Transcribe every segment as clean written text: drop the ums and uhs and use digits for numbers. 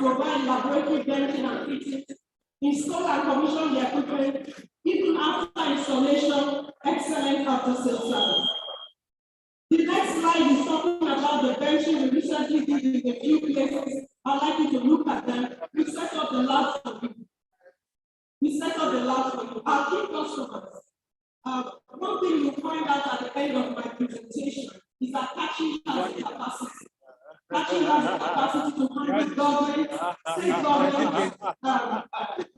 provide laboratory benching and fittings, install and commission the equipment, even after installation, excellent after-sales service. The next slide is talking about the benching we recently did in a few places. I'd like you to look at them. We set up the lab for you. Our key customers. One thing you'll find out at the end of my presentation is that Catching has the capacity. Catching has the capacity to handle government, state government,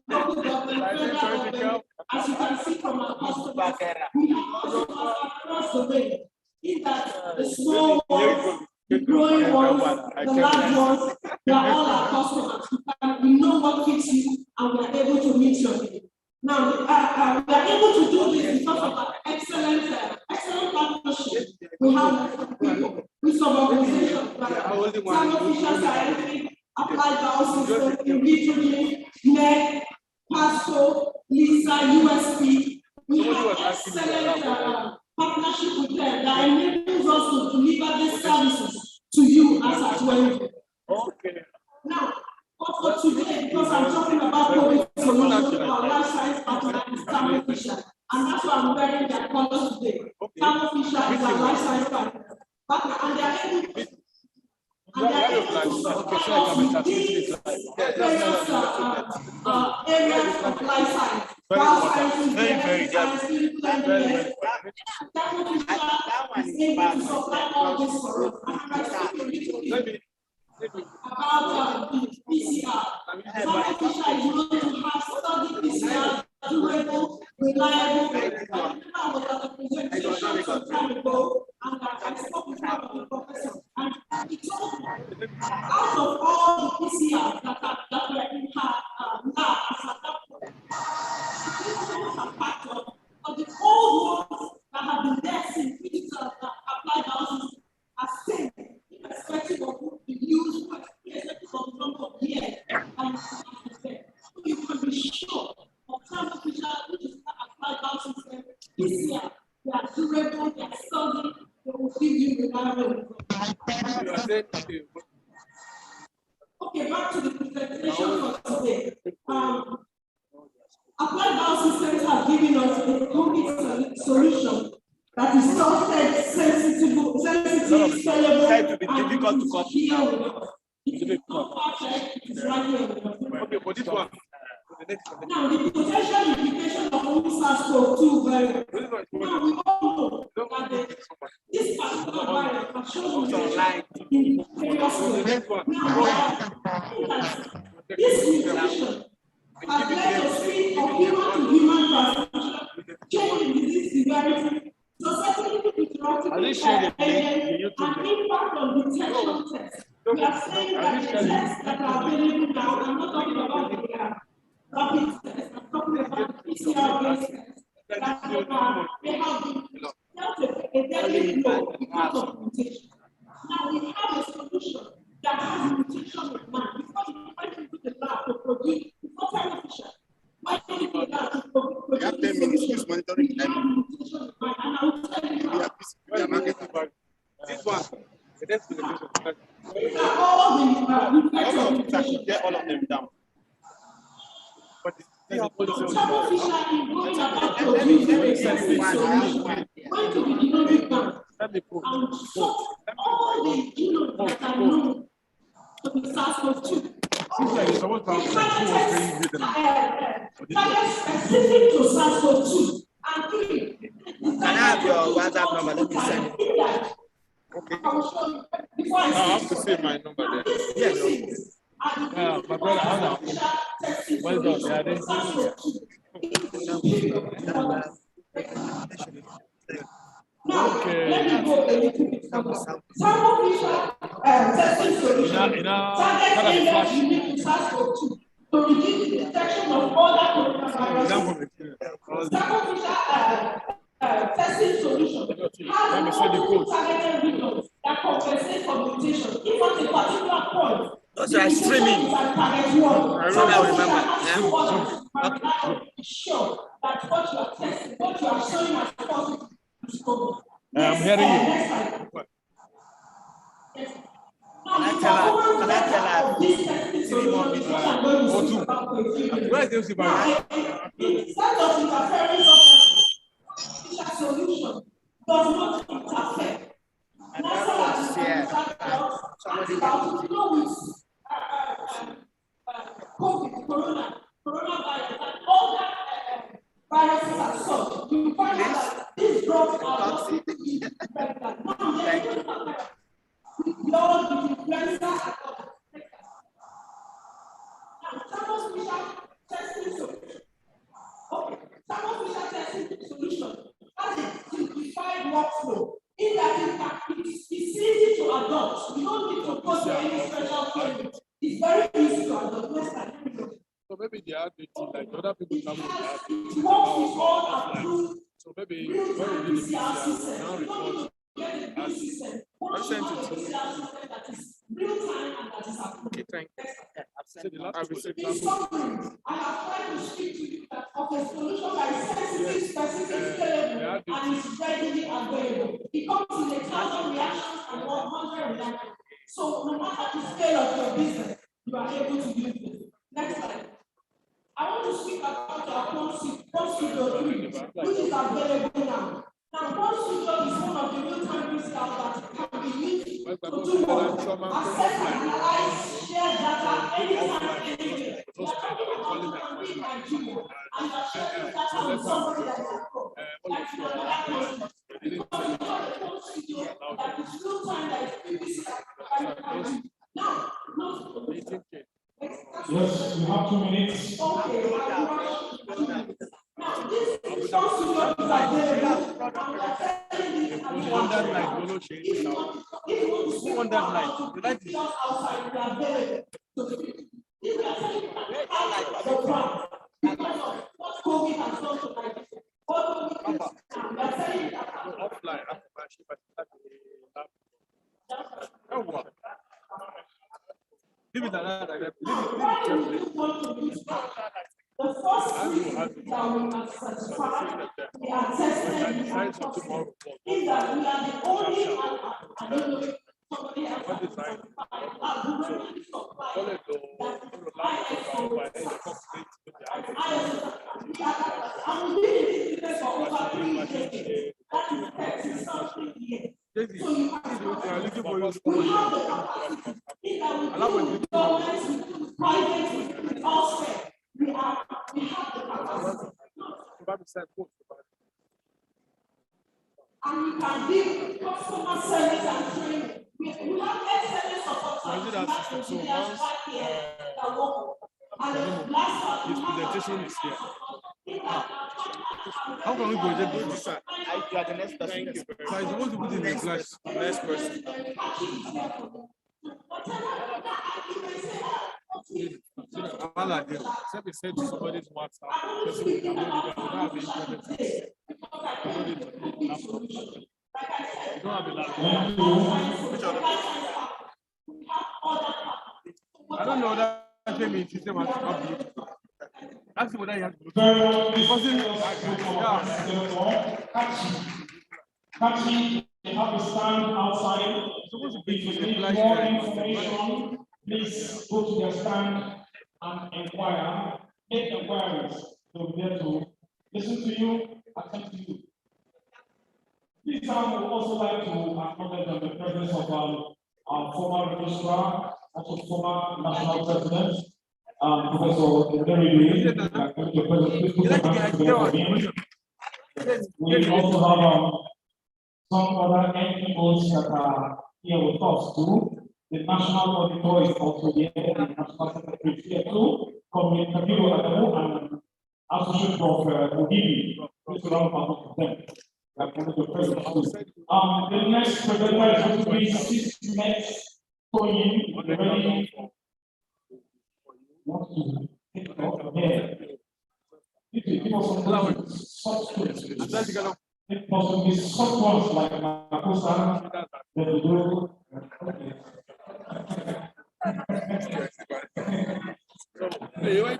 local government, federal government. As you can see from our customers, we have customers across the way. In that the small ones, the growing ones, the large ones, they are all our customers. We know what fits you, and we are able to meet your need. Now, we are able to do this because of our excellent partnership we have with some organizations like Fisher Scientific, Applied Biosystems, Invitrogen, NEC, PASCO, LISA, USP. We have excellent partnership with them that enables us to deliver these services to you as at when. Okay. Now, but for today, because I'm talking about COVID solutions, our life science partner is Thermo Fisher, and that's why I'm wearing their colors today. Thermo Fisher is our life science partner, and they are able to. And they are able to support us with these various areas of life science. Biosciences, genetic science, clinical engineering. Thermo Fisher is able to supply all this for us. And I speak a little bit about the PCR. Thermo Fisher is going to have study PCR, durable, reliable. I was at the presentation some time ago, and I spoke with one of the professors, and he told me out of all the PCRs that were in her lab as a doctor, these are factors, but the old ones that have been there since Applied Biosystems are staying, irrespective of who we use, irrespective of the number of years, and you can be sure of Thermo Fisher, which is Applied Biosystems, PCR, they are durable, they are solid, they will give you reliable results. Okay, back to the presentation for today. Applied Biosystems have given us a complete solution that is trusted, sensitive, scalable, and difficult to copy. It is not perfect, it is right here. Okay, but this one. Now, the potential implication of SARS-CoV-2 virus. Now, we all know that this particular virus has shown mutation in previous ways. Now, this mutation has led to speed of human-to-human transmission, changing disease severity, susceptibility to therapeutic agents, and impact on detection tests. We are saying that the tests that are available now, I'm not talking about the rapid tests, I'm talking about PCR-based tests, that they have been dealt a deadly blow because of mutation. Now we have a solution that has mutation in mind. Before you went into the lab to produce, before Thermo Fisher, why did you do that to produce? We have 10 minutes, use monitoring. We have mutation in mind, and I will tell you how. This one. These are all the effects of mutation. Get all of them down. But Thermo Fisher is going about producing a solution, going to the genomic bank, and sort all the genomes that are known to be SARS-CoV-2. Target specific to SARS-CoV-2 and 3. Can I have your WhatsApp number? Let me send it. Okay. I have to say my number there. Yes. My brother, how well done. Now, let me go a little bit further. Thermo Fisher testing solution target unique to SARS-CoV-2 to reduce the detection of other coronaviruses. Thermo Fisher testing solution has multiple targeted regions that compensate for mutation. If at a particular point, so I'm streaming. I remember. Be sure that what you are testing, what you are showing as positive is COVID. I'm hearing you. Yes. Now, the performance of this testing solution Where is the instead of interference of the solution does not interfere. And that was, somebody COVID, coronavirus, and all that viruses and such. You find out that these drugs are not pregnant. Now, blood, influenza, and all that. Now, thermofisher testing solution. Okay, thermofisher testing solution has a simplified workflow. In that it's easy to adopt. You don't need to go to any special training. It's very easy to adopt. So maybe they have it like other people come with that. It works with all approved. So maybe when we do the PCR, now report. I sent it to that is real time and that is approved. Okay, thank you. I have tried to speak to you that of a solution that is sensitive, specific, scalable, and is readily available. It comes in 1,000 reactions and 100 reactions. So no matter the scale of your business, you are able to use this. Next slide. I want to speak about our Studio 3, which is available now. Now, Studio is one of the real-time PCR that can be used to do what? Access, analyze, share data anytime, anywhere. We are talking about you can read Nigeria and you are sharing data with somebody that is at home. Like in another country. Because we have a Studio that is real-time, that is PCR. Now, yes, you have 2 minutes. Okay, now this Studio is available. Who won that night? Who won that night? The night is outside. We are available. Because of what COVID has done to Nigeria. What COVID is now. We are selling it offline. Leave it another. The first thing that we are certified, we are tested, is that we are the only somebody else that is certified. And we've been in this business for over 3 decades. That is 30-something years. So we have the capacity in that we do with government, we do with private, with all sphere. We have the capacity. And we can give customer service and training. We have excellent support service. We have engineers right here that work. And last part, his presentation is here. How can we project this? You are the next person. Thank you. So I'm supposed to put in the flash. Next person. Except it said to somebody's WhatsApp. I don't know that payment system has updated. That's what I have to do. Catching, you have to stand outside. Supposed to If you need more information, please go to your stand and inquire. Make inquiries. They'll be there to listen to you, attend to you. This time, we would also like to acknowledge the presence of our former registrar, also former national president, Professor Gary. We also have some other NPOs that are here with us too. The national auditor is also here, the national secretary is here too. Community and Associate Prof. Odili, please round of them. The next presenter is going to be 6 minutes. Going ready. Want to take off here. It was substance. It was be substance like Makosa that we do.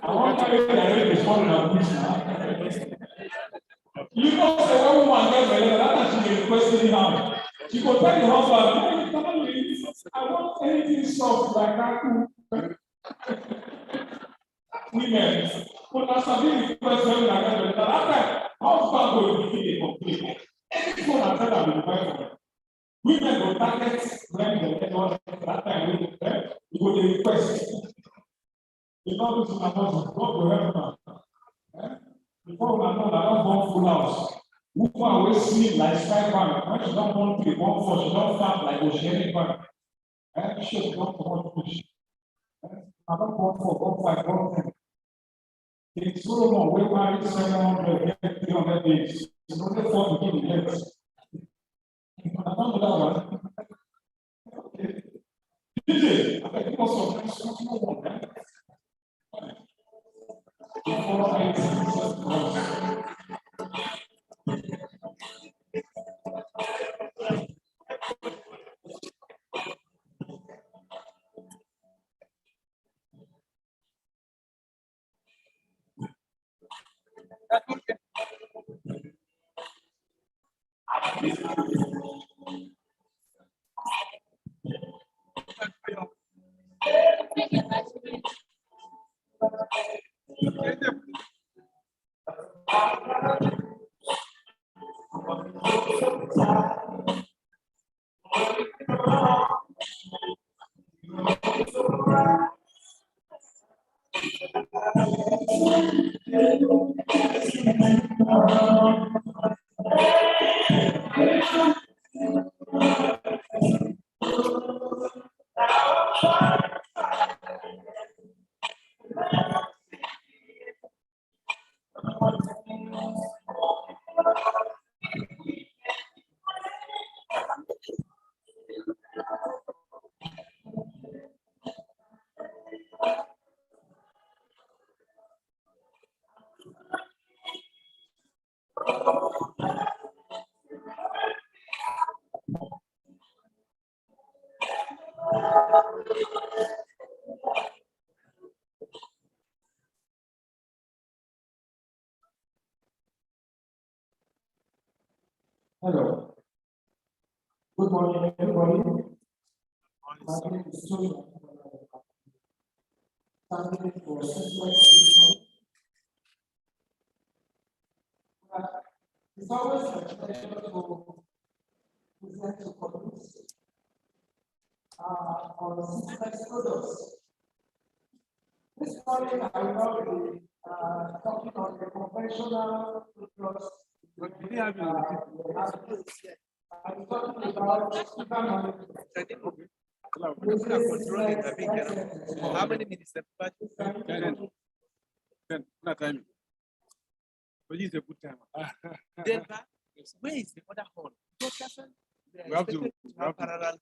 I want to carry this one now. You know, the woman gets that she requested now. She will tell the husband, I want anything soft like that. women, but as I did request them that after husband will be a complaint. Any phone I tell them will buy for them. Women will target when the network that time we go to request. The Lord is my husband, God will help them. Before we know that I don't want full house. Woman always sleep like sky bank. When she don't want 3, 1, 4, she don't fat like Oceanic bank. She don't want push. I don't want 4, 1, 5, 1, 10. In Solomon, we married 700, 300 days. It's only 4 to give the legs. I don't know that one. Okay. DJ, I think you also have something more, right? Before I Hello. Good morning, everybody. My name is Tony. Thank you for it's always a pleasure to present to colleagues on system products. This morning I will not be talking on the conventional products. I'm talking about How many minutes? 10. Not time. But it's a good time. Then where is the other hall? We have to. Parallel.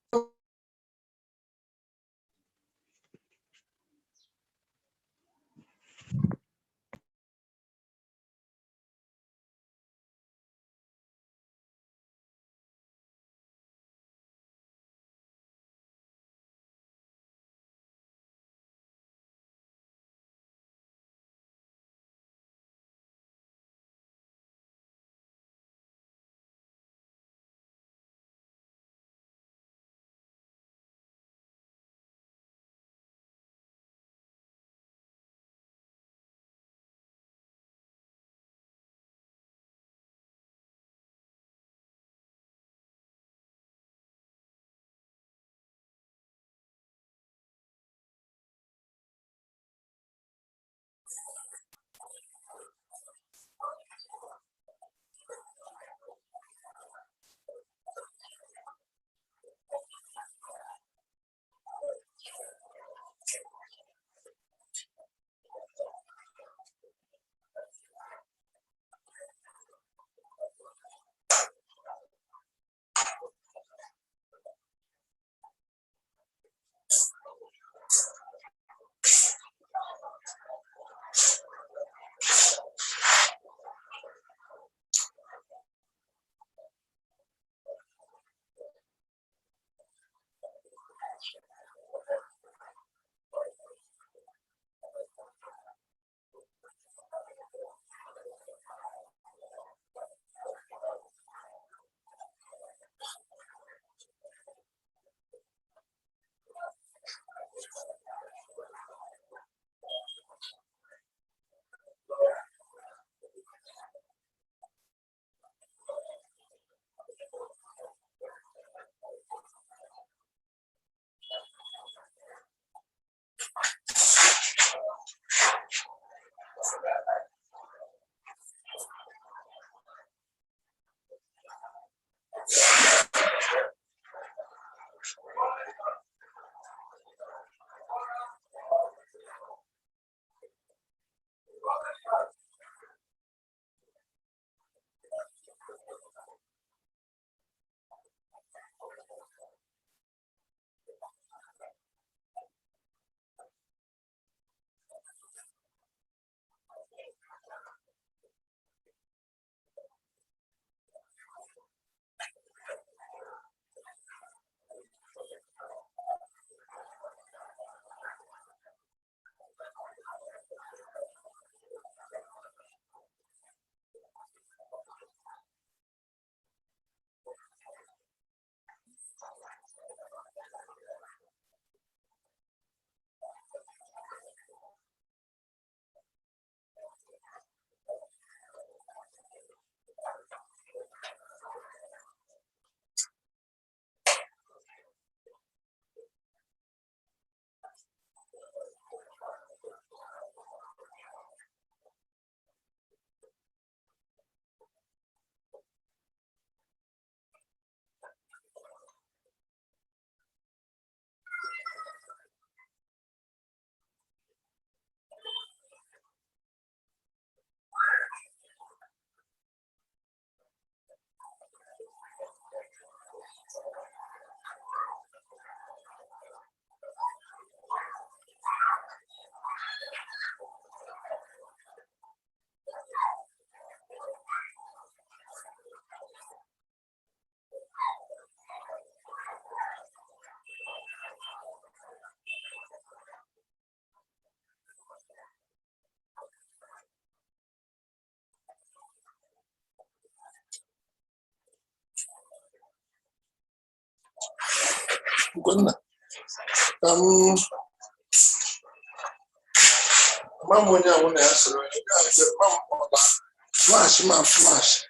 Flash.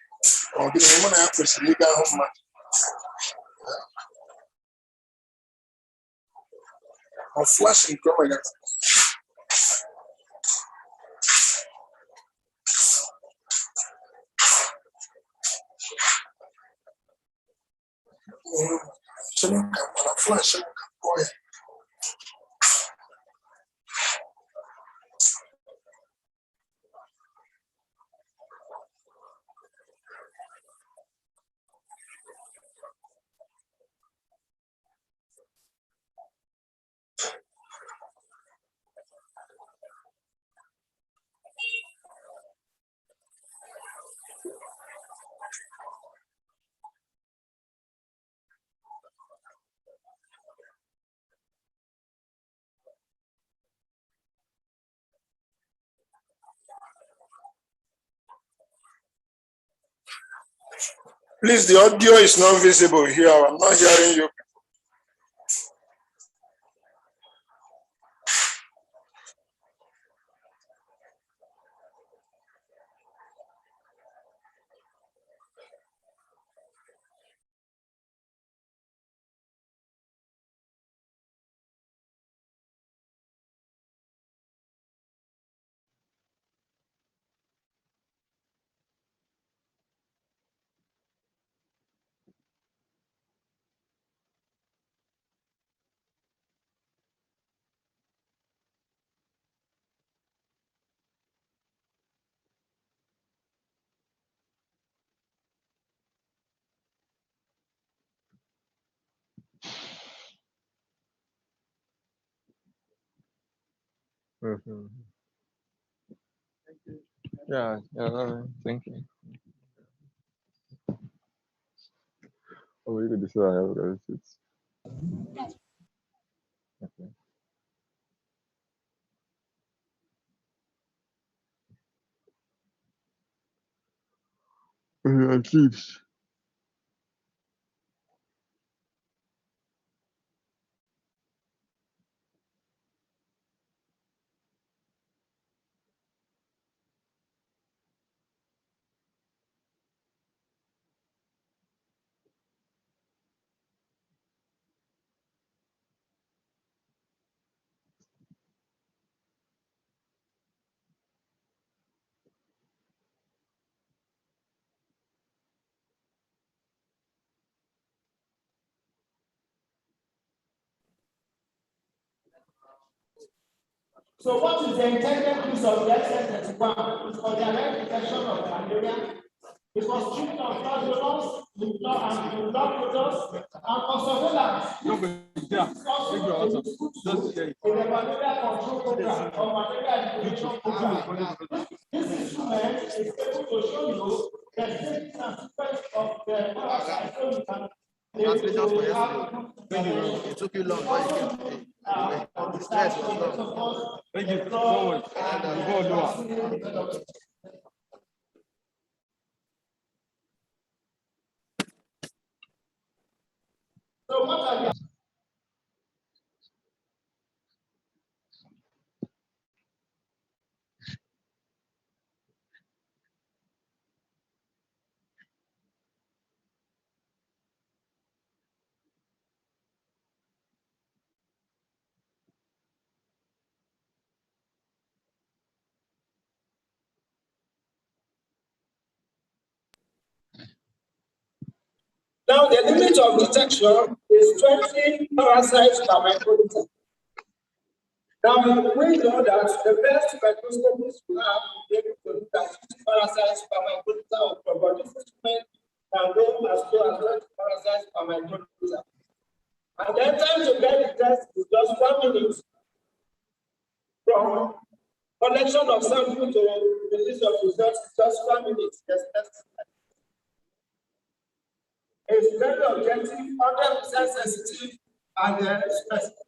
Or the one I have to see home. I'm flashing camera. Flash. Boy. Please, the audio is not visible here. I'm not hearing you. Yeah, thank you. Oh, you could decide I have receipts. Okay. At least. So what is the intended use of the XS31? It's for direct detection of malaria. It was treated on fraudulence, and products, and for surveillance. This is also a in the malaria control program or malaria elimination program. This instrument is able to show you the status and sequence of the parasite so you can It took you long. Why you came today? The stress was long. Thank you so much. So what are the Now, the limit of detection is 20 parasites per microliter. Now, we know that the best microscopists we have to be able to look at 50 parasites per microliter of your body. This instrument can go as low as 20 parasites per microliter. And then time to get the test is just 1 minute from collection of sample to release of results, just 1 minute. Yes, it's very objective, 100% sensitive, and specific.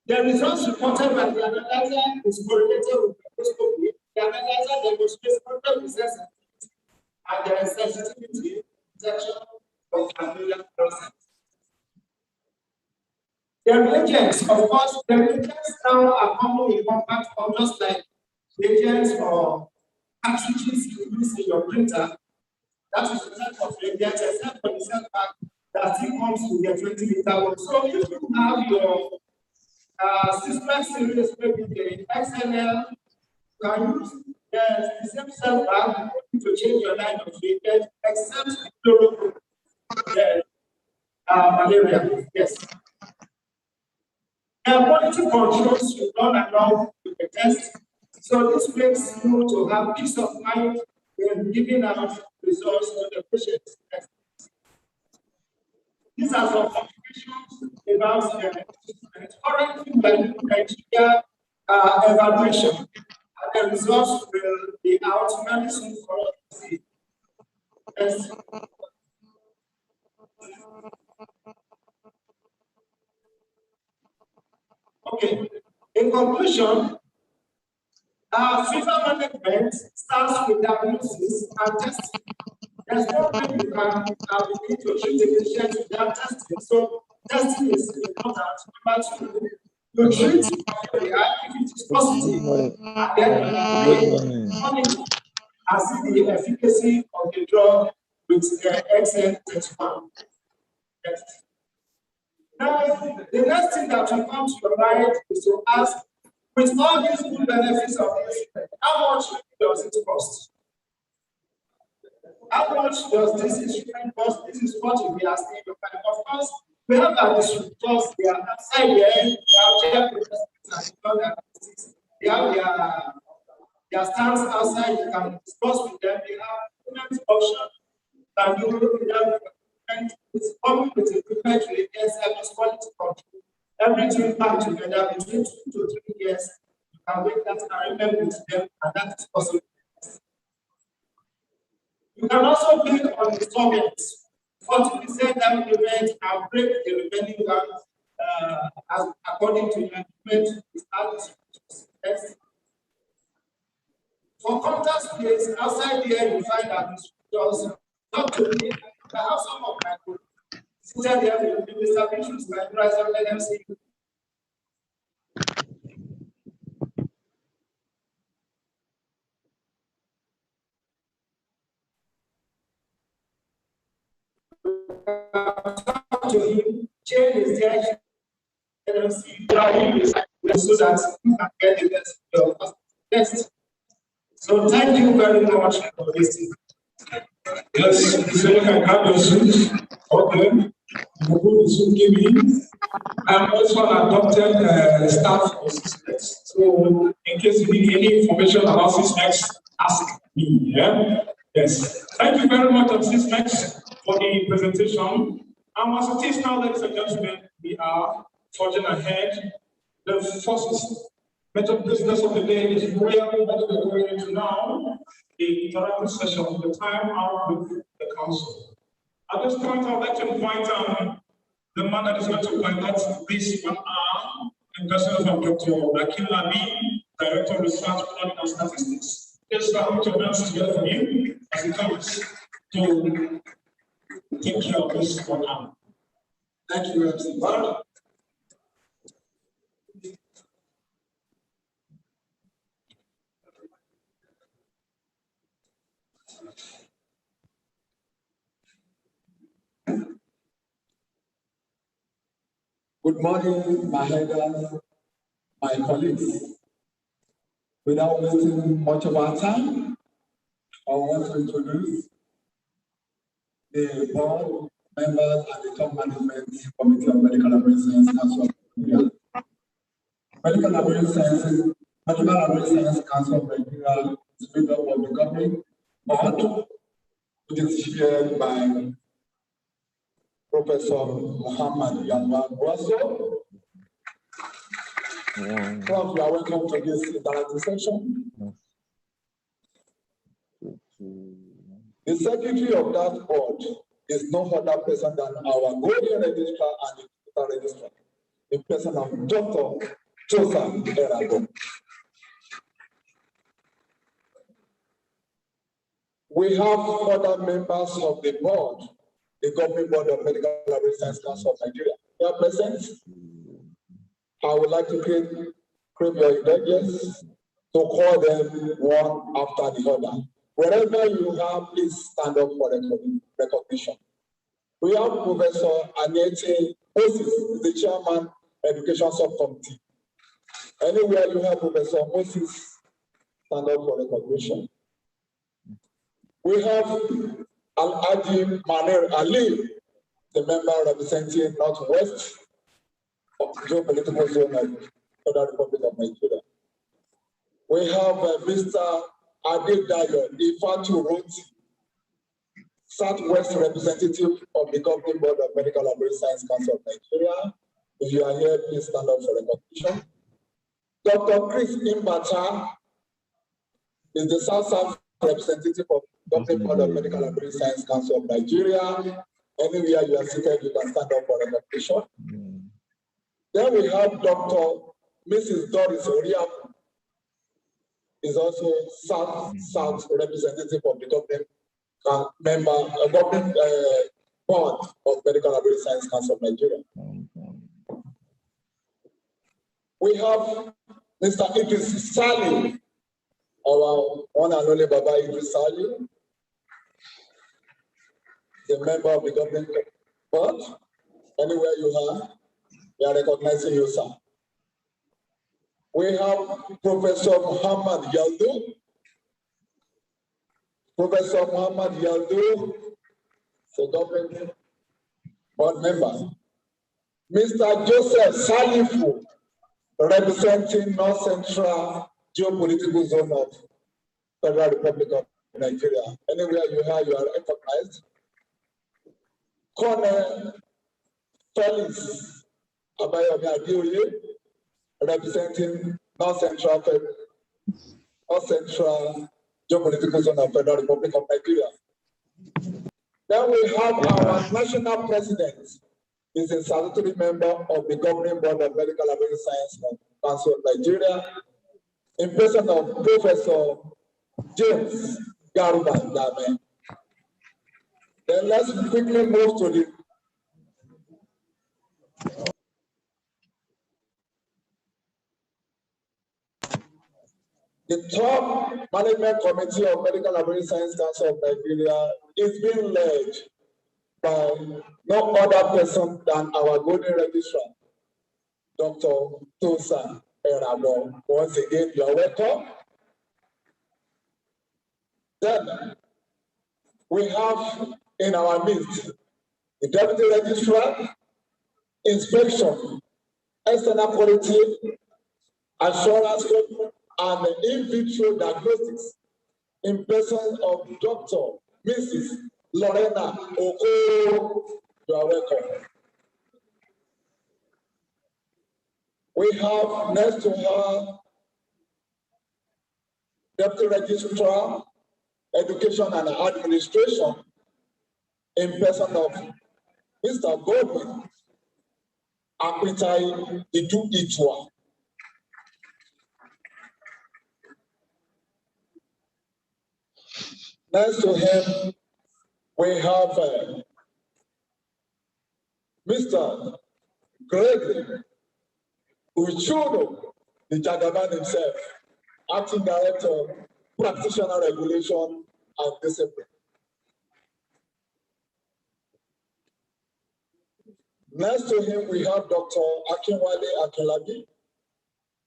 The results reported by the analyzer is correlated with microscopy. The analyzer demonstrates 100% sensitivity and there is sensitivity detection of familiar process. The reagents, of course, the reagents now are common in compact form, just like reagents or cartridges you use in your printer. That is the type of reagent, except for the setback that still comes with the 20-liter one. So if you have your system series, maybe the XML, you can use the same setback to change your line of reagent, except the chloroquine, malaria. Yes. Quality controls should not allow with the test. So this makes you to have peace of mind when giving out results to the patient's test. These are some complications about the treatment. Currently, we are doing Nigeria evaluation, and the results will be out very soon for us to see. Yes. Okay. In conclusion, fever management starts with diagnosis and testing. There's no way you can begin to treat a patient without testing. So testing is important. Number two, you treat malaria if it is positive, and then we monitor and see the efficacy of the drug with the XN31. Next. Now, the next thing that will come to your mind is to ask, with all these good benefits of this, how much does it cost? How much does this instrument cost? This is what we are asking. Of course, we have our distributors, they are outside there, they have their stands outside, you can discuss with them, they have payment option, and you will and it's coming with equipment with service quality control. Everything back together between 2 to 3 years, you can make that arrangement with them, and that is possible. You can also build on installments, 40% down payment, and break the remaining down as according to your agreement with others. For contact place outside here, you find that distributors not to me. I have some of my colleagues seated there with Mr. Bishop's my price of LMC. To him, chain is there, LMC, so that you can get the best. So thank you very much for listening. Yes, so you can grab your suit. Okay. You put the suit, give me. I'm also an adopted staff of Sysmex. So in case you need any information about Sysmex, ask me. Yeah? Yes. Thank you very much, Sysmex, for the presentation. As it is now, ladies and gentlemen, we are forging ahead. The first method business of the day is where we're going into now, the interactive session, the time out with the council. At this point, I would like to invite the man that is going to conduct this 1 hour in person of Dr. Akin Labi, Director of Research, Planning and Statistics. Let's start to announce together for you as he comes to take care of this 1 hour. Thank you, MC. Good morning, my headers, my colleagues. Without wasting much of our time, I want to introduce the board members and the top management committee of Medical Laboratory Science Council of Nigeria. Medical Laboratory Science Council of Nigeria is made up of the governing board, which is chaired by Professor Muhammad Yalwa Brasso. Prof, you are welcome to this interactive session. The secretary of that board is no other person than our golden registrar and the digital registrar, in person of Dr. Joseph Erago. We have other members of the board, the Governing Board of Medical Laboratory Science Council of Nigeria. They are present. I would like to crave your indulgence to call them one after the other. Wherever you have, please stand up for recognition. We have Professor Anete Moses, the Chairman, Education Subcommittee. Anywhere you have Professor Moses, stand up for recognition. We have Al-Adi Manir Ali, the member representing Northwest of the geopolitical zone of Federal Republic of Nigeria. We have Mr. Adedayo Ifatu Roti, Southwest representative of the Governing Board of Medical Laboratory Science Council of Nigeria. If you are here, please stand up for recognition. Dr. Chris Imbata is the South representative of the Governing Board of Medical Laboratory Science Council of Nigeria. Anywhere you are seated, you can stand up for recognition. Then we have Mrs. Doris Oriapu, is also South representative of the Governing Board of Medical Laboratory Science Council of Nigeria. We have Mr. Idris Salim, our one and only Baba Idris Salim, the member of the Governing Board. Anywhere you are, we are recognizing you, sir. We have Professor Muhammad Yaldo. Professor Muhammad Yaldo, the Governing Board member. Mr. Joseph Salifu, representing North Central Geopolitical Zone of Federal Republic of Nigeria. Anywhere you are recognized. Colonel Felix Abayomi Adioye, representing North Central Geopolitical Zone of Federal Republic of Nigeria. Then we have our national president, is a statutory member of the Governing Board of Medical Laboratory Science Council of Nigeria, in person of Professor James Garuba Dame. Then let's quickly move to the top management committee of Medical Laboratory Science Council of Nigeria is being led by no other person than our golden registrar, Dr. Tosa Erabo. Once again, you are welcome. Then we have in our midst the deputy registrar, inspection, external quality assurance, and in vitro diagnostics in person of Dr. Mrs. Lorena Oko. You are welcome. We have next to her Deputy Registrar, Education and Administration in person of Mr. Godwin Akwitai Idu Itua. Next to him, we have Mr. Gregory Uchudo, the Jagaban himself, Acting Director, Practitioner Regulation and Discipline. Next to him, we have Dr. Akinwale Akinlabi,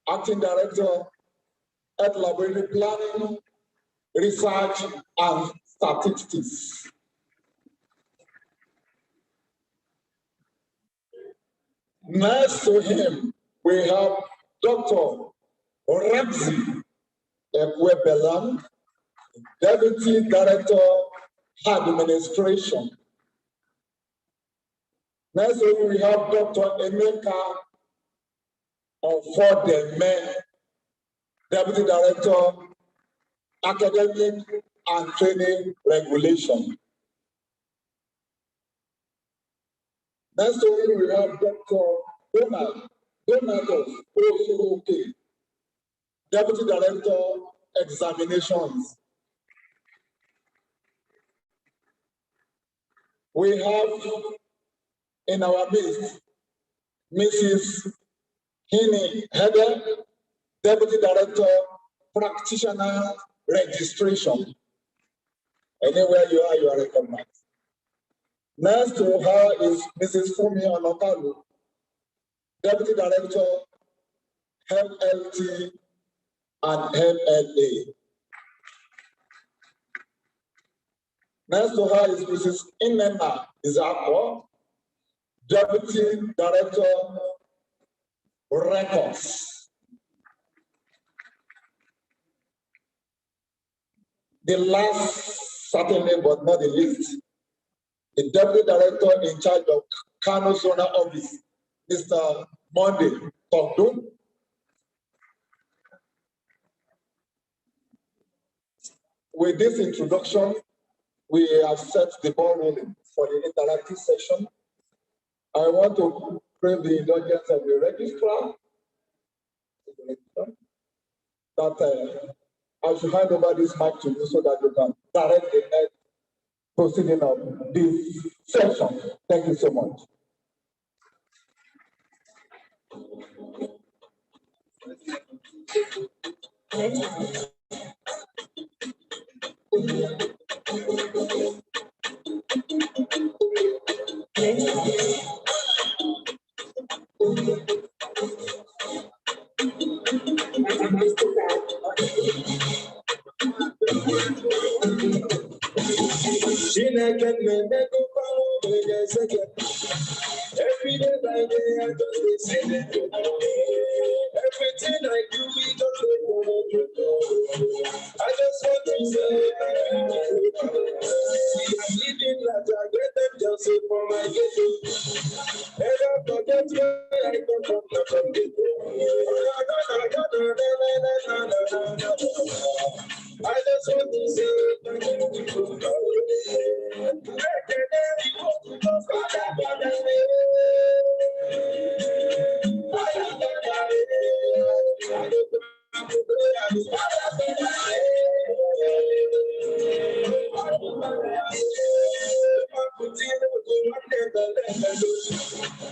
Acting Director at Laboratory Planning, Research and Statistics. Next to him, we have Dr. Ramsey Ekwebelam, Deputy Director, Administration. Next to him, we have Dr. Emeka Ofodeme, Deputy Director, Academic and Training Regulation. Next to him, we have Dr. Donatos Osuruke, Deputy Director, Examinations. We have in our midst Mrs. Hini Heather, Deputy Director, Practitioner Registration. Anywhere you are recognized. Next to her is Mrs. Fumi Onokalu, Deputy Director, MLT and MLA. Next to her is Mrs. Inema Izako, Deputy Director, Records. The last, certainly but not the least, the Deputy Director in charge of Kano Zona Office, Mr. Monday Tongdun. With this introduction, we have set the ball rolling for the interactive session. I want to crave the indulgence of the registrar that I should hand over this mic to you so that you can direct the next proceeding of this session. Thank you so much. Every day by day, I just sing it. Everything I do, we just I just want to say, I'm living like I get them just for my ghetto. Never forget where I come from. I just want to say,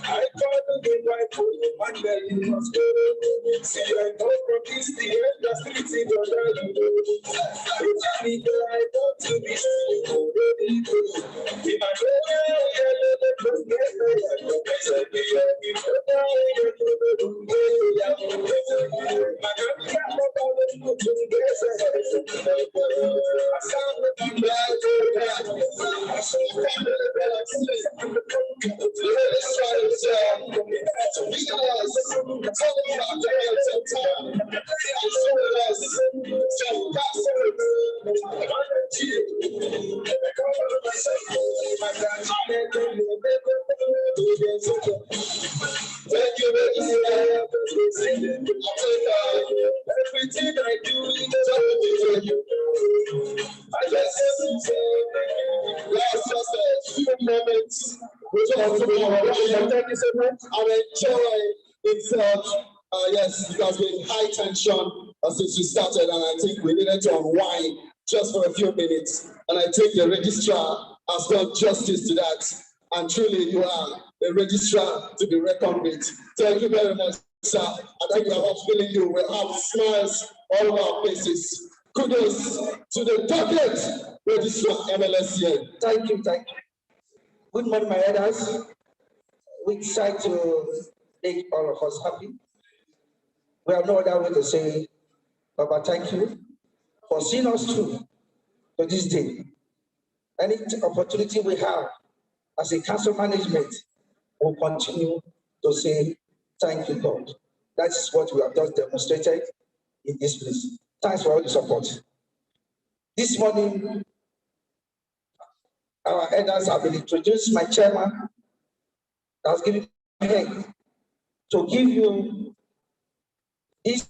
I call the right for you, one day you must go. See, I know from this the end, the streets in your life. You tell me that I want to be so if I go thank you, everything I do is you. I just last few moments, thank you so much. I enjoy itself. Yes, it has been high tension since we started, and I think we needed to unwind just for a few minutes. And I think the registrar has done justice to that. And truly, you are a registrar to be reckoned with. Thank you very much, sir. I think we are all feeling you. We have smiles all over our faces. Kudos to the target registrar AMLSN. Thank you, thank you. Good morning, my elders. We try to make all of us happy. We have no other way to say, Baba, thank you for seeing us through to this day. Any opportunity we have as a council management, will continue to say, thank you, God. That's what we have just demonstrated in this place. Thanks for all the support. This morning, our elders have been introduced. My chairman has given me a hand to give you this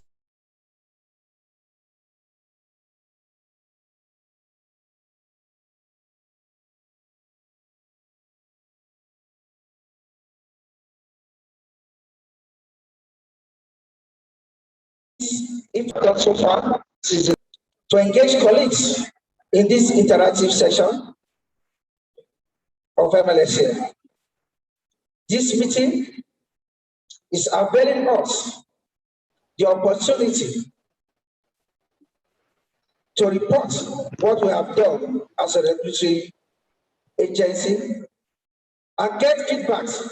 so far to engage colleagues in this interactive session. of AMLSN. This meeting is availing us the opportunity to report what we have done as a regulatory agency and get feedbacks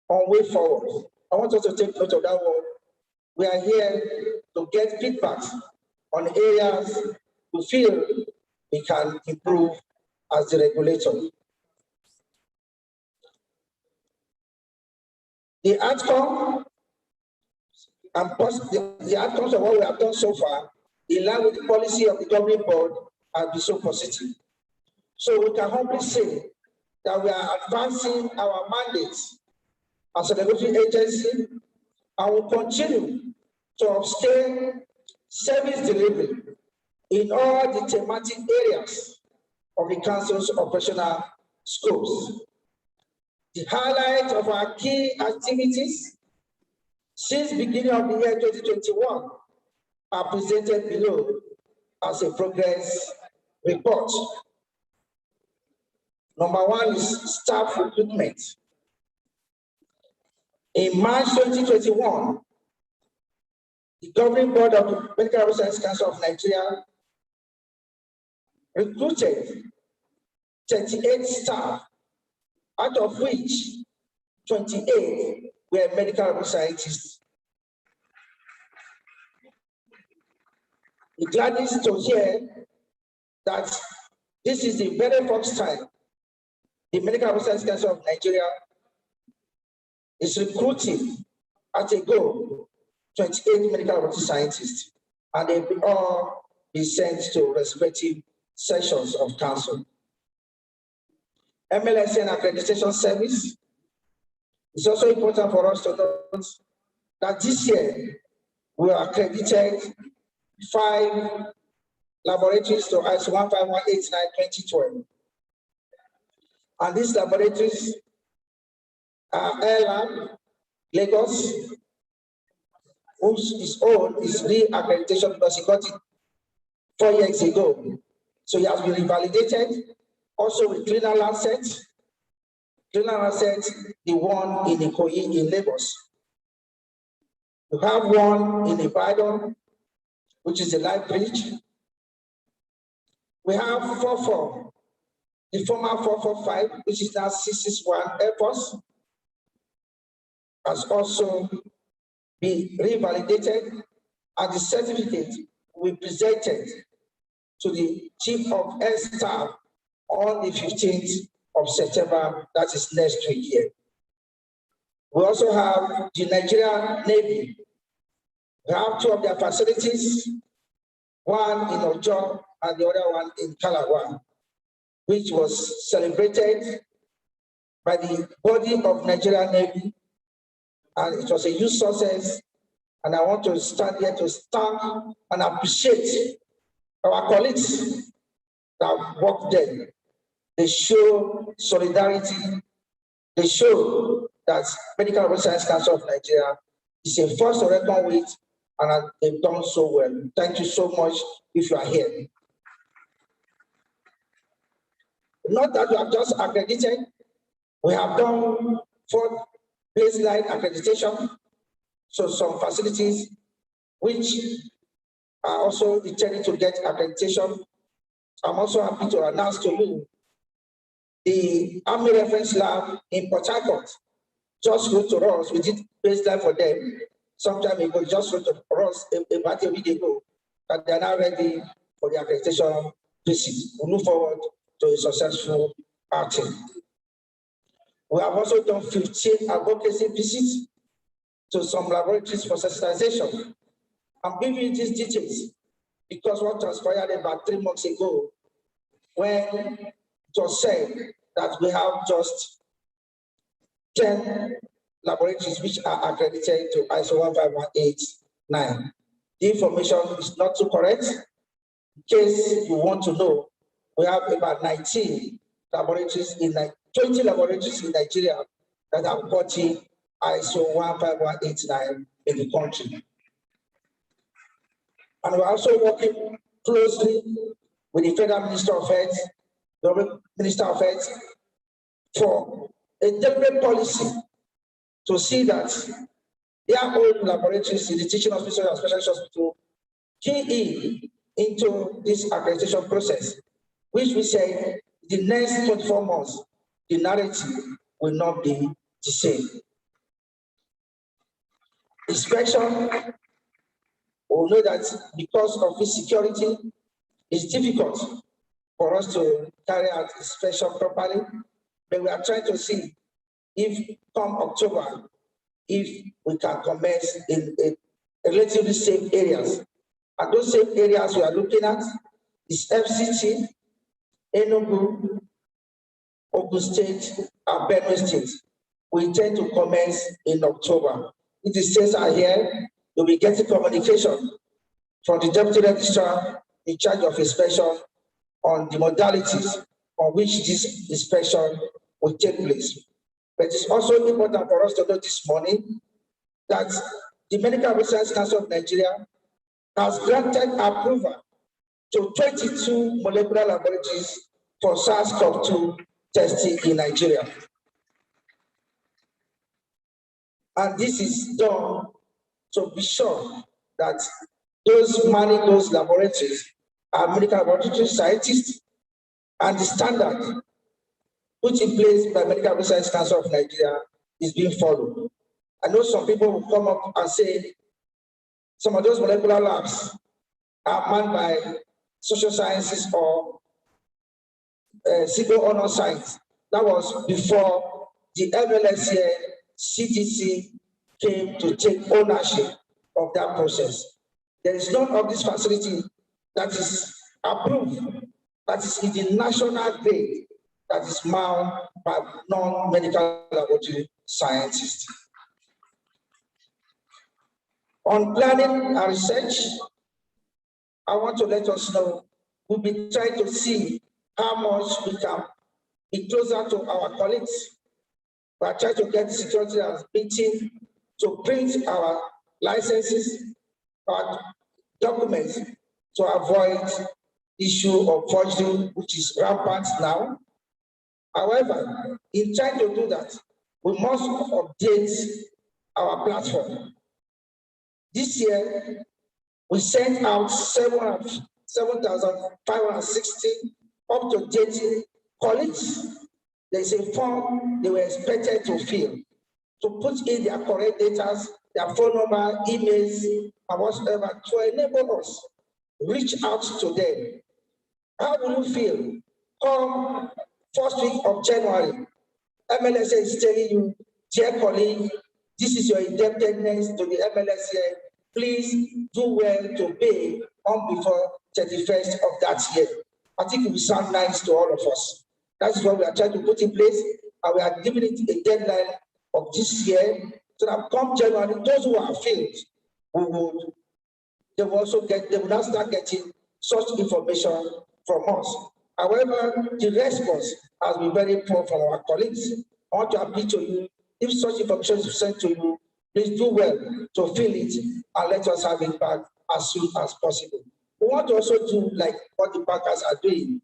on way forward. I want us to take note of that word. We are here to get feedbacks on areas we feel we can improve as the regulator. The outcome and the outcomes of what we have done so far, in line with the policy of the governing board, have been so positive. So we can humbly say that we are advancing our mandates as a regulatory agency and will continue to upscale service delivery in all the thematic areas of the Council's operational scopes. The highlight of our key activities since the beginning of the year 2021 are presented below as a progress report. Number one is staff recruitment. In March 2021, the Governing Board of the Medical Science Council of Nigeria recruited 38 staff, out of which 28 were medical scientists. It gladdens to hear that this is the very first time the Medical Science Council of Nigeria is recruiting at a go 28 medical scientists, and they will all be sent to respective sessions of council. AMLSN accreditation service is also important for us to note that this year we accredited 5 laboratories to ISO 15189-2012. And these laboratories are Air Lab, Lagos, whose own is re-accreditation because he got it 4 years ago. So he has been revalidated. Also with Cleaner Lancet, the one in Ikoyi in Lagos. We have one in Ibadan, which is the Light Bridge. We have 44, the former 445, which is now 661 Air Force, has also been revalidated, and the certificate we presented to the Chief of Air Staff on the 15th of September, that is next week here. We also have the Nigerian Navy. We have 2 of their facilities, one in Ojo and the other one in Calabar, which was celebrated by the body of Nigerian Navy, and it was a huge success. And I want to stand here to thank and appreciate our colleagues that work there. They show solidarity. They show that Medical Science Council of Nigeria is a force to reckon with, and they've done so well. Thank you so much if you are here. Not that we have just accredited, we have done 4 baseline accreditation, so some facilities which are also intended to get accreditation. I'm also happy to announce to you the Army Reference Lab in Port Harcourt just wrote to us. We did baseline for them some time ago, just wrote to us about a week ago, that they are now ready for the accreditation visit. We move forward to a successful outing. We have also done 15 advocacy visits to some laboratories for sensitization. I'm giving you these details because what transpired about 3 months ago, when it was said that we have just 10 laboratories which are accredited to ISO 15189. The information is not too correct. In case you want to know, we have about 19 laboratories in 20 laboratories in Nigeria that have gotten ISO 15189 in the country. And we're also working closely with the Federal Minister of Health, the Minister of Health, for a deliberate policy to see that their own laboratories in the teaching hospital and specialist hospital key into this accreditation process, which we say the next 24 months, the narrative will not be the same. Inspection, we know that because of this security, it's difficult for us to carry out inspection properly, but we are trying to see if come October, if we can commence in a relatively safe areas. And those safe areas we are looking at is FCT, Enugu, Ogun State, and Benue State. We intend to commence in October. If the states are here, you'll be getting communication from the Deputy Registrar in charge of inspection on the modalities on which this inspection will take place. But it's also important for us to know this morning that the Medical Research Council of Nigeria has granted approval to 22 molecular laboratories for SARS-CoV-2 testing in Nigeria. And this is done to be sure that those manning those laboratories are medical laboratory scientists, and the standard put in place by Medical Research Council of Nigeria is being followed. I know some people will come up and say some of those molecular labs are manned by social sciences or civil honor science. That was before the AMLSN CDC came to take ownership of that process. There is none of this facility that is approved, that is in the national grade, that is manned by non-medical laboratory scientists. On planning and research, I want to let us know, we'll be trying to see how much we can be closer to our colleagues. We are trying to get security as meeting to print our licenses, our documents, to avoid issue of forgery, which is rampant now. However, in trying to do that, we must update our platform. This year, we sent out 7,560 up-to-date colleagues. There's a form they were expected to fill, to put in their correct data, their phone number, emails, and whatever, to enable us reach out to them. How will you feel? Come first week of January, AMLSN is telling you, dear colleague, this is your indebtedness to the AMLSN. Please do well to pay on before 31st of that year. I think it will sound nice to all of us. That is what we are trying to put in place, and we are giving it a deadline of this year, so that come January, those who are failed, they will now start getting such information from us. However, the response has been very poor from our colleagues. I want to appeal to you, if such information is sent to you, please do well to fill it and let us have it back as soon as possible. We want to also do like what the bankers are doing.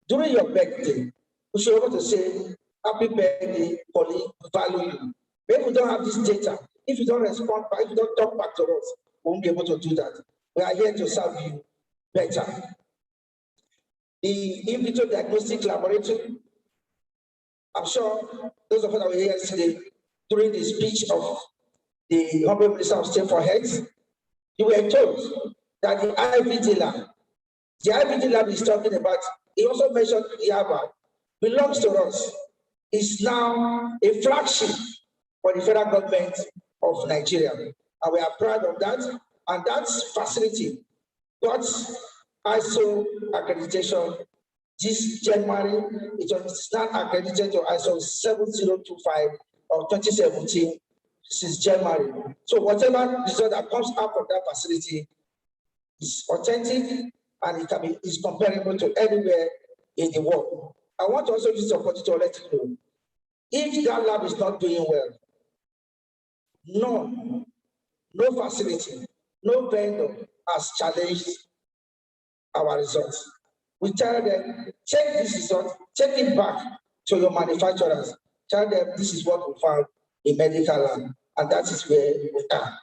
During your birthday, we should be able to say, happy birthday, colleague, we value you. But if we don't have this data, if you don't respond back, if you don't talk back to us, we won't be able to do that. We are here to serve you better. The in vitro diagnostic laboratory, I'm sure those of us that were here yesterday during the speech of the Honorable Minister of State for Health, you were told that the IVD lab is talking about, he also mentioned Yaba, belongs to us, is now a flagship for the federal government of Nigeria. And we are proud of that. And that facility got ISO accreditation this January. It was now accredited to ISO 7025 of 2017 since January. So whatever result that comes out of that facility is authentic, and it can be is comparable to anywhere in the world. I want to also use this opportunity to let you know, if that lab is not doing well, no facility, no vendor has challenged our results. We tell them, check this result, check it back to your manufacturers. Tell them this is what we found in medical lab, and that is where we are.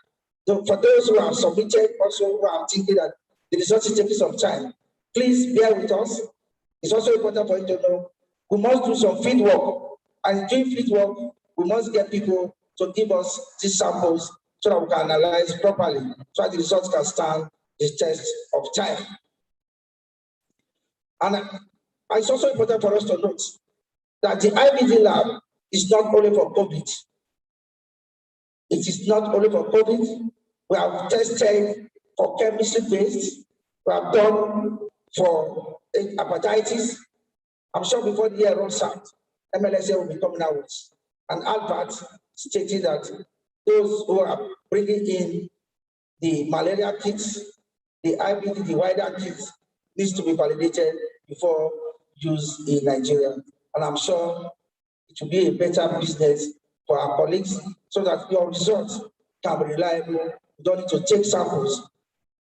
So for those who have submitted, also who are thinking that the result is taking some time, please bear with us. It's also important for you to know we must do some field work, and doing field work, we must get people to give us these samples so that we can analyze properly, so that the results can stand the test of time. And it's also important for us to note that the IVD lab is not only for COVID. It is not only for COVID. We have tested for chemistry-based. We have done for hepatitis. I'm sure before the year runs out, AMLSN will be coming out with an advert stating that those who are bringing in the malaria kits, the IVD, the wider kits, needs to be validated before use in Nigeria. And I'm sure it will be a better business for our colleagues so that your results can be reliable. You don't need to take samples.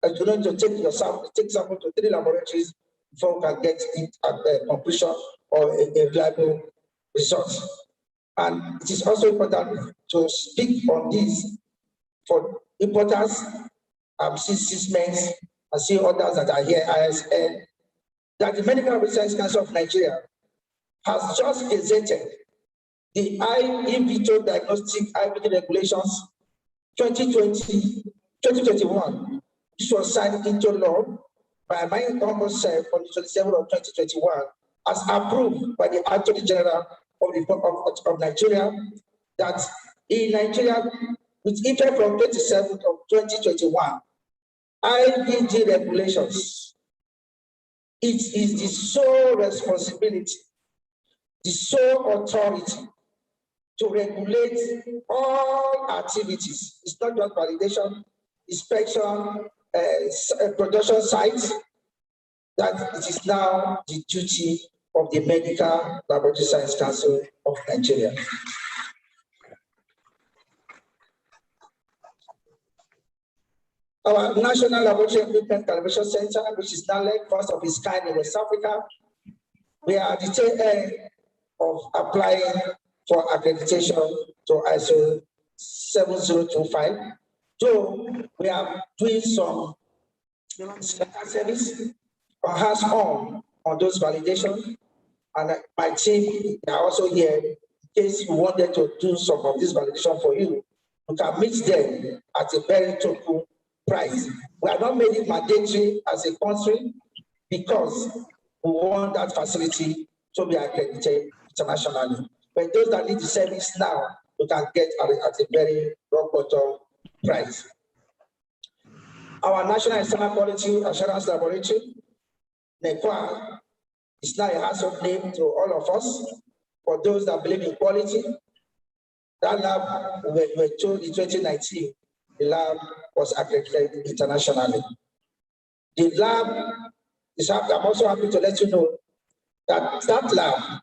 You don't need to take samples to 3 laboratories before we can get it at the conclusion or a reliable result. And it is also important to speak on this for importers. I've seen CISMENS, I see others that are here, AMLSN, that the Medical Research Council of Nigeria has just gazetted the in vitro diagnostic IVD regulations 2021, which was signed into law by my humble self on the 27th of 2021, as approved by the Attorney General of Nigeria, that in Nigeria, with effect from 27th of 2021, IVD regulations, it is the sole responsibility, the sole authority to regulate all activities. It's not just validation, inspection, production sites, that it is now the duty of the Medical Laboratory Science Council of Nigeria. Our National Laboratory Equipment Calibration Center, which is now like first of its kind in West Africa, we are at the tail end of applying for accreditation to ISO 7025. So we are doing some service or hands-on those validations, and my team are also here in case you wanted to do some of this validation for you. You can meet them at a very token price. We have not made it mandatory as a country because we want that facility to be accredited internationally. But those that need the service now, we can get at a very rock bottom price. Our National External Quality Assurance Laboratory, NEQUA, is now a household name to all of us. For those that believe in quality, that lab, we were told in 2019, the lab was accredited internationally. The lab is, I'm also happy to let you know that that lab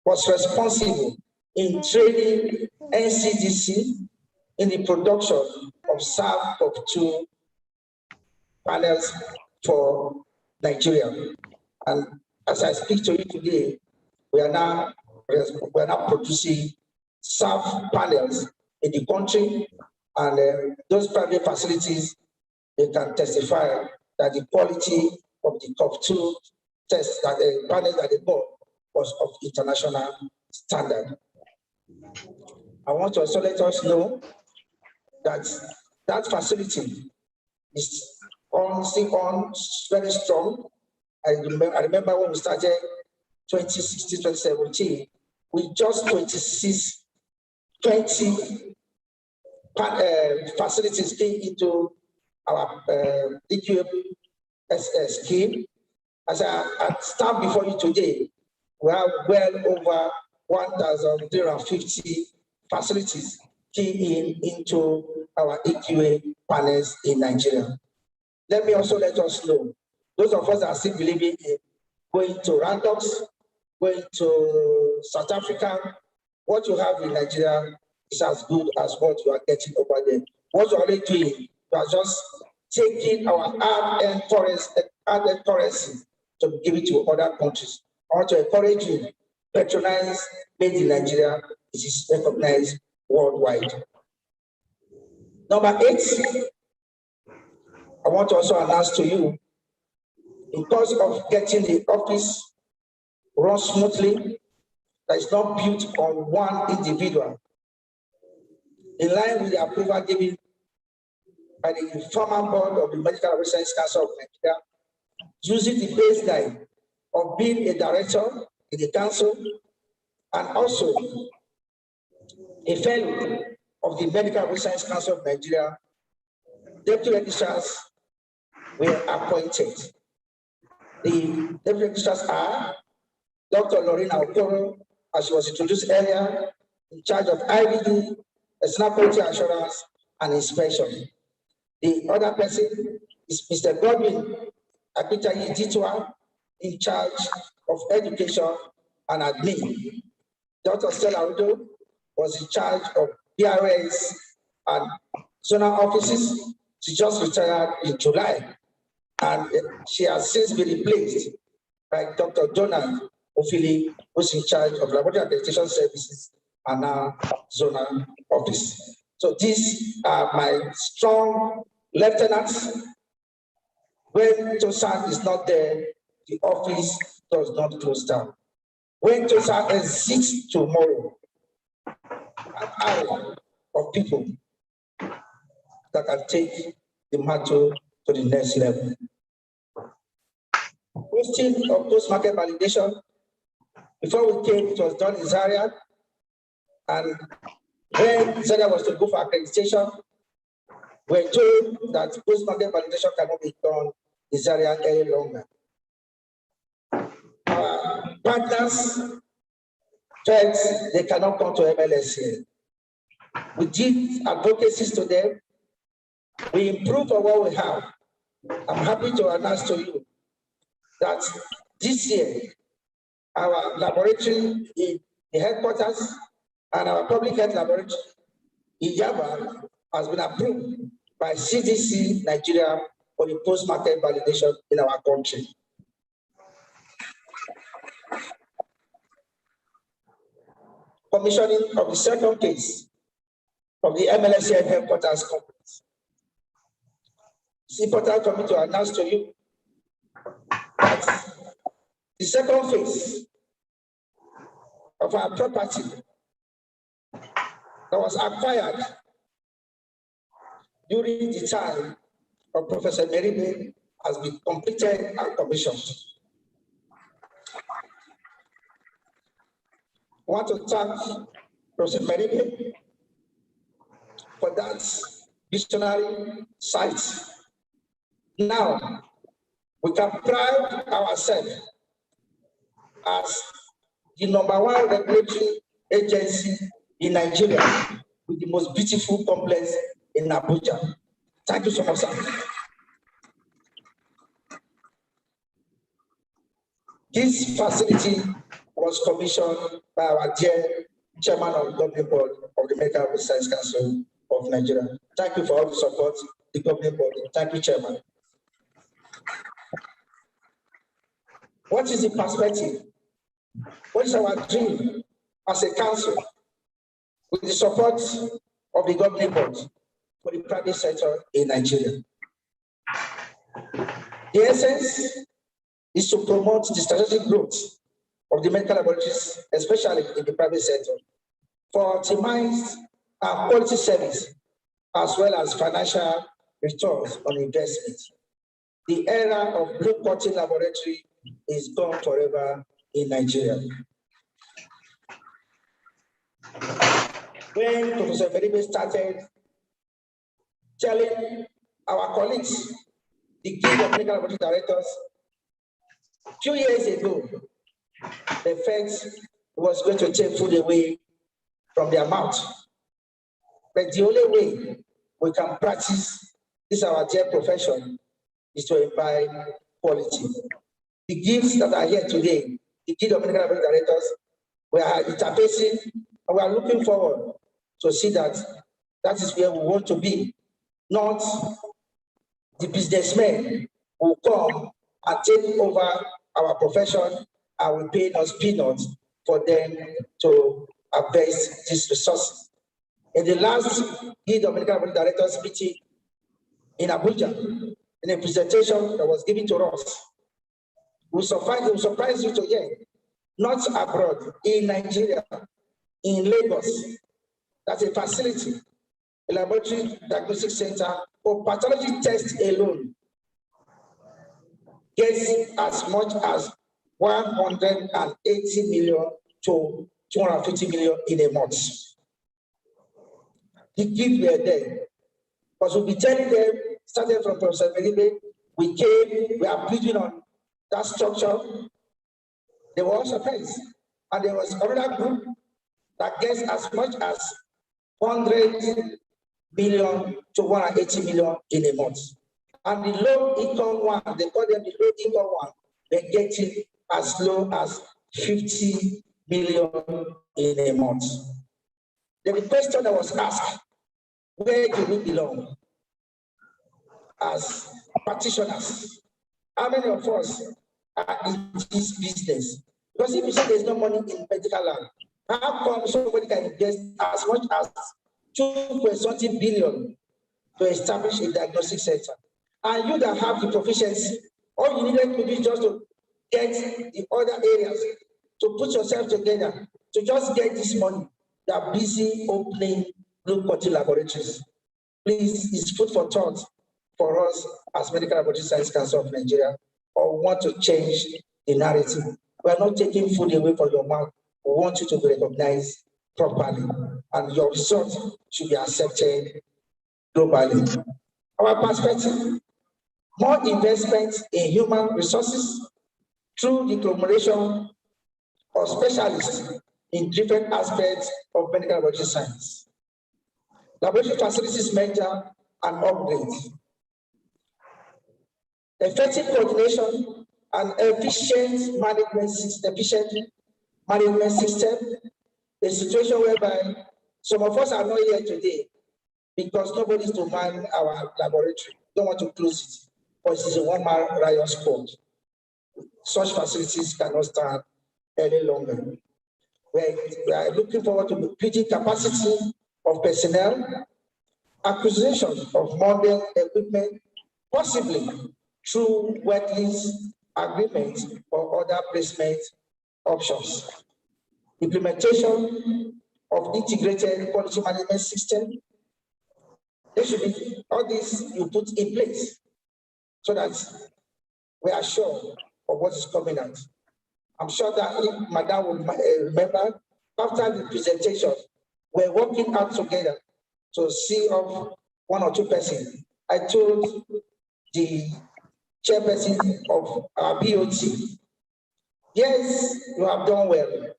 was responsible in training NCDC in the production of SARS-CoV-2 panels for Nigeria. And as I speak to you today, we are now producing SARS panels in the country, and those private facilities, they can testify that the quality of the CoV-2 tests, that the panels that they bought was of international standard. I want to also let us know that that facility is still on very strong. I remember when we started 2016, 2017, with just 20 facilities came into our EQS scheme. As I stand before you today, we have well over 1,350 facilities key into our EQA panels in Nigeria. Let me also let us know, those of us that are still believing in going to Randox, going to South Africa, what you have in Nigeria is as good as what you are getting over there. What you're already doing, you are just taking our hard-earned currency to give it to other countries. I want to encourage you patronized, made in Nigeria, it is recognized worldwide. Number 8, I want to also announce to you, because of getting the office run smoothly, that is not built on one individual, in line with the approval given by the former board of the Medical Research Council of Nigeria, using the baseline of being a director in the council and also a fellow of the Medical Research Council of Nigeria, deputy registrars were appointed. The deputy registrars are Dr. Lorena Okoro, as she was introduced earlier, in charge of IVD, external quality assurance, and inspection. The other person is Mr. Godwin Akitayi Jitua, in charge of education and admin. Dr. Stella Udo was in charge of BRS and zonal offices. She just retired in July, and she has since been replaced by Dr. Donald Ofili, who's in charge of laboratory accreditation services and now zonal office. So these are my strong lieutenants. When Tosan is not there, the office does not close down. When Tosan exists tomorrow, an array of people that can take the matter to the next level. Posting of post-market validation, before we came, it was done in Zaria, and when Zaria was to go for accreditation, we were told that post-market validation cannot be done in Zaria any longer. Our partners felt they cannot come to AMLSN. We did advocacies to them. We improved on what we have. I'm happy to announce to you that this year, our laboratory in the headquarters and our public health laboratory in Yaba has been approved by CDC Nigeria for the post-market validation in our country. Commissioning of the second case of the AMLSN headquarters complex. It's important for me to announce to you that the second phase of our property that was acquired during the time of Professor Meribe has been completed and commissioned. I want to thank Professor Meribe for that visionary site. Now, we can pride ourselves as the #1 regulatory agency in Nigeria with the most beautiful complex in Abuja. Thank you so much, sir. This facility was commissioned by our dear chairman of the governing board of the Medical Research Council of Nigeria. Thank you for all the support, the governing board. Thank you, chairman. What is the perspective? What is our dream as a council with the support of the governing board for the private sector in Nigeria? The essence is to promote the strategic growth of the medical laboratories, especially in the private sector, for optimized and quality service, as well as financial returns on investment. The era of blue-cotton laboratory is gone forever in Nigeria. When Professor Meribe started telling our colleagues, the Guild of Medical Laboratory Directors, a few years ago, the feds was going to take food away from their mouth. But the only way we can practice this our dear profession is to imbibe quality. The gifts that are here today, the Guild of Medical Laboratory Directors, we are interfacing and we are looking forward to see that that is where we want to be, not the businessmen who come and take over our profession and will pay us peanuts for them to harvest these resources. In the last Guild of Medical Laboratory Directors meeting in Abuja, in a presentation that was given to us, we surprise you to hear, not abroad, in Nigeria, in Lagos, that's a facility, a laboratory diagnostic center for pathology tests alone gets as much as 180 million to 250 million in a month. The gift were there. But we'll be telling them, starting from Professor Belibe, we came, we are building on that structure. They were all surprised. And there was another group that gets as much as 100 million to 180 million in a month. And the low income one, they call them the low income one, they're getting as low as 50 million in a month. Then the question that was asked, where do we belong as practitioners? How many of us are in this business? Because if you say there's no money in medical lab, how come somebody can invest as much as 2.something billion to establish a diagnostic center? And you that have the proficiency, all you needed to do is just to get the other areas, to put yourself together, to just get this money. They are busy opening blue-collar laboratories. Please, it's food for thought for us as Medical Laboratory Science Council of Nigeria, or want to change the narrative. We are not taking food away from your mouth. We want you to be recognized properly, and your results should be accepted globally. Our perspective, more investment in human resources through the collaboration of specialists in different aspects of medical laboratory science. Laboratory facilities measure and upgrade. Effective coordination and efficient management system, a situation whereby some of us are not here today because nobody is to man our laboratory. Don't want to close it, but it is a one-man riot squad. Such facilities cannot stand any longer. We are looking forward to building capacity of personnel, acquisition of modern equipment, possibly through wet lease agreements or other placement options. Implementation of integrated quality management system. There should be all this you put in place so that we are sure of what is coming out. I'm sure that if Madam will remember, after the presentation, we're working out together to see of one or two persons. I told the chairperson of our BOT, yes, you have done well.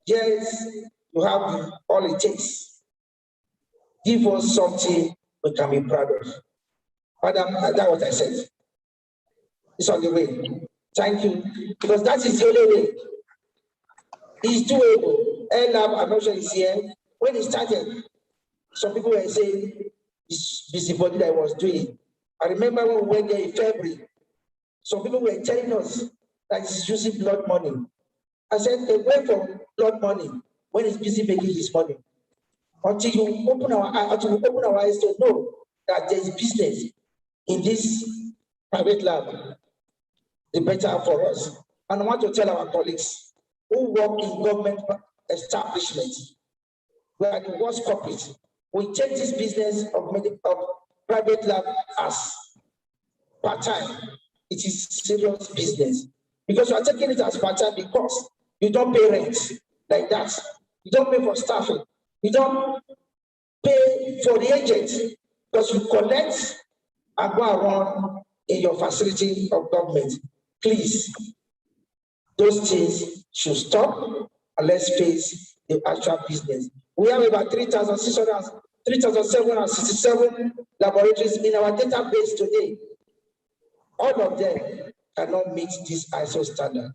Yes, you have all it takes. Give us something we can be proud of. Madam, that's what I said. It's on the way. Thank you. Because that is the only way. It's doable. Lab, I'm not sure it's here. When it started, some people were saying it's busybody that I was doing. I remember when we went there in February, some people were telling us that it's using blood money. I said, they wait for blood money when it's busy making his money. Until you open our eyes to know that there is business in this private lab, the better for us. And I want to tell our colleagues who work in government establishments, we are the worst corporate. We take this business of private lab as part-time. It is serious business. Because you are taking it as part-time because you don't pay rent like that. You don't pay for staffing. You don't pay for the agent because you collect and go around in your facility of government. Please, those things should stop and let's face the actual business. We have about 3,767 laboratories in our database today. All of them cannot meet this ISO standard.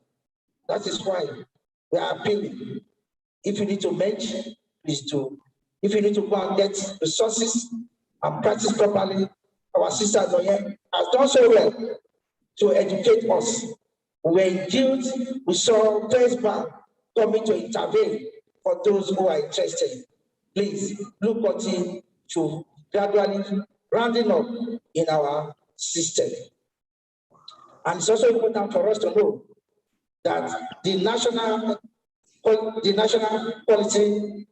That is why we are appealing. If you need to merge, please do. If you need to go and get resources and practice properly, our sister Noye has done so well to educate us. We were in guilt, we saw First Bank coming to intervene for those who are interested. Please look until to gradually rounding up in our system. And it's also important for us to know that the national policy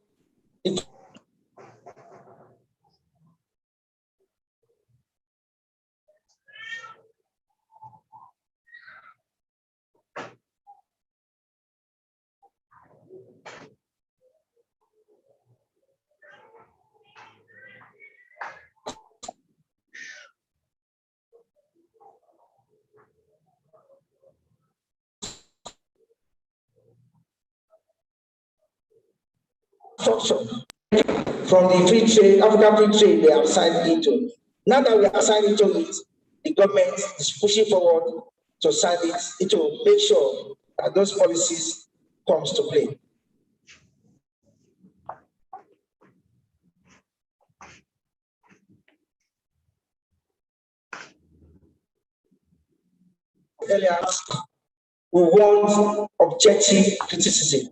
structure from the free trade, African free trade they have signed into. Now that we are signed into it, the government is pushing forward to sign it, to make sure that those policies comes to play. Earlier, we want objective criticism.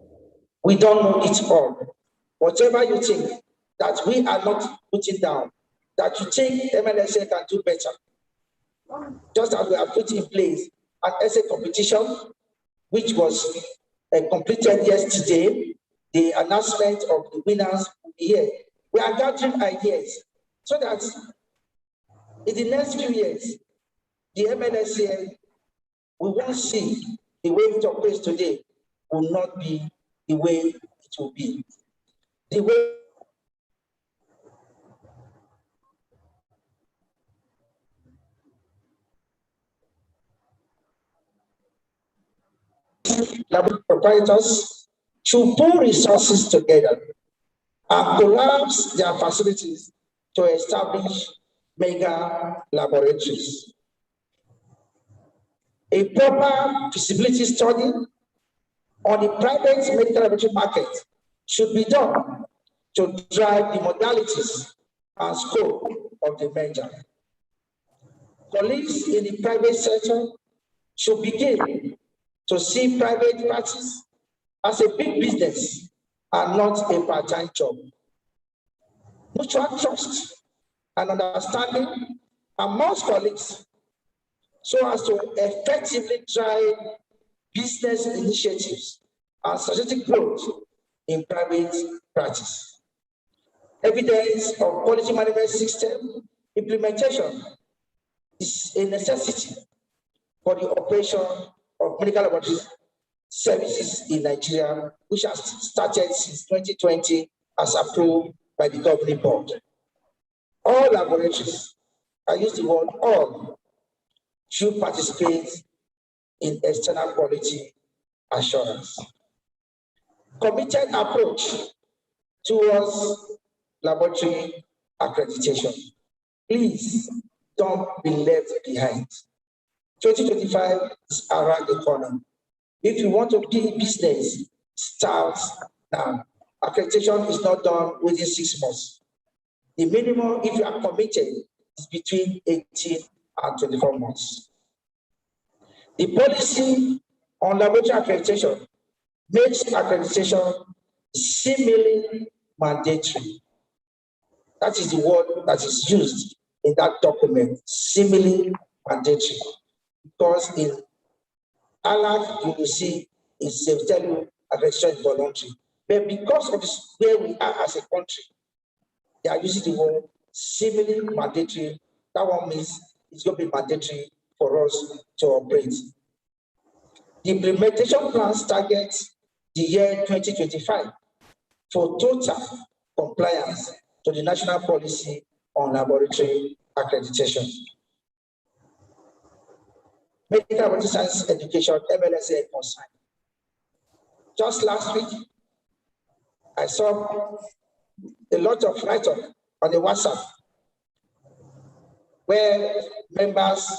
We don't know it all. Whatever you think that we are not putting down, that you think AMLSN can do better, just as we have put in place an essay competition, which was completed yesterday. The announcement of the winners will be here. We are gathering ideas so that in the next few years, the AMLSN, we won't see the way it operates today will not be the way it will be. The way proprietors should pool resources together and collapse their facilities to establish mega laboratories. A proper feasibility study on the private medical laboratory market should be done to drive the modalities and scope of the merger. Colleagues in the private sector should begin to see private practice as a big business and not a part-time job. Mutual trust and understanding amongst colleagues so as to effectively drive business initiatives and strategic growth in private practice. Evidence of quality management system implementation is a necessity for the operation of medical laboratory services in Nigeria, which has started since 2020 as approved by the governing board. All laboratories, I use the word all, should participate in external quality assurance. Committed approach towards laboratory accreditation. Please don't be left behind. 2025 is around the corner. If you want to be business, start now. Accreditation is not done within 6 months. The minimum, if you are committed, is between 18 and 24 months. The policy on laboratory accreditation makes accreditation similarly mandatory. That is the word that is used in that document, similarly mandatory. Because in ALAC, you will see it's tell you accreditation is voluntary. But because of this, where we are as a country, they are using the word similarly mandatory. That one means it's going to be mandatory for us to operate. The implementation plans target the year 2025 for total compliance to the national policy on laboratory accreditation. Medical laboratory science education, AMLSN concern. Just last week, I saw a lot of write-up on the WhatsApp where members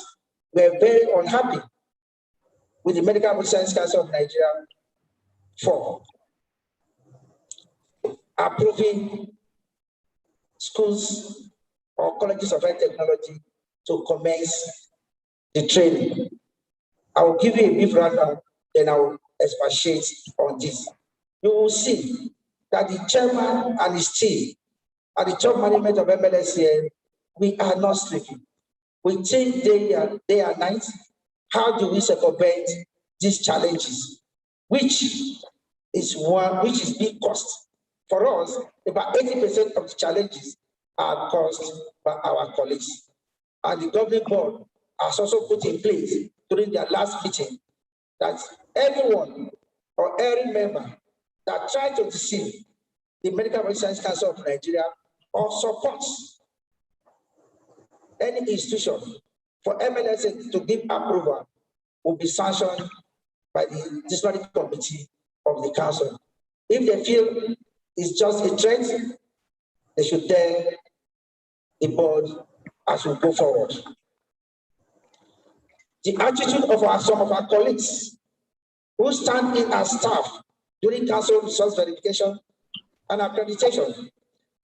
were very unhappy with the Medical Laboratory Science Council of Nigeria for approving schools or colleges of health technology to commence the training. I will give you a brief rundown, then I will expatiate on this. you will see that the chairman and his team and the top management of AMLSN, we are not sleeping. We think day and night, how do we circumvent these challenges, which is big cost. For us, about 80% of the challenges are caused by our colleagues. And the governing board has also put in place during their last meeting that anyone or every member that tries to deceive the Medical Research Science Council of Nigeria or supports any institution for AMLSN to give approval will be sanctioned by the disciplinary committee of the council. If they feel it's just a threat, they should tell the board as we go forward. The attitude of some of our colleagues who stand in as staff during council resource verification and accreditation,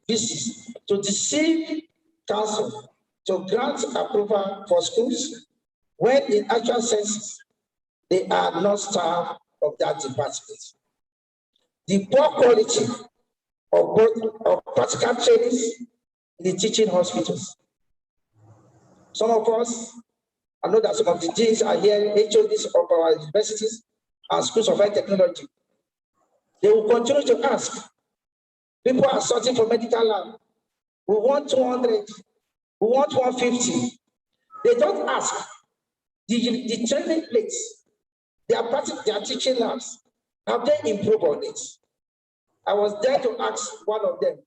this is to deceive council to grant approval for schools when in actual sense they are not staff of that department. The poor quality of practical trainings in the teaching hospitals. Some of us, I know that some of the deans are here, HODs of our universities and schools of high technology. They will continue to ask. People are searching for medical lab. We want 200, we want 150. They don't ask. The training plates, their teaching labs, have they improved on it? I was there to ask one of them,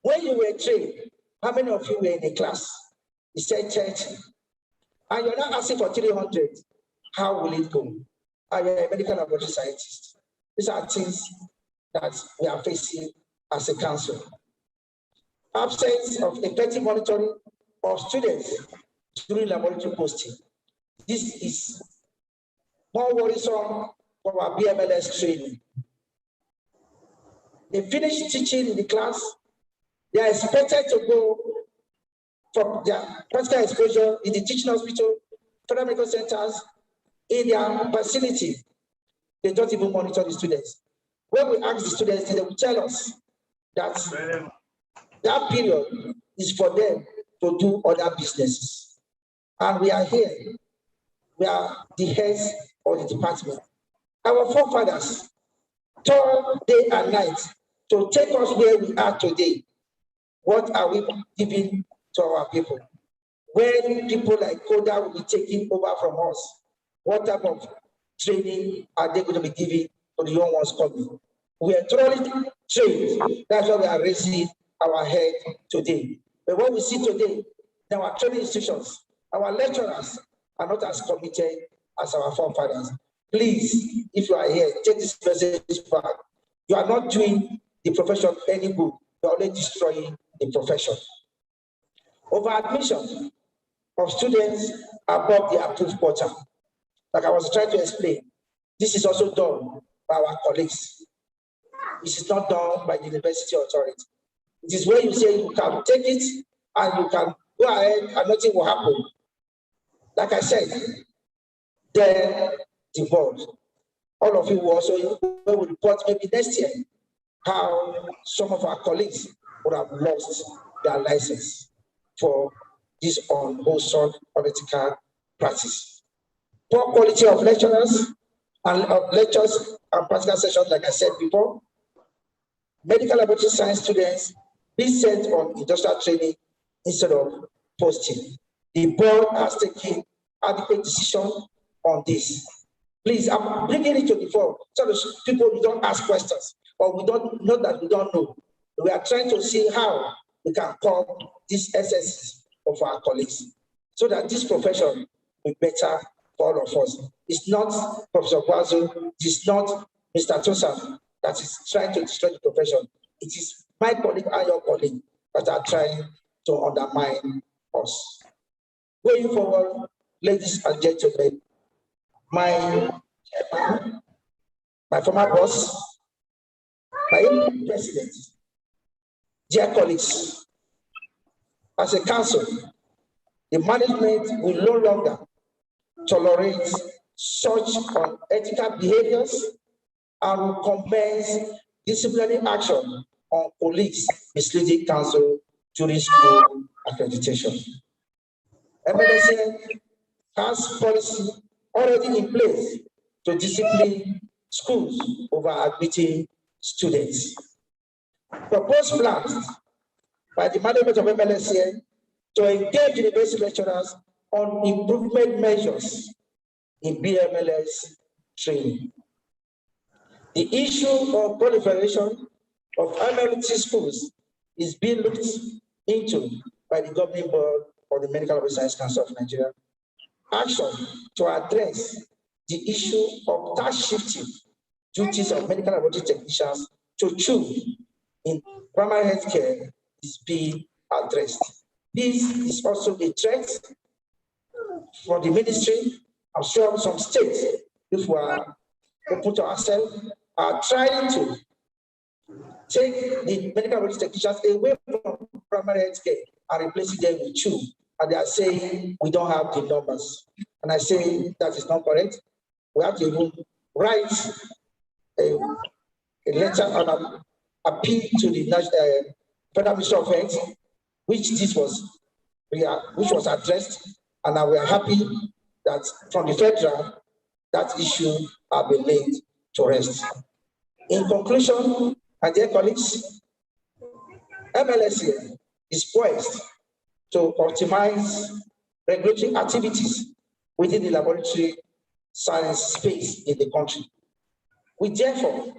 when you were trained, how many of you were in the class? He said 30. And you're not asking for 300. How will it go? Are you a medical laboratory scientist? These are things that we are facing as a council. Absence of effective monitoring of students during laboratory posting. This is more worrisome for our BMLS training. They finish teaching in the class, they are expected to go for their practical exposure in the teaching hospital, federal medical centers, in their facility. They don't even monitor the students. When we ask the students, they will tell us that that period is for them to do other businesses. And we are here. We are the heads of the department. Our forefathers toiled day and night to take us where we are today. What are we giving to our people? When people like Koda will be taking over from us, what type of training are they going to be giving to the young ones coming? We are thoroughly trained. That's why we are raising our head today. But what we see today in our training institutions, our lecturers are not as committed as our forefathers. Please, if you are here, take this message back. You are not doing the profession any good. You are only destroying the profession. Over admission of students above the approved quota. Like I was trying to explain, this is also done by our colleagues. This is not done by the university authority. It is where you say you can take it and you can go ahead and nothing will happen. Like I said, then the board. All of you will also will report maybe next year how some of our colleagues would have lost their license for this unwholesome political practice. Poor quality of lecturers and of lectures and practical sessions, like I said before. Medical laboratory science students be sent on industrial training instead of posting. The board has taken adequate decision on this. Please, I'm bringing it to the fore so that people don't ask questions or we don't know that we don't know. We are trying to see how we can curb these excesses of our colleagues so that this profession will be better for all of us. It's not Professor Guazo, it's not Mr. Tosa that is trying to destroy the profession. It is my colleague and your colleague that are trying to undermine us. Going forward, ladies and gentlemen, my chairman, my former boss, my president, dear colleagues, as a council, the management will no longer tolerate such unethical behaviors and will commence disciplinary action on colleagues misleading counsel during school accreditation. AMLSN has policy already in place to discipline schools over admitting students. Proposed plans by the management of AMLSN to engage university lecturers on improvement measures in BMLS training. The issue of proliferation of MLT schools is being looked into by the governing board of the Medical Laboratory Science Council of Nigeria. Action to address the issue of task shifting duties of medical laboratory technicians to CHU in primary health care is being addressed. This is also a threat for the ministry. I'm sure some states, if we are open to ourselves, are trying to take the medical laboratory technicians away from primary health care and replacing them with CHU. And they are saying we don't have the numbers. And I say that is not correct. We have to even write a letter and appeal to the Federal Ministry of Health, which was addressed, and we are happy that from the federal that issue has been laid to rest. In conclusion, my dear colleagues, AMLSN is poised to optimize regulatory activities within the laboratory science space in the country. We therefore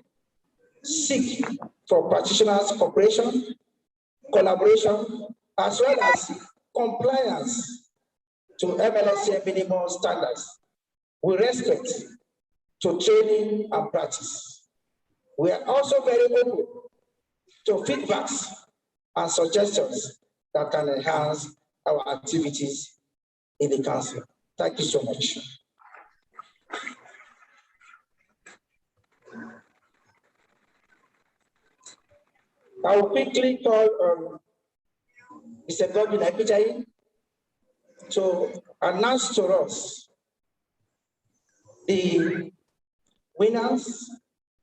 seek for practitioners' cooperation, collaboration, as well as compliance to AMLSN minimum standards with respect to training and practice. We are also very open to feedbacks and suggestions that can enhance our activities in the council. Thank you so much. I will quickly call Mr. Godwin Apitai to announce to us the winners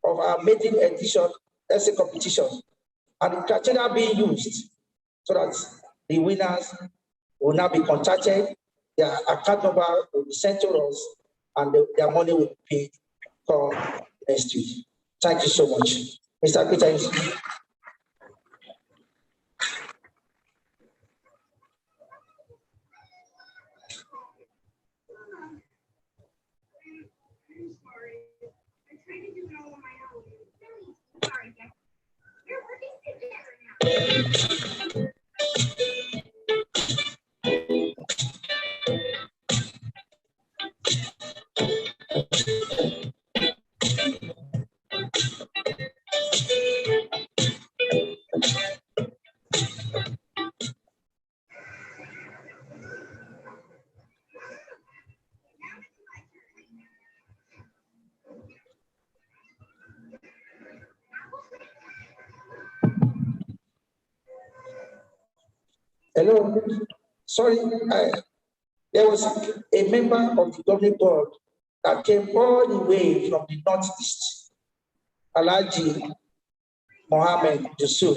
of our maiden edition essay competition and the criteria being used so that the winners will now be contacted, their account number will be sent to us, and their money will be paid for next week. Thank you so much. Mr. Peter. Hello, sorry, there was a member of the governing board that came all the way from the northeast. Alhaji Mohammed Yusuf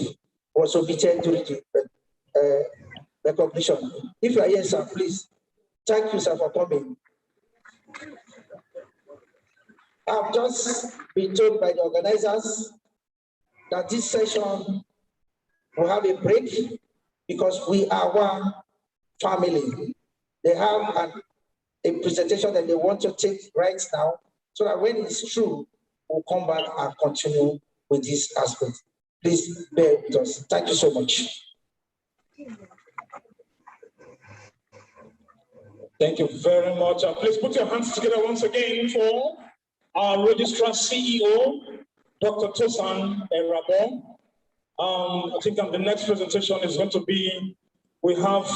was omitted during the recognition. If you are here, sir, please. Thank you, sir, for coming. I've just been told by the organizers that this session will have a break because we are one family. They have a presentation that they want to take right now, so that when it's true, we'll come back and continue with this aspect. Please bear with us. Thank you so much. Thank you very much. Please put your hands together once again for our registrar CEO, Dr. Tosan Erabo. I think the next presentation is going to be, we have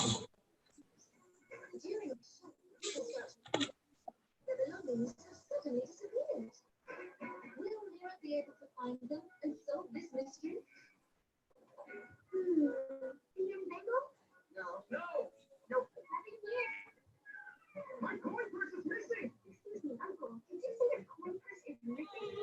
be able to find them and solve this mystery? Peter Mango? No. Nope. Nothing here. My coin purse is missing. Excuse me, Uncle. Did you say your coin purse is missing?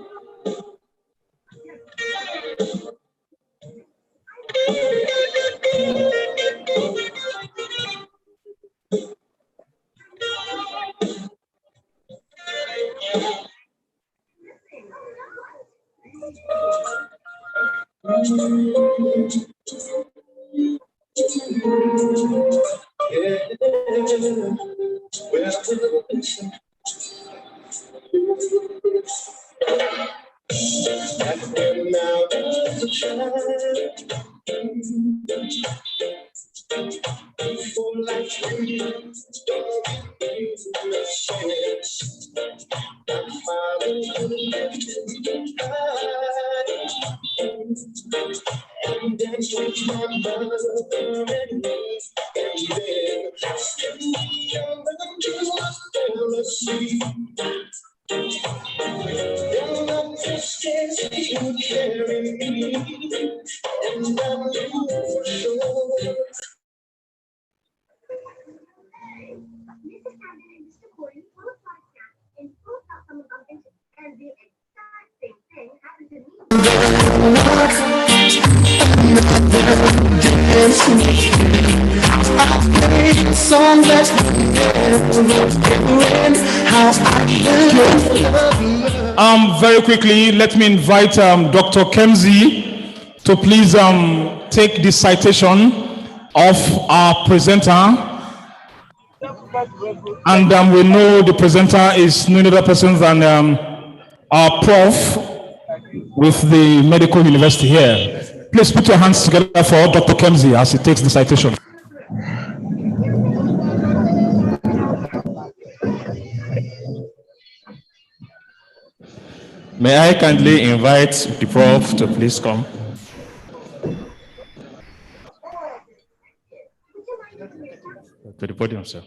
Very quickly, let me invite Dr. Kemsey to please take the citation of our presenter. And we know the presenter is no other person than our prof with the medical university here. Please put your hands together for Dr. Kemsey as he takes the citation. May I kindly invite the prof to please come. To the podium, sir.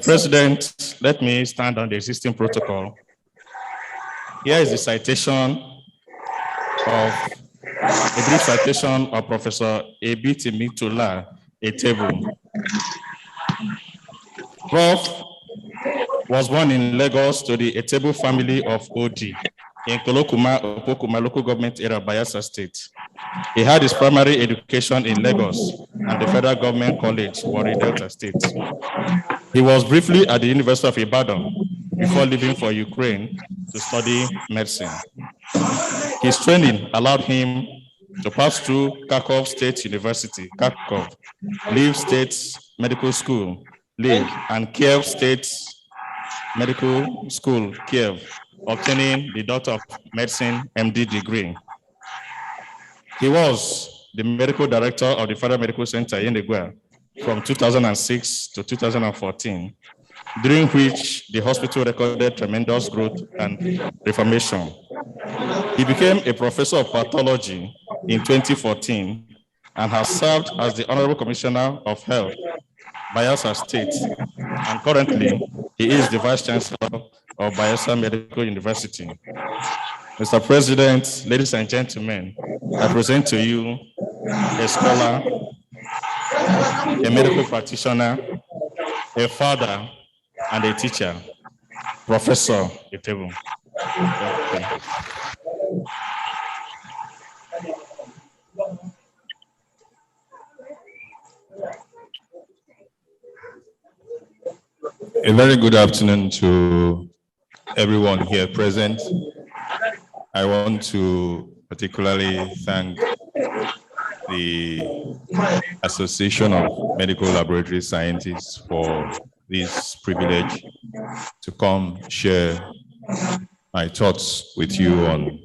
President, let me stand on the existing protocol. Here is the citation of a brief citation of Professor Ebitimi Etebu. Prof was born in Lagos to the Etebu family of Odi in Kolokuma, Opokuma local government area of Bayelsa State. He had his primary education in Lagos and the Federal Government College, Warri Delta State. He was briefly at the University of Ibadan before leaving for Ukraine to study medicine. His training allowed him to pass through Kharkov State University, Kharkov, Lviv State Medical School, Lviv, and Kiev State Medical School, Kiev, obtaining the Doctor of Medicine MD degree. He was the medical director of the Federal Medical Center in Yenagoa from 2006 to 2014, during which the hospital recorded tremendous growth and reformation. He became a professor of pathology in 2014 and has served as the Honorable Commissioner of Health, Bayelsa State, and currently he is the Vice Chancellor of Bayelsa Medical University. Mr. President, ladies and gentlemen, I present to you a scholar, a medical practitioner, a father, and a teacher, Professor Etebu. A very good afternoon to everyone here present. I want to particularly thank the Association of Medical Laboratory Scientists for this privilege to come share my thoughts with you on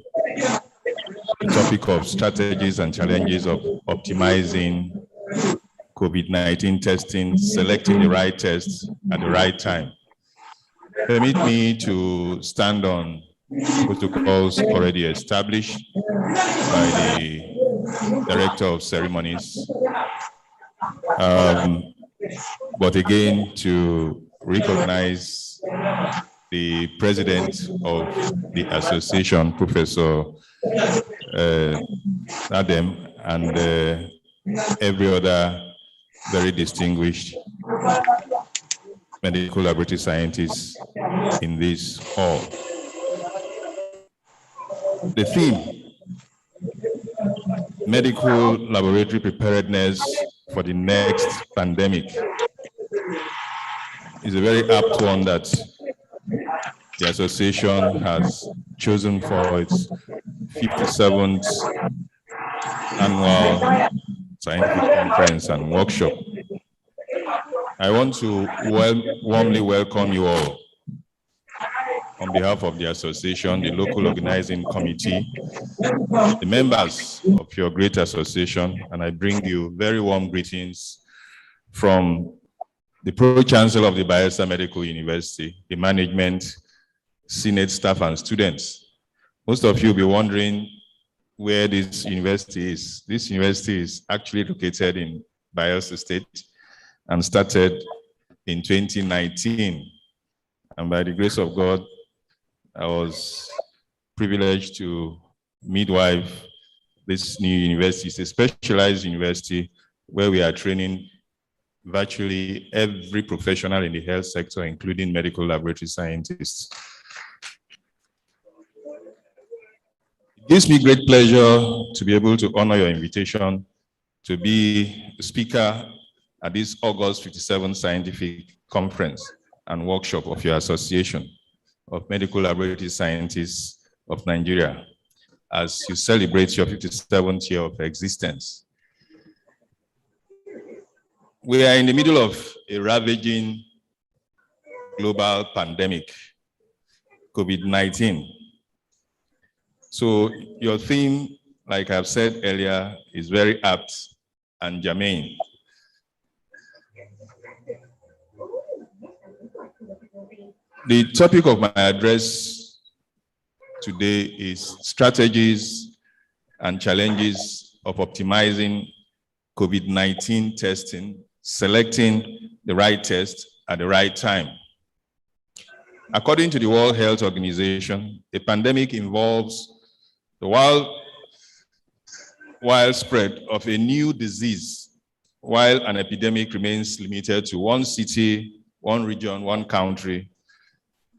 the topic of strategies and challenges of optimizing COVID-19 testing, selecting the right tests at the right time. Permit me to stand on protocols already established by the Director of Ceremonies, but again to recognize the President of the Association, Professor Adam, and every other very distinguished medical laboratory scientists in this hall. The theme medical laboratory preparedness for the next pandemic is a very apt one that the association has chosen for its 57th annual scientific conference and workshop. I want to warmly welcome you all on behalf of the association, the local organizing committee, the members of your great association, and I bring you very warm greetings from the Pro-Chancellor of the Bayelsa Medical University, the management, Senate staff, and students. Most of you will be wondering where this university is. This university is actually located in Bayelsa State and started in 2019. And by the grace of God, I was privileged to midwife this new university. It's a specialized university where we are training virtually every professional in the health sector, including medical laboratory scientists. It gives me great pleasure to be able to honor your invitation to be the speaker at this August 57th Scientific Conference and Workshop of your Association of Medical Laboratory Scientists of Nigeria, as you celebrate your 57th year of existence. We are in the middle of a ravaging global pandemic, COVID-19. So your theme, like I've said earlier, is very apt and germane. The topic of my address today is strategies and challenges of optimizing COVID-19 testing, selecting the right test at the right time. According to the World Health Organization, a pandemic involves the widespread of a new disease, while an epidemic remains limited to one city, one region, one country.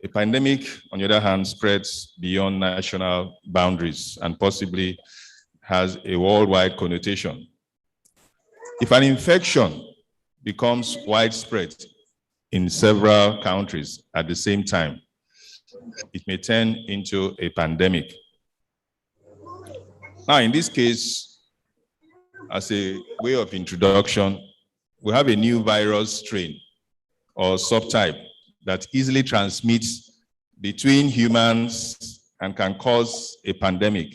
A pandemic, on the other hand, spreads beyond national boundaries and possibly has a worldwide connotation. If an infection becomes widespread in several countries at the same time, it may turn into a pandemic. Now, in this case, as a way of introduction, we have a new virus strain or subtype that easily transmits between humans and can cause a pandemic.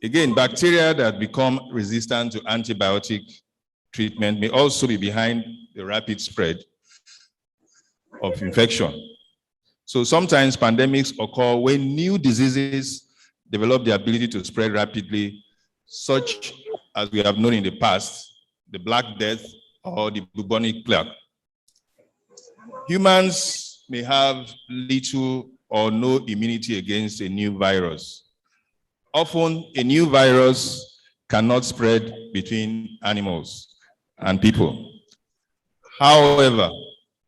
Again, bacteria that become resistant to antibiotic treatment may also be behind the rapid spread of infection. So sometimes pandemics occur when new diseases develop the ability to spread rapidly, such as we have known in the past, the Black Death or the bubonic plague. Humans may have little or no immunity against a new virus. Often, a new virus cannot spread between animals and people. However,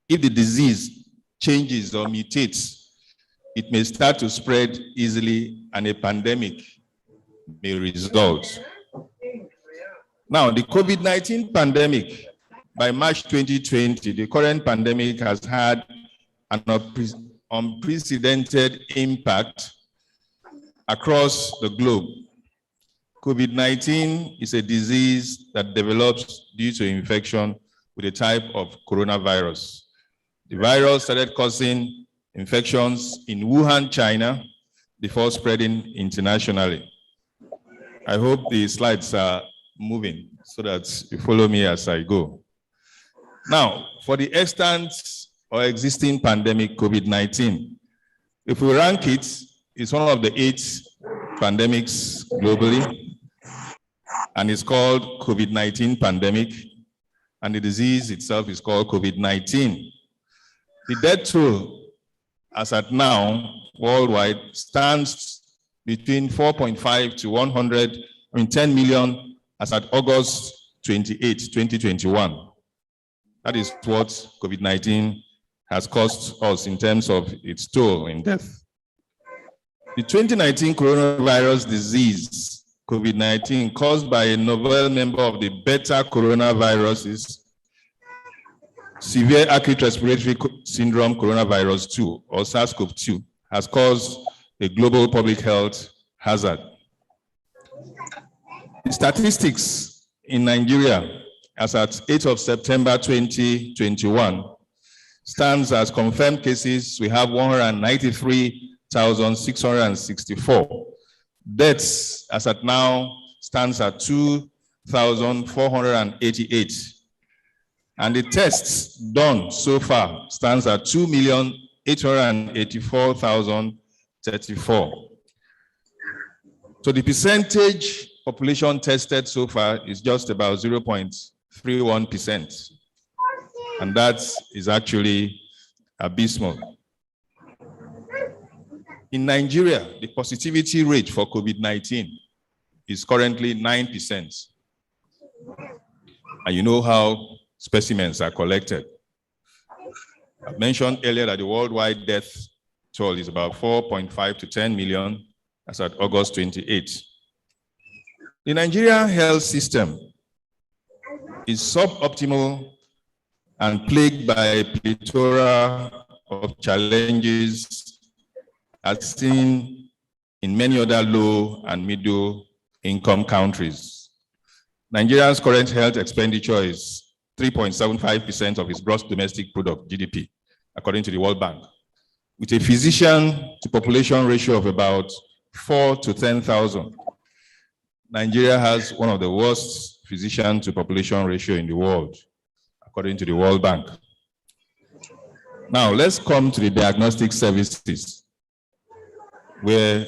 if the disease changes or mutates, it may start to spread easily and a pandemic may result. Now, the COVID-19 pandemic, by March 2020, the current pandemic has had an unprecedented impact across the globe. COVID-19 is a disease that develops due to infection with a type of coronavirus. The virus started causing infections in Wuhan, China, before spreading internationally. I hope the slides are moving so that you follow me as I go. Now, for the extant or existing pandemic COVID-19, if we rank it, it's one of the 8 pandemics globally, and it's called COVID-19 pandemic, and the disease itself is called COVID-19. The death toll, as at now, worldwide, stands between 4.5 to 10 million as at August 28, 2021. That is what COVID-19 has cost us in terms of its toll in death. The 2019 coronavirus disease COVID-19 caused by a novel member of the beta coronaviruses, severe acute respiratory syndrome coronavirus 2 or SARS-CoV-2 has caused a global public health hazard. The statistics in Nigeria as at 8th of September 2021 stands as confirmed cases. We have 193,664. Deaths as at now stands at 2,488. And the tests done so far stands at 2,884,034. So the percentage population tested so far is just about 0.31%. And that is actually abysmal. In Nigeria, the positivity rate for COVID-19 is currently 9%. And you know how specimens are collected. I mentioned earlier that the worldwide death toll is about 4.5 to 10 million as at August 28. The Nigerian health system is suboptimal and plagued by a plethora of challenges as seen in many other low and middle income countries. Nigeria's current health expenditure is 3.75% of its gross domestic product, GDP, according to the World Bank, with a physician to population ratio of about 4 to 10,000. Nigeria has one of the worst physician to population ratio in the world, according to the World Bank. Now, let's come to the diagnostic services, where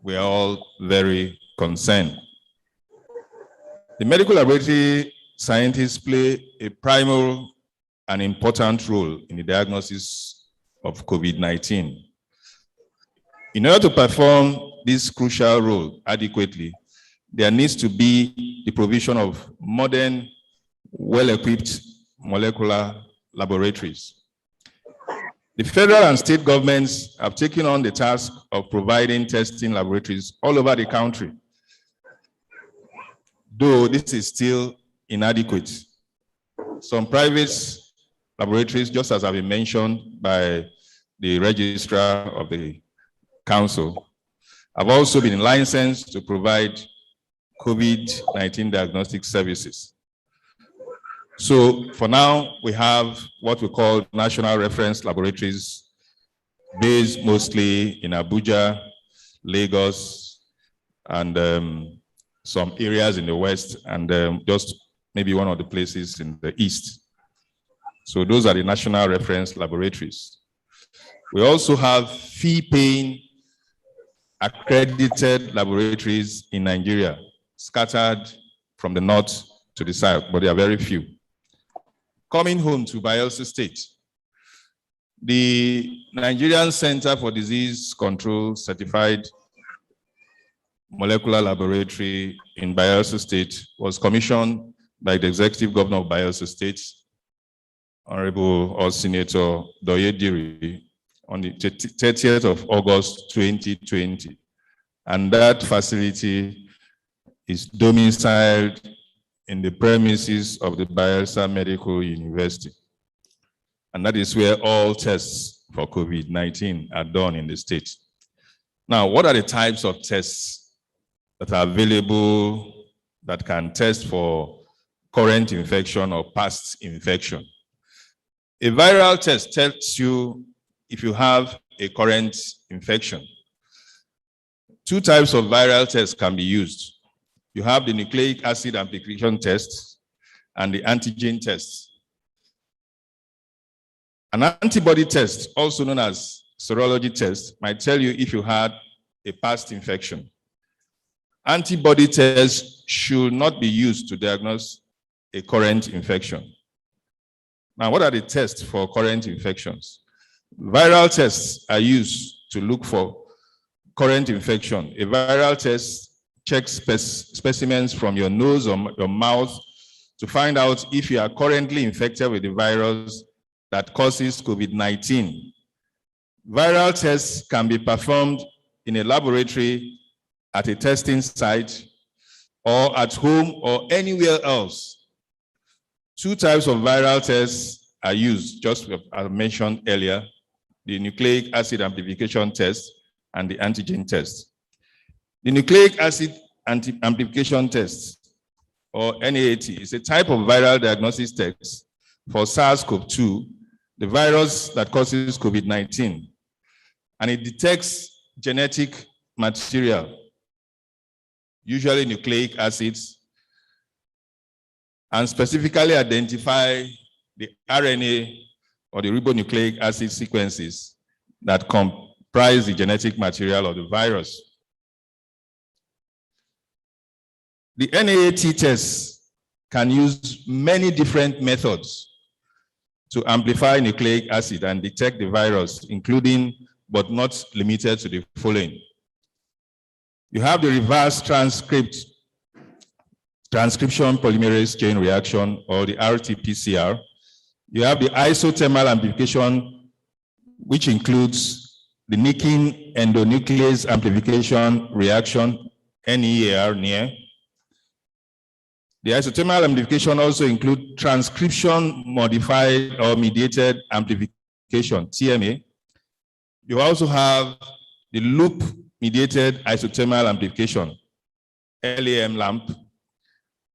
we are all very concerned. The medical laboratory scientists play a primary and important role in the diagnosis of COVID-19. In order to perform this crucial role adequately, there needs to be the provision of modern, well-equipped molecular laboratories. The federal and state governments have taken on the task of providing testing laboratories all over the country, though this is still inadequate. Some private laboratories, just as have been mentioned by the registrar of the council, have also been licensed to provide COVID-19 diagnostic services. So for now, we have what we call national reference laboratories based mostly in Abuja, Lagos, and some areas in the West, and just maybe one of the places in the East. So those are the national reference laboratories. We also have fee-paying accredited laboratories in Nigeria, scattered from the north to the south, but there are very few. Coming home to Bayelsa State, the Nigerian Center for Disease Control certified molecular laboratory in Bayelsa State was commissioned by the executive governor of Bayelsa State, Honorable or Senator Doyediri, on the 30th of August 2020. And that facility is domiciled in the premises of the Bayelsa Medical University. And that is where all tests for COVID-19 are done in the state. Now, what are the types of tests that are available that can test for current infection or past infection? A viral test tells you if you have a current infection. Two types of viral tests can be used. You have the nucleic acid amplification test and the antigen test. An antibody test, also known as serology test, might tell you if you had a past infection. Antibody tests should not be used to diagnose a current infection. Now, what are the tests for current infections? Viral tests are used to look for current infection. A viral test checks specimens from your nose or your mouth to find out if you are currently infected with the virus that causes COVID-19. Viral tests can be performed in a laboratory at a testing site, or at home or anywhere else. Two types of viral tests are used, just as I mentioned earlier, the nucleic acid amplification test and the antigen test. The nucleic acid amplification test, or NAAT, is a type of viral diagnosis test for SARS-CoV-2, the virus that causes COVID-19, and it detects genetic material, usually nucleic acids, and specifically identify the RNA or the ribonucleic acid sequences that comprise the genetic material of the virus. The NAAT test can use many different methods to amplify nucleic acid and detect the virus, including but not limited to the following. You have the reverse transcription polymerase chain reaction, or the RT-PCR. You have the isothermal amplification, which includes the nicking endonuclease amplification reaction, NEAR, near. The isothermal amplification also includes transcription modified or mediated amplification, TMA. You also have the loop mediated isothermal amplification, LAM,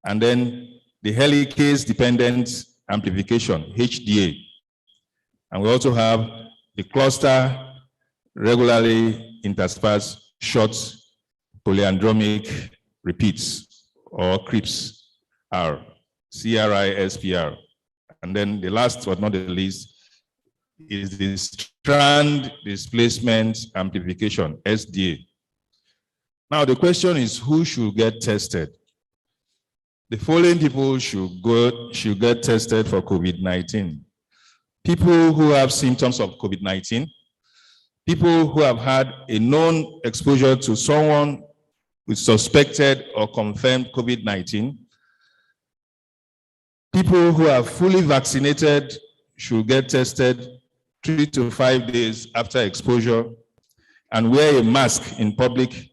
and then the helicase dependent amplification, HDA. And we also have the cluster regularly interspersed short polyandromic repeats, or CRISPR, CRISPR. And then the last but not the least is the strand displacement amplification, SDA. Now the question is, who should get tested? The following people should get tested for COVID-19. People who have symptoms of COVID-19, people who have had a known exposure to someone with suspected or confirmed COVID-19, people who are fully vaccinated should get tested 3 to 5 days after exposure and wear a mask in public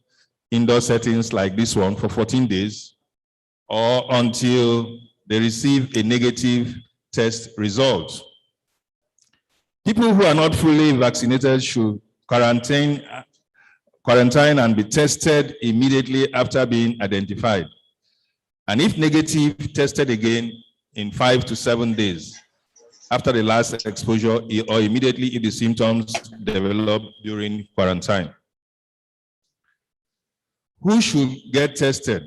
indoor settings like this one for 14 days or until they receive a negative test result. People who are not fully vaccinated should quarantine and be tested immediately after being identified. And if negative, tested again in 5 to 7 days after the last exposure, or immediately if the symptoms develop during quarantine. Who should get tested?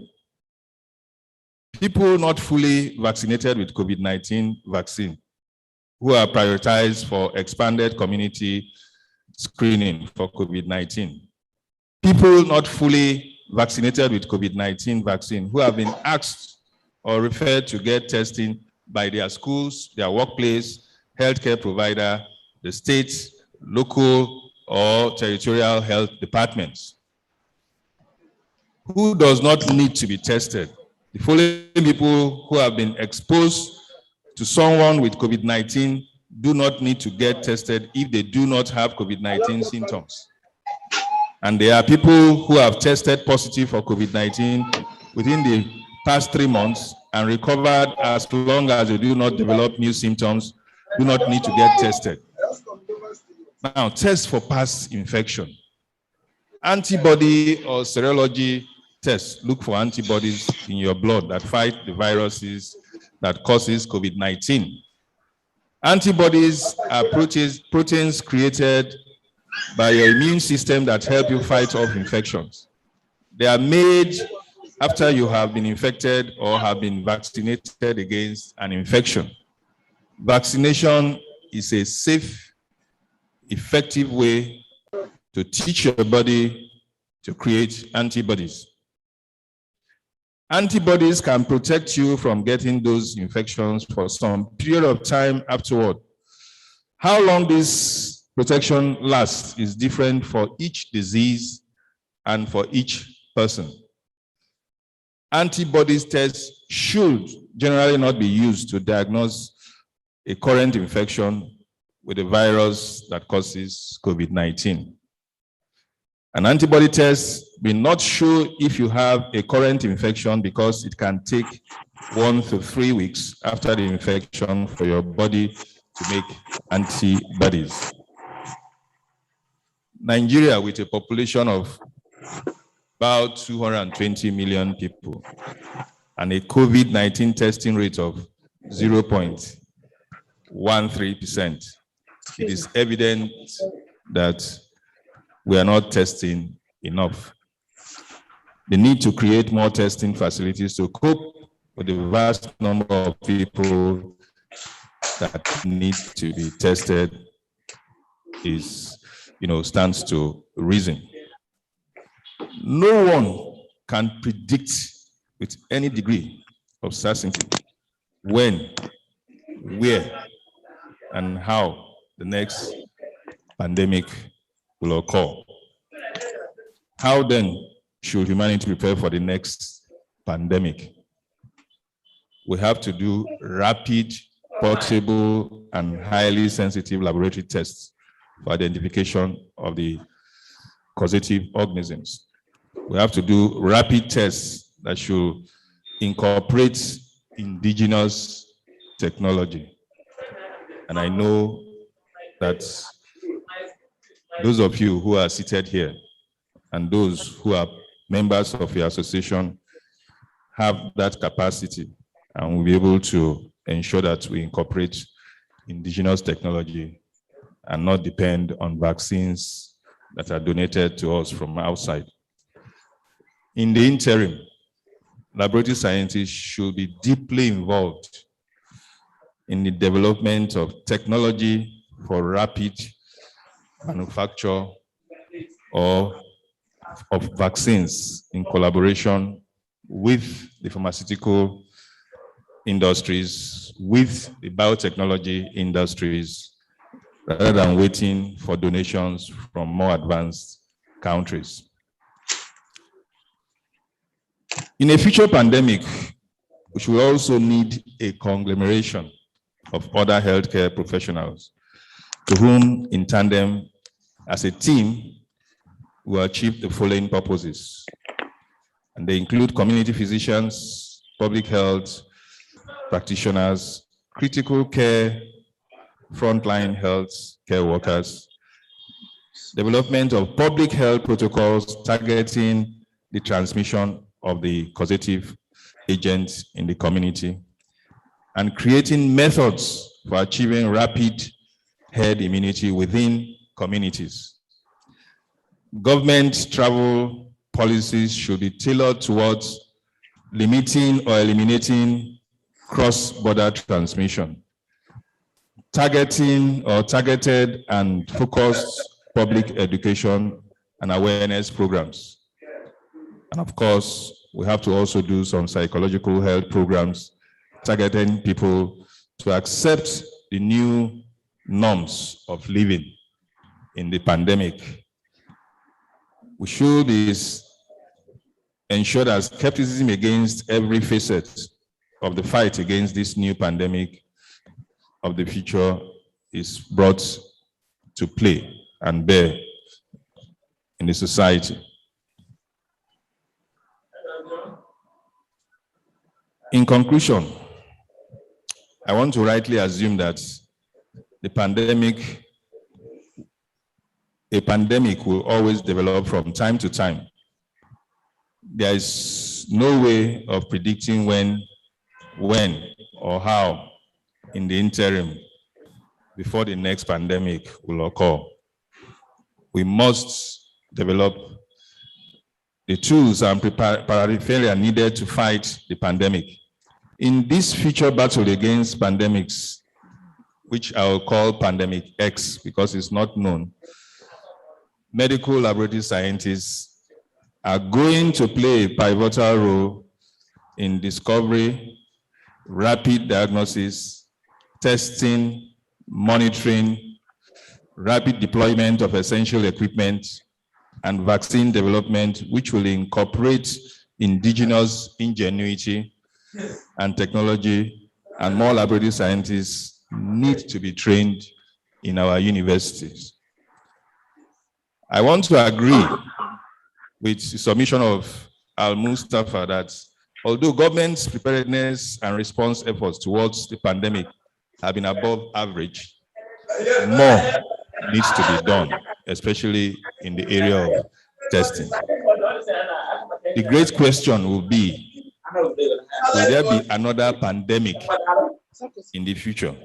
People not fully vaccinated with COVID-19 vaccine, who are prioritized for expanded community screening for COVID-19. People not fully vaccinated with COVID-19 vaccine, who have been asked or referred to get testing by their schools, their workplace, healthcare provider, the state, local, or territorial health departments. Who does not need to be tested? The following people who have been exposed to someone with COVID-19 do not need to get tested if they do not have COVID-19 symptoms. And there are people who have tested positive for COVID-19 within the past 3 months and recovered as long as they do not develop new symptoms, do not need to get tested. Now, test for past infection. Antibody or serology tests look for antibodies in your blood that fight the viruses that causes COVID-19. Antibodies are proteins created by your immune system that help you fight off infections. They are made after you have been infected or have been vaccinated against an infection. Vaccination is a safe, effective way to teach your body to create antibodies. Antibodies can protect you from getting those infections for some period of time afterward. How long this protection lasts is different for each disease and for each person. Antibodies tests should generally not be used to diagnose a current infection with a virus that causes COVID-19. An antibody test will not show if you have a current infection because it can take 1 to 3 weeks after the infection for your body to make antibodies. Nigeria, with a population of about 220 million people and a COVID-19 testing rate of 0.13%, it is evident that we are not testing enough. The need to create more testing facilities to cope with the vast number of people that need to be tested is, stands to reason. No one can predict with any degree of certainty when, where, and how the next pandemic will occur. How then should humanity prepare for the next pandemic? We have to do rapid, portable, and highly sensitive laboratory tests for identification of the causative organisms. We have to do rapid tests that should incorporate indigenous technology. And I know that those of you who are seated here and those who are members of your association have that capacity and will be able to ensure that we incorporate indigenous technology and not depend on vaccines that are donated to us from outside. In the interim, laboratory scientists should be deeply involved in the development of technology for rapid manufacture or of vaccines in collaboration with the pharmaceutical industries, with the biotechnology industries, rather than waiting for donations from more advanced countries. In a future pandemic, we should also need a conglomeration of other healthcare professionals to whom, in tandem, as a team, will achieve the following purposes. And they include community physicians, public health practitioners, critical care, frontline health care workers, development of public health protocols targeting the transmission of the causative agents in the community, and creating methods for achieving rapid herd immunity within communities. Government travel policies should be tailored towards limiting or eliminating cross-border transmission, targeted and focused public education and awareness programs. And of course, we have to also do some psychological health programs targeting people to accept the new norms of living in the pandemic. We should ensure that skepticism against every facet of the fight against this new pandemic of the future is brought to play and bear in the society. In conclusion, I want to rightly assume that a pandemic will always develop from time to time. There is no way of predicting when or how in the interim before the next pandemic will occur. We must develop the tools and paraphernalia needed to fight the pandemic. In this future battle against pandemics, which I will call Pandemic X because it's not known, medical laboratory scientists are going to play a pivotal role in discovery, rapid diagnosis, testing, monitoring, rapid deployment of essential equipment, and vaccine development, which will incorporate indigenous ingenuity and technology, and more laboratory scientists need to be trained in our universities. I want to agree with the submission of Al-Mustafa that although government's preparedness and response efforts towards the pandemic have been above average, more needs to be done, especially in the area of testing. The great question will be, will there be another pandemic in the future?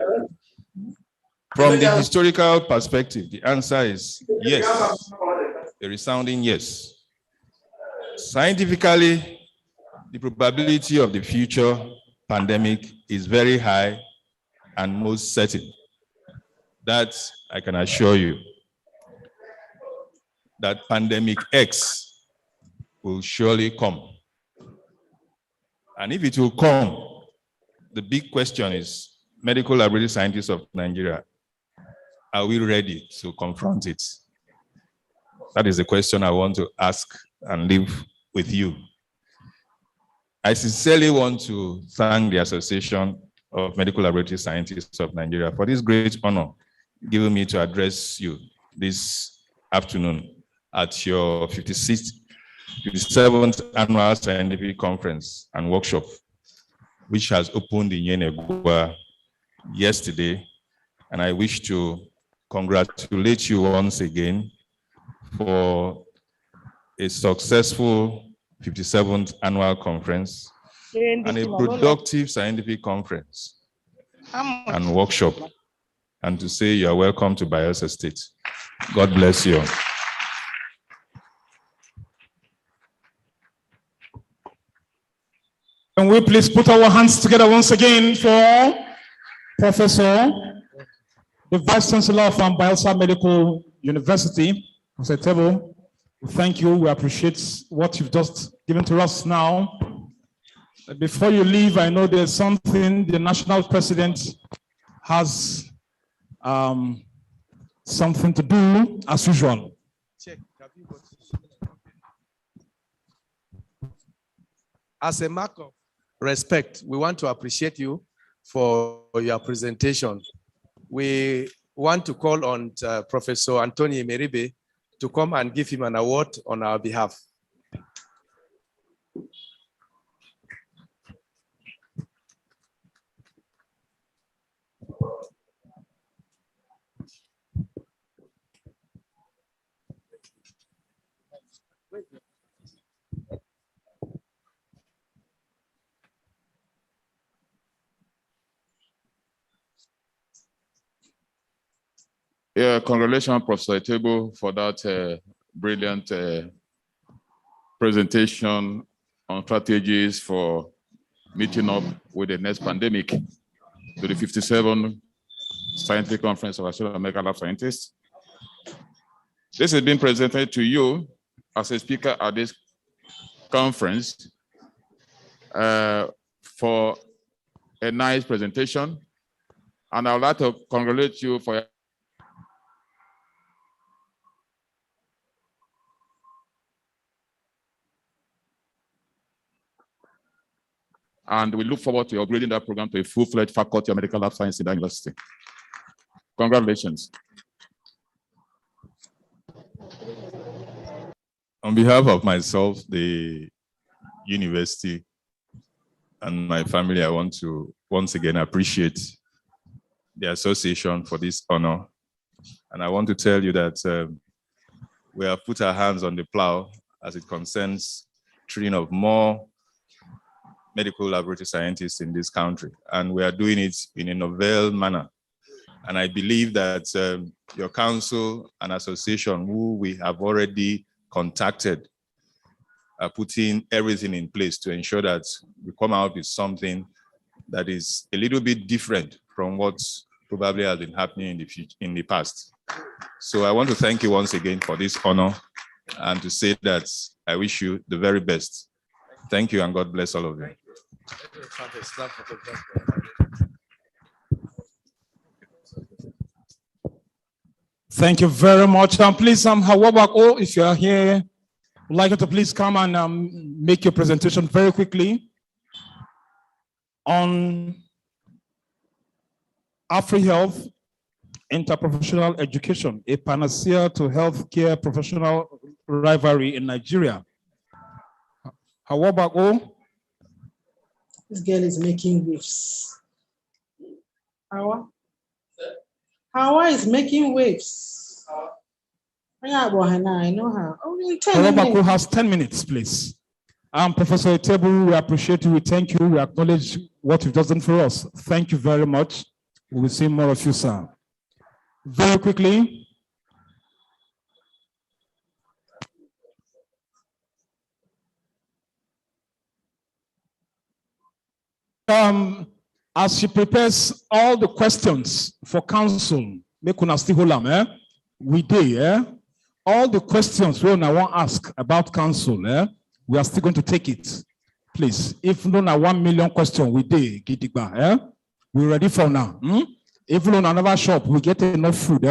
From the historical perspective, the answer is yes, a resounding yes. Scientifically, the probability of the future pandemic is very high and most certain. That I can assure you, that pandemic X will surely come. And if it will come, the big question is, medical laboratory scientists of Nigeria, are we ready to confront it? That is the question I want to ask and leave with you. I sincerely want to thank the Association of Medical Laboratory Scientists of Nigeria for this great honor given me to address you this afternoon at your 57th Annual Scientific Conference and Workshop, which has opened in Yenegua yesterday. And I wish to congratulate you once again for a successful 57th Annual Conference and a productive scientific conference and workshop, and to say you are welcome to Bayelsa State. God bless you. Can we please put our hands together once again for Professor, the Vice Chancellor of Bayelsa Medical University, Professor Tebo. Thank you. We appreciate what you've just given to us now. Before you leave, I know there's something the national president has something to do as usual. As a mark of respect, we want to appreciate you for your presentation. We want to call on Professor Anthony Meribe to come and give him an award on our behalf. Yeah, congratulations, Professor Tebo, for that brilliant presentation on strategies for meeting up with the next pandemic to the 57th Scientific Conference of Association of Medical Lab Scientists. This has been presented to you as a speaker at this conference for a nice presentation. And I would like to congratulate you for and we look forward to upgrading that program to a full-fledged faculty of medical lab science in the university. Congratulations. On behalf of myself, the university, and my family, I want to once again appreciate the association for this honor. And I want to tell you that we have put our hands on the plow as it concerns training of more medical laboratory scientists in this country. And we are doing it in a novel manner. And I believe that your council and association, who we have already contacted, are putting everything in place to ensure that we come out with something that is a little bit different from what probably has been happening in the past. So I want to thank you once again for this honor and to say that I wish you the very best. Thank you and God bless all of you. Thank you very much. Please, Hawabako, if you are here, I'd like you to please come and make your presentation very quickly on Afri-Health Interprofessional Education, a panacea to healthcare professional rivalry in Nigeria. However, this girl is making waves. Hawa is making waves. I know her. Only 10 minutes. Has 10 minutes, please. Professor Etebu, we appreciate you. We thank you. We acknowledge what you've done for us. Thank you very much. We will see more of you, sir. Very quickly. As she prepares all the questions for council, make una still hold them, we do, all the questions we now want to ask about council, we are still going to take it. Please, if no na 1 million question, we do, we're ready for now. If on another shop, we get enough food,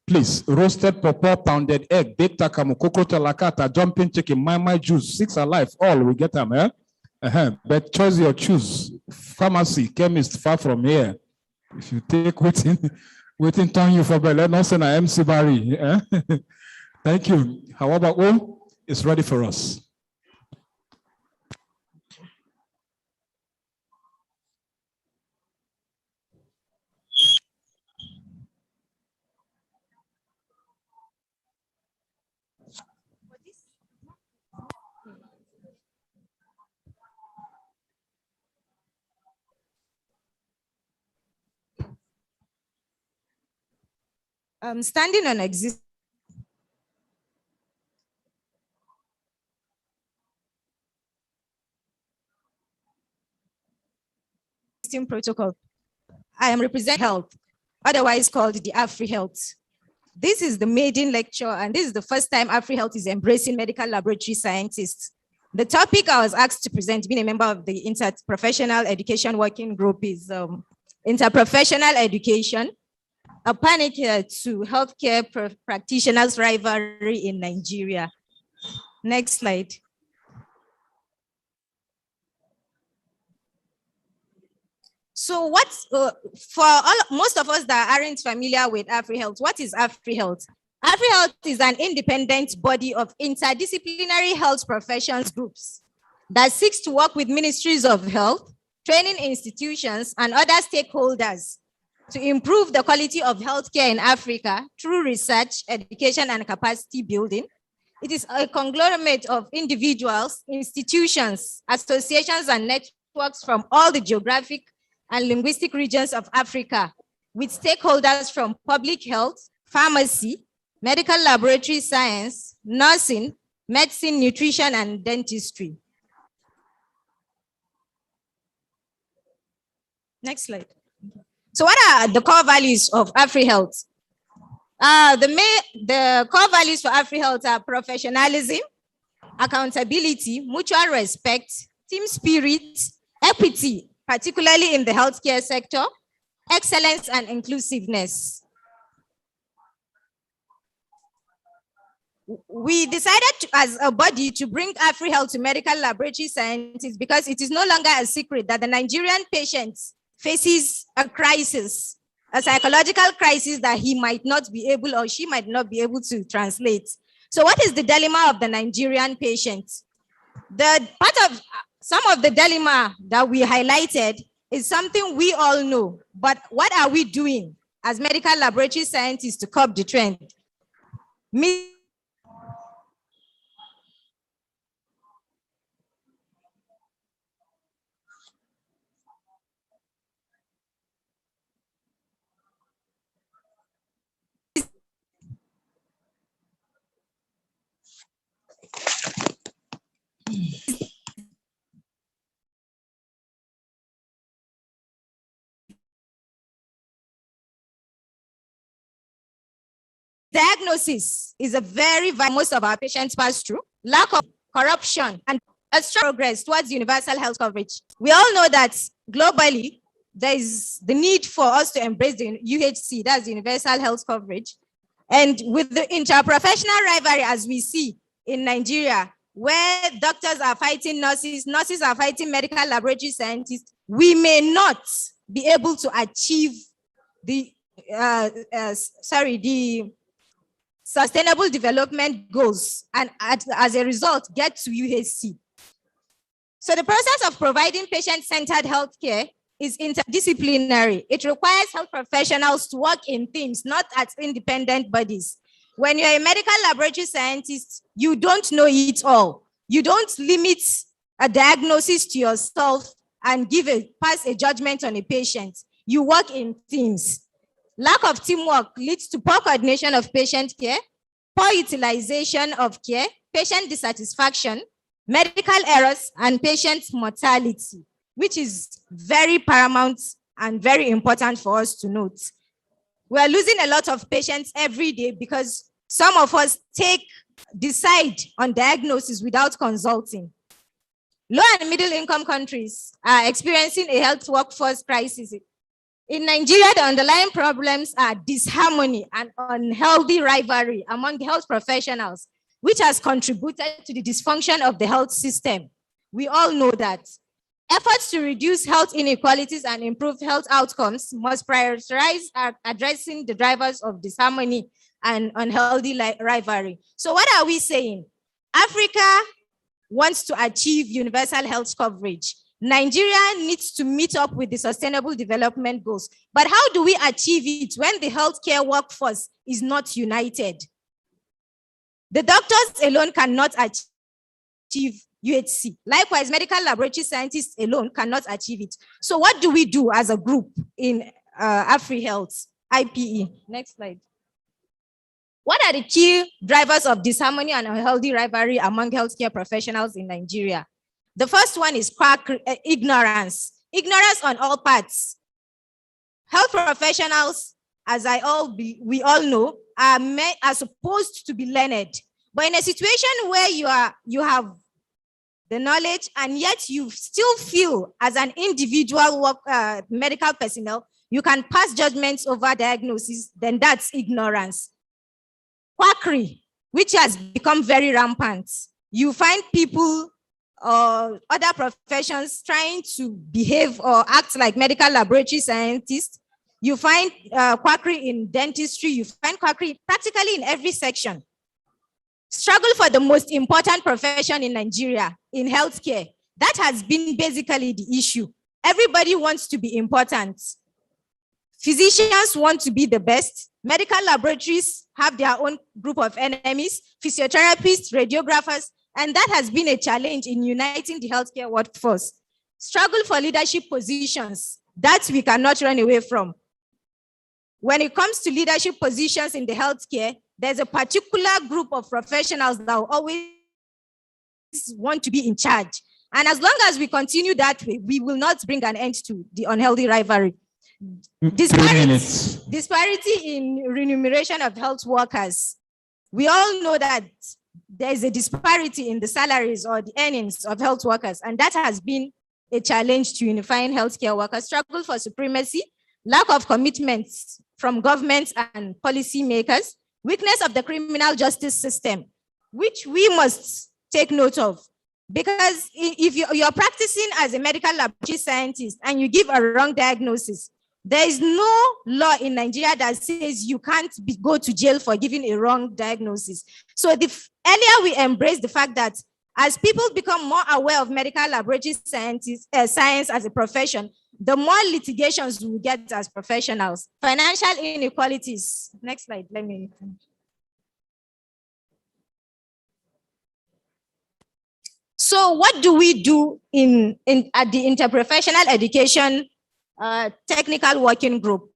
please, roasted pawpaw, pounded egg, baked takamu, cocoa lakata, jumping chicken, my juice, 6 alive, all we get them, But choose your choose. Pharmacy, chemist, far from here. If you take waiting turn you for belly, not send an MC Barry. Thank you. However, it's ready for us. Standing on existing protocol, I am representing health, otherwise called the AfriHealth. This is the maiden lecture, and this is the first time AfriHealth is embracing medical laboratory scientists. The topic I was asked to present, being a member of the Interprofessional Education Working Group, is interprofessional education, a panic to healthcare practitioners' rivalry in Nigeria. Next slide. So most of us that aren't familiar with AfriHealth, what is AfriHealth? AfriHealth is an independent body of interdisciplinary health professions groups that seeks to work with ministries of health, training institutions, and other stakeholders to improve the quality of healthcare in Africa through research, education, and capacity building. It is a conglomerate of individuals, institutions, associations, and networks from all the geographic and linguistic regions of Africa, with stakeholders from public health, pharmacy, medical laboratory science, nursing, medicine, nutrition, and dentistry. Next slide. So what are the core values of AfriHealth? The core values for AfriHealth are professionalism, accountability, mutual respect, team spirit, equity, particularly in the healthcare sector, excellence, and inclusiveness. We decided as a body to bring AfriHealth to medical laboratory scientists because it is no longer a secret that the Nigerian patient faces a crisis, a psychological crisis that he might not be able or she might not be able to translate. So what is the dilemma of the Nigerian patient? The part of some of the dilemma that we highlighted is something we all know, but what are we doing as medical laboratory scientists to curb the trend? Diagnosis is a very most of our patients pass through. Lack of corruption and a strong progress towards universal health coverage. We all know that globally, there is the need for us to embrace the UHC, that's universal health coverage. And with the interprofessional rivalry, as we see in Nigeria, where doctors are fighting nurses, nurses are fighting medical laboratory scientists, we may not be able to achieve the Sustainable Development Goals and as a result, get to UHC. So the process of providing patient-centered healthcare is interdisciplinary. It requires health professionals to work in teams, not as independent bodies. When you're a medical laboratory scientist, you don't know it all. You don't limit a diagnosis to yourself and pass a judgment on a patient. You work in teams. Lack of teamwork leads to poor coordination of patient care, poor utilization of care, patient dissatisfaction, medical errors, and patient mortality, which is very paramount and very important for us to note. We are losing a lot of patients every day because some of us decide on diagnosis without consulting. Low and middle income countries are experiencing a health workforce crisis. In Nigeria, the underlying problems are disharmony and unhealthy rivalry among health professionals, which has contributed to the dysfunction of the health system. We all know that. Efforts to reduce health inequalities and improve health outcomes must prioritize addressing the drivers of disharmony and unhealthy rivalry. So what are we saying? Africa wants to achieve universal health coverage. Nigeria needs to meet up with the Sustainable Development Goals. But how do we achieve it when the healthcare workforce is not united? The doctors alone cannot achieve UHC. Likewise, medical laboratory scientists alone cannot achieve it. So what do we do as a group in AfriHealth, IPE? Next slide. What are the key drivers of disharmony and unhealthy rivalry among healthcare professionals in Nigeria? The first one is ignorance. Ignorance on all parts. Health professionals, as we all know, are supposed to be learned. But in a situation where you have the knowledge and yet you still feel as an individual medical personnel, you can pass judgments over diagnosis, then that's ignorance. Quackery, which has become very rampant. You find people or other professions trying to behave or act like medical laboratory scientists. You find quackery in dentistry. You find quackery practically in every section. Struggle for the most important profession in Nigeria, in healthcare. That has been basically the issue. Everybody wants to be important. Physicians want to be the best. Medical laboratories have their own group of enemies, physiotherapists, radiographers, and that has been a challenge in uniting the healthcare workforce. Struggle for leadership positions, that we cannot run away from. When it comes to leadership positions in the healthcare, there's a particular group of professionals that will always want to be in charge. And as long as we continue that way, we will not bring an end to the unhealthy rivalry. Disparity in remuneration of health workers. We all know that there is a disparity in the salaries or the earnings of health workers, and that has been a challenge to unifying healthcare workers. Struggle for supremacy, lack of commitments from governments and policymakers, weakness of the criminal justice system, which we must take note of. Because if you're practicing as a medical laboratory scientist and you give a wrong diagnosis, there is no law in Nigeria that says you can't go to jail for giving a wrong diagnosis. So the earlier we embrace the fact that as people become more aware of medical laboratory science as a profession, the more litigations we get as professionals. Financial inequalities. Next slide, let me. So what do we do at the interprofessional education technical working group?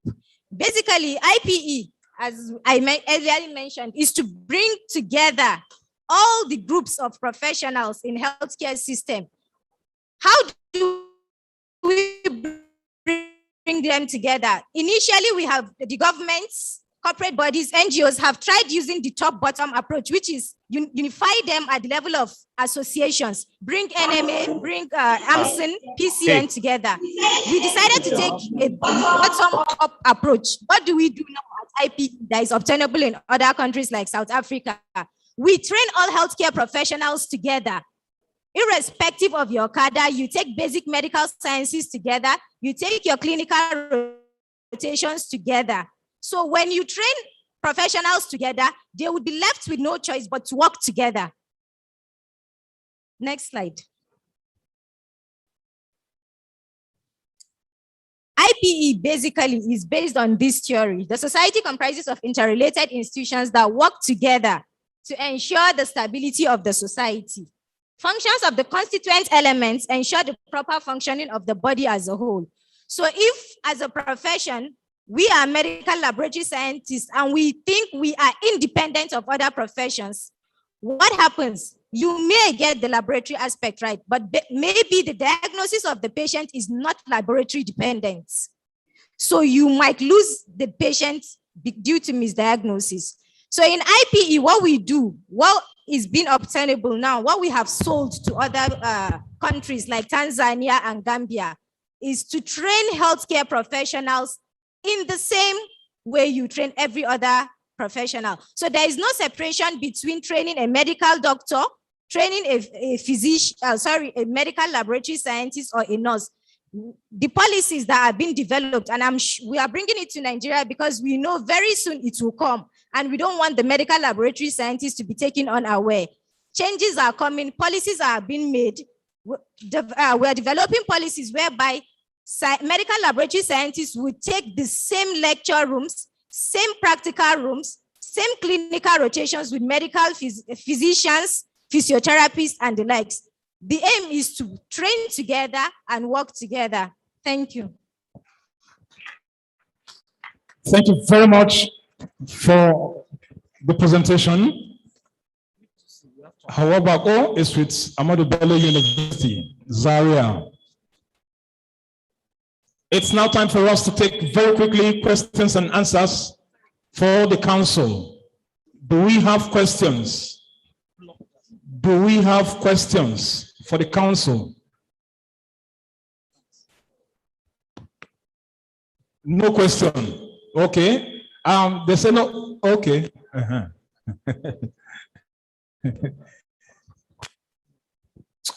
Basically, IPE, as I earlier mentioned, is to bring together all the groups of professionals in healthcare system. How do we bring them together? Initially, we have the governments, corporate bodies, NGOs have tried using the top-bottom approach, which is unify them at the level of associations, bring NMA, bring AMLSN, PCN together. We decided to take a bottom-up approach. What do we do now at IP that is obtainable in other countries like South Africa? We train all healthcare professionals together. Irrespective of your cadre, you take basic medical sciences together, you take your clinical rotations together. So when you train professionals together, they would be left with no choice but to work together. Next slide. IPE basically is based on this theory. The society comprises of interrelated institutions that work together to ensure the stability of the society. Functions of the constituent elements ensure the proper functioning of the body as a whole. So if, as a profession, we are medical laboratory scientists and we think we are independent of other professions, what happens? You may get the laboratory aspect right, but maybe the diagnosis of the patient is not laboratory dependent. So you might lose the patient due to misdiagnosis. So in IPE, what we do, what is being obtainable now, what we have sold to other countries like Tanzania and Gambia, is to train healthcare professionals in the same way you train every other professional. So there is no separation between training a medical doctor, training a physician, a medical laboratory scientist or a nurse. The policies that are being developed, and we are bringing it to Nigeria because we know very soon it will come, and we don't want the medical laboratory scientists to be taken unaware. Changes are coming, policies are being made. We're developing policies whereby medical laboratory scientists would take the same lecture rooms, same practical rooms, same clinical rotations with medical physicians, physiotherapists, and the likes. The aim is to train together and work together. Thank you. Thank you very much for the presentation. However, go is with Ahmadu Bello University, Zaria. It's now time for us to take very quickly questions and answers for the council. Do we have questions? Do we have questions for the council? No question. Okay. They say no. Okay.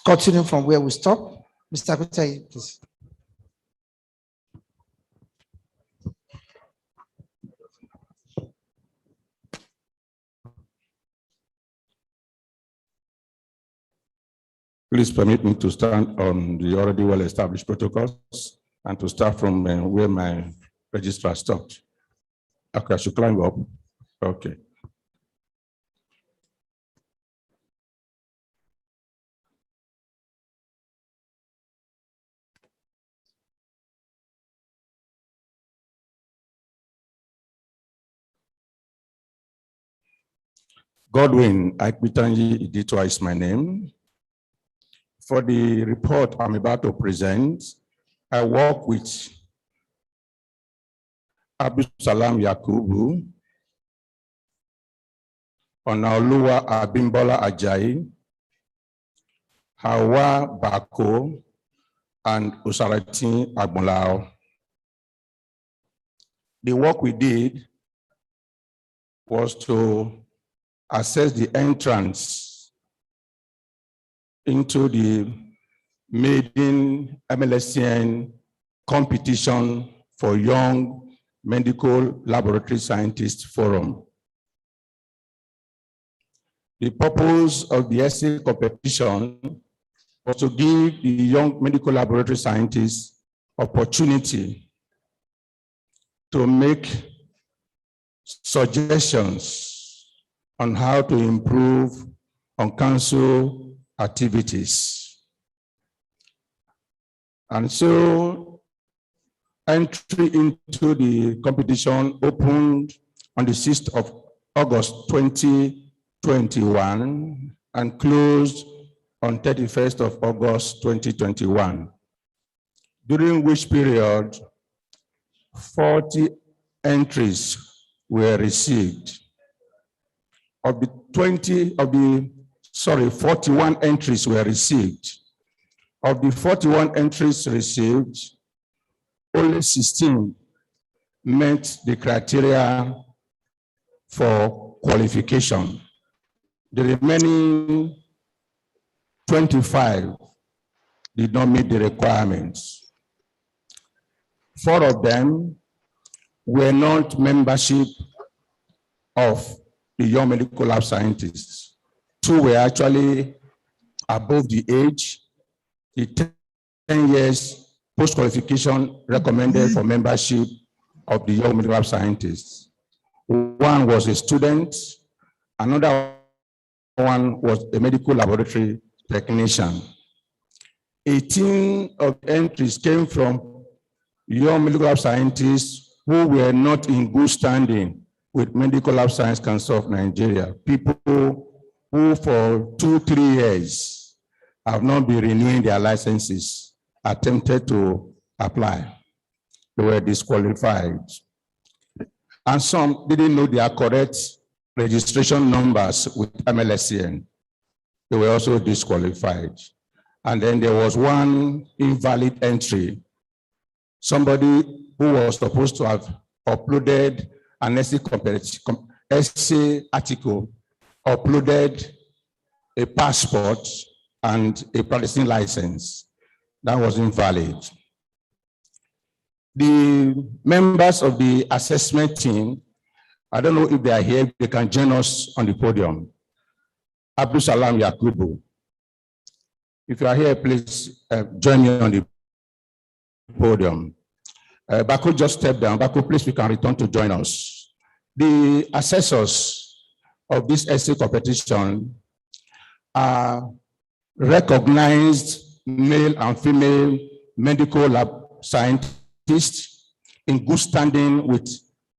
Continue from where we stop. Mr. Kutai, please. Please permit me to stand on the already well-established protocols and to start from where my registrar stopped. Okay, I should climb up. Okay. Godwin Aikbitanyi Iditwa is my name. For the report I'm about to present, I work with Abdul Salam Yakubu, Onaoluwa Abimbola Ajayi, Hawa Bako, and Usarati Agbonlao. The work we did was to assess the entrance into the maiden AMLSN competition for Young Medical Laboratory Scientists Forum. The purpose of the essay competition was to give the young medical laboratory scientists opportunity to make suggestions on how to improve on council activities. And so entry into the competition opened on the 6th of August 2021 and closed on 31st of August 2021, during which period 40 entries were received. Of the 41 entries were received. Of the 41 entries received, only 16 met the criteria for qualification. The remaining 25 did not meet the requirements. 4 of them were not membership of the young medical lab scientists. 2 were actually above the age. The 10 years post-qualification recommended for membership of the young medical lab scientists. 1 was a student, another one was a medical laboratory technician. 18 of the entries came from young medical lab scientists who were not in good standing with Medical Lab Science Council of Nigeria, people who for 2-3 years have not been renewing their licenses, attempted to apply. They were disqualified. And some didn't know their correct registration numbers with AMLSN. They were also disqualified. And then there was 1 invalid entry. Somebody who was supposed to have uploaded an essay article, uploaded a passport and a practicing license. That was invalid. The members of the assessment team, I don't know if they are here, they can join us on the podium. Abdul Salam Yakubu. If you are here, please join me on the podium. Baku just stepped down. Baku, please, we can return to join us. The assessors of this essay competition are recognized male and female medical lab scientists in good standing with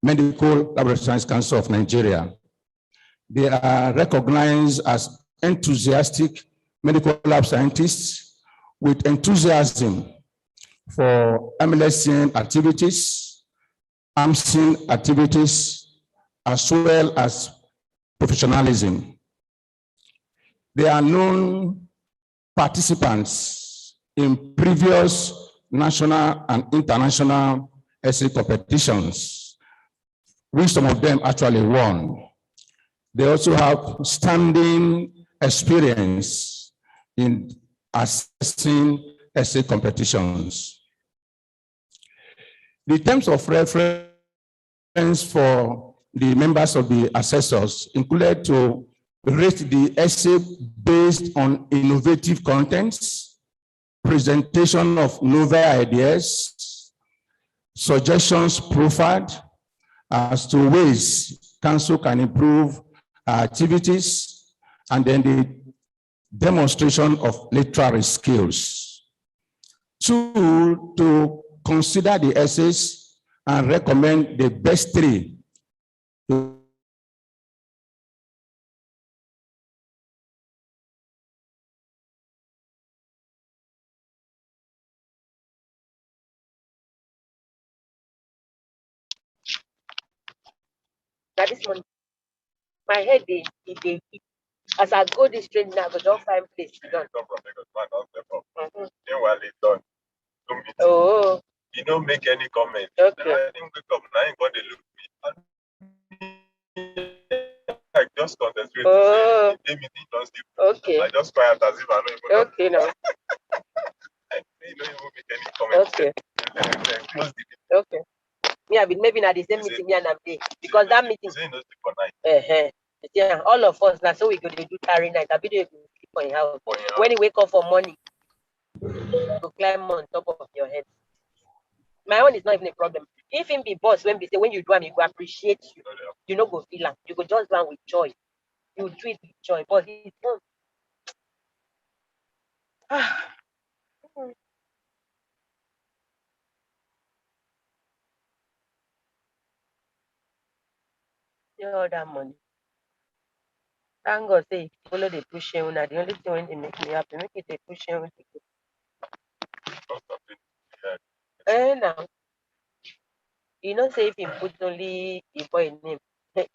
Medical Laboratory Science Council of Nigeria. They are recognized as enthusiastic medical lab scientists with enthusiasm for AMLSN activities, AMLSN activities, as well as professionalism. They are known participants in previous national and international essay competitions, which some of them actually won. They also have standing experience in assessing essay competitions. The terms of reference for the members of the assessors included to rate the essay based on innovative contents, presentation of novel ideas, suggestions proffered as to ways council can improve activities, and then the demonstration of literary skills. 2, to consider the essays and recommend the best 3 to That is my head they as I go this train now, but don't find place to done. Oh, You don't make any comment. okay. I think wake up now, God they look me. I just concentrate. Oh, They meeting don't sleep. okay. I just quiet as if I don't even know. Okay now. You don't even make any comment. Okay. Close the Okay. Yeah, but maybe not the same meeting me and I'm there. Because that meeting. Say no sleep for night. Yeah, all of us now, so we go to do carry night. I be doing sleep on your house. When you wake up for morning, to climb on top of your head. My own is not even a problem. If him be boss, when they say when you do him, he go appreciate you. You know go feel him. You go just run with joy. You do it with joy. But he's not. All that money. Thank God say follow the pushing una. The only thing when they make me happy, make it a pushing with now. You know, say if you put only the boy name,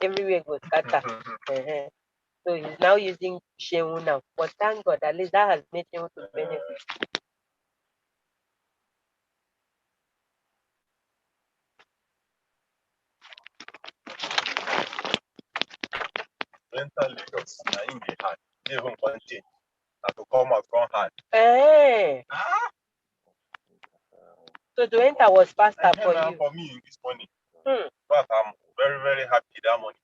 everywhere goes scatter. So he's now using Shehu now. But thank God, at least that has made him to benefit. Mental Lagos, in the heart. Even one change. To come out, come hard. Hey. So to enter was faster for you. For me this morning. But I'm very, very happy that morning.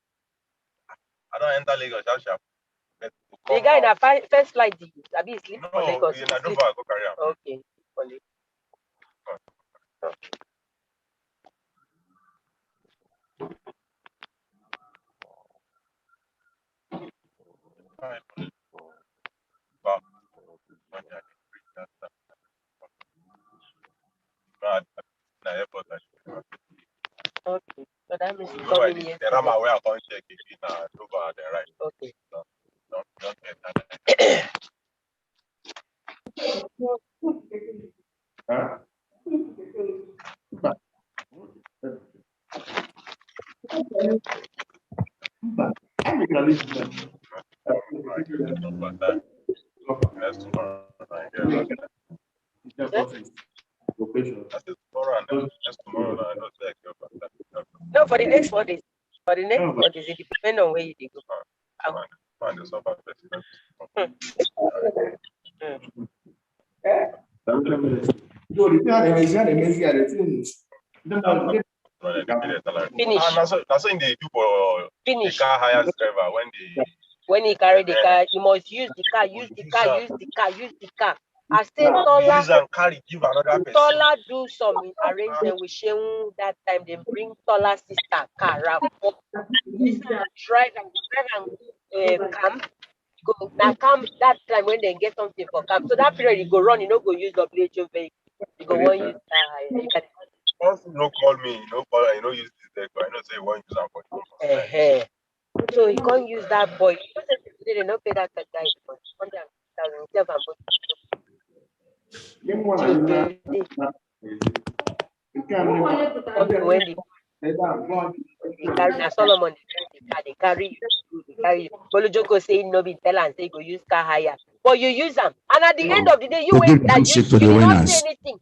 I don't enter Lagos, sharp. The guy in the first flight, Abi sleep No, for Lagos. in a Dover, go carry am. Okay, for Lagos. Okay, so that means coming here. The Rama where I can't check it in Dover, the right. Okay. Don't get that. No, for the next 4 days. For the next 4 days, it depends on where you go. Finish. That's in the do for the car hire driver when he carry the car, he must use the car, use the car, use the car, use the car. I say Tola, give another person. Tola do some arrangement with Shehu that time. They bring Tola sister car up. Drive and camp. Go now camp that time when they get something for camp. So that period you go run, you know, go use WHO vehicle. You go one use no call me, no call, you know use this vehicle. I know say you want use am for so he can't use that boy. They don't pay that guy for 100,000 and Solomon they carry Bolojoko saying no be tell and say go use car hire. But you use them. And at the end of the day, you wait that you did not say anything.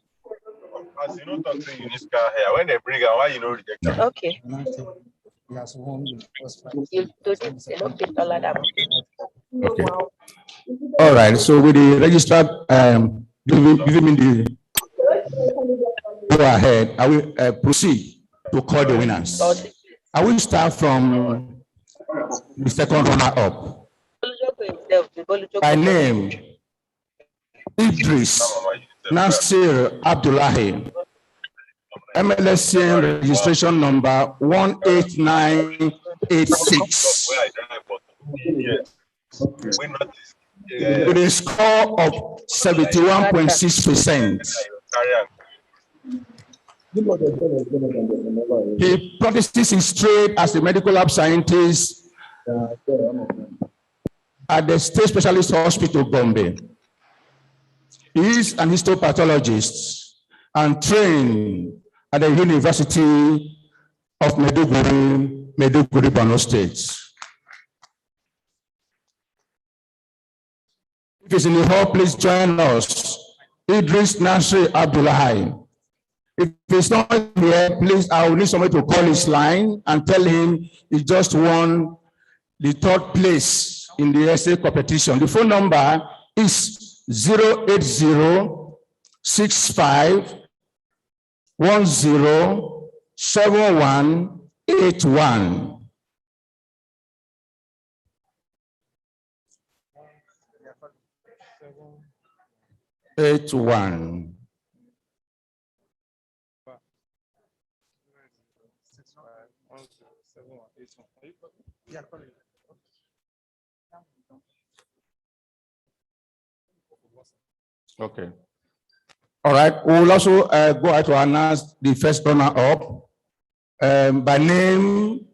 As you know, talk say you use car hire. When they bring am, why you know reject am? Okay. Okay. All right. So with the registrar giving me the go ahead, I will proceed to call the winners. I will start from the second runner up. By name, Idris Nasir Abdullahi. AMLSN registration number 18986. With a score of 71.6%. He practices his trade as a medical lab scientist at the State Specialist Hospital, Gombe. He is an histopathologist and trained at the University of Maiduguri, Borno State. If he's in the hall, please join us. Idris Nasri Abdullahi. If he's not here, please, I will need somebody to call his line and tell him he just won the 3rd place in the essay competition. The phone number is 08065107181. Okay. All right. We will also go ahead to announce the first runner up by name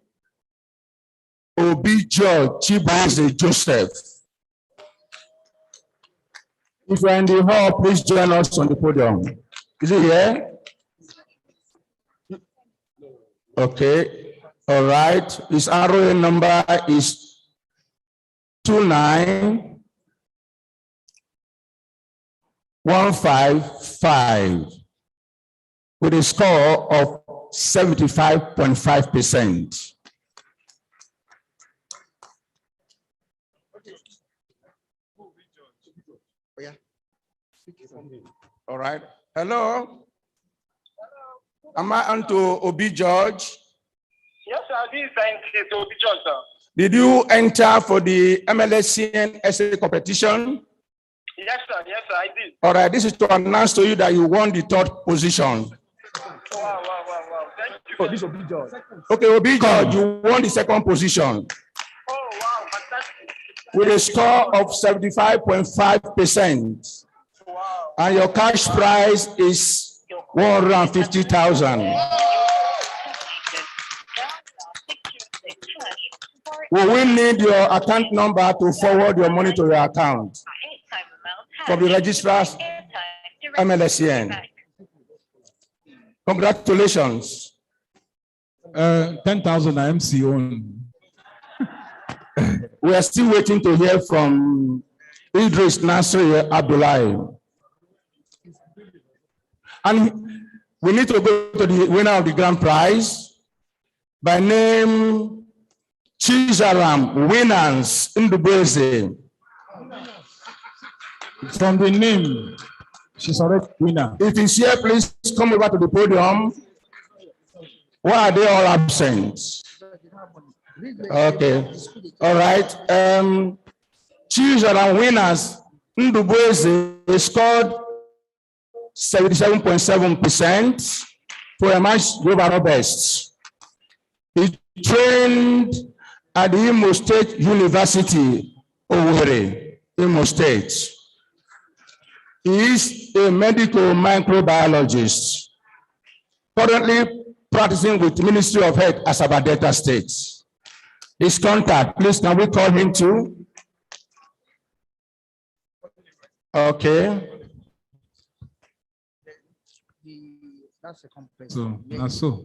Obi George Chibaze Joseph. If you're in the hall, please join us on the podium. Is it here? Okay. All right. His ROA number is 29155 with a score of 75.5%. All right. Hello. Am I on to Obi George? Yes, sir. This is scientist Obi George, sir. Did you enter for the AMLSN essay competition? Yes, sir. Yes, sir. I did. All right, this is to announce to you that you won the 3rd position. Wow. Thank you. Oh, this will be George. Okay, Obi George, you won the 2nd position. Oh, wow. Fantastic. With a score of 75.5%. Wow. And your cash prize is 150,000. We will need your account number to forward your money to your account from the registrar's AMLSN. Congratulations. 10,000 MC on. We are still waiting to hear from Idris Nasri Abdullahi. And we need to go to the winner of the grand prize by name Chizaram Winners Ndubeze. From the name, she's already winner. If he's here, please come over to the podium. Why are they all absent? Okay. All right. Chizaram Winners Ndubeze scored 77.7% for a match overall best. He trained at the Imo State University, Owerri, Imo State. He is a medical microbiologist, currently practicing with the Ministry of Health, Asaba Delta State. His contact, please, can we call him too? Okay. That's a complex. So, that's so.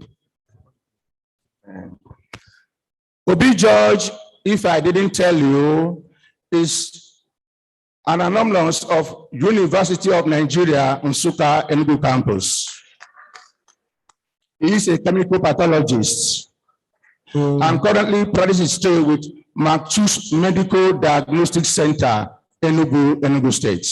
Obi George, if I didn't tell you, is an alumnus of University of Nigeria, Nsukka, Enugu campus. He is a chemical pathologist and currently practices with Marchus Medical Diagnostic Center, Enugu State.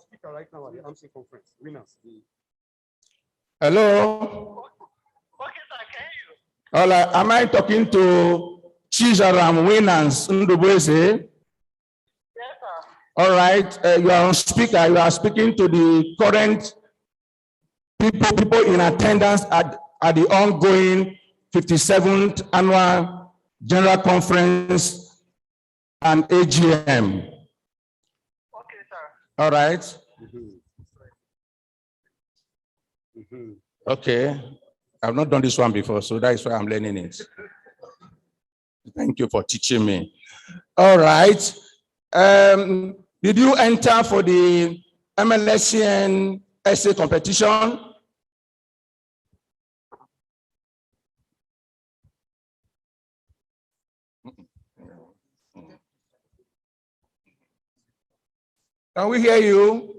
Speaker right now at the AMC conference. Winners. Hello. All right. Am I talking to Chizaram Winners Ndubeze? Yes, sir. All right. You are on speaker. You are speaking to the current people in attendance at the ongoing 57th Annual General Conference and AGM. Okay, sir. All right. Okay. I've not done this one before, so that is why I'm learning it. Thank you for teaching me. All right. Did you enter for the AMLSN essay competition? Can we hear you?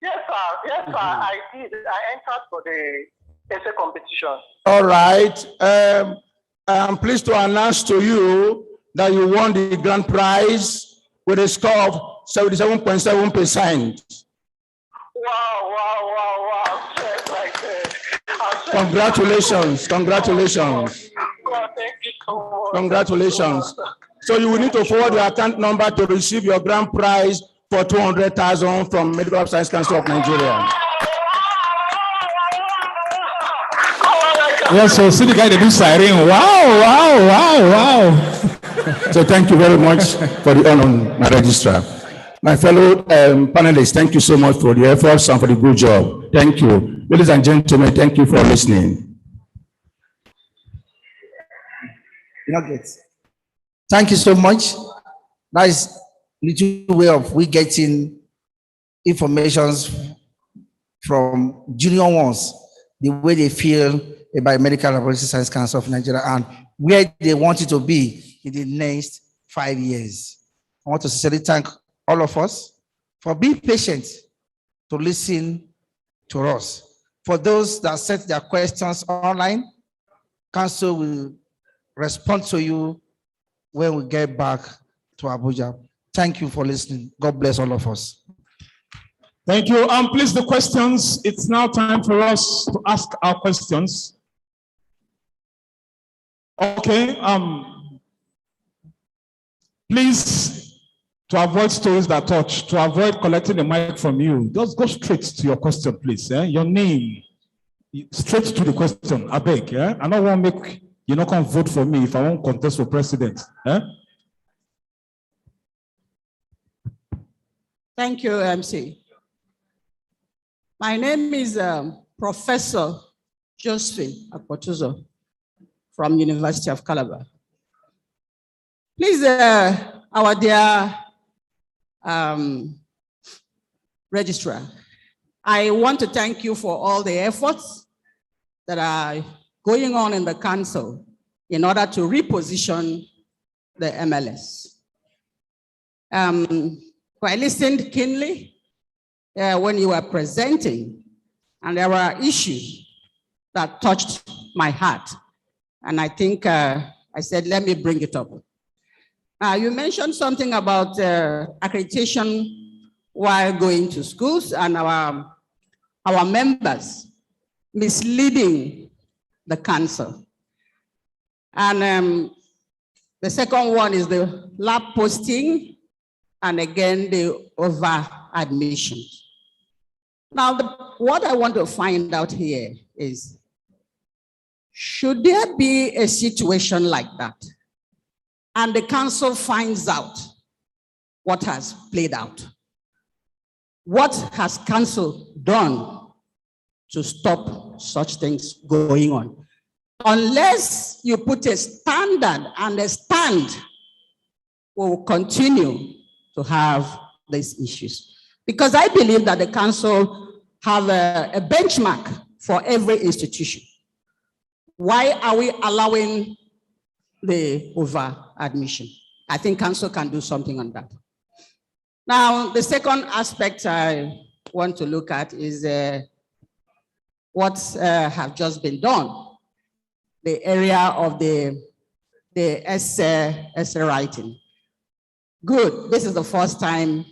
Yes, sir. Yes, sir. I did. I entered for the essay competition. All right. I'm pleased to announce to you that you won the grand prize with a score of 77.7%. Wow. Just like that. Congratulations. Congratulations. Well, thank you so much. Congratulations. So you will need to forward your account number to receive your grand prize for 200,000 from Medical Science Council of Nigeria. Yes, so see the guy that do siren. Wow. So thank you very much for the honor, my registrar. My fellow panelists, thank you so much for the efforts and for the good job. Thank you. Ladies and gentlemen, thank you for listening. Thank you so much. That is little way of we getting informations from junior ones, the way they feel about Medical Laboratory Science Council of Nigeria and where they want it to be in the next 5 years. I want to sincerely thank all of us for being patient to listen to us. For those that sent their questions online, Council will respond to you when we get back to Abuja. Thank you for listening. God bless all of us. Thank you. Please, the questions. It's now time for us to ask our questions. Okay. Please, to avoid stories that touch, to avoid collecting the mic from you, just go straight to your question, please. Your name, straight to the question. I beg. I don't want to make you not come vote for me if I won't contest for president. Thank you, MC. My name is Professor Josephine Akpotuzo from University of Calabar. Please, our dear registrar, I want to thank you for all the efforts that are going on in the council in order to reposition the MLS. I listened keenly when you were presenting, and there were issues that touched my heart. And I think I said, let me bring it up. You mentioned something about accreditation while going to schools and our members misleading the council. And the second one is the lab posting, and again, the over-admission. Now, what I want to find out here is, should there be a situation like that, and the council finds out what has played out? What has council done to stop such things going on? Unless you put a standard and a stand, we will continue to have these issues. Because I believe that the council have a benchmark for every institution. Why are we allowing the over-admission? I think council can do something on that. Now, the second aspect I want to look at is what have just been done. The area of the essay writing. Good, this is the first time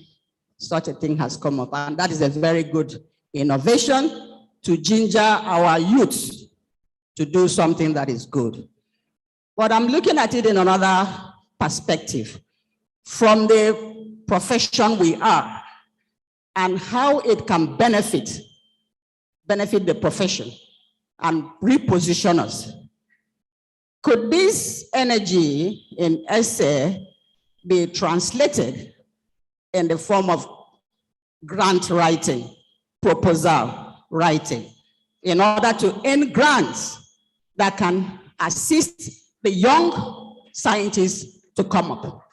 such a thing has come up, and that is a very good innovation to ginger our youth to do something that is good. But I'm looking at it in another perspective, from the profession we are and how it can benefit the profession and reposition us. Could this energy in essay be translated in the form of grant writing, proposal writing, in order to earn grants that can assist the young scientists to come up?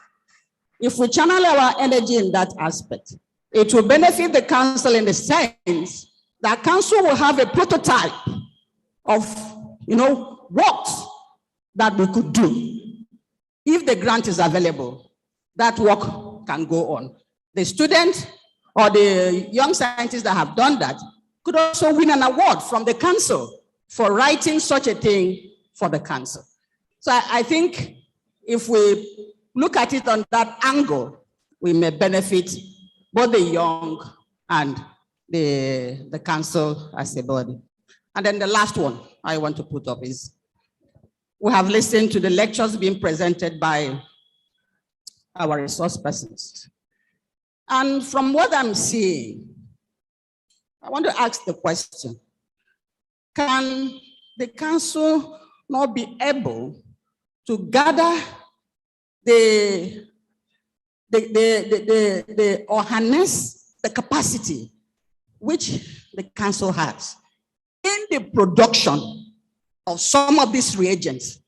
If we channel our energy in that aspect, it will benefit the council in the sense that council will have a prototype of, works that we could do. If the grant is available, that work can go on. The student or the young scientists that have done that could also win an award from the council for writing such a thing for the council. So I think if we look at it on that angle, we may benefit both the young and the council as a body. And then the last one I want to put up is, we have listened to the lectures being presented by our resource persons. And from what I'm seeing, I want to ask the question, can the council not be able to gather the awareness, the capacity which the council has in the production of some of these reagents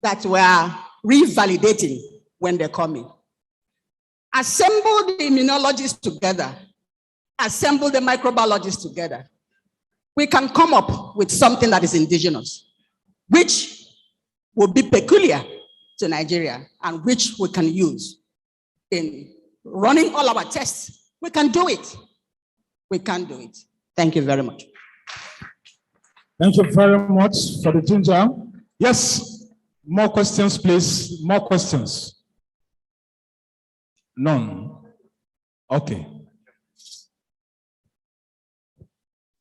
that we're revalidating when they come in? Assemble the immunologists together, assemble the microbiologists together. We can come up with something that is indigenous, which will be peculiar to Nigeria and which we can use in running all our tests. We can do it. We can do it. Thank you very much. Thank you very much for the ginger. Yes, more questions, please. More questions. None. Okay.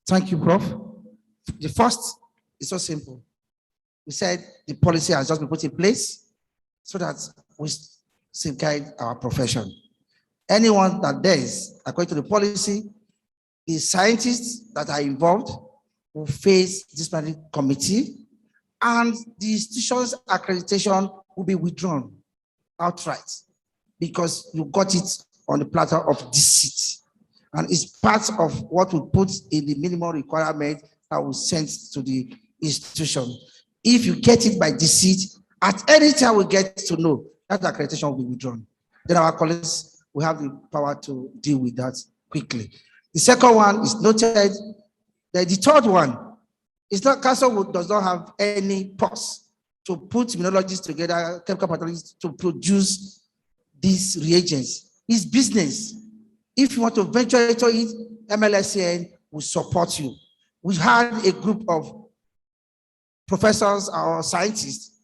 Thank you, Prof. The first is so simple. We said the policy has just been put in place so that we safeguard our profession. Anyone that does, according to the policy, the scientists that are involved will face disciplinary committee, and the institution's accreditation will be withdrawn outright because you got it on the platter of deceit. And it's part of what we put in the minimum requirement that we send to the institution. If you get it by deceit, at any time we get to know that accreditation will be withdrawn, then our colleagues will have the power to deal with that quickly. The second one is noted. The third one is not council does not have any pause to put immunologists together, chemical pathologists to produce these reagents. It's business. If you want to venture into it, AMLSN will support you. We had a group of professors or scientists.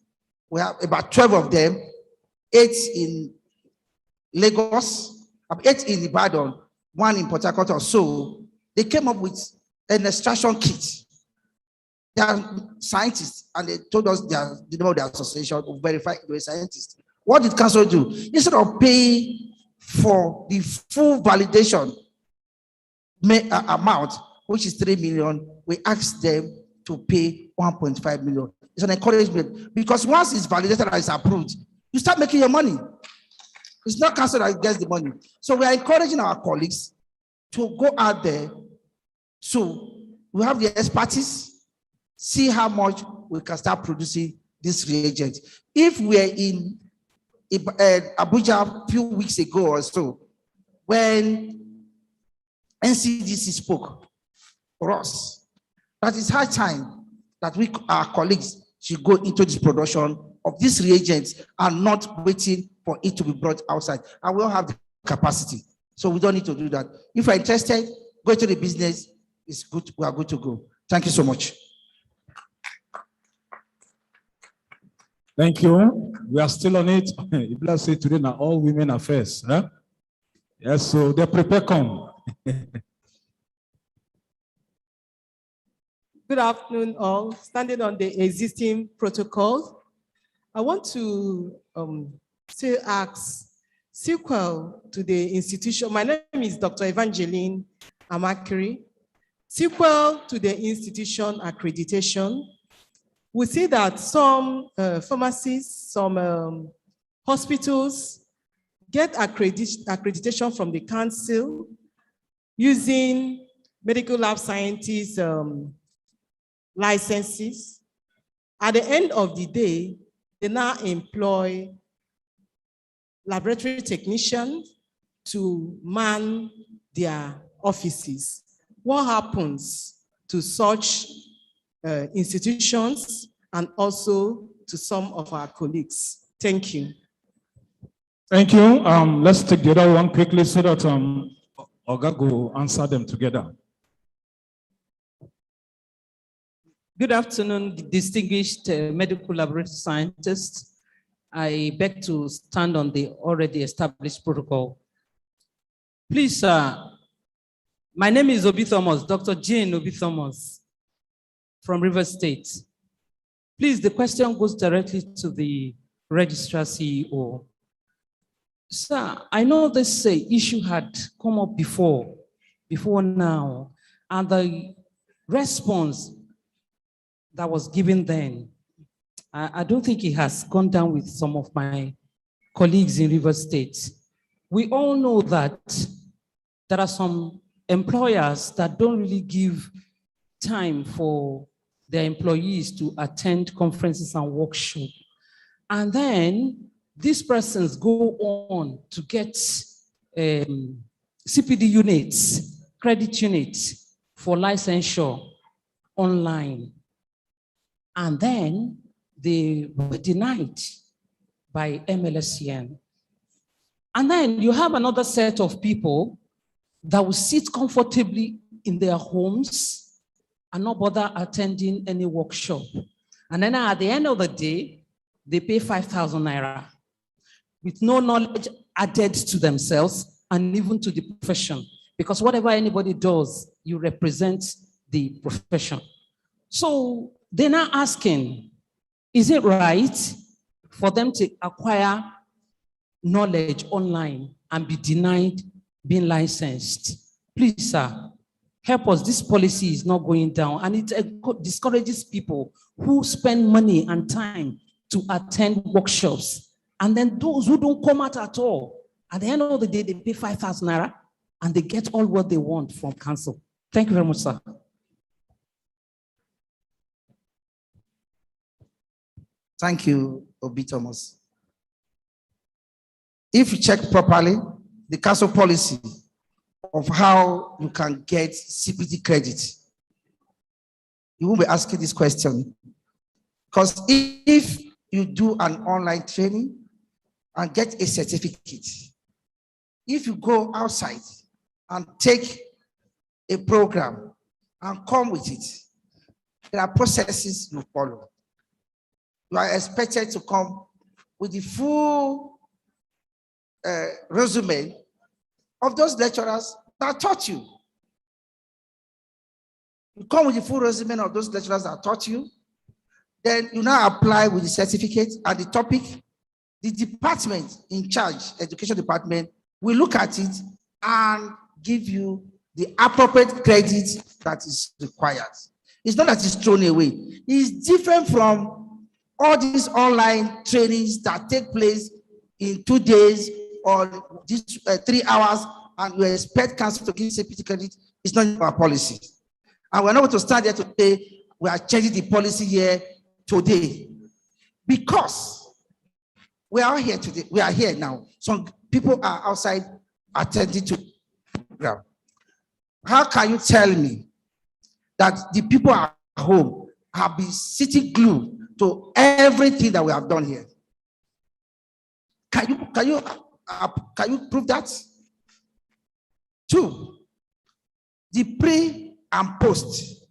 We have about 12 of them, 8 in Lagos, 8 in Ibadan, 1 in Port Harcourt or so. They came up with an extraction kit. They are scientists, and they told us the name of the association to verify they were scientists. What did council do? Instead of paying for the full validation amount, which is 3 million, we asked them to pay 1.5 million. It's an encouragement, because once it's validated and it's approved, you start making your money. It's not council that gets the money. So we are encouraging our colleagues to go out there. So we have the expertise, see how much we can start producing this reagent. If we're in Abuja a few weeks ago or so, when NCDC spoke for us, that is high time that we, our colleagues, should go into this production of these reagents and not waiting for it to be brought outside. And we all have the capacity, so we don't need to do that. If you're interested, go to the business. It's good. We are good to go. Thank you so much. Thank you. We are still on it. Ibla say today now all women affairs. Huh? Yes, so they prepare come. Good afternoon, all. Standing on the existing protocol, I want to still ask, sequel to the institution. My name is Dr. Evangeline Amakiri. Sequel to the institution accreditation, we see that some pharmacies, some hospitals get accreditation from the council using medical lab scientists licenses. At the end of the day, they now employ laboratory technicians to man their offices. What happens to such institutions and also to some of our colleagues? Thank you. Thank you. Let's take the other one quickly so that Oga will answer them together. Good afternoon, distinguished medical laboratory scientists. I beg to stand on the already established protocol. Please, sir, my name is Obi Thomas, Dr. Jane Obi Thomas from River State. Please, the question goes directly to the registrar CEO. Sir, I know this issue had come up before now, and the response that was given then, I don't think it has gone down with some of my colleagues in River State. We all know that there are some employers that don't really give time for their employees to attend conferences and workshops. And then these persons go on to get CPD units, credit units for licensure online. And then they were denied by AMLSN. And then you have another set of people that will sit comfortably in their homes and not bother attending any workshop. And then at the end of the day, they pay 5,000 naira with no knowledge added to themselves and even to the profession. Because whatever anybody does, you represent the profession. So they're now asking, is it right for them to acquire knowledge online and be denied being licensed? Please, sir, help us. This policy is not going down, and it discourages people who spend money and time to attend workshops. And then those who don't come out at all, at the end of the day, they pay 5,000 naira and they get all what they want from council. Thank you very much, sir. Thank you, Obi Thomas. If you check properly, the council policy of how you can get CPD credit, you won't be asking this question. Because if you do an online training and get a certificate, if you go outside and take a program and come with it, there are processes you follow. You are expected to come with the full resume of those lecturers that taught you. You come with the full resume of those lecturers that taught you. Then you now apply with the certificate and the topic. The department in charge, education department, will look at it and give you the appropriate credit that is required. It's not that it's thrown away. It's different from all these online trainings that take place in 2 days or these 3 hours, and you expect council to give CPT credit. It's not our policy. And we're not going to stand there to say we are changing the policy here today, because we are here today. We are here now. Some people are outside attending to the program. How can you tell me that the people at home have been sitting glued to everything that we have done here? Can you prove that? 2, the pre and post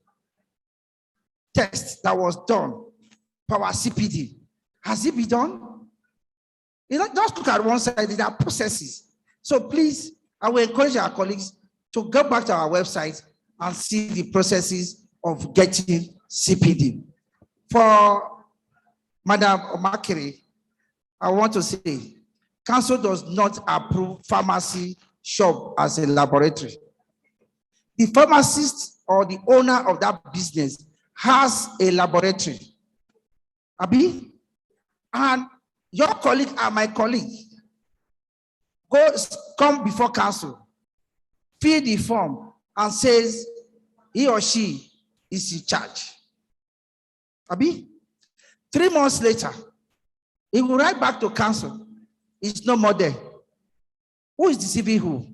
test that was done for our CPD, has it been done? You know, just look at one side, there are processes. So please, I will encourage our colleagues to go back to our website and see the processes of getting CPD. For Madam Omakiri, I want to say, council does not approve pharmacy shop as a laboratory. The pharmacist or the owner of that business has a laboratory. Abi? And your colleague and my colleague come before council, fill the form, and says he or she is in charge. Abi? 3 months later, he will write back to council. It's no more there. Who is deceiving who?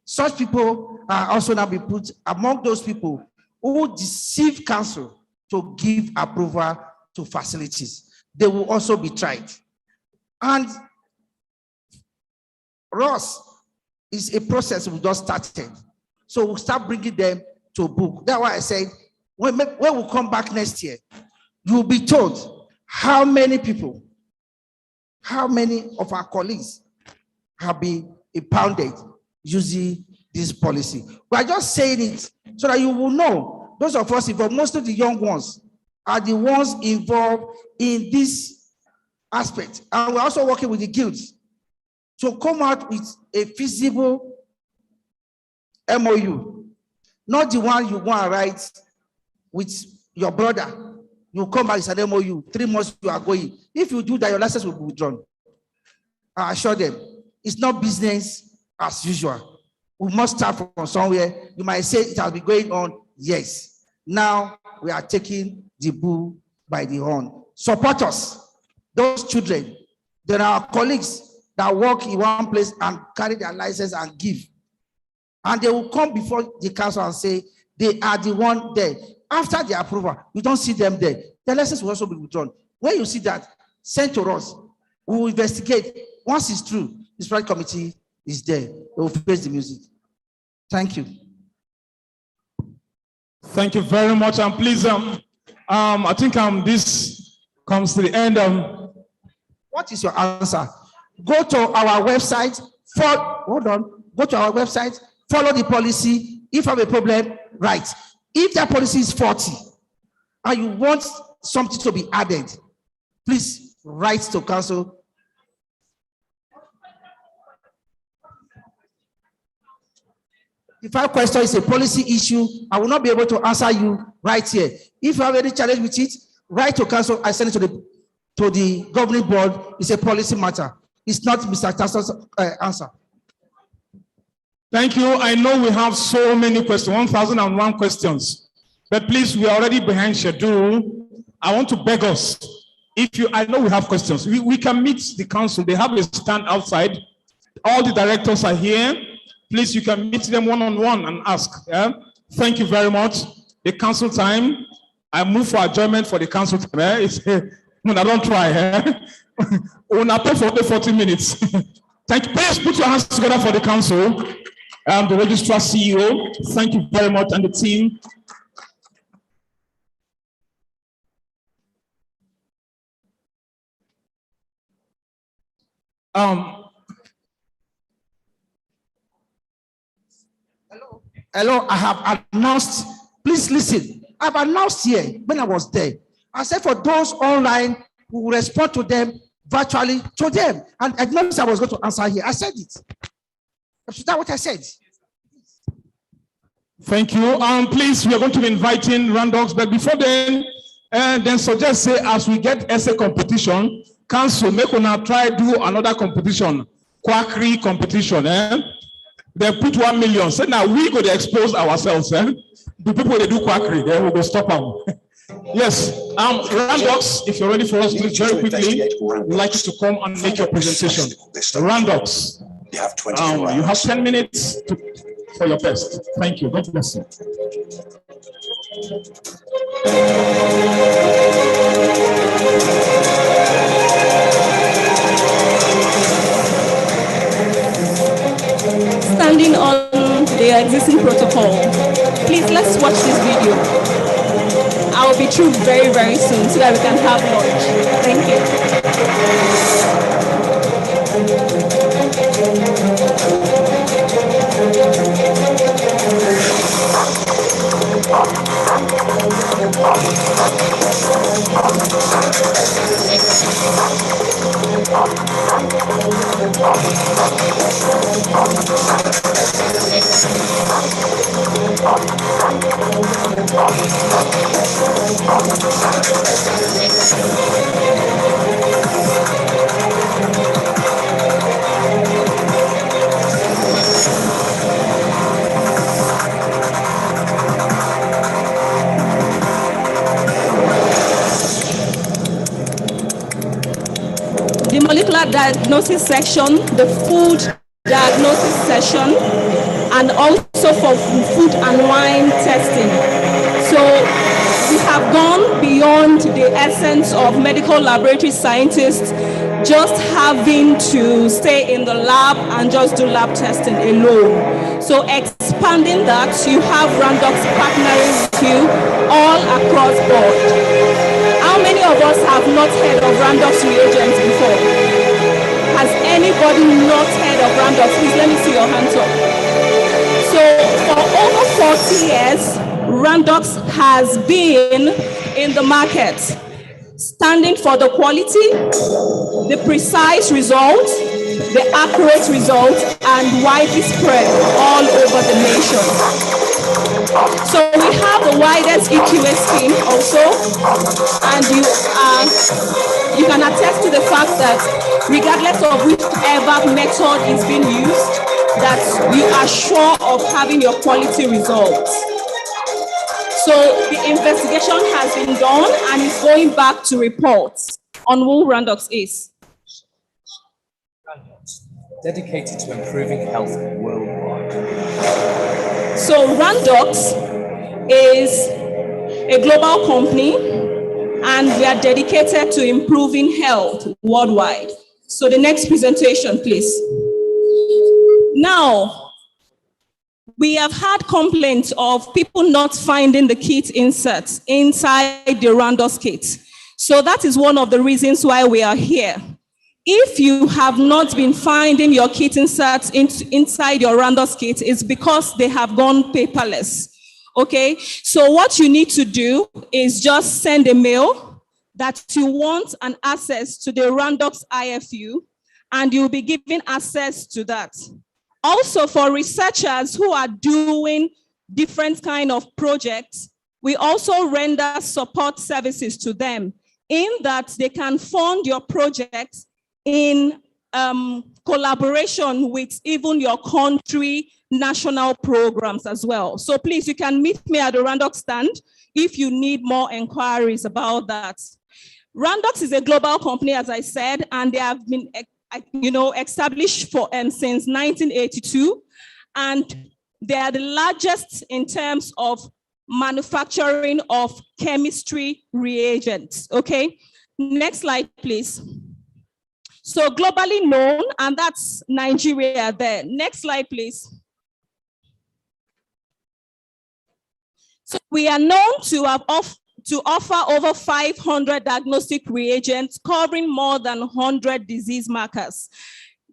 Such people are also now be put among those people who deceive council to give approval to facilities. They will also be tried. And Ross is a process we just started. So we'll start bringing them to book. That's why I said, when we come back next year, you'll be told how many people, how many of our colleagues have been impounded using this policy. We are just saying it so that you will know, those of us involved, most of the young ones are the ones involved in this aspect. And we're also working with the guilds to come out with a feasible MOU, not the one you want to write with your brother. You come back, it's an MOU, 3 months you are going. If you do that, your license will be withdrawn. I assure them, it's not business as usual. We must start from somewhere. You might say it has been going on. Yes. Now we are taking the bull by the horn. Support us. Those children, there are colleagues that work in one place and carry their license and give. And they will come before the council and say they are the one there. After the approval, you don't see them there. The license will also be withdrawn. When you see that, send to us. We will investigate. Once it's true, this right committee is there. They will face the music. Thank you. Thank you very much. And please, I think this comes to the end of. What is your answer? Go to our website. Go to our website. Follow the policy. If you have a problem, write. If that policy is faulty and you want something to be added, please write to council. If our question is a policy issue, I will not be able to answer you right here. If you have any challenge with it, write to council. I send it to the governing board. It's a policy matter. It's not Mr. Tasso's answer. Thank you. I know we have so many questions, 1,001 questions, but please, we are already behind schedule. I want to beg us, I know we have questions. We can meet the council. They have a stand outside. All the directors are here. Please, you can meet them one-on-one and ask. Yeah? Thank you very much. The council time. I move for adjournment for the council time. I don't try. We'll not pay for the 40 minutes. Thank you. Please put your hands together for the council. The registrar CEO. Thank you very much, and the team. Hello, I have announced, please listen. I've announced here when I was there. I said for those online who will respond to them virtually to them. And I noticed I was going to answer here. I said it. Is that what I said? Thank you. Please, we are going to be inviting Randox, but before then suggest say as we get essay competition, council make una try do another competition, quackery competition. They put 1 million. Say now we go to expose ourselves. The people they do quackery, they will go stop them. Yes. Randox, if you're ready for us, please very quickly, we'd like you to come and make your presentation. Randox, you have 10 minutes for your best. Thank you. God bless you. Standing on the existing protocol, please let's watch this video. I will be through very, very soon so that we can have lunch. Thank you. The molecular diagnosis section, the food diagnosis session, and also for food and wine testing. So we have gone beyond the essence of medical laboratory scientists just having to stay in the lab and just do lab testing alone. So expanding that, you have Randox partnering with you all across board. How many of us have not heard of Randox reagents before? Has anybody not heard of Randox? Please let me see your hands up. So for over 40 years, Randox has been in the market, standing for the quality, the precise result, the accurate result, and widely spread all over the nation. So we have the widest EQA scheme also, and you can attest to the fact that regardless of whichever method is being used, that you are sure of having your quality results. So the investigation has been done and is going back to reports on who Randox is. Dedicated to improving health worldwide. So Randox is a global company and we are dedicated to improving health worldwide. So the next presentation, please. Now, we have had complaints of people not finding the kit inserts inside the Randox kit. So that is one of the reasons why we are here. If you have not been finding your kit inserts inside your Randox kit, it's because they have gone paperless, Okay, so what you need to do is just send a mail that you want an access to the Randox IFU, and you'll be given access to that. Also, for researchers who are doing different kind of projects, we also render support services to them in that they can fund your projects in collaboration with even your country national programs as well. So please, you can meet me at the Randox stand if you need more inquiries about that. Randox is a global company, as I said, and they have been established since 1982, and they are the largest in terms of manufacturing of chemistry reagents. Okay, next slide, please. So globally known, and that's Nigeria there. Next slide, please. So we are known to have offer over 500 diagnostic reagents covering more than 100 disease markers.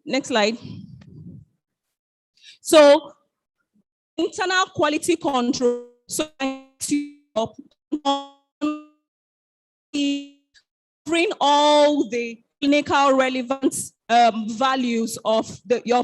Next slide. So internal quality control. So bring all the clinical relevant values of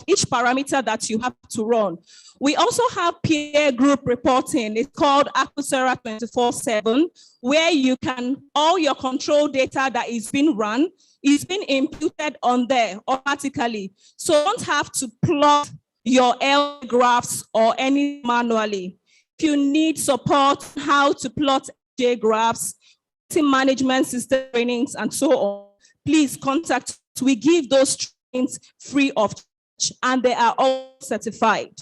each parameter that you have to run. We also have peer group reporting. It's called Acusera 24/7, where you can, all your control data that is being run is being imputed on there automatically. So you don't have to plot your L graphs or any manually. If you need support how to plot J graphs, management system trainings, and so on, please contact us. We give those trainings free of charge, and they are all certified.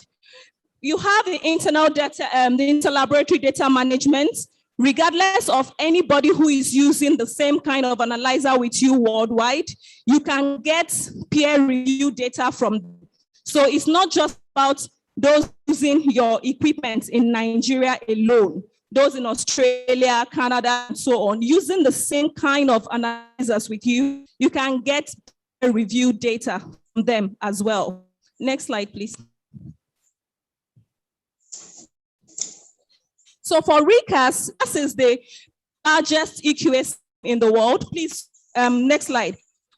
You have the internal data, the interlaboratory data management, regardless of anybody who is using the same kind of analyzer with you worldwide, you can get peer review data from them. So it's not just about those using your equipment in Nigeria alone, those in Australia, Canada, and so on, using the same kind of analyzers with you, you can get peer review data from them as well. Next slide, please. So for RECAS, this is the largest EQS in the world. Please, next slide.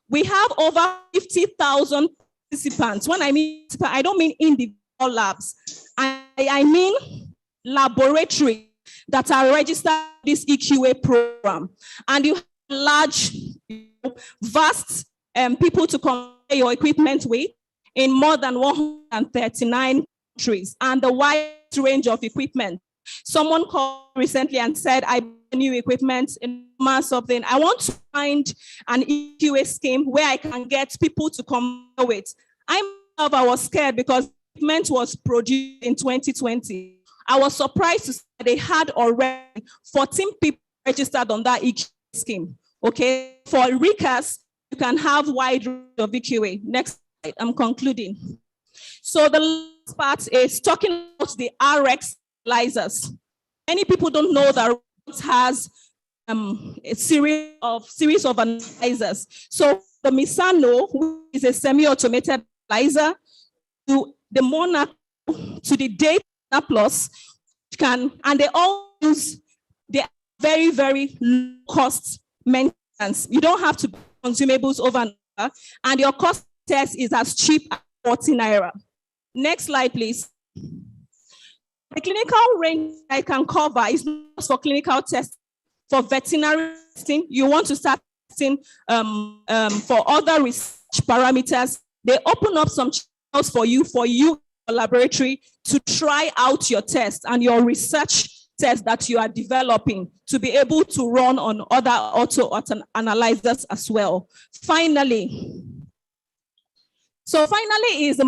We have over 50,000 participants. When I mean, I don't mean individual labs. I mean laboratories that are registered in this EQA program. And you have large, vast people to compare your equipment with in more than 139 countries, and the wide range of equipment. Someone called recently and said, I bought new equipment in something. I want to find an EQA scheme where I can get people to compare with. I was scared because equipment was produced in 2020. I was surprised to see that they had already 14 people registered on that EQA scheme. Okay, for RECAS, you can have wide range of EQA. Next slide, I'm concluding. So the last part is talking about the RX analyzers. Many people don't know that RX has a series of analyzers. So the Misano, which is a semi-automated analyzer, to the Monaco, to the Data Plus, and they all use the very, very low cost maintenance. You don't have to buy consumables over and your cost test is as cheap as 40 Naira. Next slide, please. The clinical range I can cover is not for clinical testing. For veterinary testing, you want to start testing for other research parameters. They open up some channels for you laboratory to try out your test and your research test that you are developing to be able to run on other auto analyzers as well. Finally is the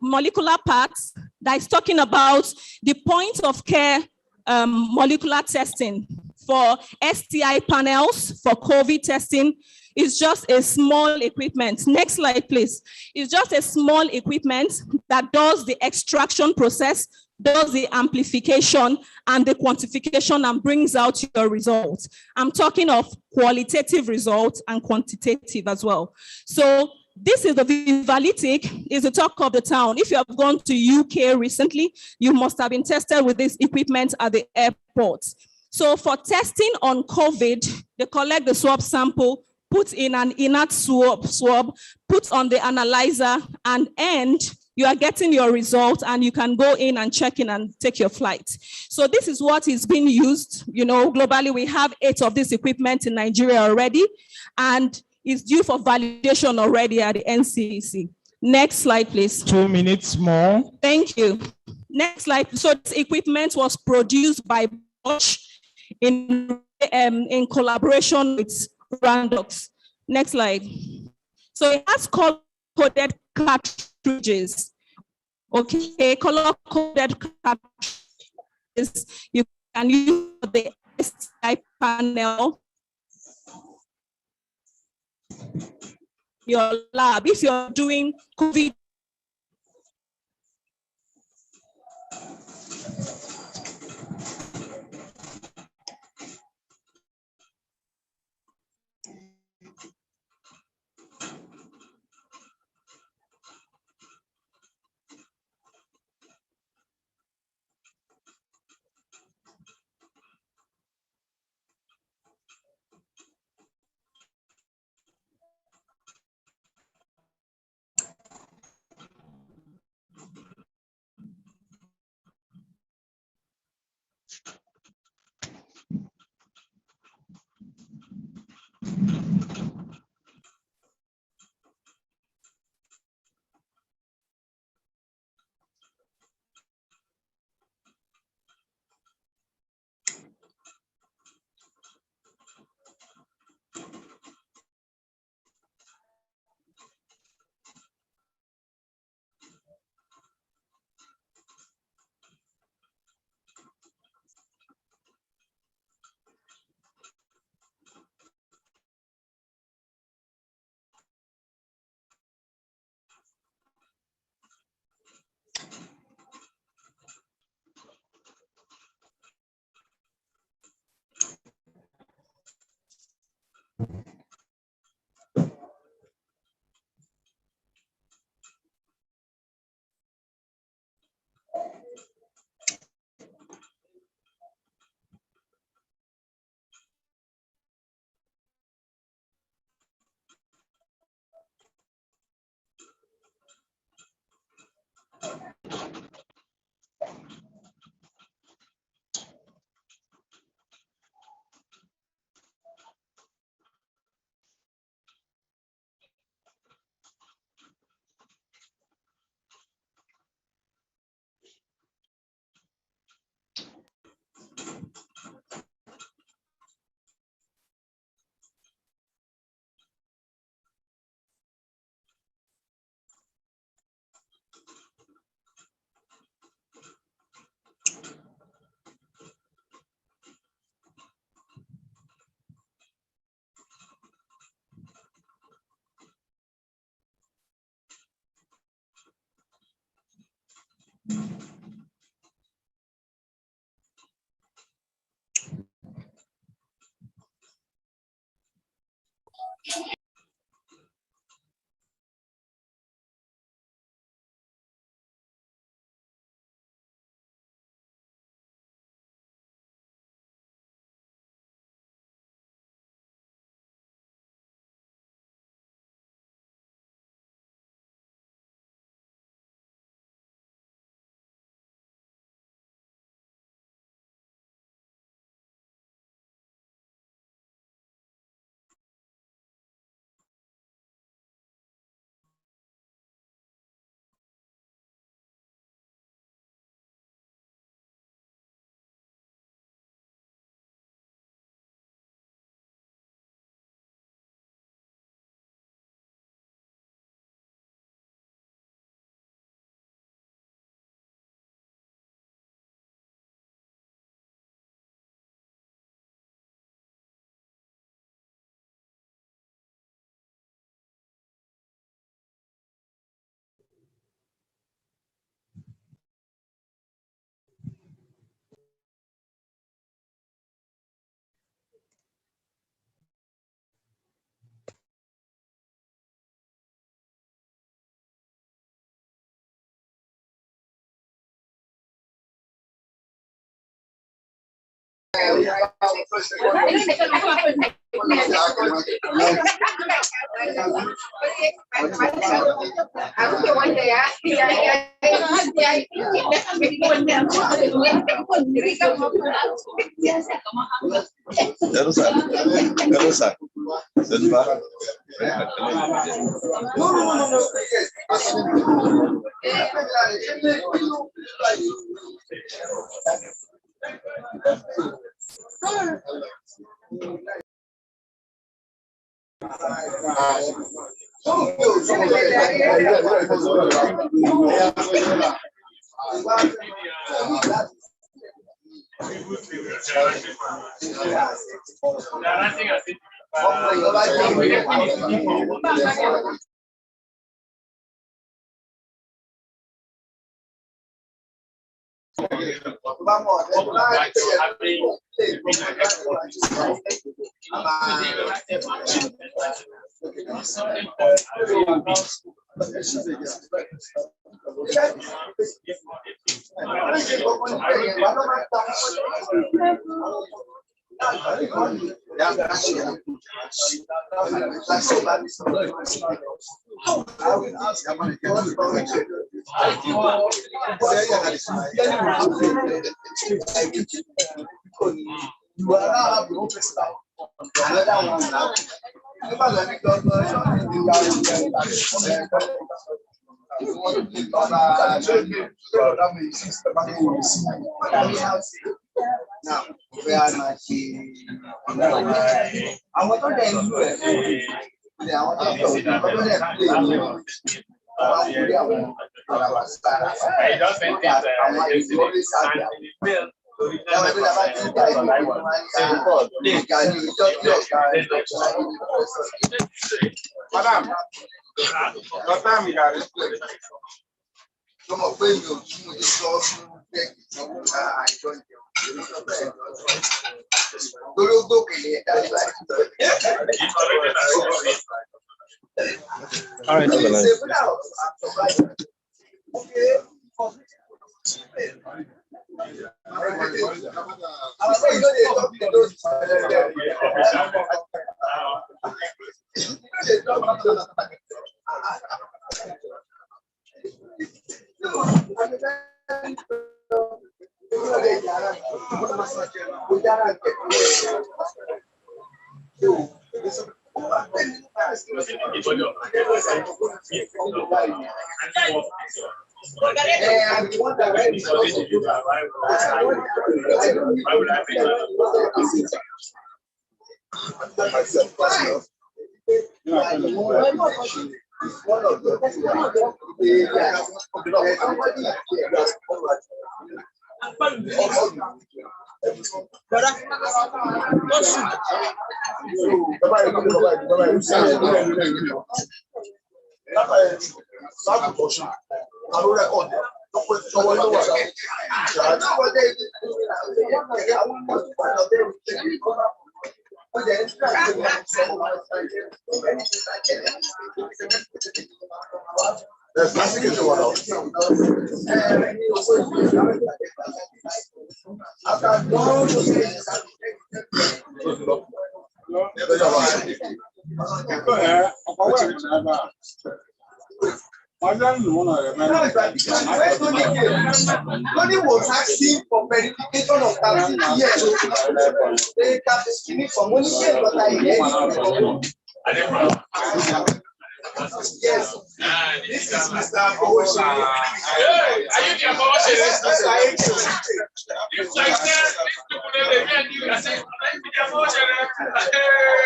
molecular part that is talking about the point of care molecular testing for STI panels, for COVID testing. Is just a small equipment. Next slide, please. It's just a small equipment that does the extraction process, does the amplification and the quantification, and brings out your results. I'm talking of qualitative results and quantitative as well. So This is the Vivalytic, is the talk of the town. If you have gone to UK recently, you must have been tested with this equipment at the airport. So for testing on COVID, they collect the swab sample, put in an inert swab, put on the analyzer, and you are getting your result, and you can go in and check in and take your flight. So this is what is being used. You know, globally, we have 8 of this equipment in Nigeria already, and it's due for validation already at the NCEC. Next slide, please. 2 minutes more. Thank you. Next slide. So this equipment was produced by Bosch in collaboration with Randox. Next slide. So it has color-coded cartridges. Okay, color-coded cartridges. You can use the STI panel. Your lab, if you're doing COVID. All right. Money was asking for verification of taxes. Yes. They can be for money, but I yes. This is Mr. Bowoshi. Are you the Bowoshi? If like that, these people they get you. I say,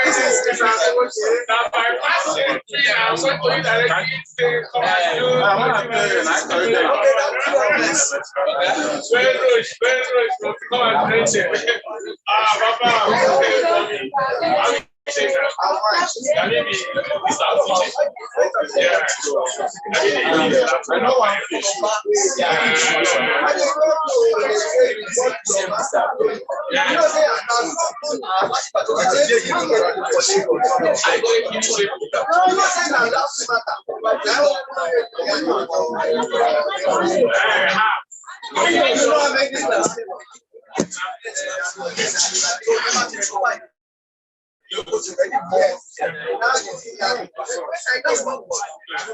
this is Mr. Bowoshi. Now by passing, I'm going to directly say, come on, you. Come and praise him. Papa,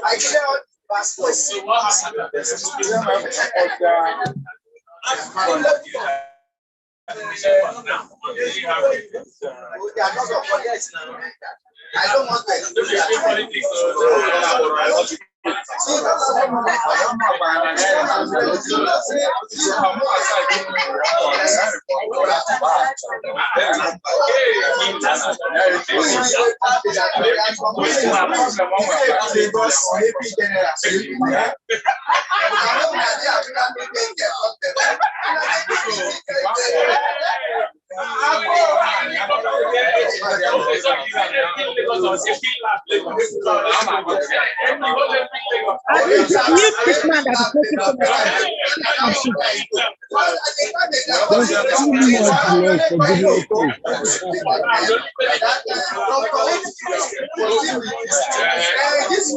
I share I don't want this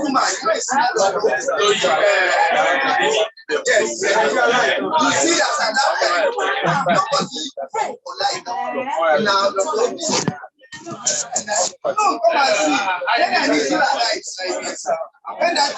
woman, you see that now no, come and see. Then I need you like this. When that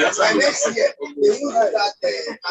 there's one next year, they will do that.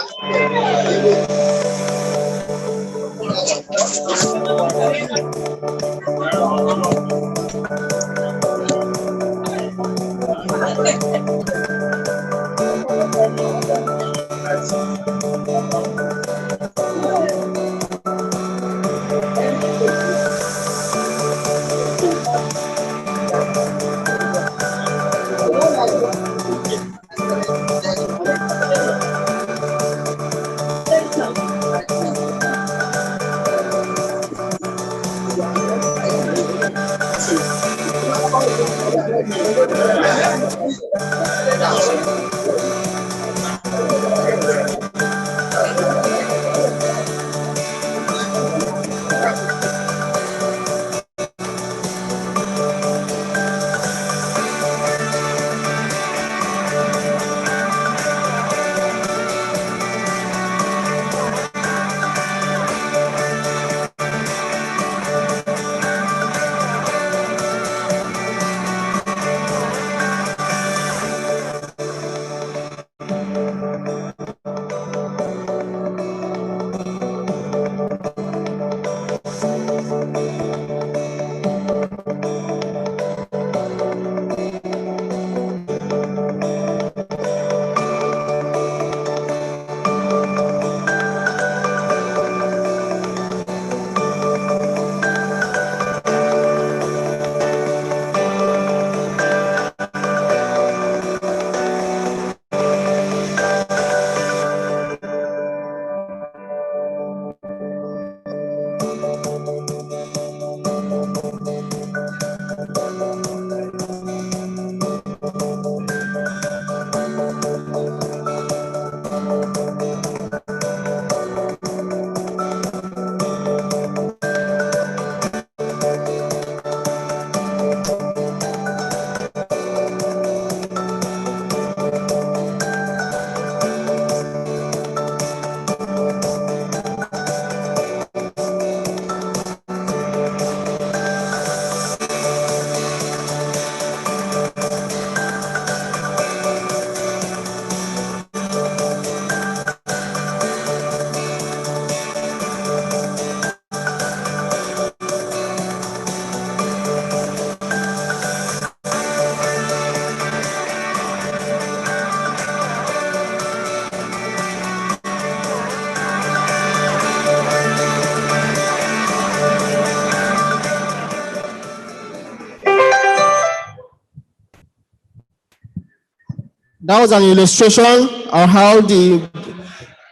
That was an illustration of how the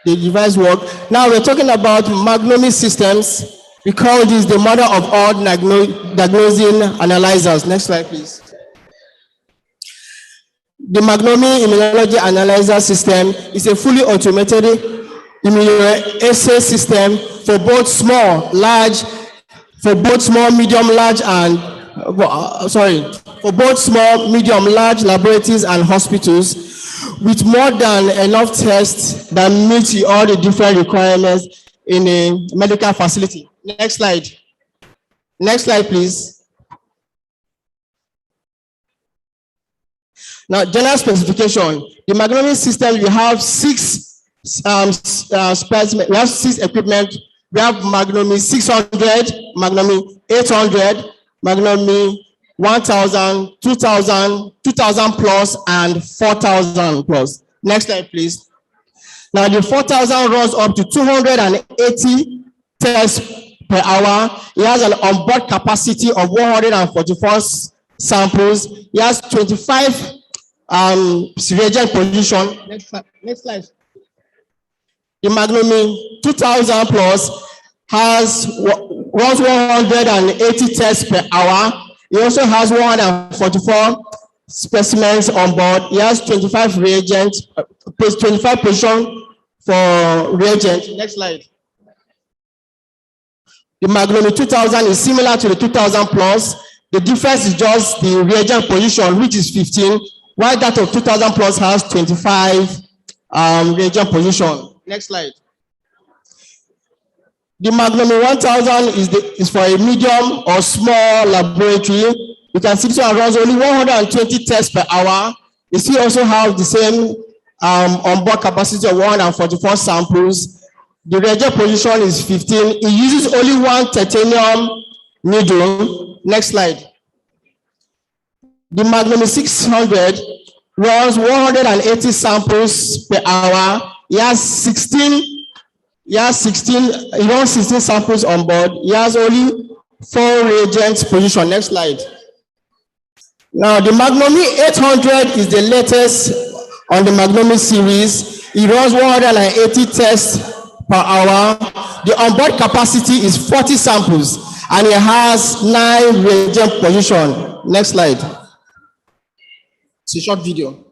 device works. Now we're talking about Magnomi systems. We call this the mother of all diagnosing analyzers. Next slide, please. The Magnomi immunology analyzer system is a fully automated immunoassay system for both small, medium, large, and for both small, medium, large laboratories and hospitals, with more than enough tests that meet all the different requirements in a medical facility. Next slide. Next slide, please. Now, general specification. The Magnomi system, we have six specimens. We have 6 equipment. We have Magnomi 600, Magnomi 800, Magnomi 1,000, 2,000, 2,000 plus, and 4,000 plus. Next slide, please. Now, the 4,000 runs up to 280 tests per hour. It has an onboard capacity of 144 samples. It has 25 reagent position. Next slide. The Magnomi 2,000 plus runs 180 tests per hour. It also has 144 specimens on board. It has 25 reagents, 25 position for reagent. Next slide. The Magnomi 2000 is similar to the 2000 plus. The difference is just the reagent position, which is 15, while that of 2000 plus has 25 reagent position. Next slide. The Magnomi 1000 is for a medium or small laboratory. You can see this one runs only 120 tests per hour. You see also have the same onboard capacity of 144 samples. The reagent position is 15. It uses only one titanium needle. Next slide. The Magnomi 600 runs 180 samples per hour. It has 16 samples on board. It has only 4 reagents position. Next slide. Now, the Magnomi 800 is the latest on the Magnomi series. It runs 180 tests per hour. The onboard capacity is 40 samples, and it has 9 reagent position. Next slide. It's a short video.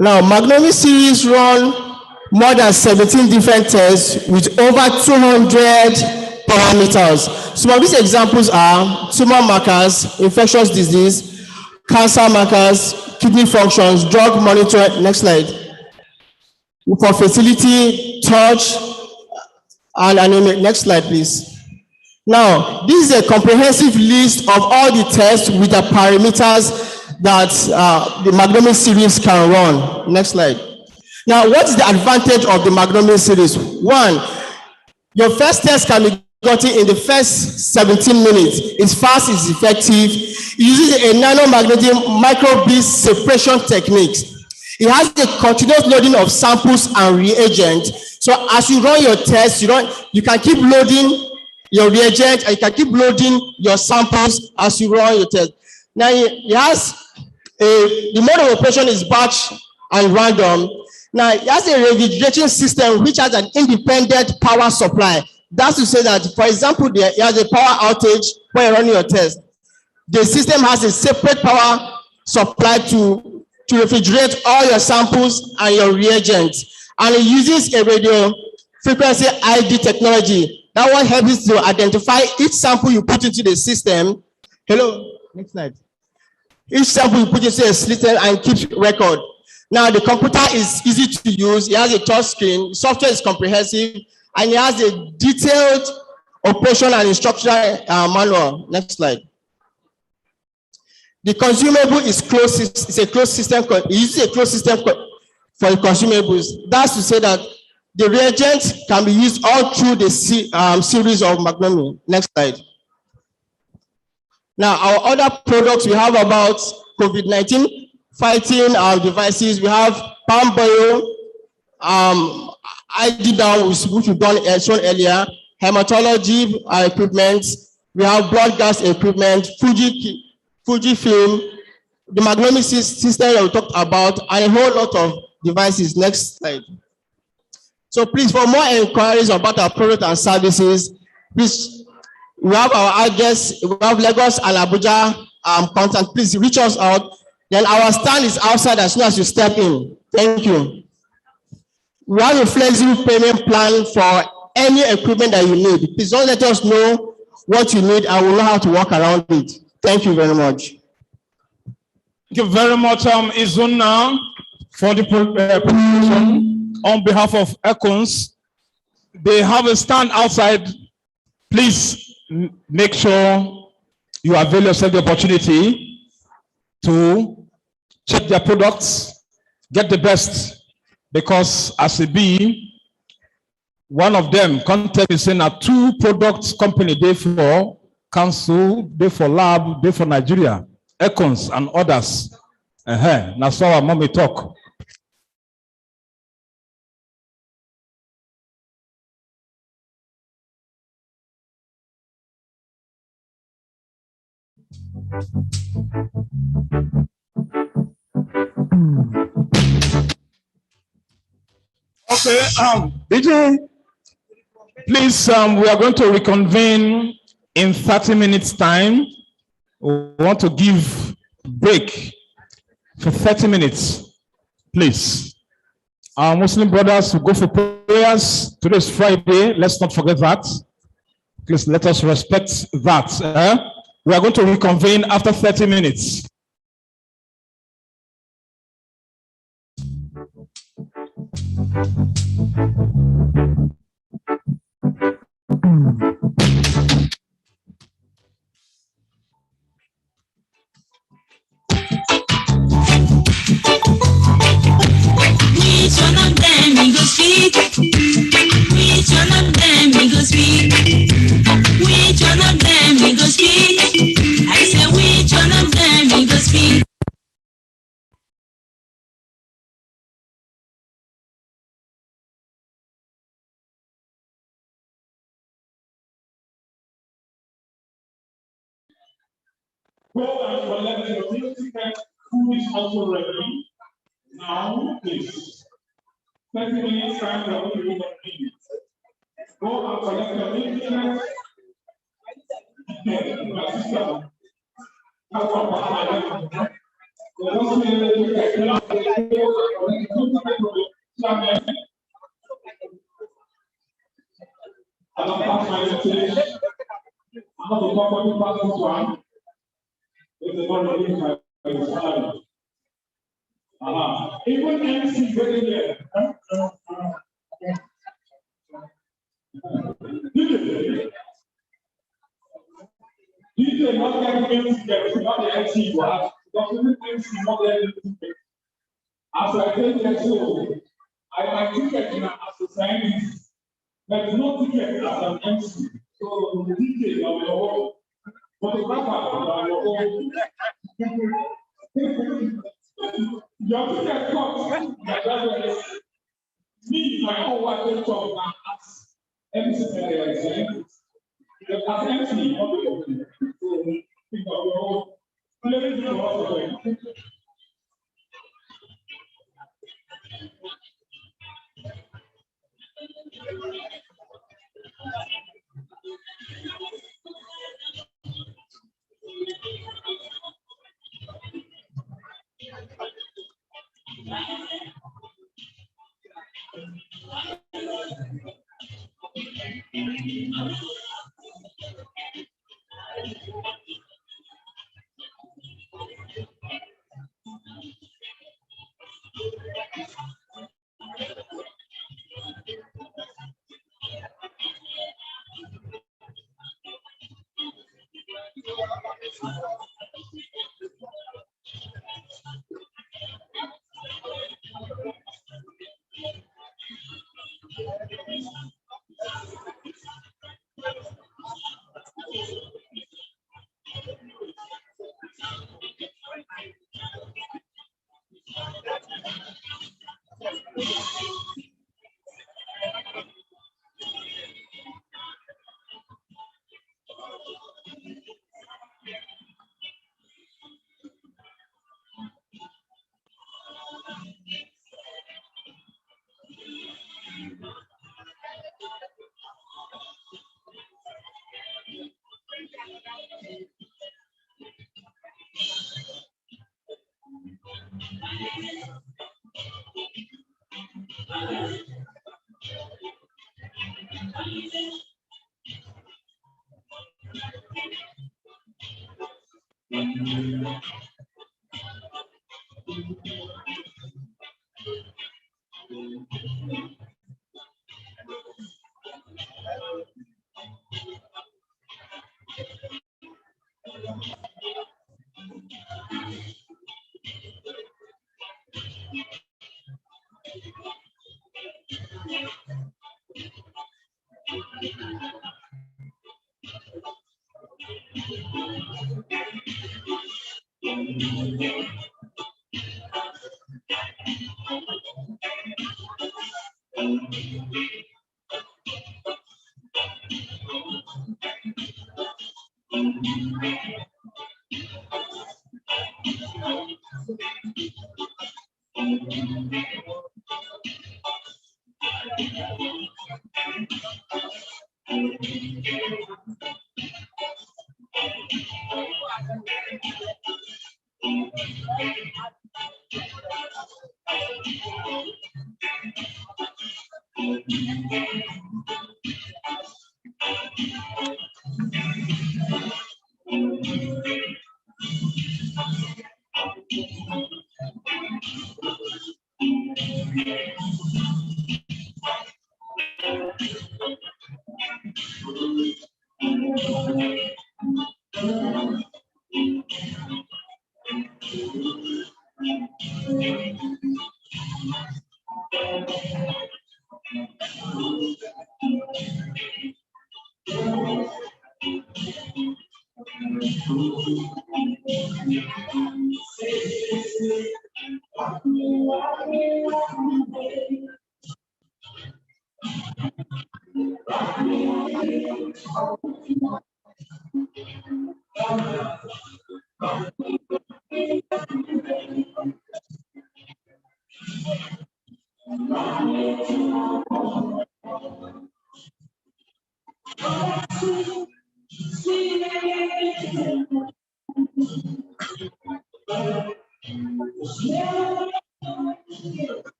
Now, Magnomi series run more than 17 different tests with over 200 parameters. Some of these examples are tumor markers, infectious disease, cancer markers, kidney functions, drug monitoring. Next slide. For fertility, touch, and anemia. Next slide, please. Now, this is a comprehensive list of all the tests with the parameters that the Magnomi series can run. Next slide. Now, what is the advantage of the Magnomi series? One, your first test can be gotten in the first 17 minutes. It's fast, it's effective. It uses a nanomagnetic microbead separation technique. It has the continuous loading of samples and reagents. So as you run your test, you can keep loading your reagent and you can keep loading your samples as you run your test. Now it has the mode of operation is batch and random. Now it has a refrigerating system which has an independent power supply. That's to say that, for example, there has a power outage when you're running your test. The system has a separate power supply to refrigerate all your samples and your reagents. And it uses a radio frequency ID technology. That one helps to identify each sample you put into the system. Hello, next slide. Each sample you put into a system and keeps record. Now the computer is easy to use. It has a touch screen. Software is comprehensive, and it has a detailed operation and instructional manual. Next slide. The consumable is closed. It's a closed system. It uses a closed system for the consumables. That's to say that the reagents can be used all through the series of Magnomi. Next slide. Now, our other products, we have about COVID-19 fighting devices. We have Palm Bio, ID down, which we've done shown earlier, hematology equipment. We have blood gas equipment, Fujifilm, the Magnomi system that we talked about, and a whole lot of devices. Next slide. So please, for more inquiries about our product and services, please, we have our address, we have Lagos and Abuja contact. Please reach us out. Then our stand is outside as soon as you step in. Thank you. We have a flexible payment plan for any equipment that you need. Please don't let us know what you need and we'll know how to work around it. Thank you very much. Thank you very much, Izuna, for the presentation. On behalf of Econs, they have a stand outside. Please make sure you avail yourself the opportunity to check their products, get the best, because as a B, one of them, content is saying a 2 products company, they for council, they for lab, they for Nigeria, Econs and others. That's how our mommy talk. Okay, DJ, please, we are going to reconvene in 30 minutes time. We want to give break for 30 minutes, please. Our Muslim brothers will go for prayers. Today is Friday. Let's not forget that. Please let us respect that. We are going to reconvene after 30 minutes. Which one of them he go speak? Which one of them he go speak? Which one of them he go speak? I say which one of them he go speak? Go and collect your meal ticket. Food is also ready. Now, please. 30 minutes time for you to leave. Go and collect your meal ticket. Even MC getting there. DJ not getting MC there, not the MC you have. Because MC not getting MC. As I take that so, my ticket now as a scientist, there is no ticket as an MC. So the DJ on your own, but the rapper on your own. Your ticket comes Me, my own wife, will talk now as MC. The MC, not the so think of your own.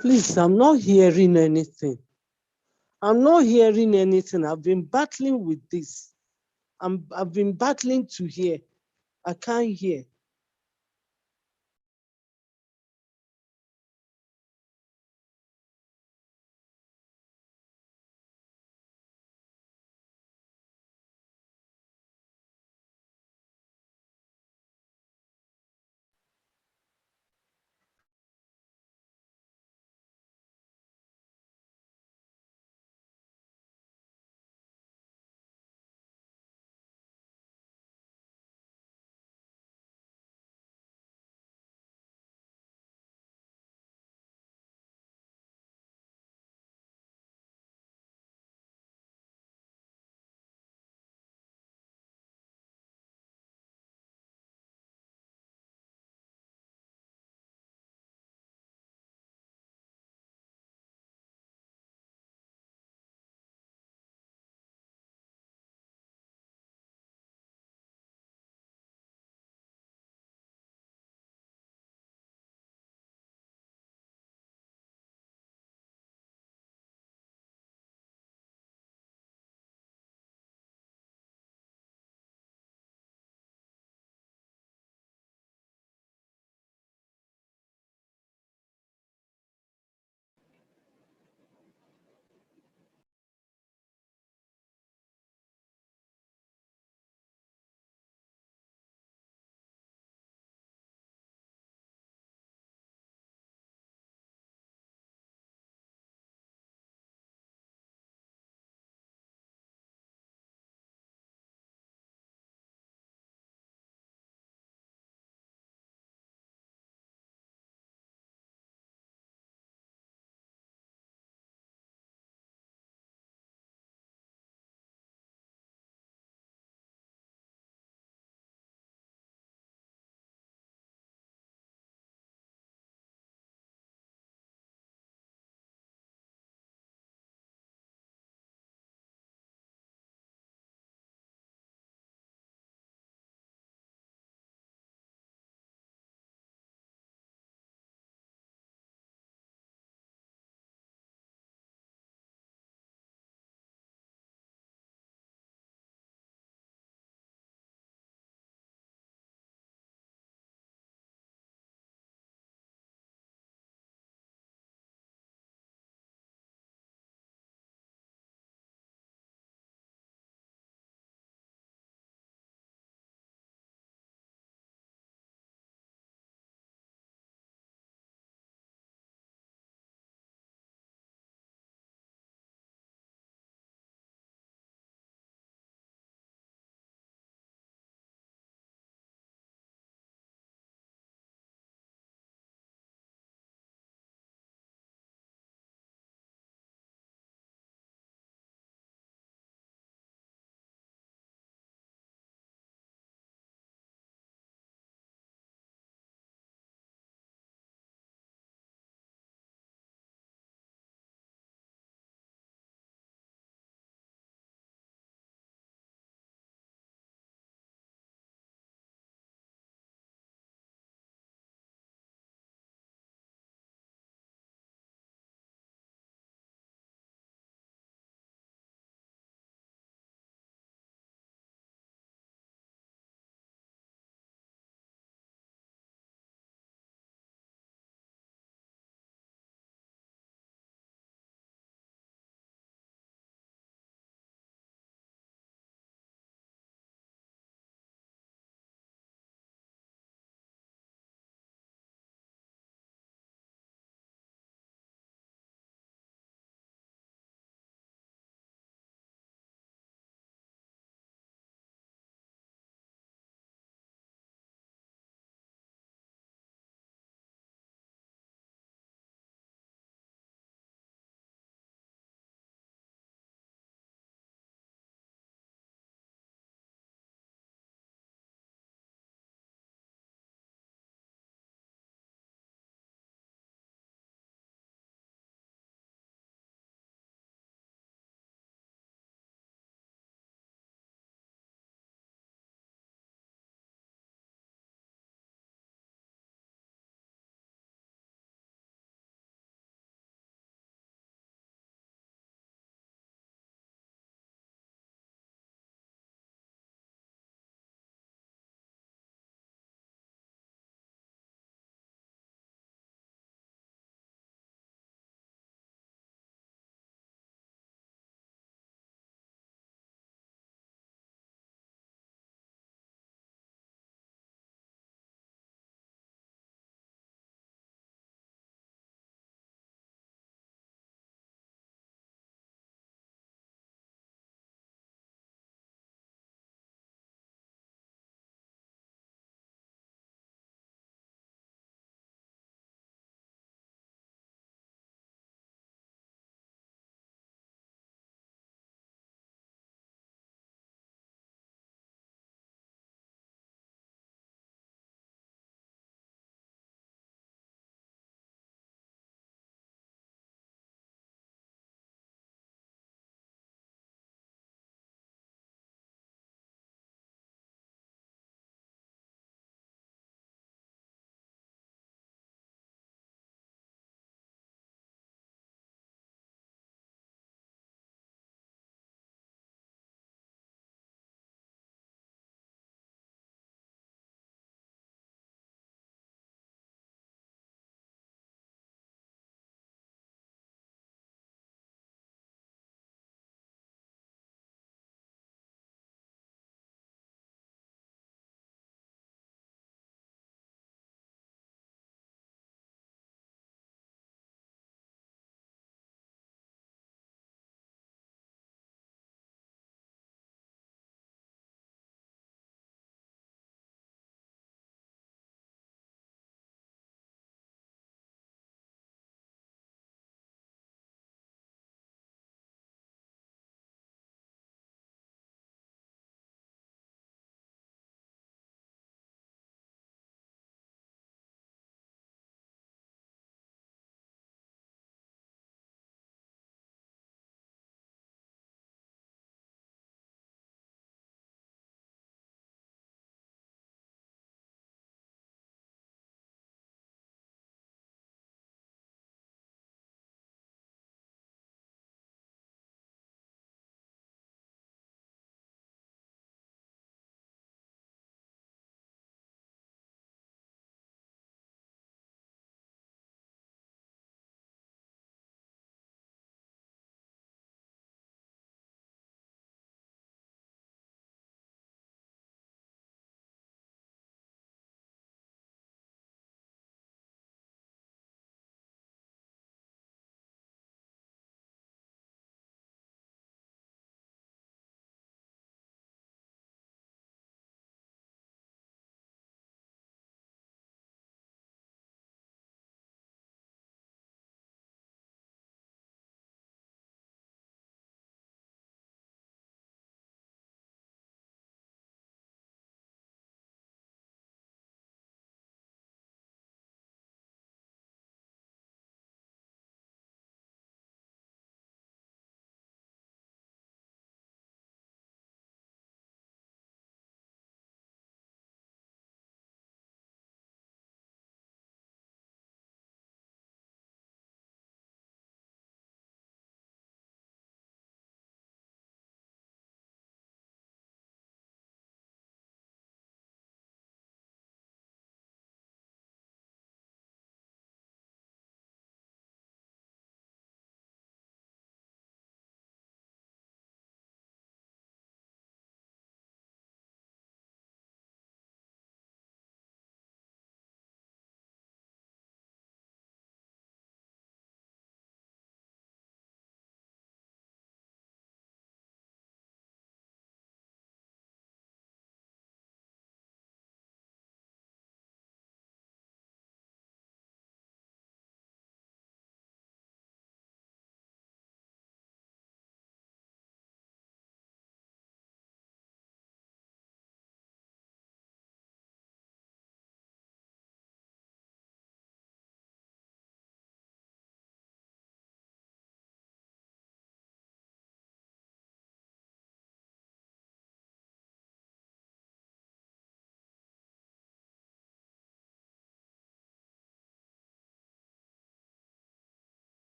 Please, I'm not hearing anything. I'm not hearing anything. I've been battling with this. I've been battling to hear. I can't hear.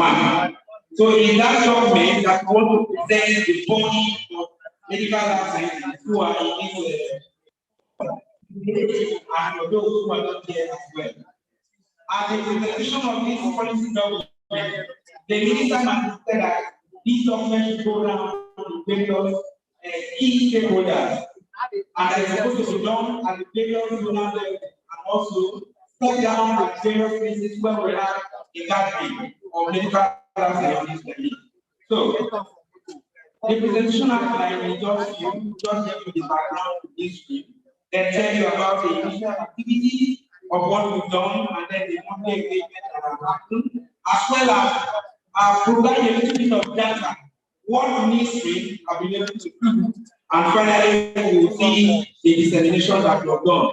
one. So in that document that we want to present the body of medical lab scientists who are in this and for those who are not here as well. At the presentation of this policy document, the minister manifested that this document should go around to various key stakeholders, and it's supposed to be done at the various zonal level and also step down the various places where we have a gathering of medical lab scientists. So, the presentation outline is just give you the background to this film, then tell you about the initial activity of what we've done, and then the monthly engagement that has happened, as well as provide a little bit of data, what ministry have been able to do, and finally we will see the dissemination that we've done.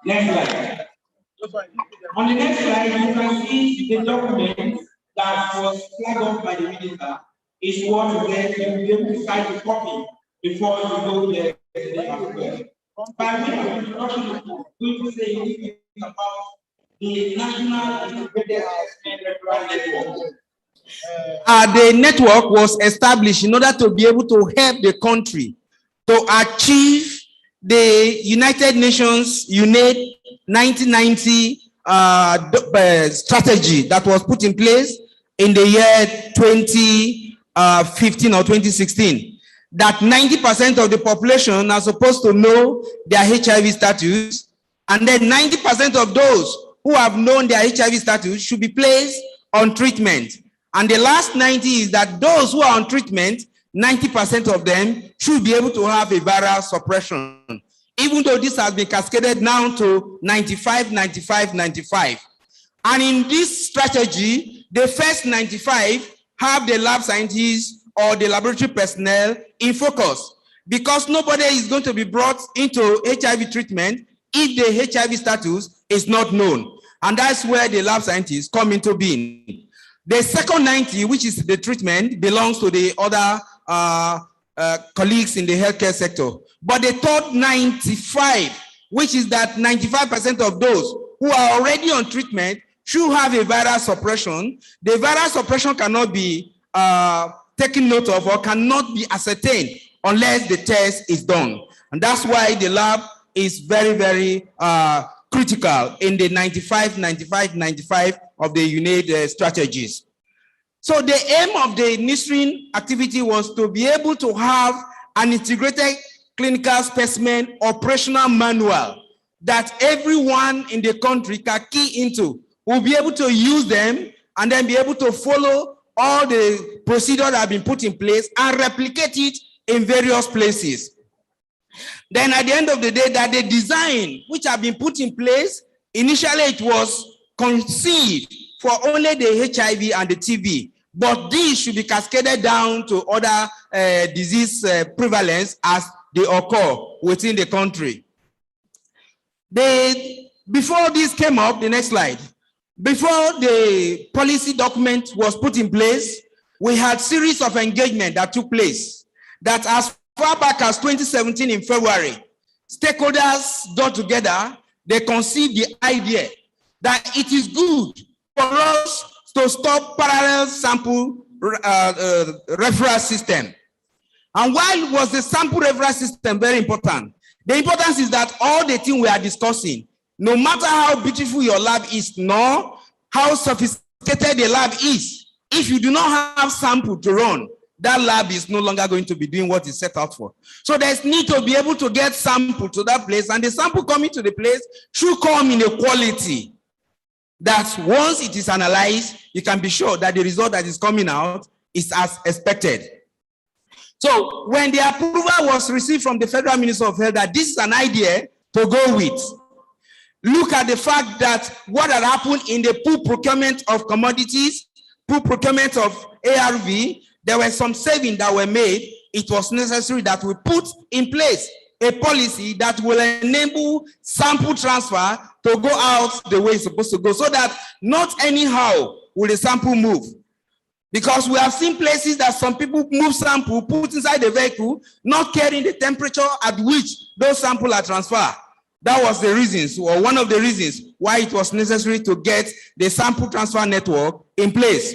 Next slide. On the next slide, you can see the document that was flagged up by the minister is what then you will be able to cite the copy before you go there as well. By way of introduction, I'm going to say a little bit about the National Integrated Assessment Referral Network. The network was established in order to be able to help the country to achieve the United Nations UNAID 1990 strategy that was put in place in the year 2015 or 2016. That 90% of the population are supposed to know their HIV status, and then 90% of those who have known their HIV status should be placed on treatment. And the last 90 is that those who are on treatment, 90% of them should be able to have a viral suppression, even though this has been cascaded now to 95, 95, 95. And in this strategy, the first 95 have the lab scientists or the laboratory personnel in focus, because nobody is going to be brought into HIV treatment if the HIV status is not known. And that's where the lab scientists come into being. The second 90, which is the treatment, belongs to the other colleagues in the healthcare sector. But the third 95, which is that 95% of those who are already on treatment should have a viral suppression. The viral suppression cannot be taken note of or cannot be ascertained unless the test is done. And that's why the lab is very, very critical in the 95, 95, 95 of the UNAID strategies. So the aim of the NISRIN activity was to be able to have an integrated clinical specimen operational manual that everyone in the country can key into, will be able to use them and then be able to follow all the procedures that have been put in place and replicate it in various places. Then at the end of the day, that the design which have been put in place, initially it was conceived for only the HIV and the TB, but these should be cascaded down to other disease prevalence as they occur within the country. Before this came up, the next slide, before the policy document was put in place, we had series of engagement that took place that as far back as 2017 in February, stakeholders got together, they conceived the idea that it is good for us to stop parallel sample referral system. And why was the sample referral system very important? The importance is that all the things we are discussing, no matter how beautiful your lab is, nor how sophisticated the lab is, if you do not have sample to run, that lab is no longer going to be doing what it's set out for. So there's need to be able to get sample to that place, and the sample coming to the place should come in a quality that once it is analyzed, you can be sure that the result that is coming out is as expected. So when the approval was received from the Federal Minister of Health that this is an idea to go with, look at the fact that what had happened in the pool procurement of commodities, pool procurement of ARV, there were some savings that were made. It was necessary that we put in place a policy that will enable sample transfer to go out the way it's supposed to go, so that not anyhow will the sample move. Because we have seen places that some people move sample, put inside the vehicle, not caring the temperature at which those samples are transferred. That was the reasons, or one of the reasons, why it was necessary to get the sample transfer network in place.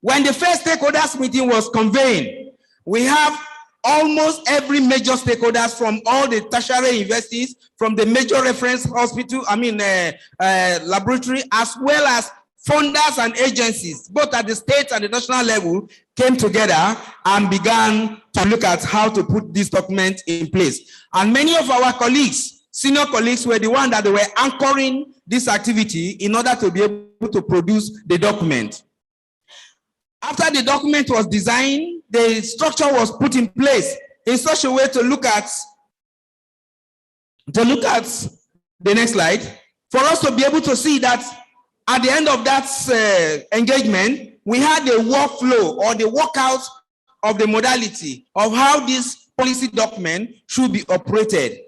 When the first stakeholders meeting was convened, we have almost every major stakeholders from all the tertiary universities, from the major reference hospital, laboratory, as well as funders and agencies, both at the state and the national level, came together and began to look at how to put this document in place. And many of our colleagues, senior colleagues, were the ones that were anchoring this activity in order to be able to produce the document. After the document was designed, the structure was put in place in such a way to look at the next slide, for us to be able to see that at the end of that engagement, we had the workflow or the workout of the modality of how this policy document should be operated.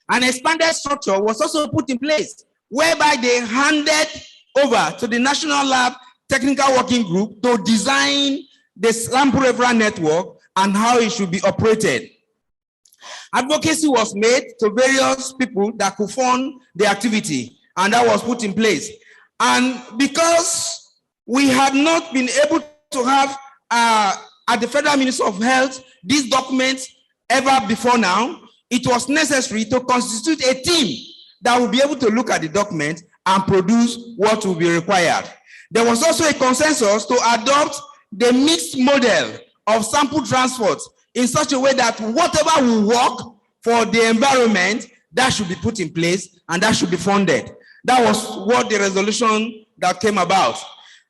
An expanded structure was also put in place, whereby they handed over to the National Lab Technical Working Group to design the sample referral network and how it should be operated. Advocacy was made to various people that could fund the activity, and that was put in place. And because we had not been able to have at the Federal Ministry of Health these documents ever before now, it was necessary to constitute a team that will be able to look at the document and produce what will be required. There was also a consensus to adopt the mixed model of sample transport in such a way that whatever will work for the environment, that should be put in place and that should be funded. That was what the resolution that came about.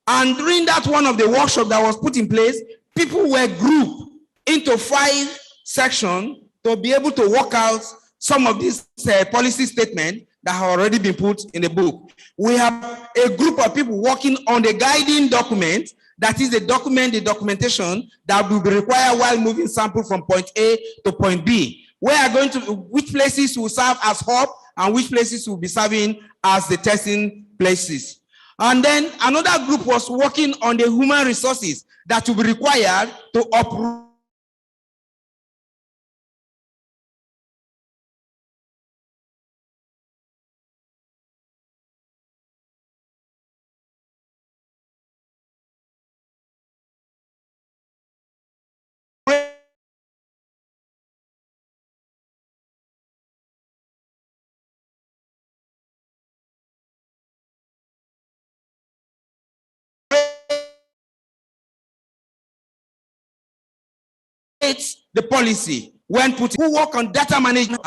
And during that one of the workshops that was put in place, people were grouped into 5 sections to be able to work out some of these policy statements that have already been put in the book. We have a group of people working on the guiding document, that is the documentation that will be required while moving sample from point A to point B. We are going to, which places will serve as hub and which places will be serving as the testing places. And then another group was working on the human resources that will be required to operate the policy when put, who work on data management,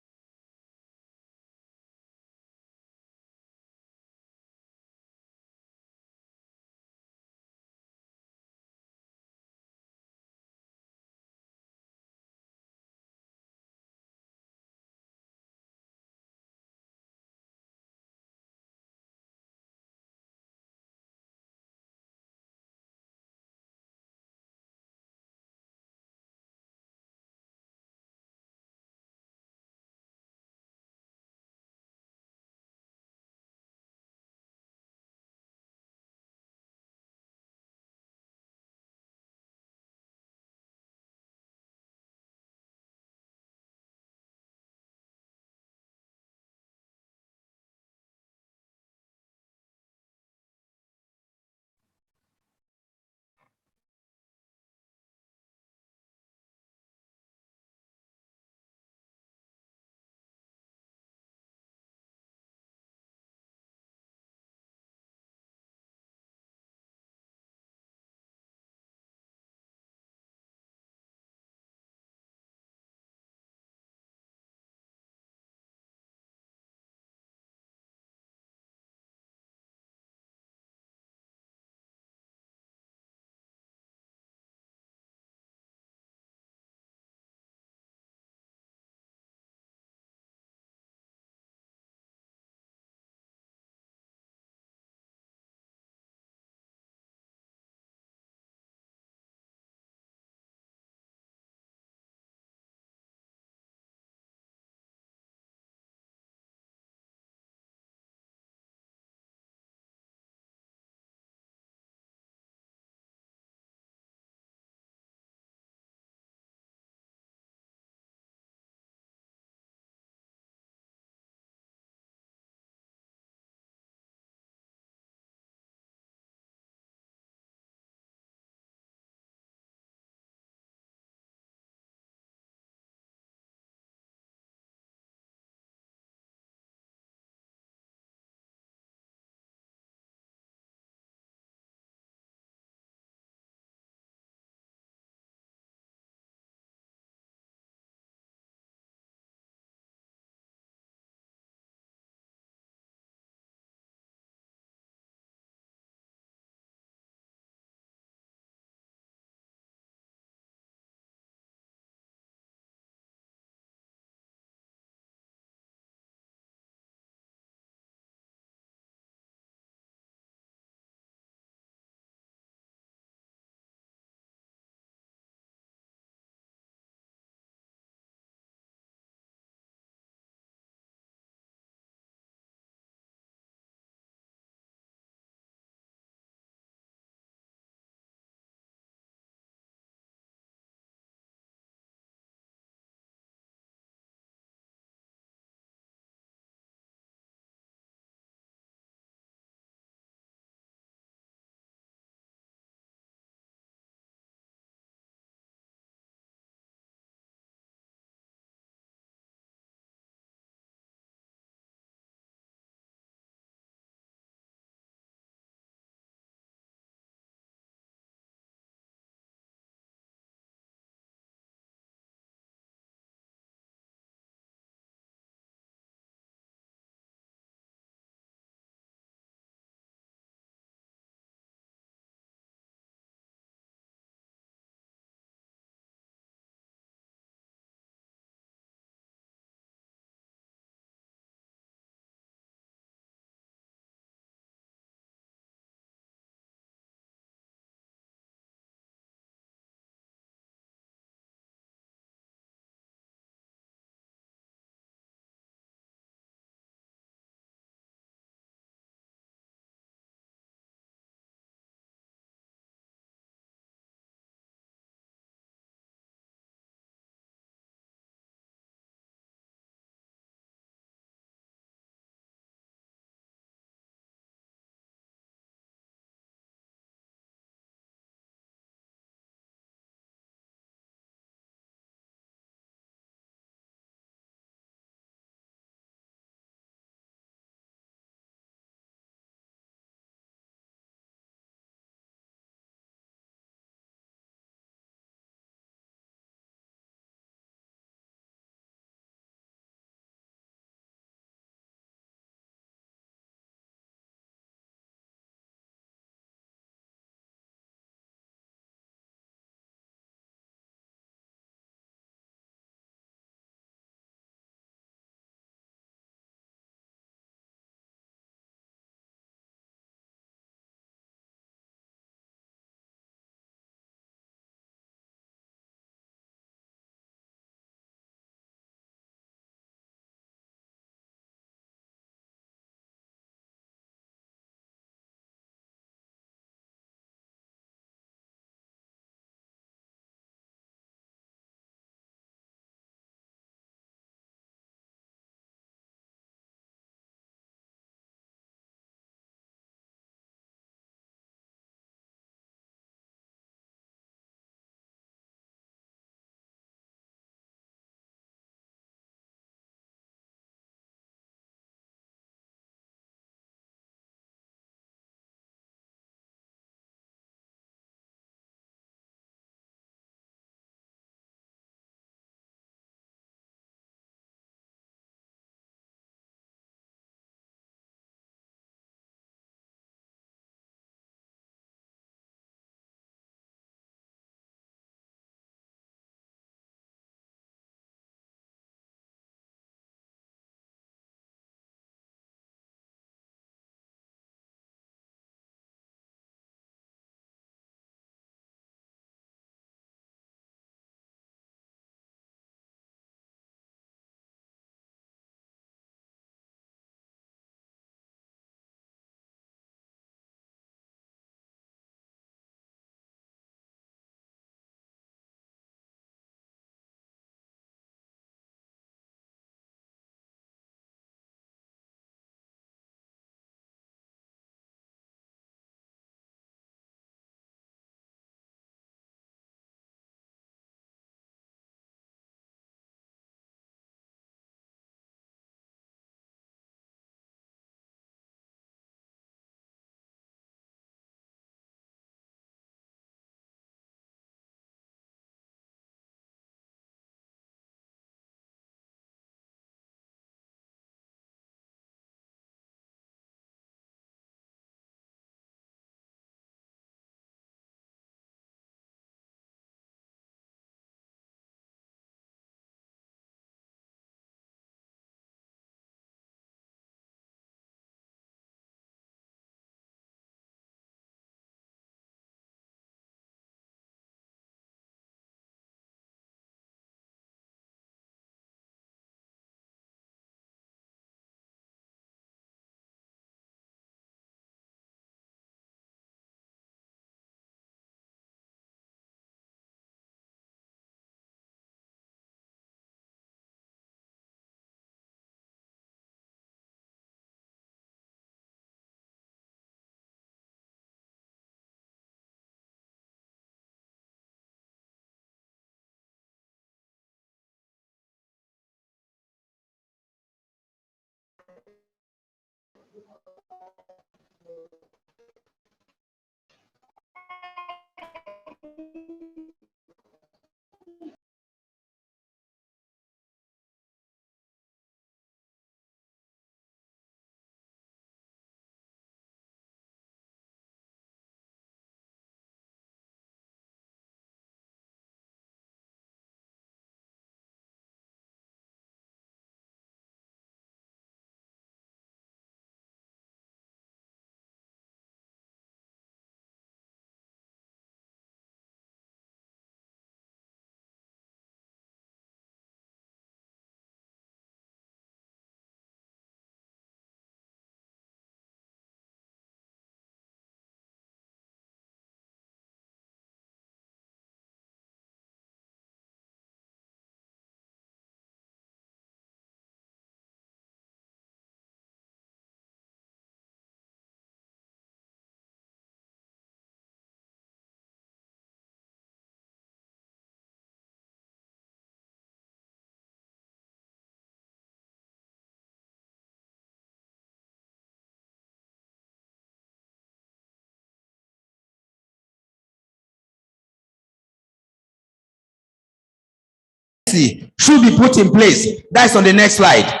should be put in place. That's on the next slide.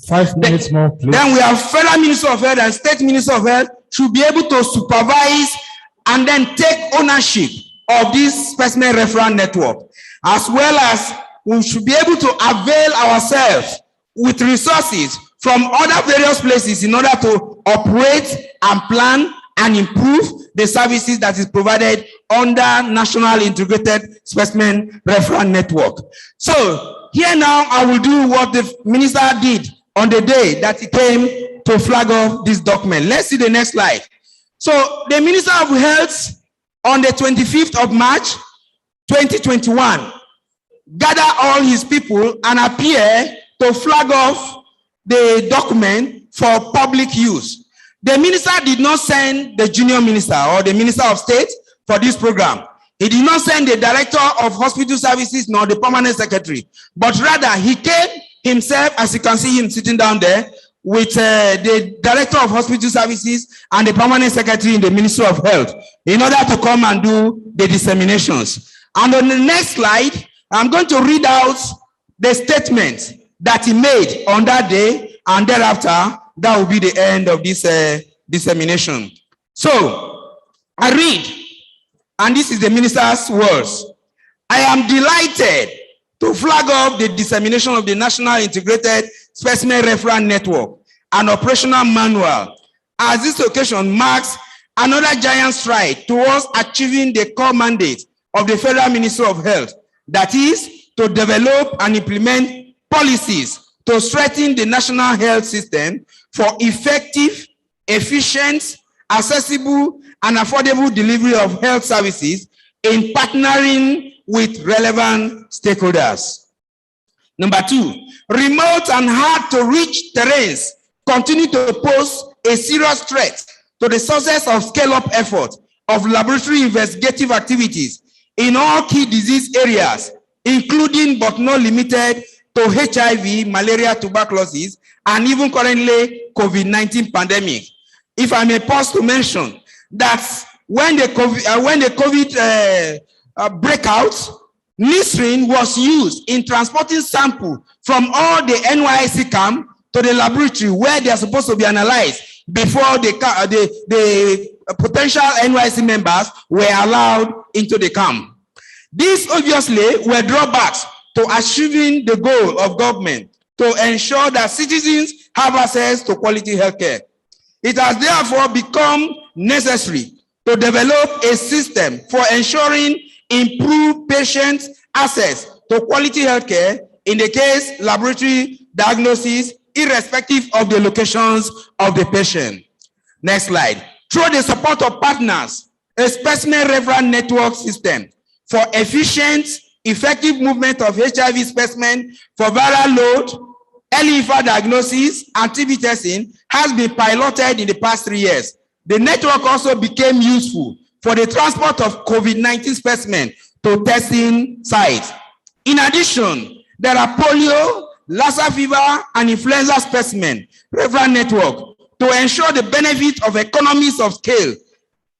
5 minutes more, please. Then we have Federal Minister of Health and State Minister of Health should be able to supervise and then take ownership of this specimen referral network, as well as we should be able to avail ourselves with resources from other various places in order to operate and plan and improve the services that is provided under National Integrated Specimen Referral Network. So here now I will do what the minister did on the day that he came to flag off this document. Let's see the next slide. So the Minister of Health on the 25th of March, 2021, gather all his people and appear to flag off the document for public use. The minister did not send the junior minister or the minister of state for this program. He did not send the director of hospital services nor the permanent secretary, but rather he came himself, as you can see him sitting down there, with the director of hospital services and the permanent secretary in the Ministry of Health in order to come and do the disseminations. And on the next slide, I'm going to read out the statement that he made on that day, and thereafter, that will be the end of this dissemination. So, I read, and this is the minister's words. I am delighted to flag off the dissemination of the National Integrated Specimen Referral Network and Operational Manual, as this occasion marks another giant stride towards achieving the core mandate of the Federal Ministry of Health, that is, to develop and implement policies to strengthen the national health system for effective, efficient, accessible, and affordable delivery of health services in partnering with relevant stakeholders. Number 2, remote and hard to reach terrains continue to pose a serious threat to the success of scale-up efforts of laboratory investigative activities in all key disease areas, including but not limited to HIV, malaria, tuberculosis, and even currently COVID-19 pandemic. If I may pause to mention that when the COVID breakout, Nisrin was used in transporting sample from all the NYC camp to the laboratory where they are supposed to be analyzed before the potential NYC members were allowed into the camp. These obviously were drawbacks to achieving the goal of government to ensure that citizens have access to quality healthcare. It has therefore become necessary to develop a system for ensuring improved patient access to quality healthcare in the case laboratory diagnosis, irrespective of the locations of the patient. Next slide. Through the support of partners, a specimen referral network system for efficient, effective movement of HIV specimen for viral load, early infant diagnosis, and TB testing has been piloted in the past 3 years. The network also became useful for the transport of COVID-19 specimen to testing sites. In addition, there are polio, Lassa fever, and influenza specimen referral network to ensure the benefit of economies of scale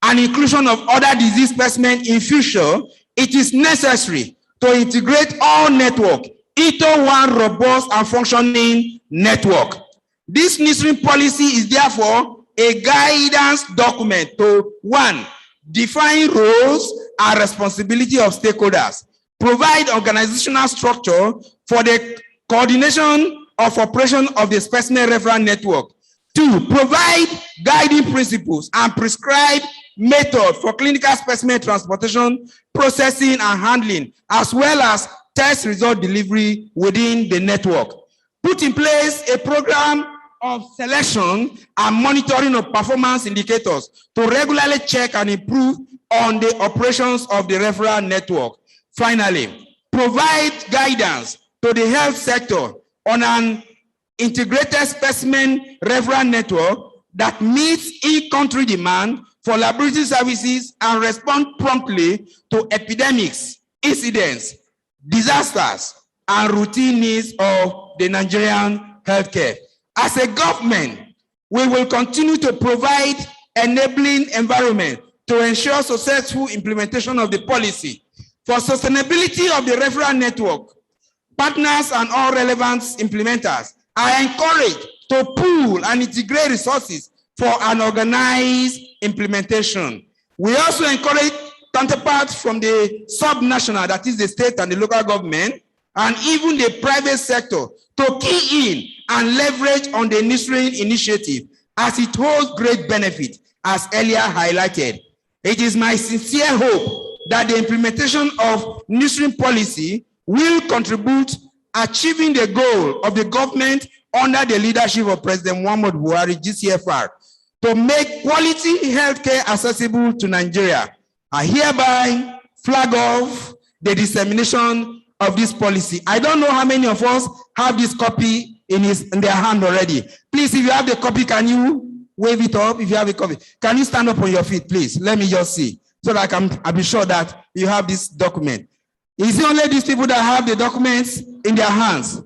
and inclusion of other disease specimens in future, it is necessary to integrate all network into one robust and functioning network. This nurturing policy is therefore a guidance document to 1, define roles and responsibility of stakeholders, provide organizational structure for the coordination of operation of the specimen referral network. 2, provide guiding principles and prescribe method for clinical specimen transportation, processing, and handling, as well as test result delivery within the network. Put in place a program of selection and monitoring of performance indicators to regularly check and improve on the operations of the referral network. Finally, provide guidance to the health sector on an integrated specimen referral network that meets in-country demand for laboratory services and respond promptly to epidemics, incidents, disasters, and routine needs of the Nigerian healthcare. As a government, we will continue to provide enabling environment to ensure successful implementation of the policy. For sustainability of the referral network, partners and all relevant implementers are encouraged to pool and integrate resources for an organized implementation. We also encourage counterparts from the subnational, that is the state and the local government, and even the private sector to key in and leverage on the nurturing initiative as it holds great benefit, as earlier highlighted. It is my sincere hope that the implementation of nurturing policy will contribute achieving the goal of the government under the leadership of President Muhammad Buhari, GCFR, to make quality healthcare accessible to Nigeria. I hereby flag off the dissemination of this policy. I don't know how many of us have this copy in their hand already. Please, if you have the copy, can you wave it up? If you have a copy, can you stand up on your feet, please? Let me just see, so that I'll be sure that you have this document. Is it only these people that have the documents in their hands?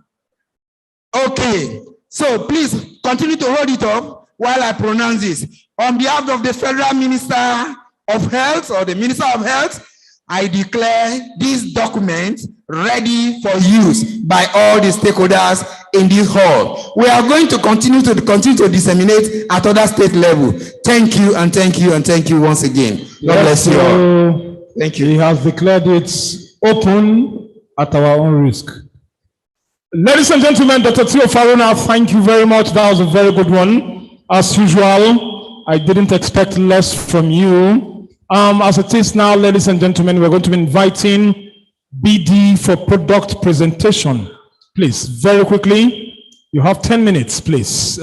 Okay, so please continue to hold it up while I pronounce this. On behalf of the Federal Minister of Health or the Minister of Health, I declare this document ready for use by all the stakeholders in this hall. We are going to continue to disseminate at other state level. Thank you and thank you and thank you once again. God bless you all. Thank you. He has declared it open at our own risk. Ladies and gentlemen, Dr. Theo Faruna, thank you very much. That was a very good one. As usual, I didn't expect less from you. As it is now, ladies and gentlemen, we're going to be inviting BD for product presentation. Please, very quickly. You have 10 minutes, please.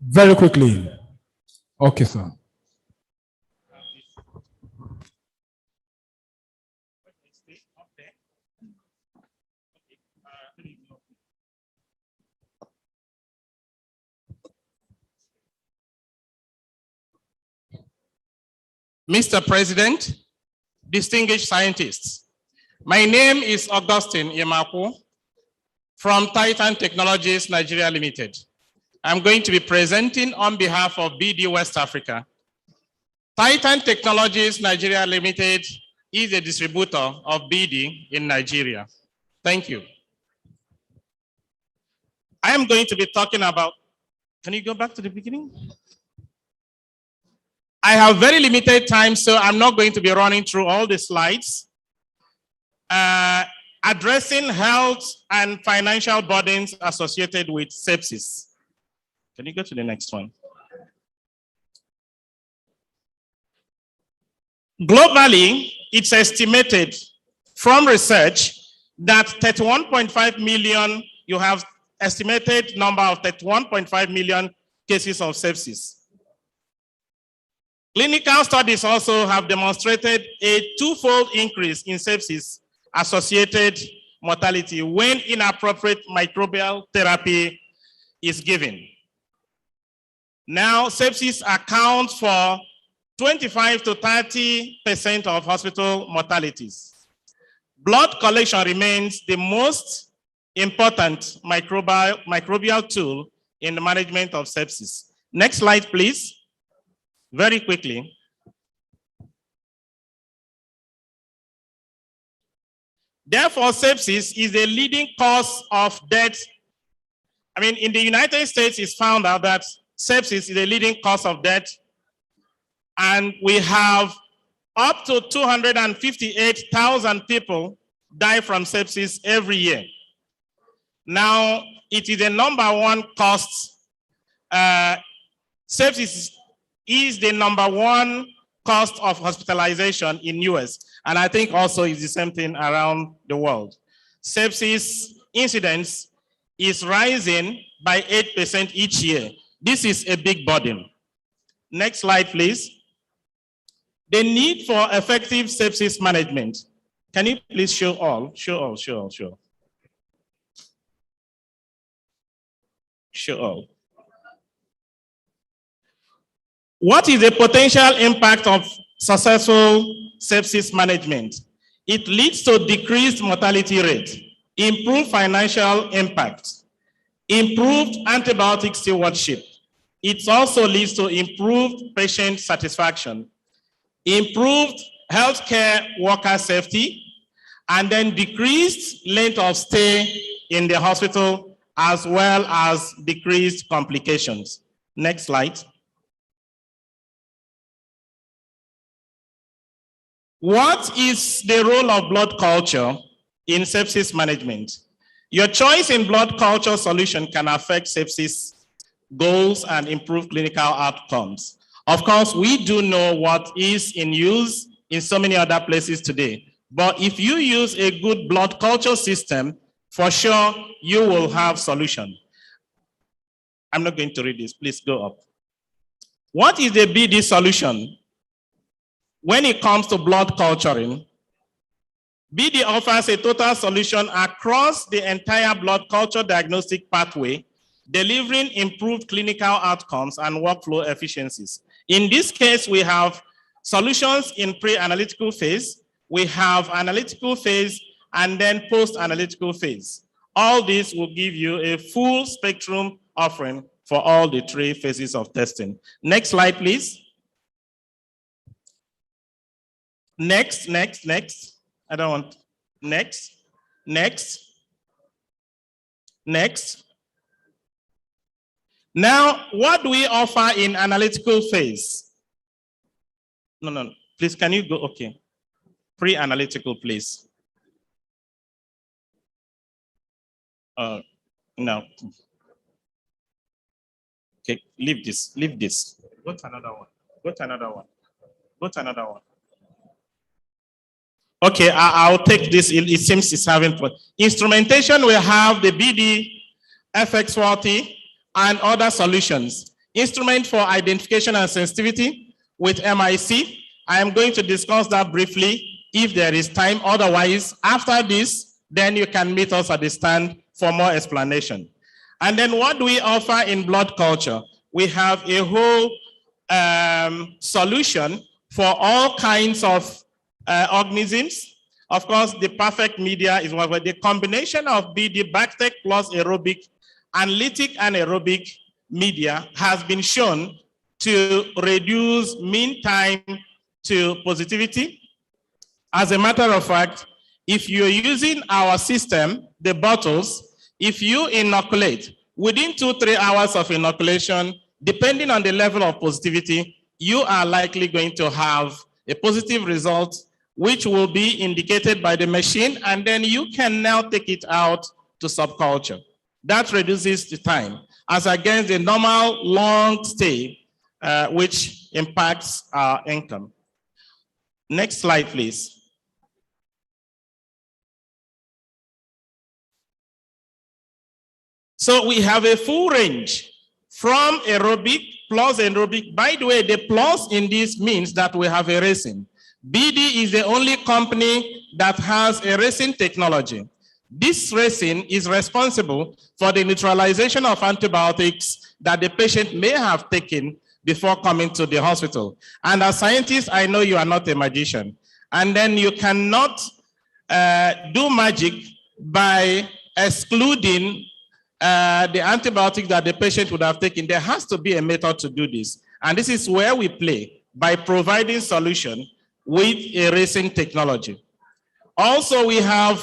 Very quickly. Okay, sir. Mr. President, distinguished scientists, my name is Augustine Yemaku from Titan Technologies Nigeria Limited. I'm going to be presenting on behalf of BD West Africa. Titan Technologies Nigeria Limited is a distributor of BD in Nigeria. Thank you. I am going to be talking about, can you go back to the beginning? I have very limited time, so I'm not going to be running through all the slides. Addressing health and financial burdens associated with sepsis. Can you go to the next one? Globally, it's estimated from research that 31.5 million, you have estimated number of 31.5 million cases of sepsis. Clinical studies also have demonstrated a twofold increase in sepsis associated mortality when inappropriate microbial therapy is given. Now, sepsis accounts for 25 to 30% of hospital mortalities. Blood collection remains the most important microbial tool in the management of sepsis. Next slide, please. Very quickly. Therefore, sepsis is a leading cause of death. I mean, in the United States, it's found out that sepsis is a leading cause of death. And we have up to 258,000 people die from sepsis every year. Now, it is the #1 cost. Sepsis is the #1 cost of hospitalization in US. And I think also it's the same thing around the world. Sepsis incidence is rising by 8% each year. This is a big burden. Next slide, please. The need for effective sepsis management. Can you please show all? Show all, show all, show all. Show all. What is the potential impact of successful sepsis management? It leads to decreased mortality rate, improved financial impact, improved antibiotic stewardship. It also leads to improved patient satisfaction, improved healthcare worker safety, and then decreased length of stay in the hospital, as well as decreased complications. Next slide. What is the role of blood culture in sepsis management? Your choice in blood culture solution can affect sepsis goals and improve clinical outcomes. Of course, we do know what is in use in so many other places today. But if you use a good blood culture system, for sure, you will have solution. I'm not going to read this. Please go up. What is the BD solution? When it comes to blood culturing, BD offers a total solution across the entire blood culture diagnostic pathway, delivering improved clinical outcomes and workflow efficiencies. In this case, we have solutions in pre-analytical phase, we have analytical phase, and then post-analytical phase. All this will give you a full spectrum offering for all the 3 phases of testing. Next slide, please. Next. I don't want, next. Now, what do we offer in analytical phase? No, please, can you go, okay. Pre-analytical, please. No. Okay, leave this. Go to another one. Okay, I'll take this. It seems it's having fun. Instrumentation, we have the BD, FX40, and other solutions. Instrument for identification and sensitivity with MIC. I am going to discuss that briefly if there is time. Otherwise, after this, then you can meet us at the stand for more explanation. And then what do we offer in blood culture? We have a whole solution for all kinds of organisms. Of course, the perfect media is what the combination of BD Bactec plus aerobic and lytic anaerobic media has been shown to reduce mean time to positivity. As a matter of fact, if you're using our system, the bottles, if you inoculate, within 2-3 hours of inoculation, depending on the level of positivity, you are likely going to have a positive result, which will be indicated by the machine, and then you can now take it out to subculture. That reduces the time, as against the normal long stay, which impacts our income. Next slide, please. So we have a full range from aerobic plus aerobic. By the way, the plus in this means that we have a resin. BD is the only company that has a resin technology. This resin is responsible for the neutralization of antibiotics that the patient may have taken before coming to the hospital. And as scientists, I know you are not a magician. And then you cannot do magic by excluding the antibiotic that the patient would have taken, there has to be a method to do this. And this is where we play by providing solution with erasing technology. Also, we have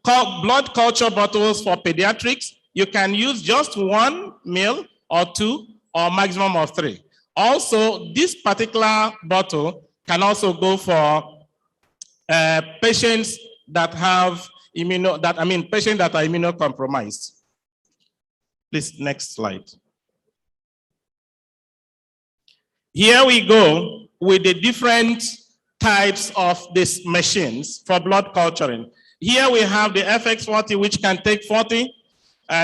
blood culture bottles for pediatrics. You can use just 1 ml or 2 or maximum of 3. Also, this particular bottle can also go for patients that have patients that are immunocompromised. Please, next slide. Here we go with the different types of these machines for blood culturing. Here we have the FX40, which can take 40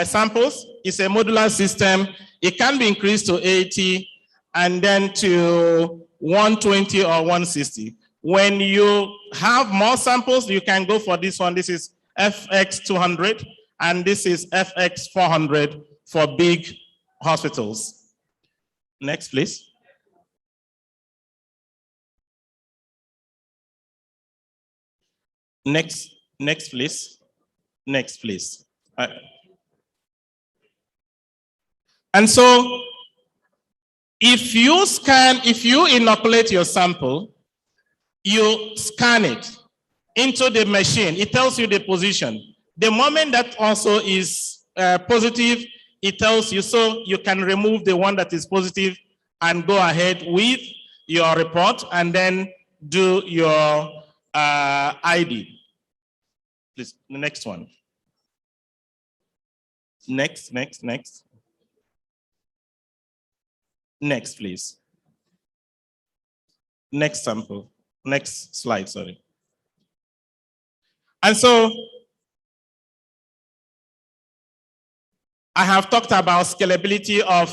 samples. It's a modular system. It can be increased to 80 and then to 120 or 160. When you have more samples, you can go for this one. This is FX200, and this is FX400 for big hospitals. Next, please. Next, please. Next, please. And so, if you inoculate your sample, you scan it into the machine. It tells you the position. The moment that also is positive, it tells you, so you can remove the one that is positive and go ahead with your report and then do your ID. Please, the next one. Next. Next, please. Next sample. Next slide, sorry. And so, I have talked about scalability of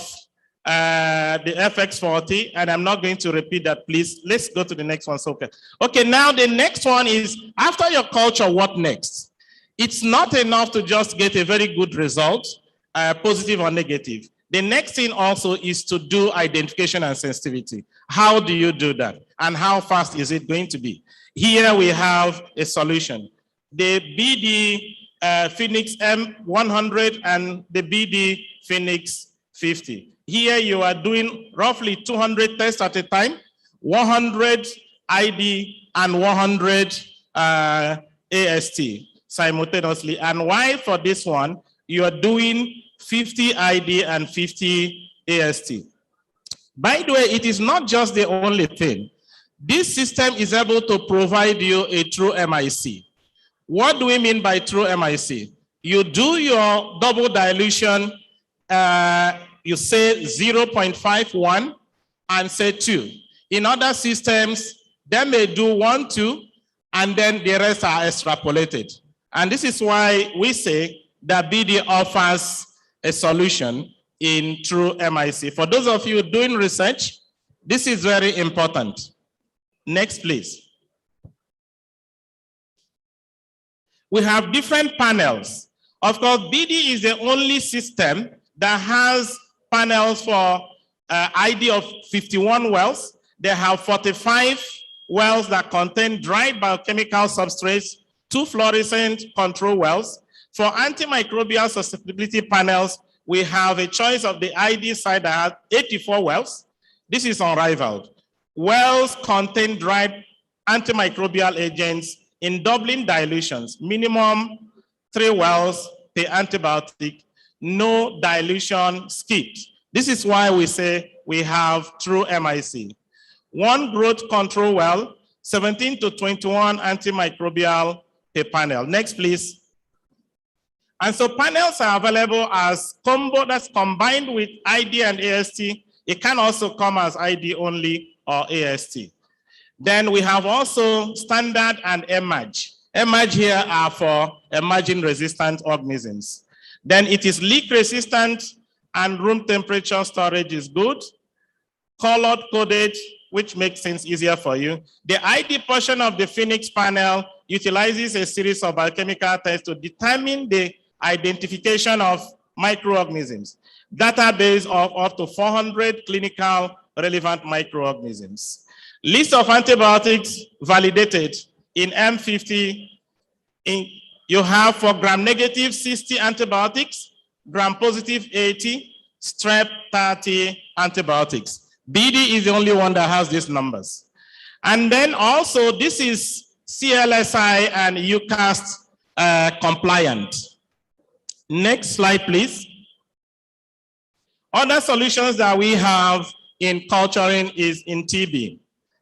the FX40, and I'm not going to repeat that, please. Let's go to the next one. So, okay, now the next one is, after your culture, what next? It's not enough to just get a very good result, positive or negative. The next thing also is to do identification and sensitivity. How do you do that? And how fast is it going to be? Here we have a solution. The BD Phoenix M100 and the BD Phoenix 50. Here you are doing roughly 200 tests at a time, 100 ID and 100 AST simultaneously. And while for this one, you are doing 50 ID and 50 AST. By the way, it is not just the only thing. This system is able to provide you a true MIC. What do we mean by true MIC? You do your double dilution, you say 0.51 and say 2. In other systems, they may do 1, 2, and then the rest are extrapolated. And this is why we say that BD offers a solution in true MIC. For those of you doing research, this is very important. Next, please. We have different panels. Of course, BD is the only system that has panels for ID of 51 wells. They have 45 wells that contain dried biochemical substrates, 2 fluorescent control wells. For antimicrobial susceptibility panels, we have a choice of the ID side that has 84 wells. This is unrivaled. Wells contain dried antimicrobial agents in doubling dilutions, minimum 3 wells per antibiotic, no dilution skipped. This is why we say we have true MIC. 1 growth control well, 17 to 21 antimicrobial per panel. Next, please. And so panels are available as combo that's combined with ID and AST. It can also come as ID only or AST. Then we have also standard and emerge. Emerge here are for emerging resistant organisms. Then it is leak resistant and room temperature storage is good. Colored coded, which makes things easier for you. The ID portion of the Phoenix panel utilizes a series of biochemical tests to determine the identification of microorganisms. Database of up to 400 clinical relevant microorganisms. List of antibiotics validated in M50. You have for gram-negative 60 antibiotics, gram-positive 80, strep 30, antibiotics. BD is the only one that has these numbers. And then also, this is CLSI and UCAST compliant. Next slide, please. Other solutions that we have in culturing is in TB.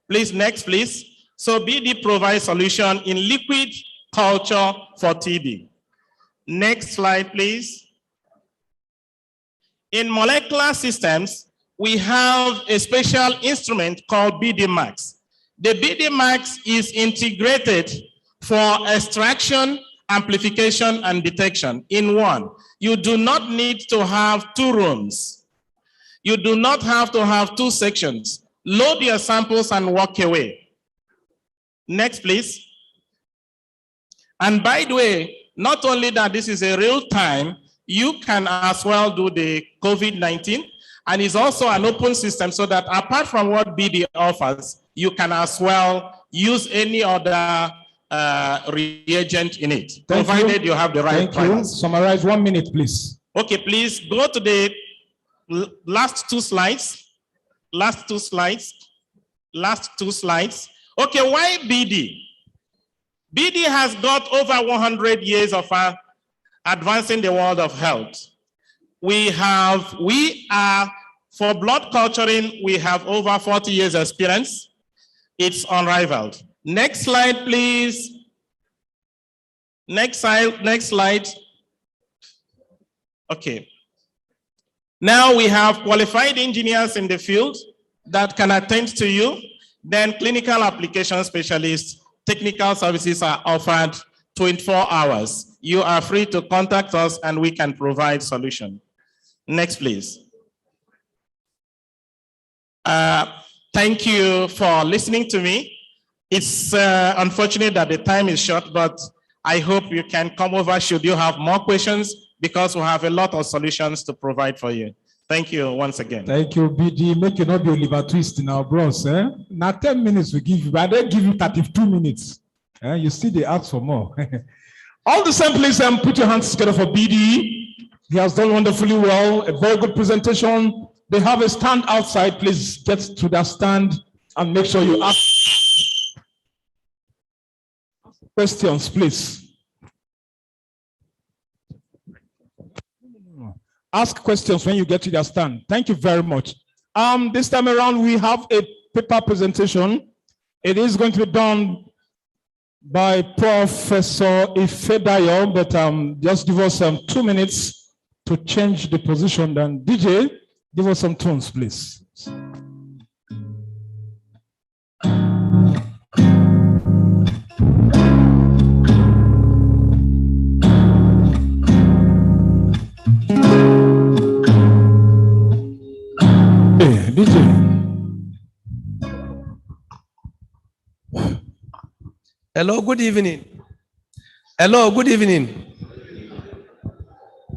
Please, next, please. So BD provides solution in liquid culture for TB. Next slide, please. In molecular systems, we have a special instrument called BD Max. The BD Max is integrated for extraction, amplification, and detection in one. You do not need to have 2 rooms. You do not have to have 2 sections. Load your samples and walk away. Next, please. And by the way, not only that this is a real time, you can as well do the COVID-19, and it's also an open system so that apart from what BD offers, you can as well use any other reagent in it, provided you have the right price. Summarize 1 minute, please. Okay, please go to the last 2 slides. Last 2 slides. Last 2 slides. Okay, why BD? BD has got over 100 years of advancing the world of health. We are, for blood culturing, we have over 40 years experience. It's unrivaled. Next slide, please. Next slide. Okay. Now we have qualified engineers in the field that can attend to you. Then clinical application specialists, technical services are offered 24 hours. You are free to contact us and we can provide solution. Next, please. Thank you for listening to me. It's unfortunate that the time is short, but I hope you can come over should you have more questions, because we have a lot of solutions to provide for you. Thank you once again. Thank you, BD. Make you not be Oliver Twist in our bros. Now 10 minutes we give you, but I don't give you 32 minutes. You see they ask for more. All the same, please put your hands together for BD. He has done wonderfully well. A very good presentation. They have a stand outside. Please get to that stand and make sure you ask questions, please. Ask questions when you get to your stand. Thank you very much. This time around, we have a paper presentation. It is going to be done by Professor Ifedayo, but just give us 2 minutes to change the position. Then DJ, give us some tunes, please. Hello, good evening. Hello, good evening.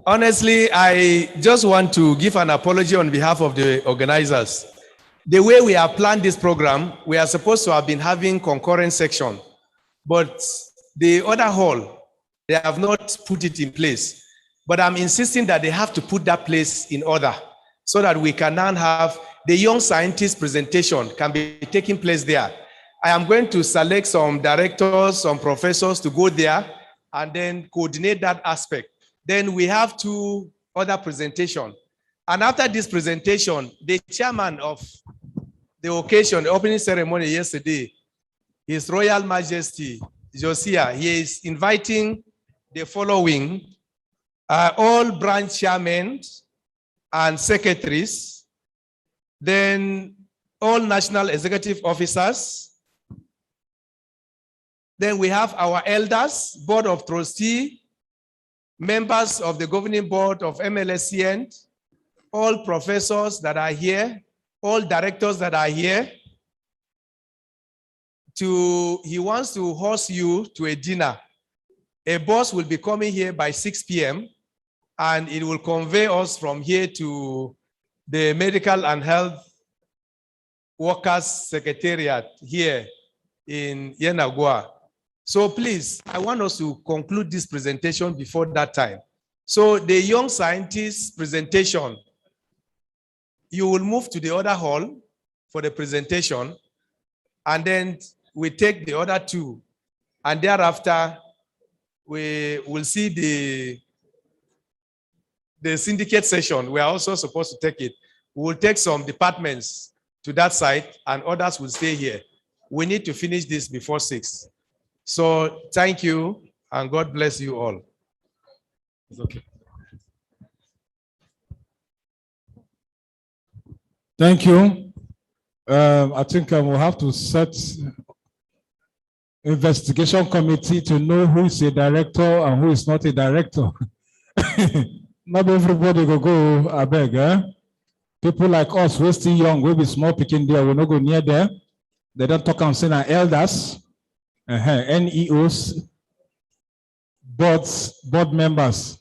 Honestly, I just want to give an apology on behalf of the organizers. The way we have planned this program, we are supposed to have been having concurrent section, but the other hall, they have not put it in place. But I'm insisting that they have to put that place in order so that we can now have the young scientist presentation can be taking place there. I am going to select some directors, some professors to go there and then coordinate that aspect. Then we have 2 other presentations. And after this presentation, the chairman of the occasion, the opening ceremony yesterday, His Royal Majesty Josiah, he is inviting the following, all branch chairmen and secretaries, then all national executive officers. Then we have our elders, board of trustees, members of the governing board of AMLSN, all professors that are here, all directors that are here. He wants to host you to a dinner. A bus will be coming here by 6 p.m. and it will convey us from here to the Medical and Health Workers Secretariat here in Yenagua. So please, I want us to conclude this presentation before that time So the young scientists presentation, you will move to the other hall for the presentation, and then we take the other two, and thereafter we will see the syndicate session. We are also supposed to take it. We will take some departments to that side, and others will stay here. We need to finish this before 6. So thank you, and God bless you all. It's okay. Thank you. I think we'll have to set investigation committee to know who is a director and who is not a director. Not everybody go I beg. People like us, we're still young, we'll be small picking there, we'll not go near there. They don't talk and say elders, NEOs, board members.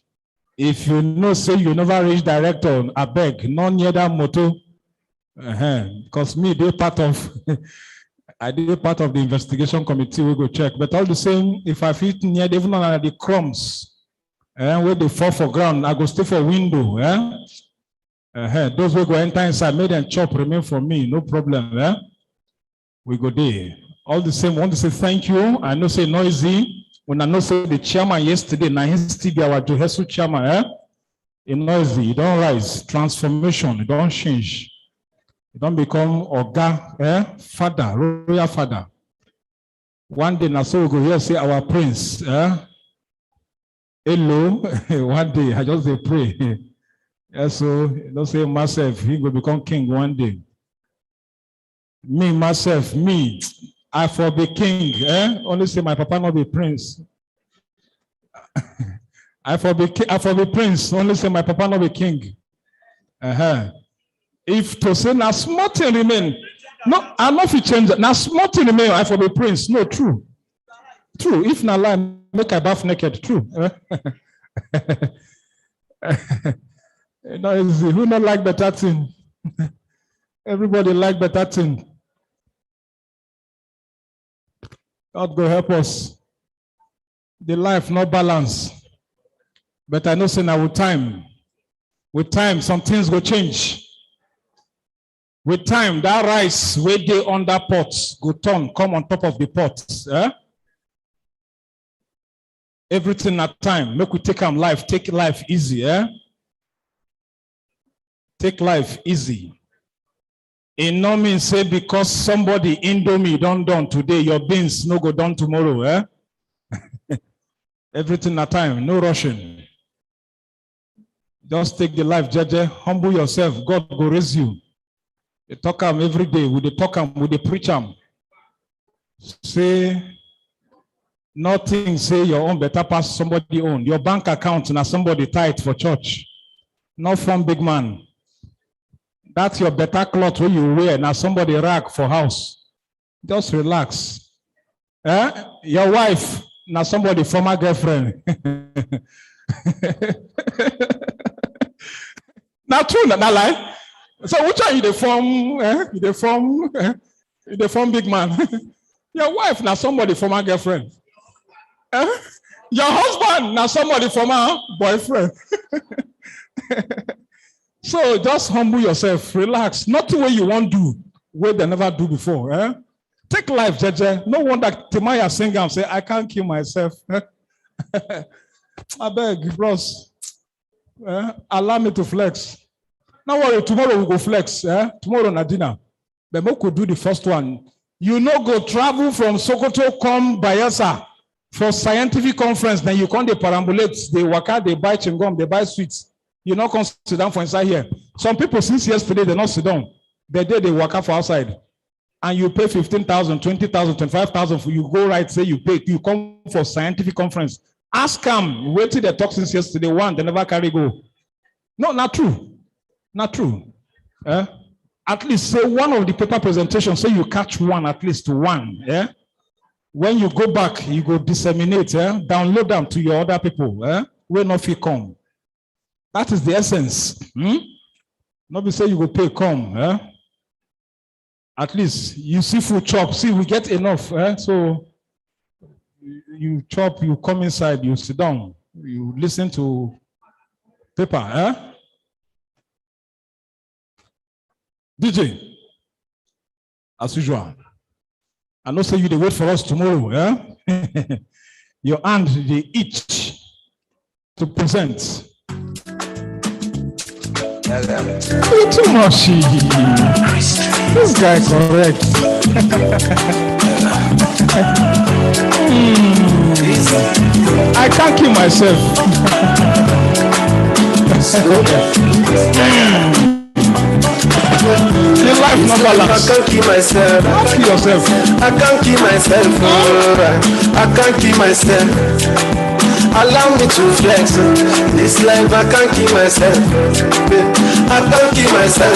If you know, say you never reach director, I beg, not near that motto. Because me, they're part of I did part of the investigation committee, we go check. But all the same, if I fit near even on the crumbs, where they fall for ground, I go stay for window. Those will go enter inside, make them chop, remain for me, no problem. We go there. All the same, I want to say thank you. I know say noisy. When I know say the chairman yesterday, now he's still be our Johesu chairman. Noisy, you don't rise. Transformation, you don't change. You don't become Oga, father, royal father. One day, now so we go here say our prince. Hello, one day I just pray. So don't say myself, he will become king one day. Me, myself, me, I for be king. Only say my papa not be prince. I for be prince. Only say my papa not be king. If to say now small thing remain, no, I'm not fit change. Now small thing remain, I for be prince. No, true. True. If na lie, make I bath naked. True. You know, who not like better thing? Everybody like better thing. God go help us. The life not balance. But I know say now with time, some things go change. With time, that rice where they under pots go come on top of the pots. Everything at time. Make we take life easy. Take life easy. It no mean say because somebody Indomie done today, your beans no go done tomorrow. Everything at time, no rushing. Just take the life, Jeje. Humble yourself. God go raise you. They talk am every day. We talk am, we preach am. Say nothing. Say your own better pass somebody own. Your bank account now somebody tithe for church. Not from big man. That's your better cloth when you wear. Now somebody rag for house. Just relax. Your wife, now somebody former girlfriend. Now true, not lie. So which are you the form? You the form big man. Your wife, now somebody former girlfriend. Your husband, now somebody former boyfriend. So just humble yourself, relax. Not the way you want to do, what they never do before. Take life, Jeje. No wonder Timaya sing and say, I can't kill myself. I beg, bros. Allow me to flex. Now worry, tomorrow we go flex. Tomorrow na dinner. But we could do the first one. You know, go travel from Sokoto, come Bayelsa for scientific conference. Then you come they perambulate, they work out, they buy chewing-gum, they buy sweets. You not come sit down for inside here. Some people since yesterday they not sit down. The day they work out for outside, and you pay 15,000, 20,000, 25,000 for you go right. Say you pay. You come for scientific conference. Ask them. Wait till they talk since yesterday. One they never carry go. No, not true. Not true. At least say one of the paper presentations. Say you catch one at least one. When you go back, you go disseminate. Download them to your other people. Where not fee come. That is the essence. Not be say you go pay come. At least you see food chop. See, we get enough. So you chop, you come inside, you sit down, you listen to Paper, eh? DJ, as usual. I know say you they wait for us tomorrow, eh? Your hand they itch to present. Too much. This guy correct. I can't keep myself. The life not balance. I can't keep myself. Ask yourself. I can't keep myself. I can't keep myself. Allow me to flex. This life I can't keep myself. I can't keep myself.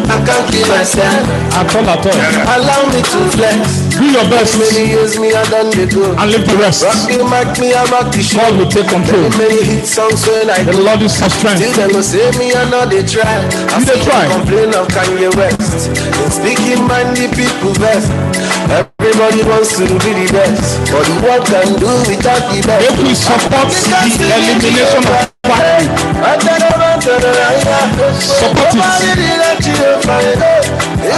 I can't keep myself. At all. Allow me to flex. Do your best. Many years me I done the go. And leave the rest. Rock me, mark me, I rock the show. God will take control. Many hit songs when I the Lord is our strength. Still they go say me I know they try. I they try. Complain of Kanye West. And speaking man the people best. Everybody wants to be the best, but what can do without the best? If we support the elimination of poverty, support it.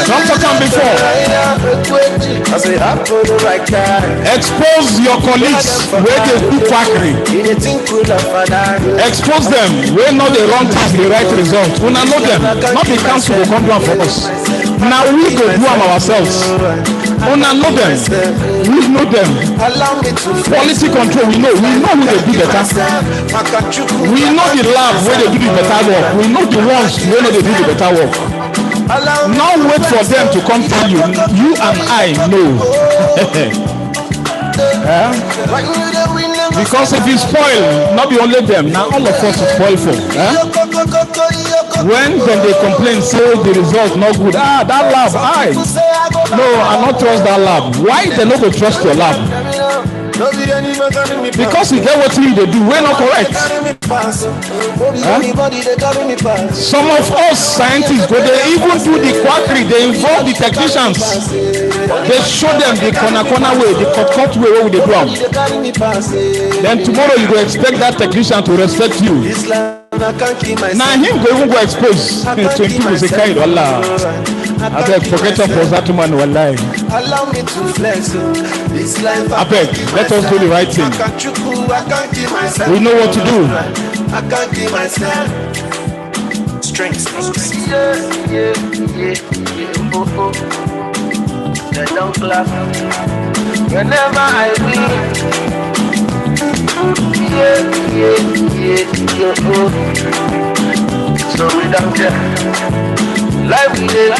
Don't talk on before. Expose your colleagues where they do quackery. Expose them where not the wrong task, the right result. We know them. Not the council will come down for us. Now we go do them ourselves. Una know them. We know them. Quality control, we know who they do better. We know the lab where they do the better work. We know the ones where they do the better work. Now wait for them to come tell you. You and I know. Because if you spoil, not be only them, now all of us will spoil for. When they complain, say the result not good. That lab, no, I not trust that lab. Why they not go trust your lab? Because you get what they do, we're not correct. Some of us scientists, but they even do the quackery, they involve the technicians. They show them the corner way, the cut way where they do. Then tomorrow you go expect that technician to respect you. Now him go even go expose to people say kind of Allah. I beg forget of that man wallahi. Allow me to flex this life. I beg, let us do the right thing. We know what to do. I can't keep myself. Strength. Oh. They don't clap. Whenever I win. So without them, life we live.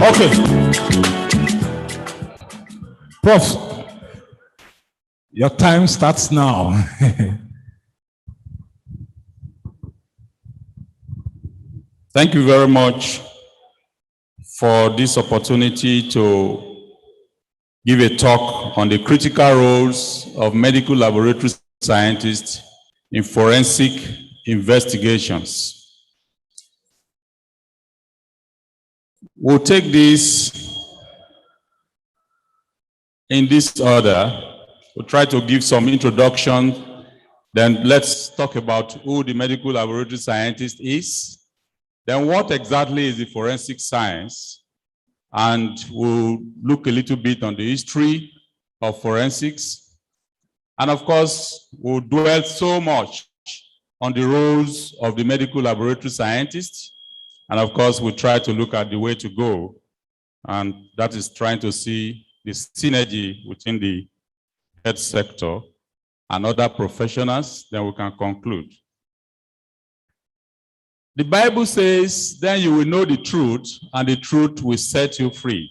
Okay. Prof, your time starts now. Thank you very much for this opportunity to give a talk on the critical roles of medical laboratory scientists in forensic investigations. We'll take this in this order. We'll try to give some introduction. Then let's talk about who the medical laboratory scientist is. Then what exactly is the forensic science? And we'll look a little bit on the history of forensics. And of course, we'll dwell so much on the roles of the medical laboratory scientists. And of course, we'll try to look at the way to go. And that is trying to see the synergy within the health sector and other professionals, then we can conclude. The Bible says, then you will know the truth, and the truth will set you free.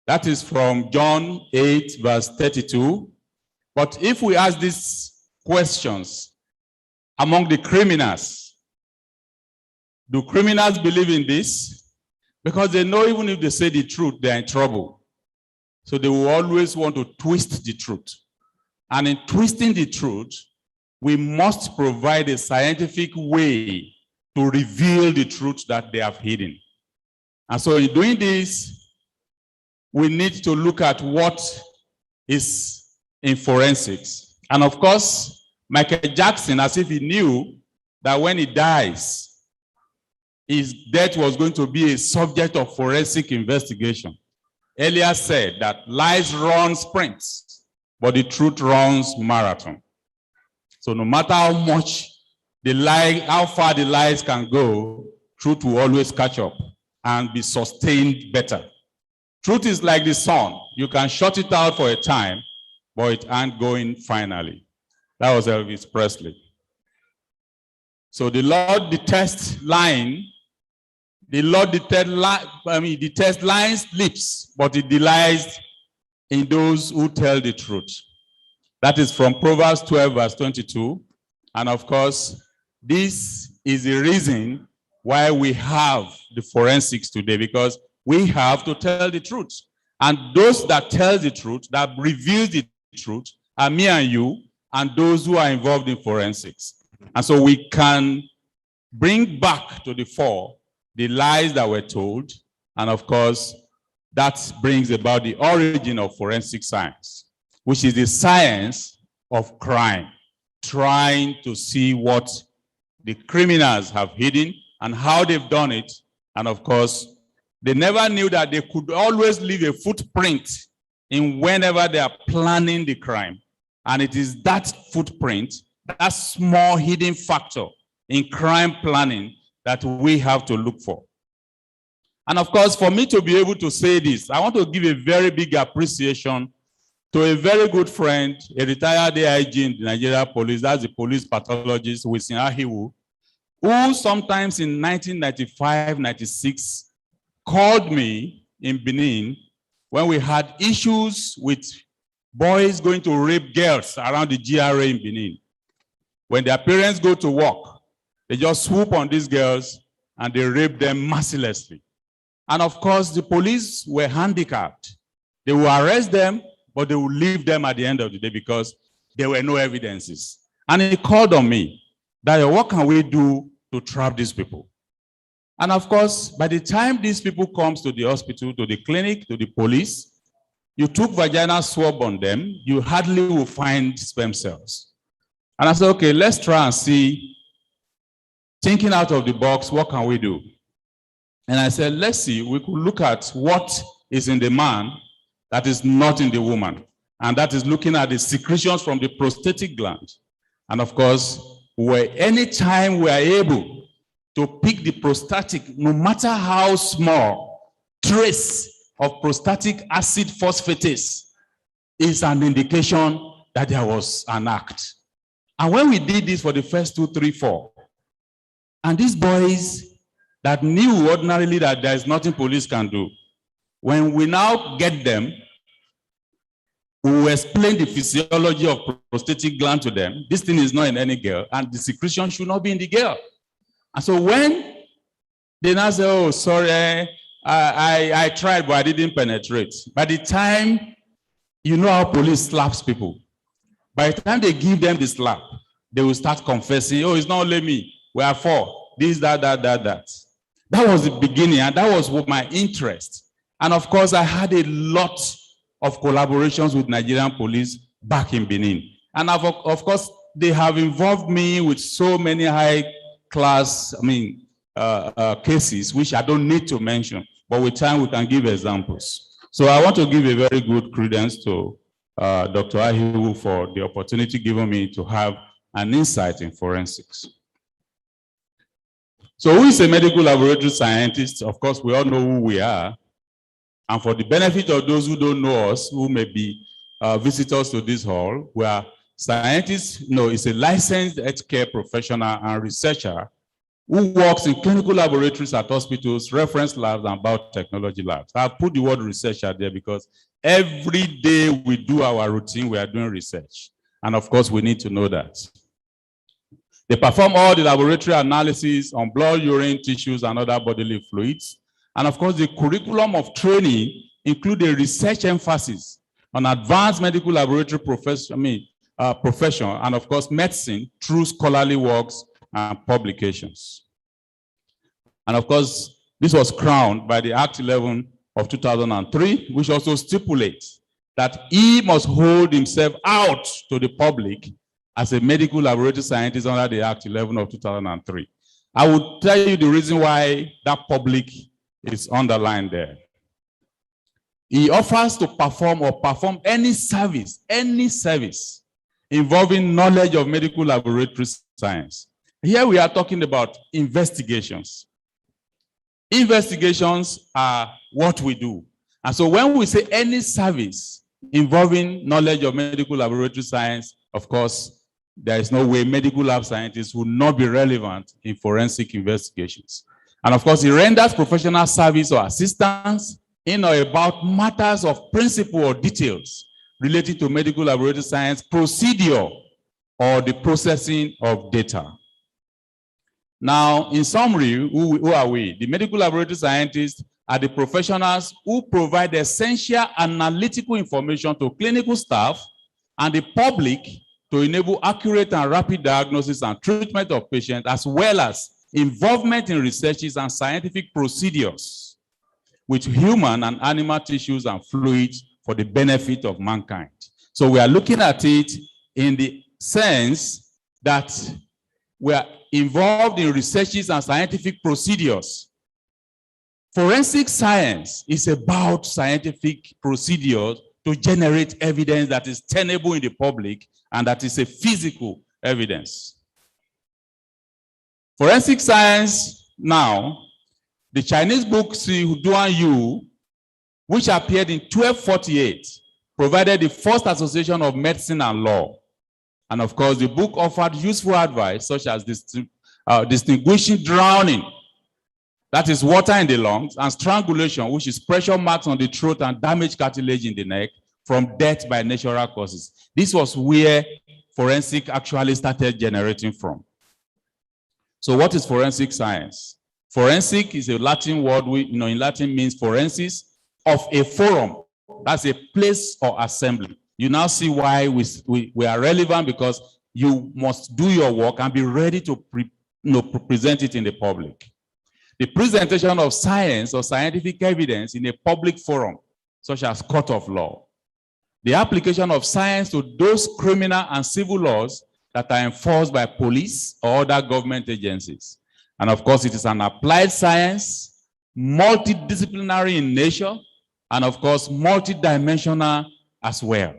That is from John 8, verse 32. But if we ask these questions among the criminals, do criminals believe in this? Because they know even if they say the truth, they're in trouble. So they will always want to twist the truth. And in twisting the truth, we must provide a scientific way to reveal the truth that they have hidden. And so in doing this, we need to look at what is in forensics. And of course, Michael Jackson, as if he knew that when he dies, his death was going to be a subject of forensic investigation, earlier said that lies run sprints, but the truth runs marathon. So no matter how much the lie, how far the lies can go, truth will always catch up and be sustained better. Truth is like the sun. You can shut it out for a time, but it ain't going finally. That was Elvis Presley. So the Lord detests lying. The Lord detests lying's lips, but he delights in those who tell the truth. That is from Proverbs 12, verse 22. And of course, this is the reason why we have the forensics today, because we have to tell the truth. And those that tell the truth, that reveal the truth, are me and you, and those who are involved in forensics. And so we can bring back to the fore the lies that were told. And of course, that brings about the origin of forensic science, which is the science of crime, trying to see what the criminals have hidden and how they've done it. And of course, they never knew that they could always leave a footprint in whenever they are planning the crime. And it is that footprint, that small hidden factor in crime planning, that we have to look for. And of course, for me to be able to say this, I want to give a very big appreciation to a very good friend, a retired AIG in the Nigeria police, that's the police pathologist, Wisin Ahiwu, who sometimes in 1995-96 called me in Benin when we had issues with boys going to rape girls around the GRA in Benin. When their parents go to work, they just swoop on these girls and they rape them mercilessly. And of course, the police were handicapped. They will arrest them, but they will leave them at the end of the day because there were no evidences. And he called on me that, what can we do to trap these people? And of course, by the time these people come to the hospital, to the clinic, to the police, you took vaginal swab on them, you hardly will find sperm cells. And I said, okay, let's try and see, thinking out of the box, what can we do? And I said, let's see, we could look at what is in the man that is not in the woman. And that is looking at the secretions from the prostatic gland. And of course, anytime we are able to pick the prostatic, no matter how small, trace of prostatic acid phosphatase is an indication that there was an act. And when we did this for the first 2, 3, 4, and these boys that knew ordinarily that there is nothing police can do, when we now get them, we will explain the physiology of prostatic gland to them. This thing is not in any girl, and the secretion should not be in the girl. And so when they now say, oh, sorry, I tried, but I didn't penetrate. By the time, you know how police slaps people. By the time they give them the slap, they will start confessing, oh, it's not only me, we are 4, this, that. That was the beginning, and that was what my interest. And of course, I had a lot of collaborations with Nigerian police back in Benin. And of course, they have involved me with so many high-class, cases, which I don't need to mention, but with time we can give examples. So I want to give a very good credence to Dr. Ahiwu for the opportunity given me to have an insight in forensics. So who is a medical laboratory scientist? Of course, we all know who we are. And for the benefit of those who don't know us, who may be visitors to this hall, we are scientists, is a licensed healthcare professional and researcher who works in clinical laboratories at hospitals, reference labs, and biotechnology labs. I've put the word researcher there because every day we do our routine, we are doing research. And of course, we need to know that. They perform all the laboratory analysis on blood, urine, tissues, and other bodily fluids. And of course, the curriculum of training includes a research emphasis on advanced medical laboratory profession, and of course, medicine through scholarly works and publications. And of course, this was crowned by the Act 11 of 2003, which also stipulates that he must hold himself out to the public as a medical laboratory scientist under the Act 11 of 2003. I will tell you the reason why that public is underlined there. He offers to perform any service involving knowledge of medical laboratory science. Here we are talking about investigations. Investigations are what we do. And so when we say any service involving knowledge of medical laboratory science, of course, there is no way medical lab scientists will not be relevant in forensic investigations. And of course, it renders professional service or assistance in or about matters of principle or details related to medical laboratory science procedure or the processing of data. Now, in summary, who are we? The medical laboratory scientists are the professionals who provide essential analytical information to clinical staff and the public to enable accurate and rapid diagnosis and treatment of patients, as well as involvement in researches and scientific procedures with human and animal tissues and fluids for the benefit of mankind. So we are looking at it in the sense that we are involved in researches and scientific procedures. Forensic science is about scientific procedures to generate evidence that is tenable in the public and that is a physical evidence. Forensic science now, the Chinese book Duan Yu, which appeared in 1248, provided the first association of medicine and law. And of course, the book offered useful advice such as distinguishing drowning, that is water in the lungs, and strangulation, which is pressure marks on the throat and damaged cartilage in the neck, from death by natural causes. This was where forensic actually started generating from. So what is forensic science? Forensic is a Latin word, in Latin means forensis, of a forum. That's a place or assembly. You now see why we are relevant, because you must do your work and be ready to present it in the public. The presentation of science or scientific evidence in a public forum, such as court of law. The application of science to those criminal and civil laws that are enforced by police or other government agencies. And of course, it is an applied science, multidisciplinary in nature, and of course, multidimensional as well.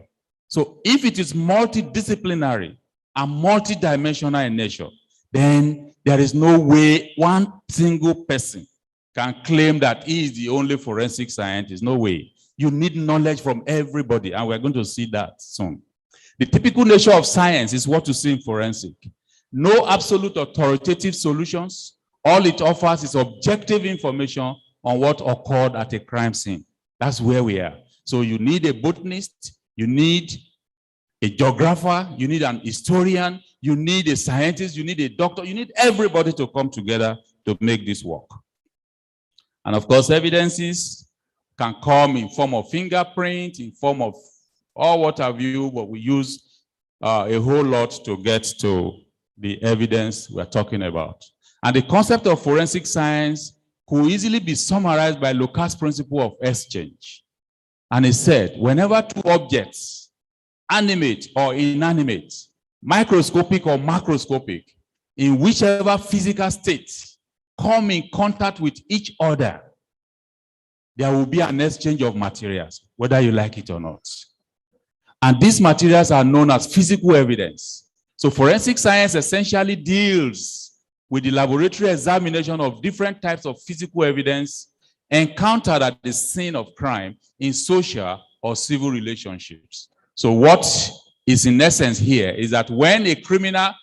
So if it is multidisciplinary and multidimensional in nature, then there is no way one single person can claim that he is the only forensic scientist. No way. You need knowledge from everybody, and we're going to see that soon. The typical nature of science is what you see in forensic. No absolute authoritative solutions. All it offers is objective information on what occurred at a crime scene. That's where we are. So you need a botanist, you need a geographer, you need an historian, you need a scientist, you need a doctor, you need everybody to come together to make this work. And of course, evidences can come in form of fingerprint, in form of all what have you, but we use a whole lot to get to the evidence we're talking about. And the concept of forensic science could easily be summarized by Lucas' principle of exchange. And he said, whenever two objects, animate or inanimate, microscopic or macroscopic, in whichever physical state, come in contact with each other, there will be an exchange of materials, whether you like it or not. And these materials are known as physical evidence. So forensic science essentially deals with the laboratory examination of different types of physical evidence encountered at the scene of crime in social or civil relationships. So what is in essence here is that when a criminal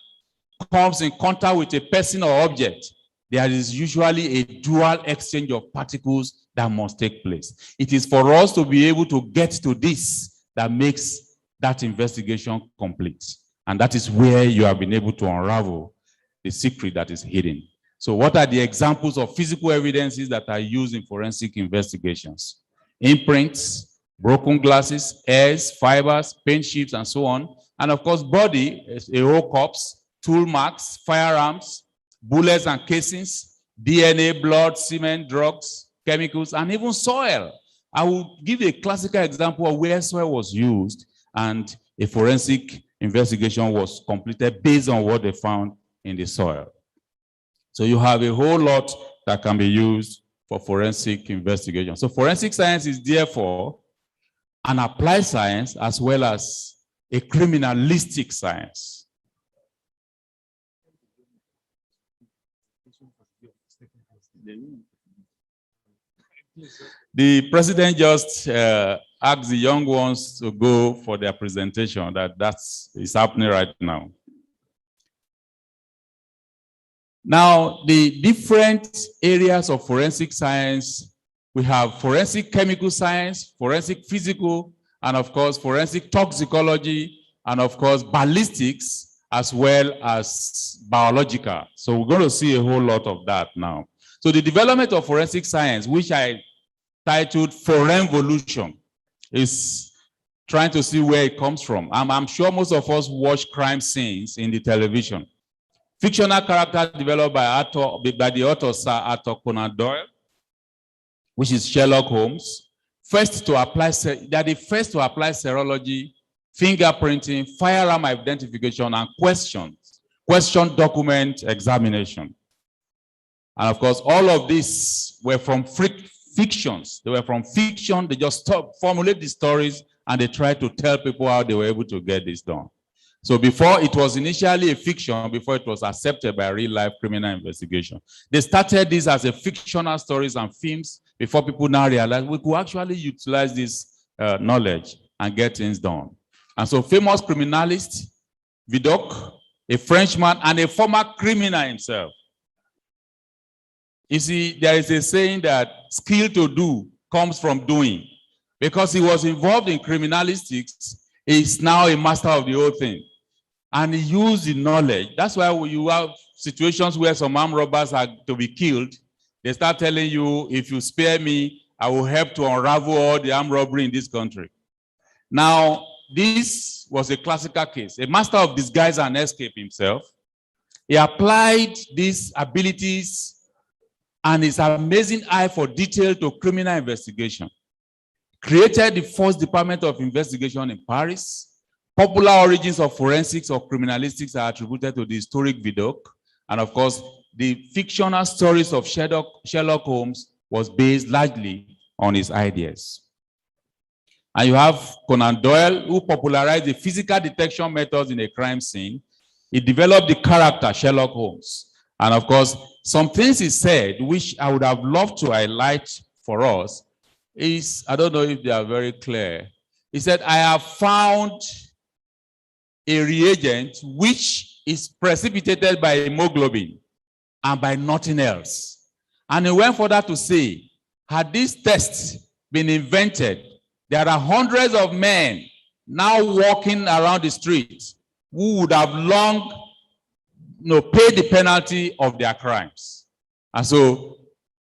comes in contact with a person or object, there is usually a dual exchange of particles that must take place. It is for us to be able to get to this that makes that investigation complete. And that is where you have been able to unravel the secret that is hidden. So what are the examples of physical evidences that are used in forensic investigations? Imprints, broken glasses, hairs, fibers, paint chips, and so on. And of course, body, a whole corpse, tool marks, firearms, bullets and casings, DNA, blood, semen, drugs, chemicals, and even soil. I will give a classical example of where soil was used and a forensic investigation was completed based on what they found in the soil. So you have a whole lot that can be used for forensic investigation. So forensic science is therefore an applied science as well as a criminalistic science. The president just asked the young ones to go for their presentation. That's happening right now. Now, the different areas of forensic science, we have forensic chemical science, forensic physical, and of course, forensic toxicology, and of course, ballistics, as well as biological. So we're going to see a whole lot of that now. So the development of forensic science, which I titled Forenvolution, is trying to see where it comes from. I'm sure most of us watch crime scenes in the television. Fictional character developed by the author Sir Arthur Conan Doyle, which is Sherlock Holmes. They are the first to apply serology, fingerprinting, firearm identification, and question document examination. And of course, all of these were from fictions. They were from fiction. They just formulate the stories and they try to tell people how they were able to get this done. So before it was initially a fiction, before it was accepted by real life criminal investigation. They started this as a fictional stories and films before people now realized we could actually utilize this knowledge and get things done. And so famous criminalist, Vidocq, a Frenchman and a former criminal himself. You see, there is a saying that skill to do comes from doing. Because he was involved in criminalistics, he is now a master of the whole thing. And he used the knowledge. That's why you have situations where some armed robbers are to be killed. They start telling you, if you spare me, I will help to unravel all the armed robbery in this country. Now, this was a classical case. A master of disguise and escape himself. He applied these abilities and his amazing eye for detail to criminal investigation. Created the first department of investigation in Paris. Popular origins of forensics or criminalistics are attributed to the historic Vidocq. And of course, the fictional stories of Sherlock Holmes was based largely on his ideas. And you have Conan Doyle, who popularized the physical detection methods in a crime scene. He developed the character Sherlock Holmes. And of course, some things he said, which I would have loved to highlight for us, is, I don't know if they are very clear. He said, I have found a reagent which is precipitated by hemoglobin and by nothing else. And he went further to say, had this test been invented, there are hundreds of men now walking around the streets who would have long paid the penalty of their crimes. And so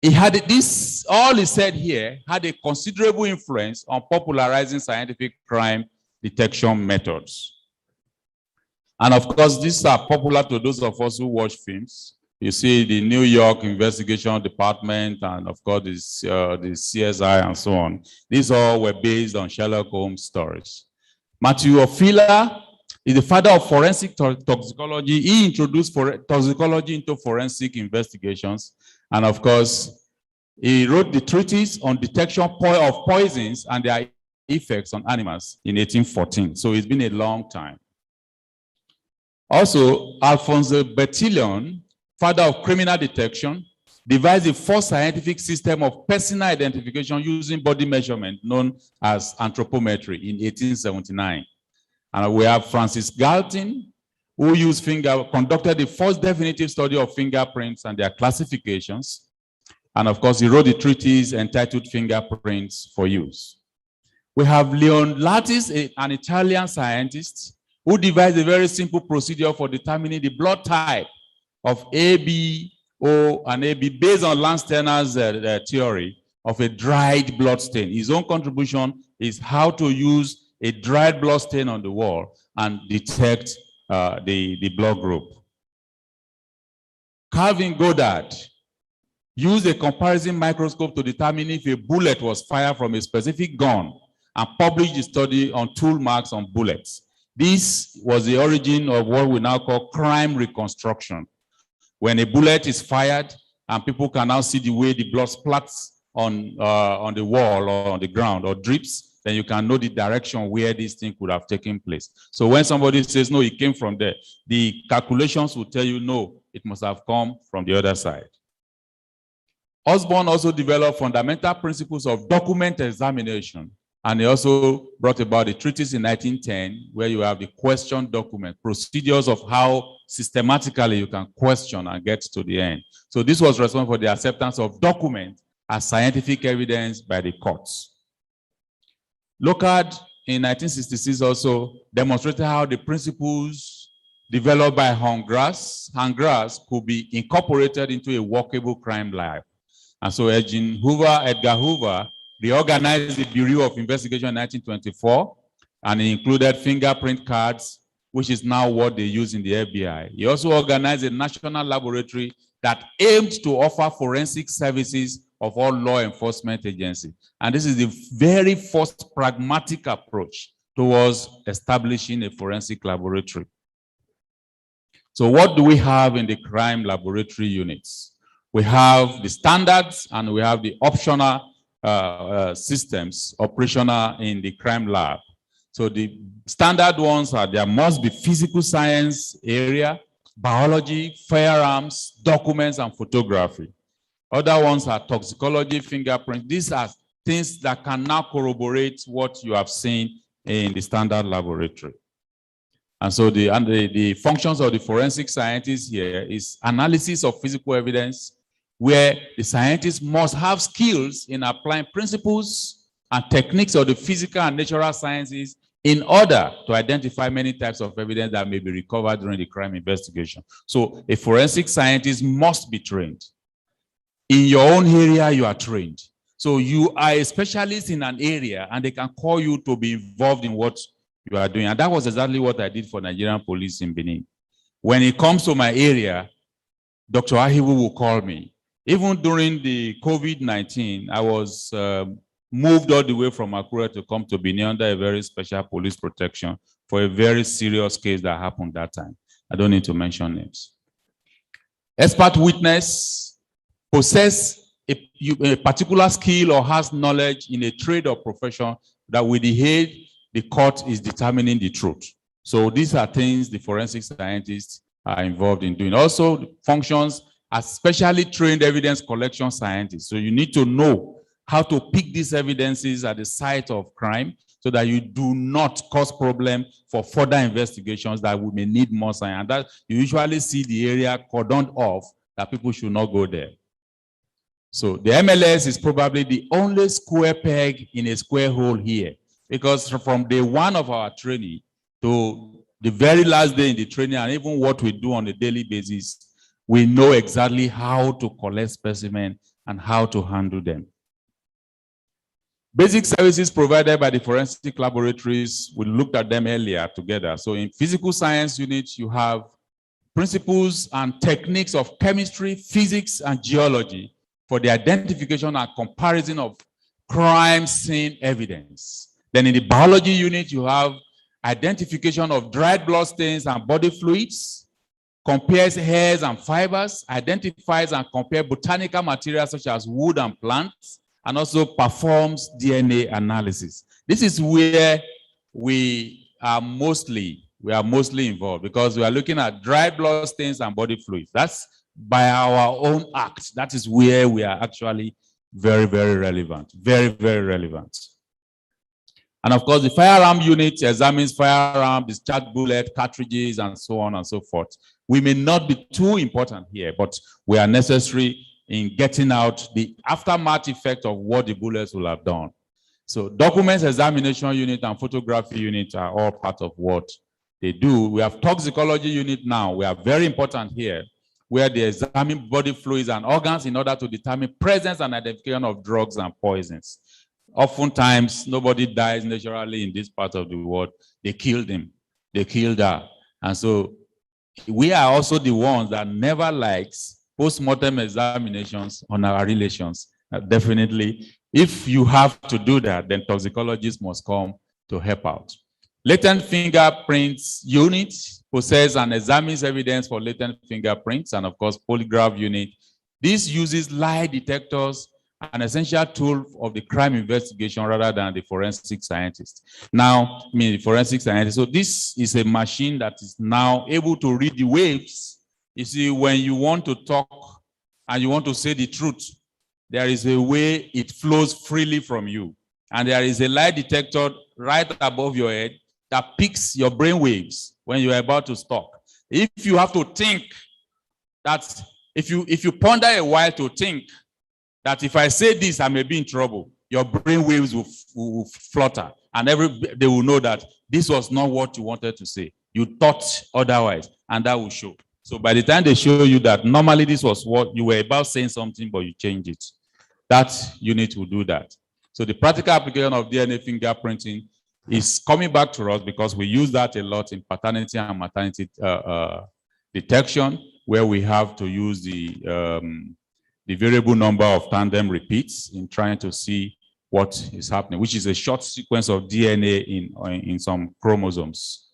he had this, all he said here had a considerable influence on popularizing scientific crime detection methods. And of course, these are popular to those of us who watch films. You see the New York Investigation Department and of course the CSI and so on. These all were based on Sherlock Holmes stories. Matthew Ofila is the father of forensic toxicology. He introduced toxicology into forensic investigations. And of course, he wrote the treatise on detection of poisons and their effects on animals in 1814. So it's been a long time. Also, Alphonse Bertillon, father of criminal detection, devised the first scientific system of personal identification using body measurement known as anthropometry in 1879. And we have Francis Galton, who conducted the first definitive study of fingerprints and their classifications. And of course, he wrote the treatise entitled Fingerprints for Use. We have Leon Lattice, an Italian scientist, who devised a very simple procedure for determining the blood type of AB, O, and AB based on Landsterner's theory of a dried blood stain. His own contribution is how to use a dried blood stain on the wall and detect the blood group. Calvin Goddard use a comparison microscope to determine if a bullet was fired from a specific gun, and published the study on tool marks on bullets. This was the origin of what we now call crime reconstruction. When a bullet is fired and people can now see the way the blood splats on the wall or on the ground or drips, then you can know the direction where this thing could have taken place. So when somebody says, no, it came from there, the calculations will tell you, no, it must have come from the other side. Osborne also developed fundamental principles of document examination, and he also brought about the treatise in 1910, where you have the question document, procedures of how systematically you can question and get to the end. So this was responsible for the acceptance of documents as scientific evidence by the courts. Locard in 1966 also demonstrated how the principles developed by Hangras could be incorporated into a workable crime lab. And so Edgar Hoover reorganized the Bureau of Investigation in 1924, and it included fingerprint cards, which is now what they use in the FBI. He also organized a national laboratory that aimed to offer forensic services of all law enforcement agencies. And this is the very first pragmatic approach towards establishing a forensic laboratory. So what do we have in the crime laboratory units? We have the standards and we have the optional systems operational in the crime lab. So the standard ones are, there must be physical science area, biology, firearms, documents, and photography. Other ones are toxicology, fingerprint. These are things that can now corroborate what you have seen in the standard laboratory. And so the functions of the forensic scientist here is analysis of physical evidence, where the scientists must have skills in applying principles and techniques of the physical and natural sciences in order to identify many types of evidence that may be recovered during the crime investigation. So a forensic scientist must be trained. In your own area, you are trained. So you are a specialist in an area and they can call you to be involved in what you are doing. And that was exactly what I did for Nigerian police in Benin. When it comes to my area, Dr. Ahiwu will call me. Even during the COVID-19, I was moved all the way from Akure to come to Benin under a very special police protection for a very serious case that happened that time. I don't need to mention names. Expert witness possess a particular skill or has knowledge in a trade or profession that with the aid, the court is determining the truth. So these are things the forensic scientists are involved in doing. Also, functions as specially trained evidence collection scientists. So you need to know how to pick these evidences at the site of crime so that you do not cause problem for further investigations that we may need more science. And that you usually see the area cordoned off that people should not go there. So the MLS is probably the only square peg in a square hole here, because from day one of our training to the very last day in the training and even what we do on a daily basis, we know exactly how to collect specimens and how to handle them. Basic services provided by the forensic laboratories, we looked at them earlier together. So in physical science units, you have principles and techniques of chemistry, physics, and geology for the identification and comparison of crime scene evidence. Then in the biology unit, you have identification of dried blood stains and body fluids, compares hairs and fibers, identifies and compares botanical materials such as wood and plants, and also performs DNA analysis. This is where we are mostly involved, because we are looking at dried blood stains and body fluids. That's by our own act. That is where we are actually very, very relevant, very, very relevant. And of course, the firearm unit examines firearm, discharge bullet, cartridges, and so on and so forth. We may not be too important here, but we are necessary in getting out the aftermath effect of what the bullets will have done. So documents examination unit and photography unit are all part of what they do. We have toxicology unit now. We are very important here, where they examine body fluids and organs in order to determine presence and identification of drugs and poisons. Oftentimes, nobody dies naturally in this part of the world. They killed him. They killed her. And so we are also the ones that never likes post-mortem examinations on our relations. Definitely, if you have to do that, then toxicologists must come to help out. Latent fingerprints unit possess and examines evidence for latent fingerprints, and of course, polygraph unit. This uses lie detectors, an essential tool of the crime investigation rather than the forensic scientist. Now, the forensic scientist. So this is a machine that is now able to read the waves. You see, when you want to talk and you want to say the truth, there is a way it flows freely from you. And there is a lie detector right above your head that picks your brain waves when you're about to talk. If you have to think that, if you ponder a while to think that if I say this, I may be in trouble, your brain waves will flutter, and they will know that this was not what you wanted to say. You thought otherwise, and that will show. So by the time they show you that normally this was what you were about saying something, but you changed it, that unit will do that. So the practical application of DNA fingerprinting is coming back to us because we use that a lot in paternity and maternity detection, where we have to use the variable number of tandem repeats in trying to see what is happening, which is a short sequence of DNA in some chromosomes.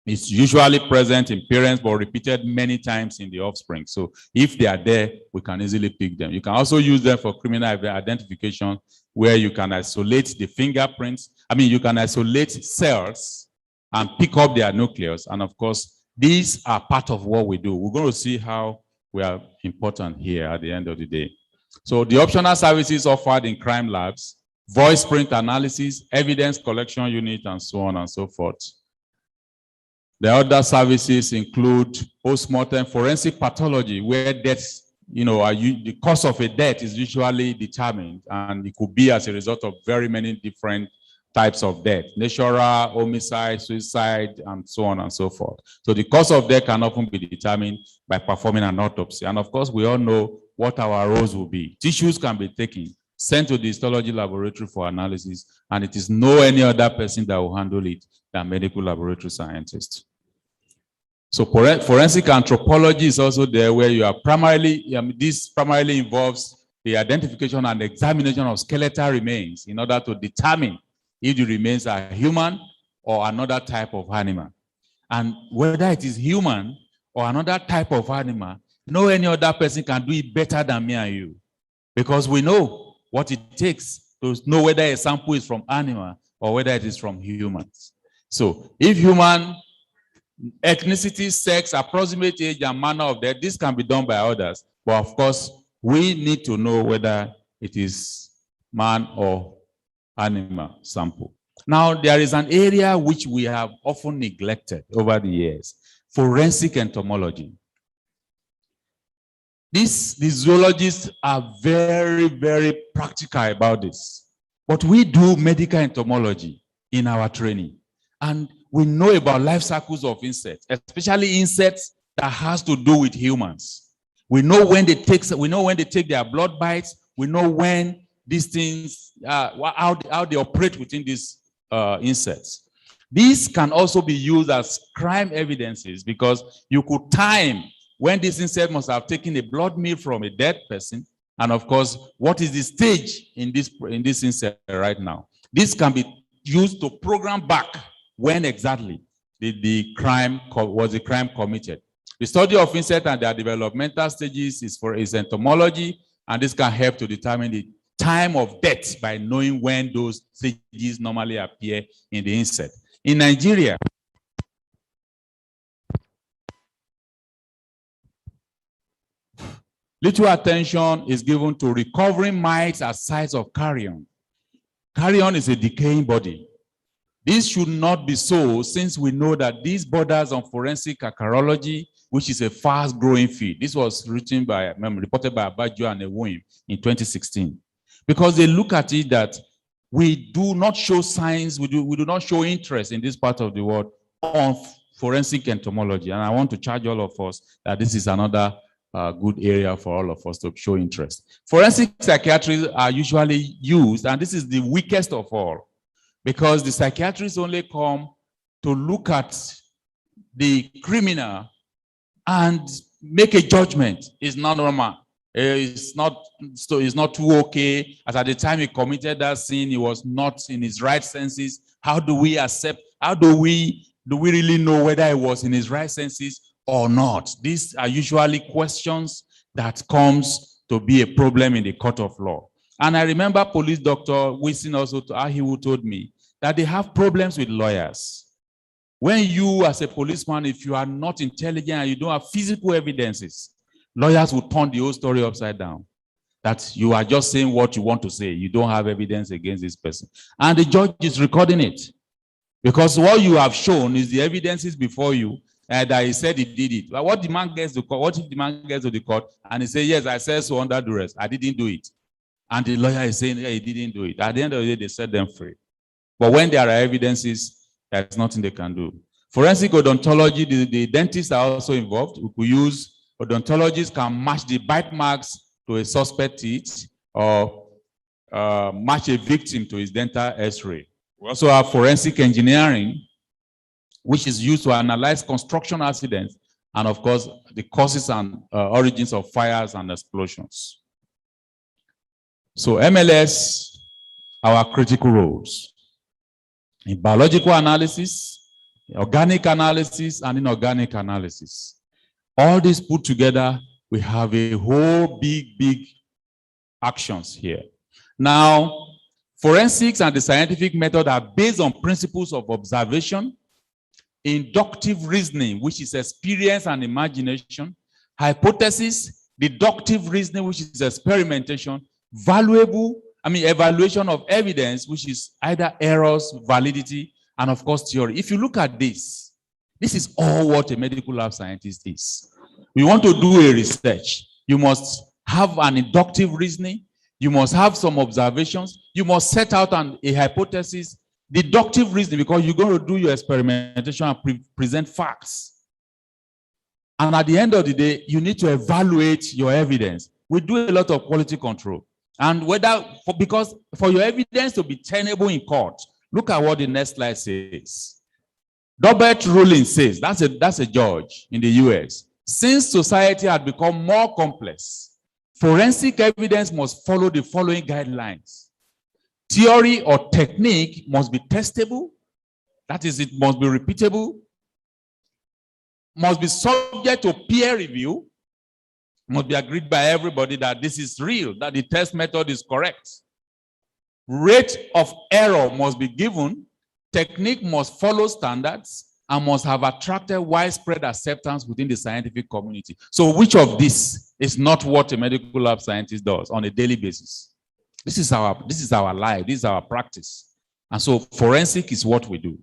It's usually present in parents, but repeated many times in the offspring. So if they are there, we can easily pick them. You can also use them for criminal identification, where you can isolate the fingerprints. I mean, you can isolate cells and pick up their nucleus. And of course, these are part of what we do. We're going to see how we are important here at the end of the day. So the optional services offered in crime labs, voice print analysis, evidence collection unit, and so on and so forth. The other services include post-mortem forensic pathology, where deaths, the cause of a death is usually determined, and it could be as a result of very many different types of death: natural, homicide, suicide, and so on and so forth. So the cause of death can often be determined by performing an autopsy. And of course, we all know what our roles will be. Tissues can be taken, sent to the histology laboratory for analysis, and it is no any other person that will handle it than medical laboratory scientists. So forensic anthropology is also there, where you are primarily, this primarily involves the identification and examination of skeletal remains in order to determine if the remains are human or another type of animal. And whether it is human or another type of animal, no any other person can do it better than me and you, because we know what it takes to know whether a sample is from animal or whether it is from humans. So if human ethnicity, sex, approximate age, and manner of death, this can be done by others. But of course, we need to know whether it is man or animal sample. Now, there is an area which we have often neglected over the years: forensic entomology. The zoologists are very, very practical about this. But we do medical entomology in our training. And we know about life cycles of insects, especially insects that has to do with humans. We know when they take their blood bites. We know when these things, how they operate within these insects. These can also be used as crime evidences, because you could time when this insect must have taken a blood meal from a dead person, and of course, what is the stage in this insect right now. This can be used to program back when exactly the crime committed. The study of insects and their developmental stages is entomology, and this can help to determine the time of death by knowing when those stages normally appear in the insect. In Nigeria, little attention is given to recovering mites at sites of carrion. Carrion is a decaying body. This should not be so, since we know that this borders on forensic archaeology, which is a fast-growing field. This was reported by Abajo and Ewoim in 2016. Because they look at it that we do not show signs, we do not show interest in this part of the world on forensic entomology. And I want to charge all of us that this is another good area for all of us to show interest. Forensic psychiatrists are usually used, and this is the weakest of all, because the psychiatrists only come to look at the criminal and make a judgment is not normal. It's not too okay. As at the time he committed that sin, he was not in his right senses. How do we accept? How do we really know whether he was in his right senses or not? These are usually questions that comes to be a problem in the court of law. And I remember police doctor Wilson also, he who told me that they have problems with lawyers. When you, as a policeman, if you are not intelligent and you don't have physical evidences, lawyers will turn the whole story upside down. That you are just saying what you want to say. You don't have evidence against this person. And the judge is recording it. Because what you have shown is the evidences before you that he said he did it. But what the man gets to court, what if the man gets to the court and he says, yes, I said so under duress. I didn't do it. And the lawyer is saying, yeah, he didn't do it. At the end of the day, they set them free. But when there are evidences, there's nothing they can do. Forensic odontology, the dentists are also involved. We could use odontologists can match the bite marks to a suspect teeth or match a victim to his dental x-ray. We also have forensic engineering, which is used to analyze construction accidents and, of course, the causes and origins of fires and explosions. So MLS, our critical roles in biological analysis, organic analysis, and inorganic analysis. All this put together, we have a whole big actions here. Now, forensics and the scientific method are based on principles of observation, inductive reasoning, which is experience and imagination, hypothesis, deductive reasoning, which is experimentation, evaluation of evidence, which is either errors, validity, and of course theory. If you look at this, this is all what a medical lab scientist is. We want to do a research. You must have an inductive reasoning. You must have some observations. You must set out a hypothesis, deductive reasoning, because you're going to do your experimentation and present facts. And at the end of the day, you need to evaluate your evidence. We do a lot of quality control. And because for your evidence to be tenable in court, look at what the next slide says. Dobbert ruling says, that's a judge in the US. Since society had become more complex, forensic evidence must follow the following guidelines. Theory or technique must be testable. That is, it must be repeatable. Must be subject to peer review. Must be agreed by everybody that this is real, that the test method is correct. Rate of error must be given. Technique must follow standards and must have attracted widespread acceptance within the scientific community. So which of this is not what a medical lab scientist does on a daily basis? This is our life, this is our practice. And so forensic is what we do.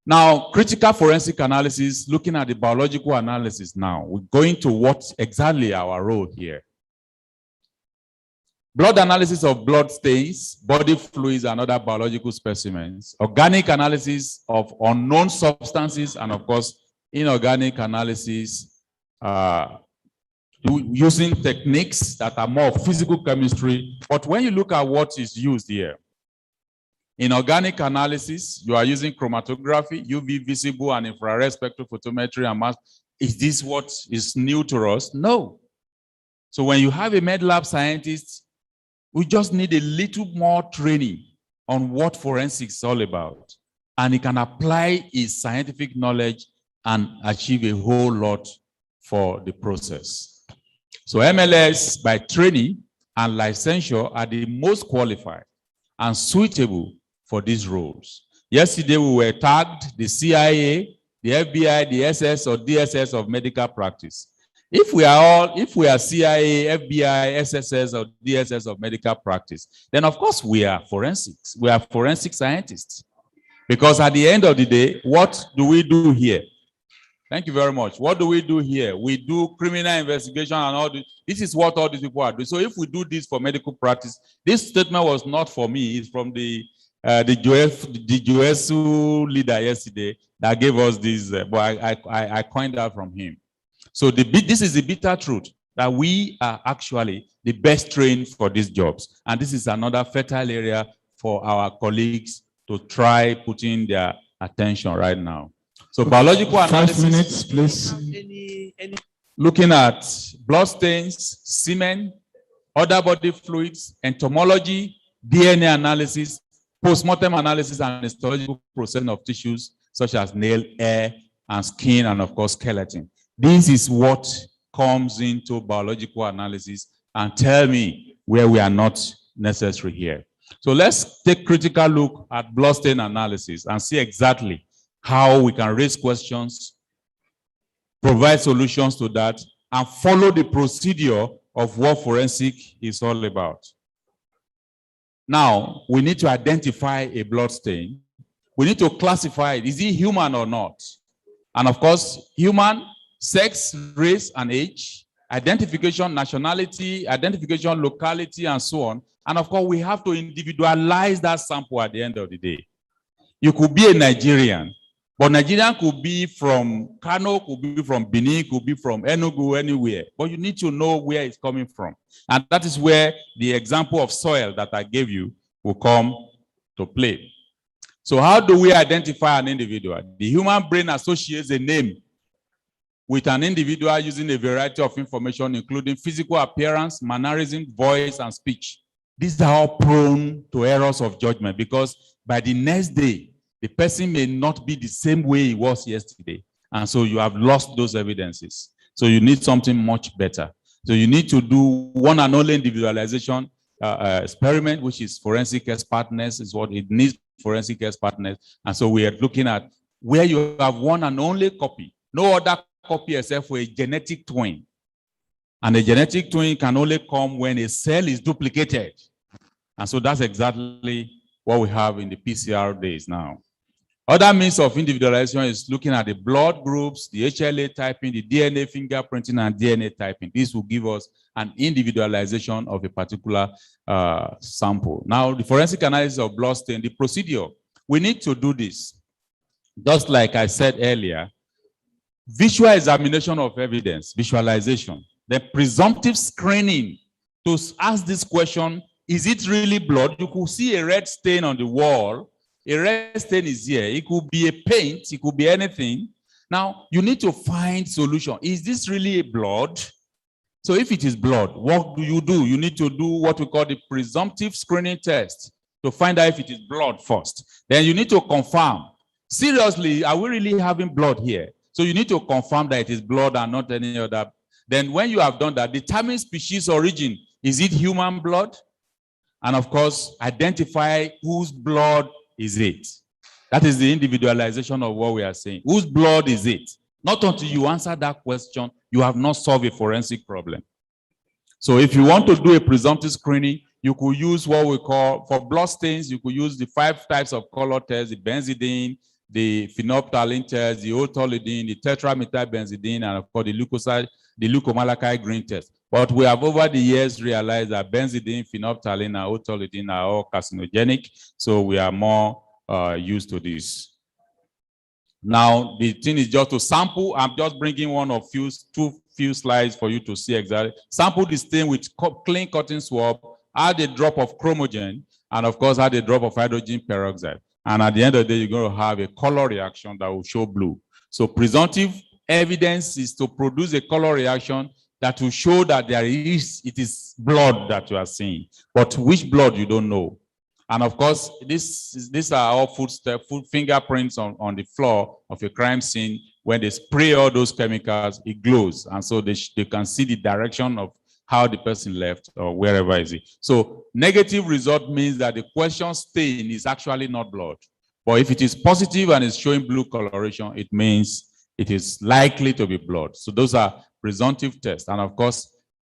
Now, critical forensic analysis, looking at the biological analysis now, we're going to what exactly our role here. Blood analysis of blood stains, body fluids, and other biological specimens. Organic analysis of unknown substances, and of course, inorganic analysis using techniques that are more physical chemistry. But when you look at what is used here, in organic analysis, you are using chromatography, UV visible and infrared spectrophotometry and mass. Is this what is new to us? No. So when you have a med lab scientist, we just need a little more training on what forensics is all about. And he can apply his scientific knowledge and achieve a whole lot for the process. So MLS, by training and licensure, are the most qualified and suitable for these roles. Yesterday, we were tagged the CIA, the FBI, the SS or DSS of medical practice. If we are CIA, FBI, SSS or DSS of medical practice, then of course we are forensics. We are forensic scientists. Because at the end of the day, what do we do here? Thank you very much. What do we do here? We do criminal investigation and all this. This is what all these people are doing. So if we do this for medical practice, this statement was not for me. It's from the GOSU leader yesterday that gave us this, but I coined that from him. So this is the bitter truth, that we are actually the best trained for these jobs. And this is another fertile area for our colleagues to try putting their attention right now. So biological 5 analysis. minutes, please. Looking at blood stains, semen, other body fluids, entomology, DNA analysis, postmortem analysis, and histological processing of tissues such as nail, hair, and skin, and of course, skeleton. This is what comes into biological analysis, and tell me where we are not necessary here. So let's take a critical look at blood stain analysis and see exactly how we can raise questions, provide solutions to that, and follow the procedure of what forensic is all about. Now, we need to identify a blood stain. We need to classify it. Is it human or not? And of course, human, sex, race, and age, identification, nationality, identification, locality, and so on. And of course, we have to individualize that sample at the end of the day. You could be a Nigerian, but Nigerian could be from Kano, could be from Benin, could be from Enugu, anywhere. But you need to know where it's coming from. And that is where the example of soil that I gave you will come to play. So how do we identify an individual? The human brain associates a name with an individual using a variety of information, including physical appearance, mannerism, voice, and speech. These are all prone to errors of judgment because by the next day, the person may not be the same way he was yesterday. And so you have lost those evidences. So you need something much better. So you need to do one and only individualization experiment, which is forensic expertness, is what it needs, forensic expertness. And so we are looking at where you have one and only copy, no other copy except for a genetic twin. And a genetic twin can only come when a cell is duplicated. And so that's exactly what we have in the PCR days now. Other means of individualization is looking at the blood groups, the HLA typing, the DNA fingerprinting, and DNA typing. This will give us an individualization of a particular sample. Now, the forensic analysis of blood stain, the procedure, we need to do this. Just like I said earlier, visual examination of evidence, visualization, the presumptive screening to ask this question, is it really blood? You could see a red stain on the wall. A red stain is here. It could be a paint. It could be anything. Now, you need to find solution. Is this really blood? So if it is blood, what do? You need to do what we call the presumptive screening test to find out if it is blood first. Then you need to confirm. Seriously, are we really having blood here? So you need to confirm that it is blood and not any other. Then when you have done that, determine species origin. Is it human blood? And of course, identify whose blood is it. That is the individualization of what we are saying. Whose blood is it? Not until you answer that question, you have not solved a forensic problem. So if you want to do a presumptive screening, you could use what we call, for blood stains, you could use the 5 types of color tests, the benzidine, the phenolphthalein test, the otolidine, the tetramethylbenzidine, and of course the leukomalachite green test. But we have over the years realized that benzidine, phenolphthalein, and otolidine are all carcinogenic, so we are more used to this. Now, the thing is just to sample. I'm just bringing one of few slides for you to see exactly. Sample the stain with clean cotton swab, add a drop of chromogen, and of course add a drop of hydrogen peroxide. And at the end of the day, you're going to have a color reaction that will show blue. So presumptive evidence is to produce a color reaction that will show that it is blood that you are seeing. But which blood, you don't know. And of course, these are all foot fingerprints on the floor of a crime scene. When they spray all those chemicals, it glows. And so they can see the direction of how the person left or wherever is it. So negative result means that the question stain is actually not blood. But if it is positive and it's showing blue coloration, it means it is likely to be blood. So those are presumptive tests. And of course,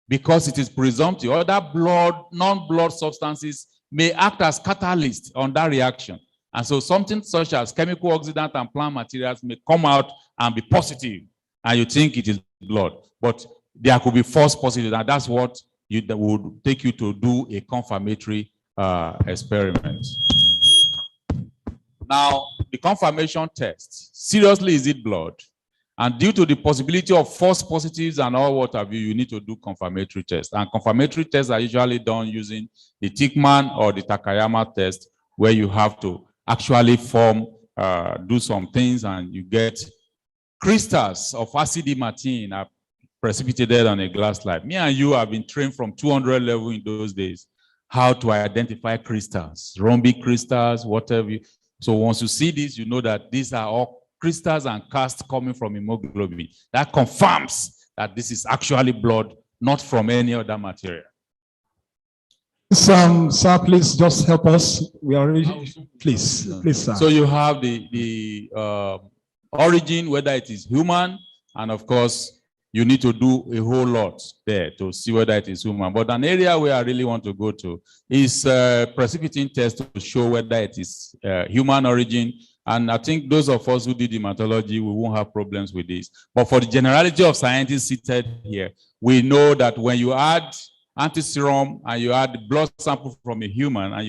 because it is presumptive, other blood, non-blood substances may act as catalyst on that reaction. And so something such as chemical oxidant and plant materials may come out and be positive, and you think it is blood. But there could be false positive, and that's what that would take you to do a confirmatory experiment. Now, the confirmation test. Seriously, is it blood? And due to the possibility of false positives and all what have you, you need to do confirmatory tests. And confirmatory tests are usually done using the Tickman or the Takayama test, where you have to actually form do some things, and you get crystals of acid martin are precipitated on a glass slide. Me and you have been trained from 200 level in those days how to identify crystals, rhombic crystals, whatever. So once you see this, you know that these are all crystals and casts coming from hemoglobin. That confirms that this is actually blood, not from any other material. Sir, please just help us. We are ready. Please, sir. So you have the origin, whether it is human, and of course, you need to do a whole lot there to see whether it is human. But an area where I really want to go to is precipitating test to show whether it is human origin. And I think those of us who did hematology, we won't have problems with this. But for the generality of scientists seated here, we know that when you add antiserum and you add blood sample from a human, and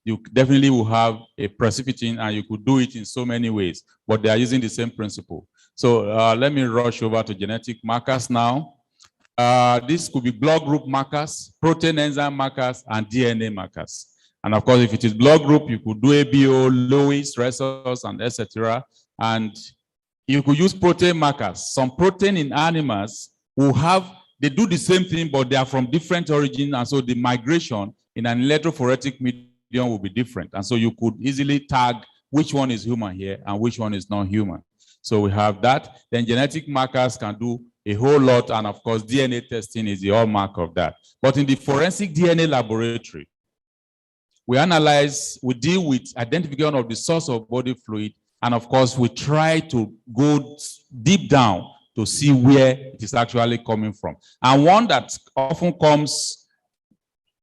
you definitely will have a precipitating, and you could do it in so many ways, but they are using the same principle. So let me rush over to genetic markers now. This could be blood group markers, protein enzyme markers, and DNA markers. And of course, if it is blood group, you could do ABO, Lewis, Rhesus, and etc. And you could use protein markers. Some protein in animals will have, they do the same thing, but they are from different origins, and so the migration in an electrophoretic medium will be different. And so you could easily tag which one is human here and which one is non-human. So we have that. Then genetic markers can do a whole lot, and of course, DNA testing is the hallmark of that. But in the forensic DNA laboratory, we analyze, we deal with identification of the source of body fluid, and of course, we try to go deep down to see where it is actually coming from. And one that often comes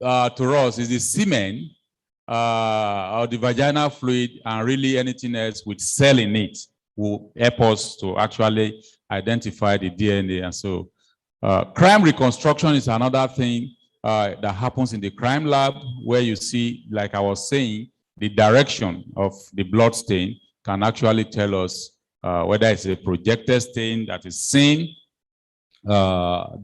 to us is the semen or the vaginal fluid, and really anything else with cell in it will help us to actually identify the DNA. And so crime reconstruction is another thing that happens in the crime lab, where you see, like I was saying, the direction of the blood stain can actually tell us whether it's a projected stain that is seen,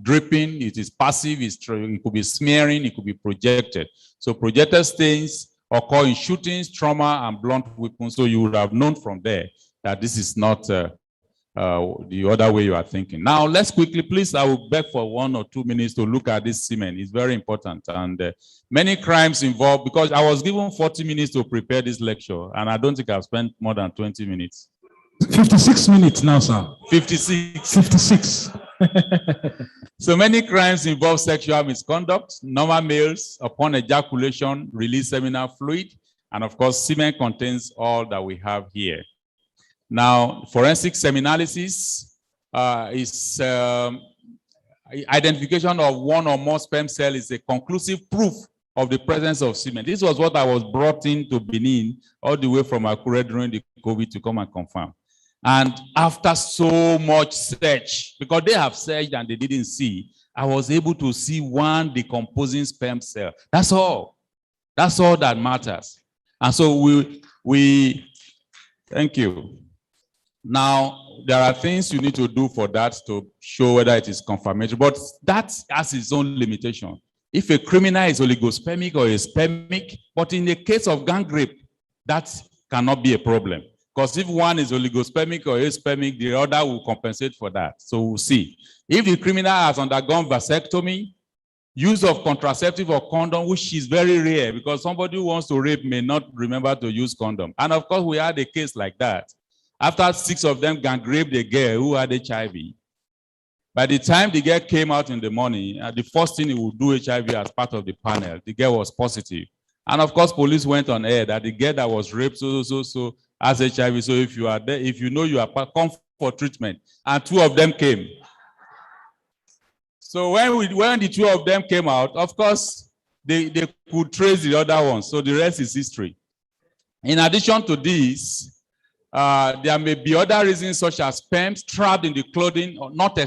dripping, it is passive, it could be smearing, it could be projected. So projected stains occur in shootings, trauma, and blunt weapons. So you would have known from there that this is not the other way you are thinking. Now, let's quickly, please, I will beg for 1 or 2 minutes to look at this semen. It's very important. And many crimes involved, because I was given 40 minutes to prepare this lecture, and I don't think I've spent more than 20 minutes. 56 minutes now, sir. 56. 56. So many crimes involve sexual misconduct. Normal males, upon ejaculation, release seminal fluid. And of course, semen contains all that we have here. Now, forensic seminalysis is identification of one or more sperm cells is a conclusive proof of the presence of semen. This was what I was brought into Benin all the way from Akure during the COVID to come and confirm. And after so much search, because they have searched and they didn't see, I was able to see one decomposing sperm cell. That's all. That's all that matters. And so we thank you. Now, there are things you need to do for that to show whether it is confirmatory, but that has its own limitation. If a criminal is oligospermic or a spermic, but in the case of gang rape, that cannot be a problem. Because if one is oligospermic or aspermic, the other will compensate for that. So we'll see. If the criminal has undergone vasectomy, use of contraceptive or condom, which is very rare because somebody who wants to rape may not remember to use condom. And of course, we had a case like that. After 6 of them gang raped a girl who had HIV. By the time the girl came out in the morning, the first thing he would do HIV as part of the panel. The girl was positive. And of course, police went on air that the girl that was raped so has HIV. So if you are there, if you know you are come for treatment, and 2 of them came. So when the 2 of them came out, of course, they could trace the other one. So the rest is history. In addition to this, there may be other reasons such as sperms trapped in the clothing or not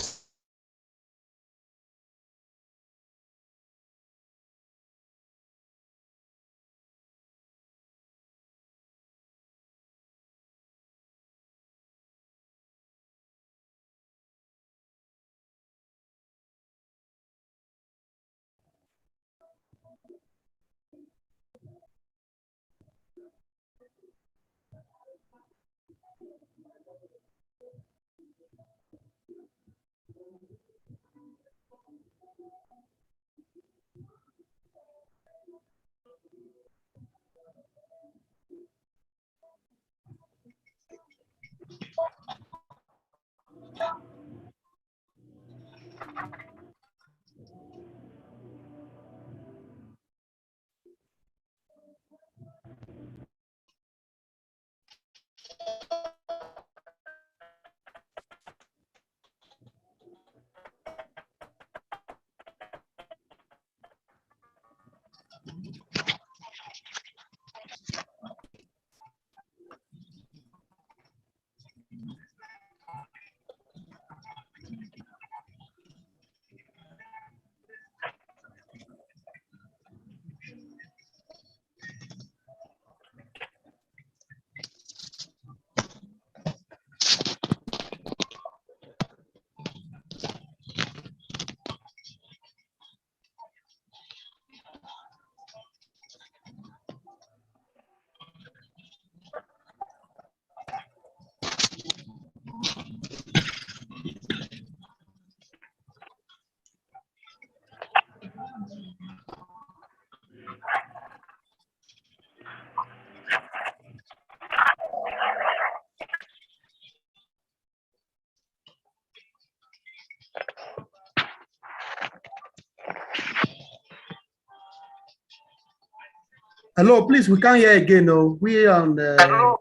Hello, please, we can't hear again. No, we on the. Hello.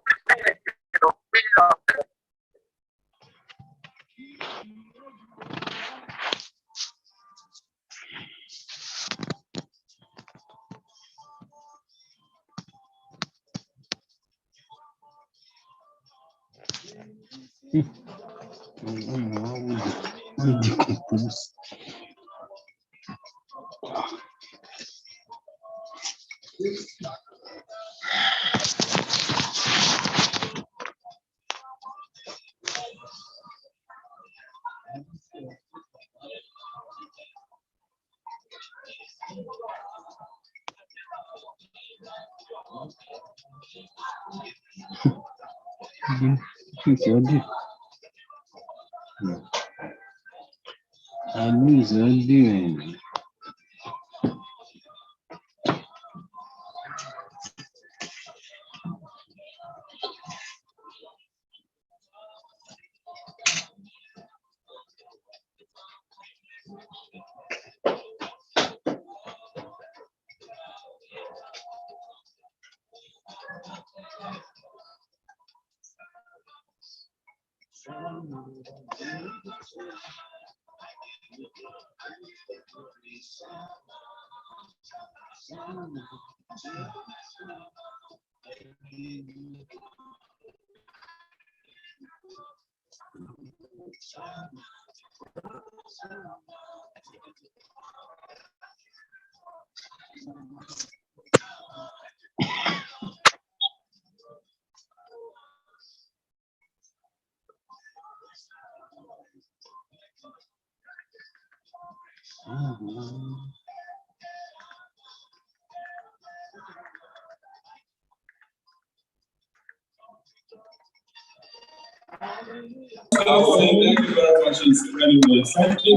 Thank you very much. It's very well. Thank you.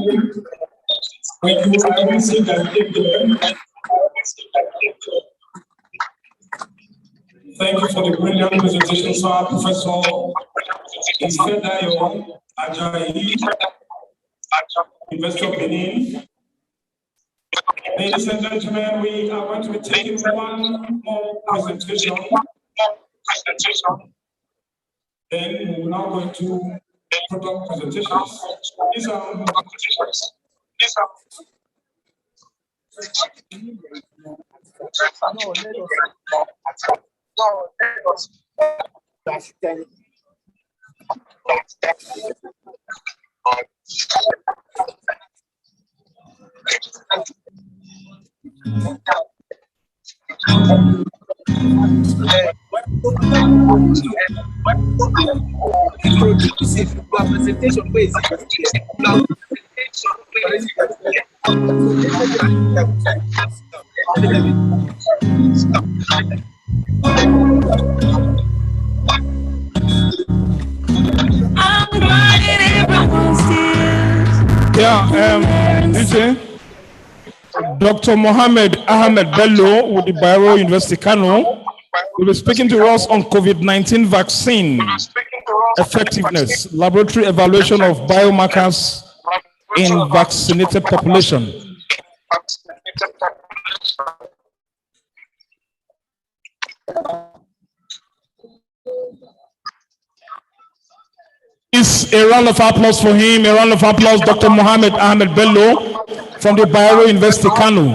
Thank you. I will say that thank you for the brilliant presentation, sir. Professor Ifedayo Ajayi, Investor Benin. Ladies and gentlemen, we are going to be taking one more presentation. Then we will now go into product presentations. These are presentation ways. DJ, Dr. Mohammed Ahmed Bello with the Bayero University Kano will be speaking to us on COVID-19 vaccine effectiveness, laboratory evaluation of biomarkers in vaccinated population. Is a round of applause for him. A round of applause, Dr. Mohammed Ahmed Bello from the Bayero University Kano.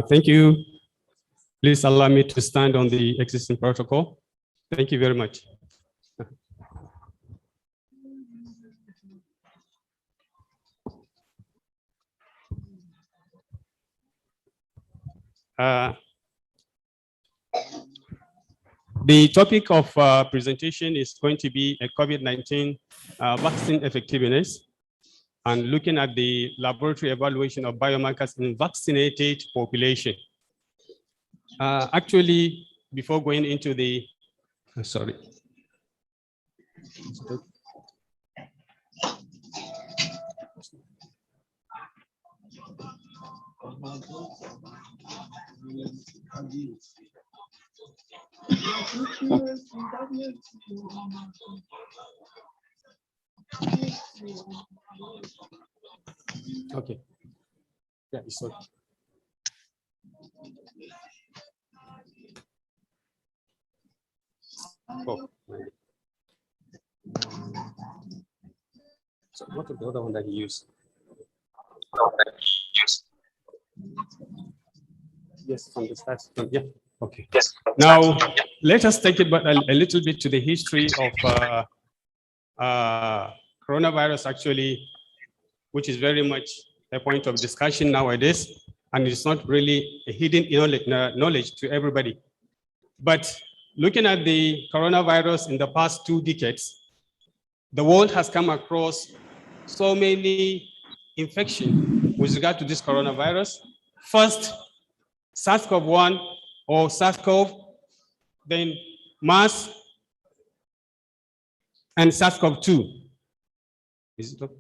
Thank you. Please allow me to stand on the existing protocol. Thank you very much. The topic of presentation is going to be a COVID-19 vaccine effectiveness and looking at the laboratory evaluation of biomarkers in vaccinated population. Actually, before going into the, sorry. Okay. Yeah, it's okay. Oh. So what is the other one that he used? Yes, from the start. Yeah. Okay. Yes. Now let us take it back a little bit to the history of coronavirus, actually, which is very much a point of discussion nowadays, and it's not really a hidden knowledge to everybody. But looking at the coronavirus in the past 2 decades, the world has come across so many infections with regard to this coronavirus. First, SARS-CoV-1 or SARS-CoV, then MERS, and SARS-CoV-2. Is it okay?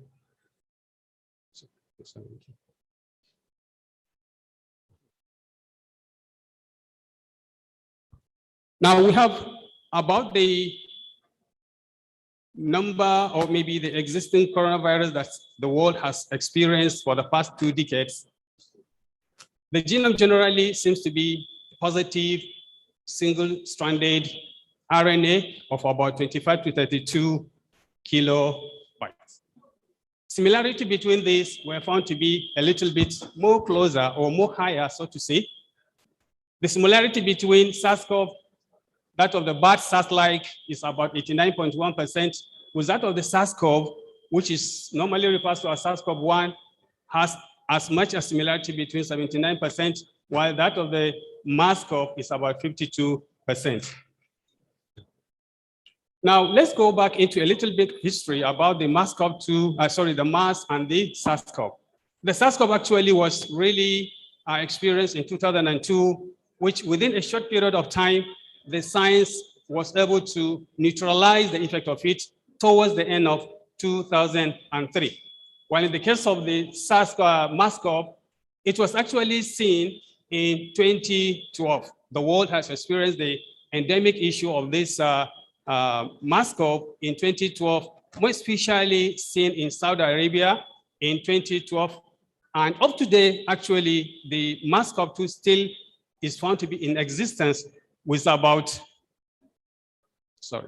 Now we have about the number or maybe the existing coronavirus that the world has experienced for the past 2 decades. The genome generally seems to be positive, single-stranded RNA of about 25 to 32 kilobytes. Similarity between these were found to be a little bit more closer or more higher, so to say. The similarity between SARS-CoV, that of the bad SARS-like, is about 89.1%, with that of the SARS-CoV, which is normally referred to as SARS-CoV-1, has as much as similarity between 79%, while that of the MERS-CoV is about 52%. Now, let's go back into a little bit history about the MERS-CoV-2, the MERS and the SARS-CoV. The SARS-CoV actually was really experienced in 2002, which within a short period of time, the science was able to neutralize the effect of it towards the end of 2003. While in the case of the MERS-CoV, it was actually seen in 2012. The world has experienced the endemic issue of this MERS-CoV in 2012, more especially seen in Saudi Arabia in 2012. And up to date, actually, the MERS-CoV-2 still is found to be in existence with about, I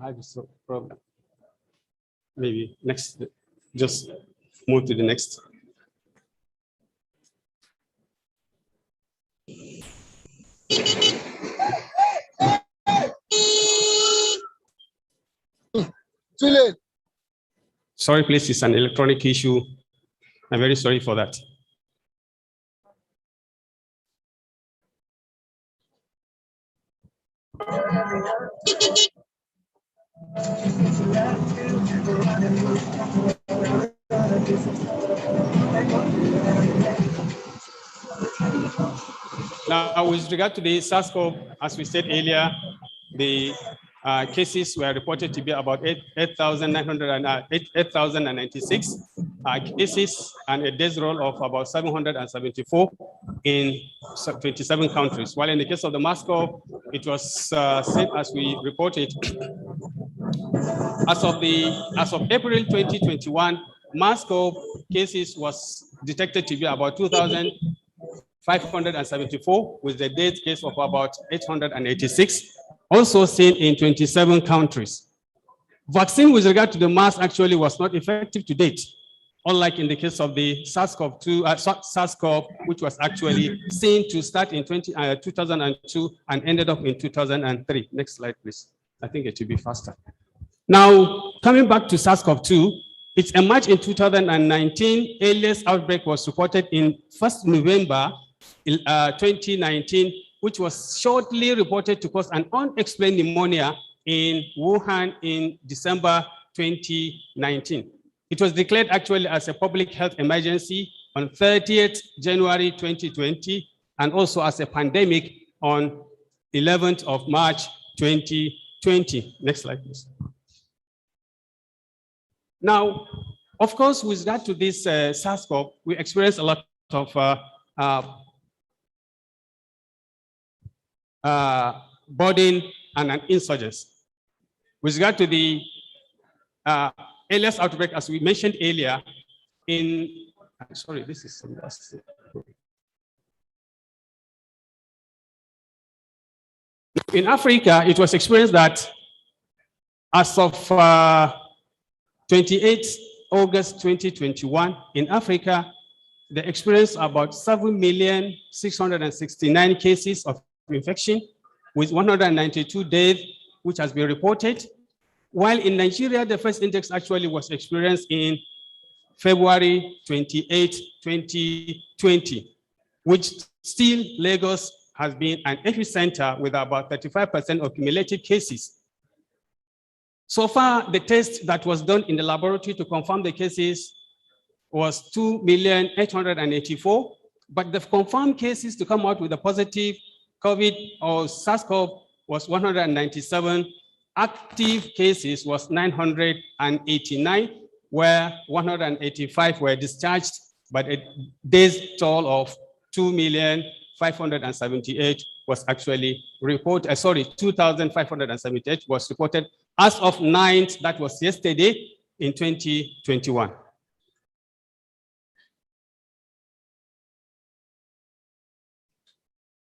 have a problem. Maybe next, just move to the next. Sorry, please, it's an electronic issue. I'm very sorry for that. Now, with regard to the SARS-CoV, as we said earlier, the cases were reported to be about 8,096 cases and a death roll of about 774 in 27 countries. While in the case of the MERS-CoV, it was same as we reported. As of April 2021, MERS-CoV cases was detected to be about 2,574, with the death case of about 886, also seen in 27 countries. Vaccine with regard to the MERS actually was not effective to date, unlike in the case of the SARS-CoV, which was actually seen to start in 2002 and ended up in 2003. Next slide, please. I think it should be faster. Now, coming back to SARS-CoV-2, it emerged in 2019. Earliest outbreak was reported in 1st November 2019, which was shortly reported to cause an unexplained pneumonia in Wuhan in December 2019. It was declared actually as a public health emergency on 30th January 2020, and also as a pandemic on 11th of March 2020. Next slide, please. Now, of course, with regard to this SARS-CoV, we experienced a lot of burden and an insurgency. With regard to the ALS outbreak, as we mentioned earlier, in in Africa, it was experienced that as of 28 August 2021, in Africa, they experienced about 7,669,000 cases of infection with 192 deaths, which has been reported. While in Nigeria, the first index actually was experienced in February 28, 2020, which still Lagos has been an epicenter with about 35% of cumulative cases. So far, the test that was done in the laboratory to confirm the cases was 2,884,000, but the confirmed cases to come out with a positive COVID or SARS-CoV was 197. Active cases was 989, where 185 were discharged, but a day's toll of 2,578,000 was actually reported. 2,578 was reported as of 9th, that was yesterday, in 2021.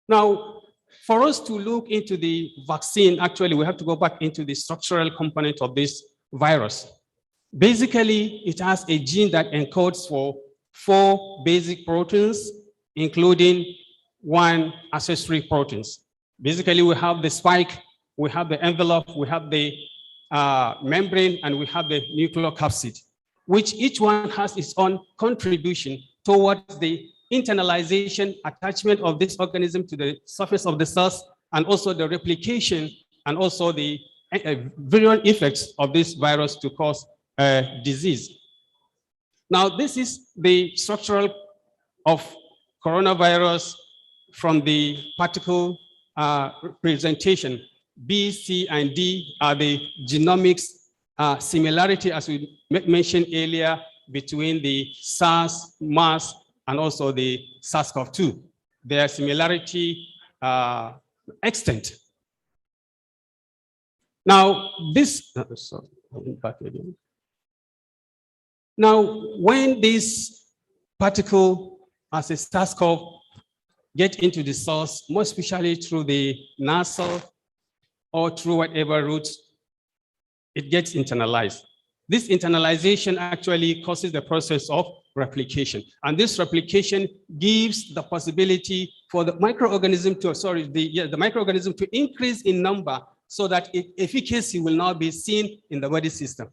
Now, for us to look into the vaccine, actually, we have to go back into the structural component of this virus. Basically, it has a gene that encodes for 4 basic proteins, including 1 accessory proteins. Basically, we have the spike, we have the envelope, we have the membrane, and we have the nucleocapsid, which each one has its own contribution towards the internalization, attachment of this organism to the surface of the cells, and also the replication, and also the virulent effects of this virus to cause disease. Now, this is the structural of coronavirus from the particle presentation. B, C, and D are the genomics similarity, as we mentioned earlier, between the SARS, MERS, and also the SARS-CoV-2. Their similarity extent. Now, this, now, when this particle as a SARS-CoV get into the cells, more especially through the nasal or through whatever route, it gets internalized. This internalization actually causes the process of replication. And this replication gives the possibility for the microorganism to, the microorganism to increase in number so that efficacy will now be seen in the body system.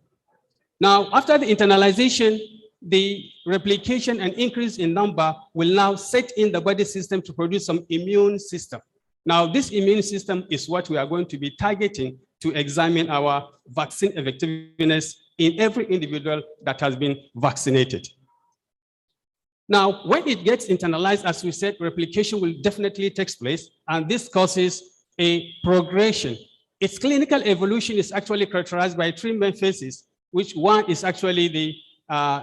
Now, after the internalization, the replication and increase in number will now set in the body system to produce some immune system. Now, this immune system is what we are going to be targeting to examine our vaccine effectiveness in every individual that has been vaccinated. Now, when it gets internalized, as we said, replication will definitely take place, and this causes a progression. Its clinical evolution is actually characterized by 3 main phases, which one is actually the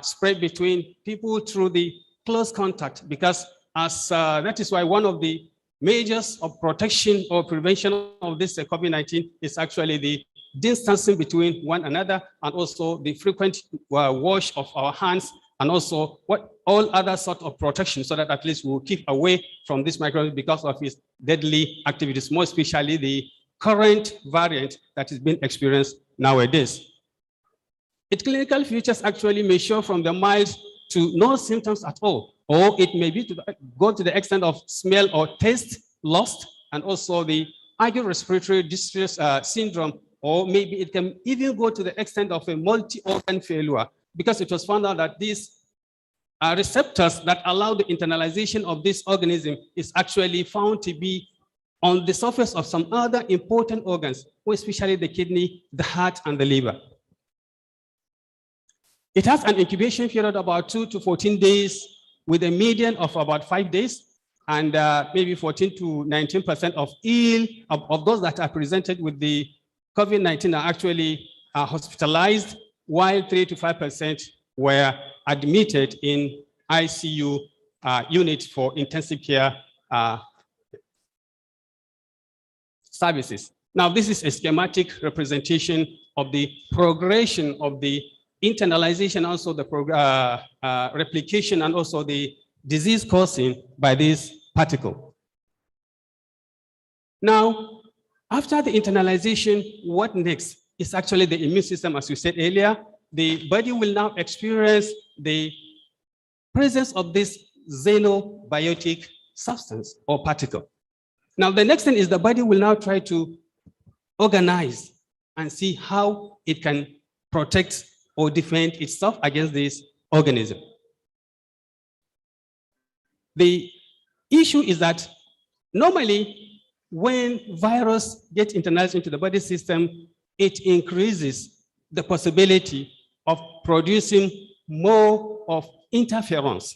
spread between people through the close contact, because as that is why one of the measures of protection or prevention of this COVID-19 is actually the distancing between one another, and also the frequent wash of our hands, and also all other sort of protection, so that at least we'll keep away from this microbe because of its deadly activities, more especially the current variant that is being experienced nowadays. Its clinical features actually may show from the mild to no symptoms at all, or it may be to go to the extent of smell or taste lost, and also the acute respiratory distress syndrome, or maybe it can even go to the extent of a multi-organ failure, because it was found out that these receptors that allow the internalization of this organism is actually found to be on the surface of some other important organs, especially the kidney, the heart, and the liver. It has an incubation period of about 2 to 14 days, with a median of about 5 days, and maybe 14 to 19% of those that are presented with the COVID-19 are actually hospitalized, while 3 to 5% were admitted in ICU units for intensive care services. Now, this is a schematic representation of the progression of the internalization, also the replication, and also the disease causing by this particle. Now, after the internalization, what next is actually the immune system, as we said earlier. The body will now experience the presence of this xenobiotic substance or particle. Now, the next thing is the body will now try to organize and see how it can protect or defend itself against this organism. The issue is that normally when virus gets internalized into the body system, it increases the possibility of producing more of interferons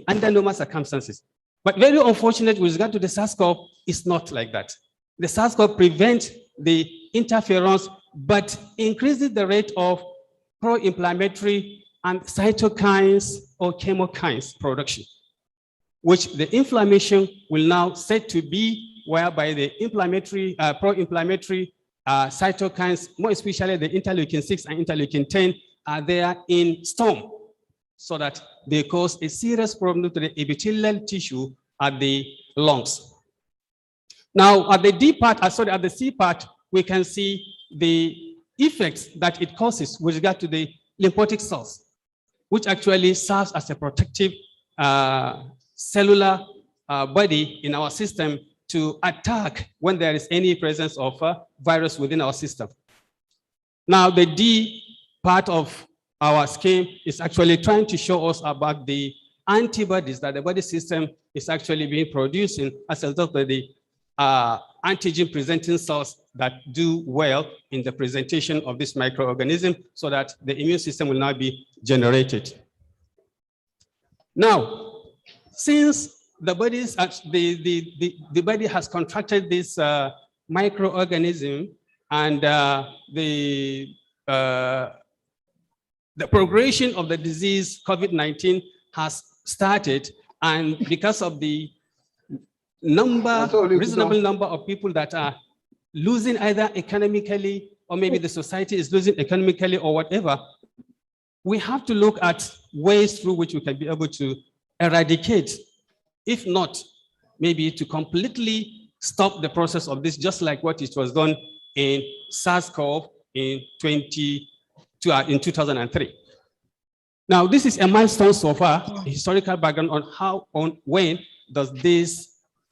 under normal circumstances. But very unfortunate with regard to the SARS-CoV, it's not like that. The SARS-CoV prevents the interferons, but increases the rate of pro-inflammatory and cytokines or chemokines production, which the inflammation will now set to be whereby the inflammatory, pro-inflammatory cytokines, more especially the interleukin-6 and interleukin-10, are there in storm, so that they cause a serious problem to the epithelial tissue at the lungs. Now, at the D part, at the C part, we can see the effects that it causes with regard to the lymphotic cells, which actually serves as a protective cellular body in our system to attack when there is any presence of a virus within our system. Now, the D part of our scheme is actually trying to show us about the antibodies that the body system is actually being producing as a result of the antigen presenting cells that do well in the presentation of this microorganism, so that the immune system will now be generated. Now, since the body has contracted this microorganism, and the progression of the disease COVID-19 has started, and because of the reasonable number of people that are losing either economically, or maybe the society is losing economically or whatever, we have to look at ways through which we can be able to eradicate, if not maybe to completely stop the process of this, just like what it was done in SARS-CoV in 2003. Now, this is a milestone so far, a historical background on when does this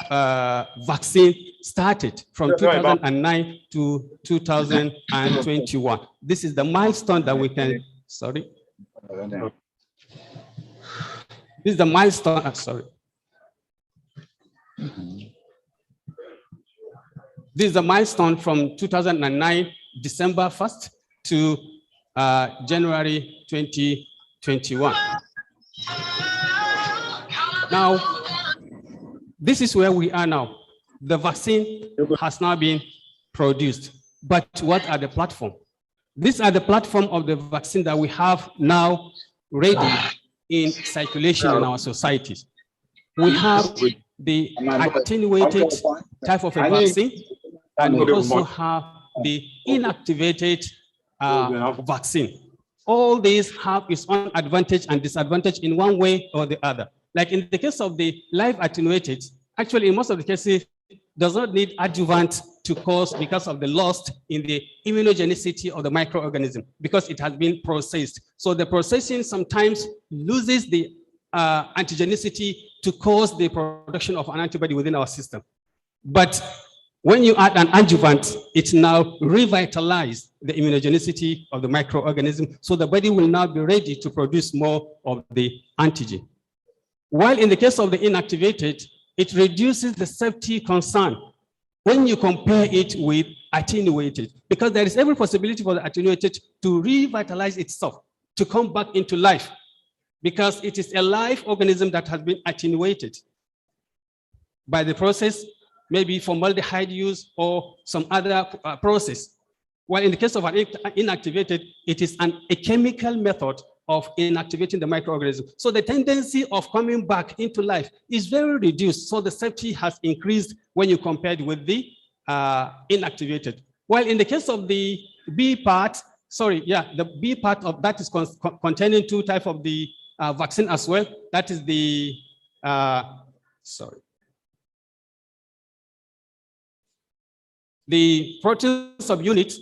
vaccine started from 2009 to 2021. This is the milestone that we can, sorry. This is the milestone, sorry. This is the milestone from 2009, December 1st to January 2021. Now, this is where we are now. The vaccine has now been produced, but what are the platform? These are the platform of the vaccine that we have now ready in circulation in our societies. We have the attenuated type of a vaccine, and we also have the inactivated vaccine. All these have its own advantage and disadvantage in one way or the other. Like in the case of the live attenuated, actually in most of the cases, does not need adjuvant to cause because of the loss in the immunogenicity of the microorganism, because it has been processed. So the processing sometimes loses the antigenicity to cause the production of an antibody within our system. But when you add an adjuvant, it now revitalizes the immunogenicity of the microorganism, so the body will now be ready to produce more of the antigen. While in the case of the inactivated, it reduces the safety concern when you compare it with attenuated, because there is every possibility for the attenuated to revitalize itself, to come back into life, because it is a live organism that has been attenuated by the process, maybe formaldehyde use or some other process. While in the case of an inactivated, it is a chemical method of inactivating the microorganism. So the tendency of coming back into life is very reduced. So the safety has increased when you compared with the inactivated. While in the case of the B part, the B part of that is containing two types of the vaccine as well. That is the, the protein subunit,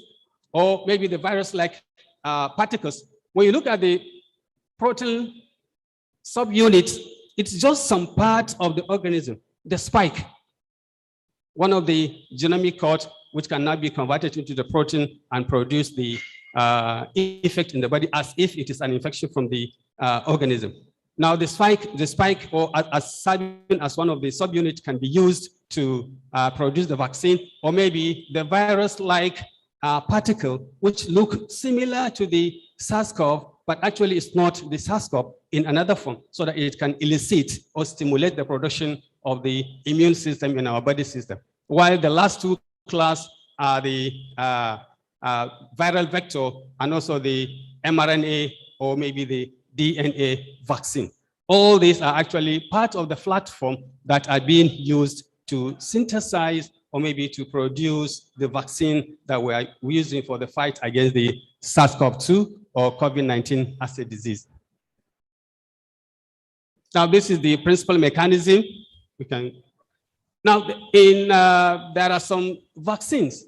or maybe the virus-like particles. When you look at the protein subunit, it's just some part of the organism, the spike, one of the genomic codes which can now be converted into the protein and produce the effect in the body as if it is an infection from the organism. Now the spike, or as serving as one of the subunits, can be used to produce the vaccine, or maybe the virus-like particle which look similar to the SARS-CoV, but actually it's not the SARS-CoV in another form, so that it can elicit or stimulate the production of the immune system in our body system. While the last two class are the viral vector and also the mRNA or maybe the DNA vaccine. All these are actually part of the platform that are being used to synthesize or maybe to produce the vaccine that we are using for the fight against the SARS-CoV-2 or COVID-19 as a disease. Now, this is the principal mechanism. We can. Now, there are some vaccines.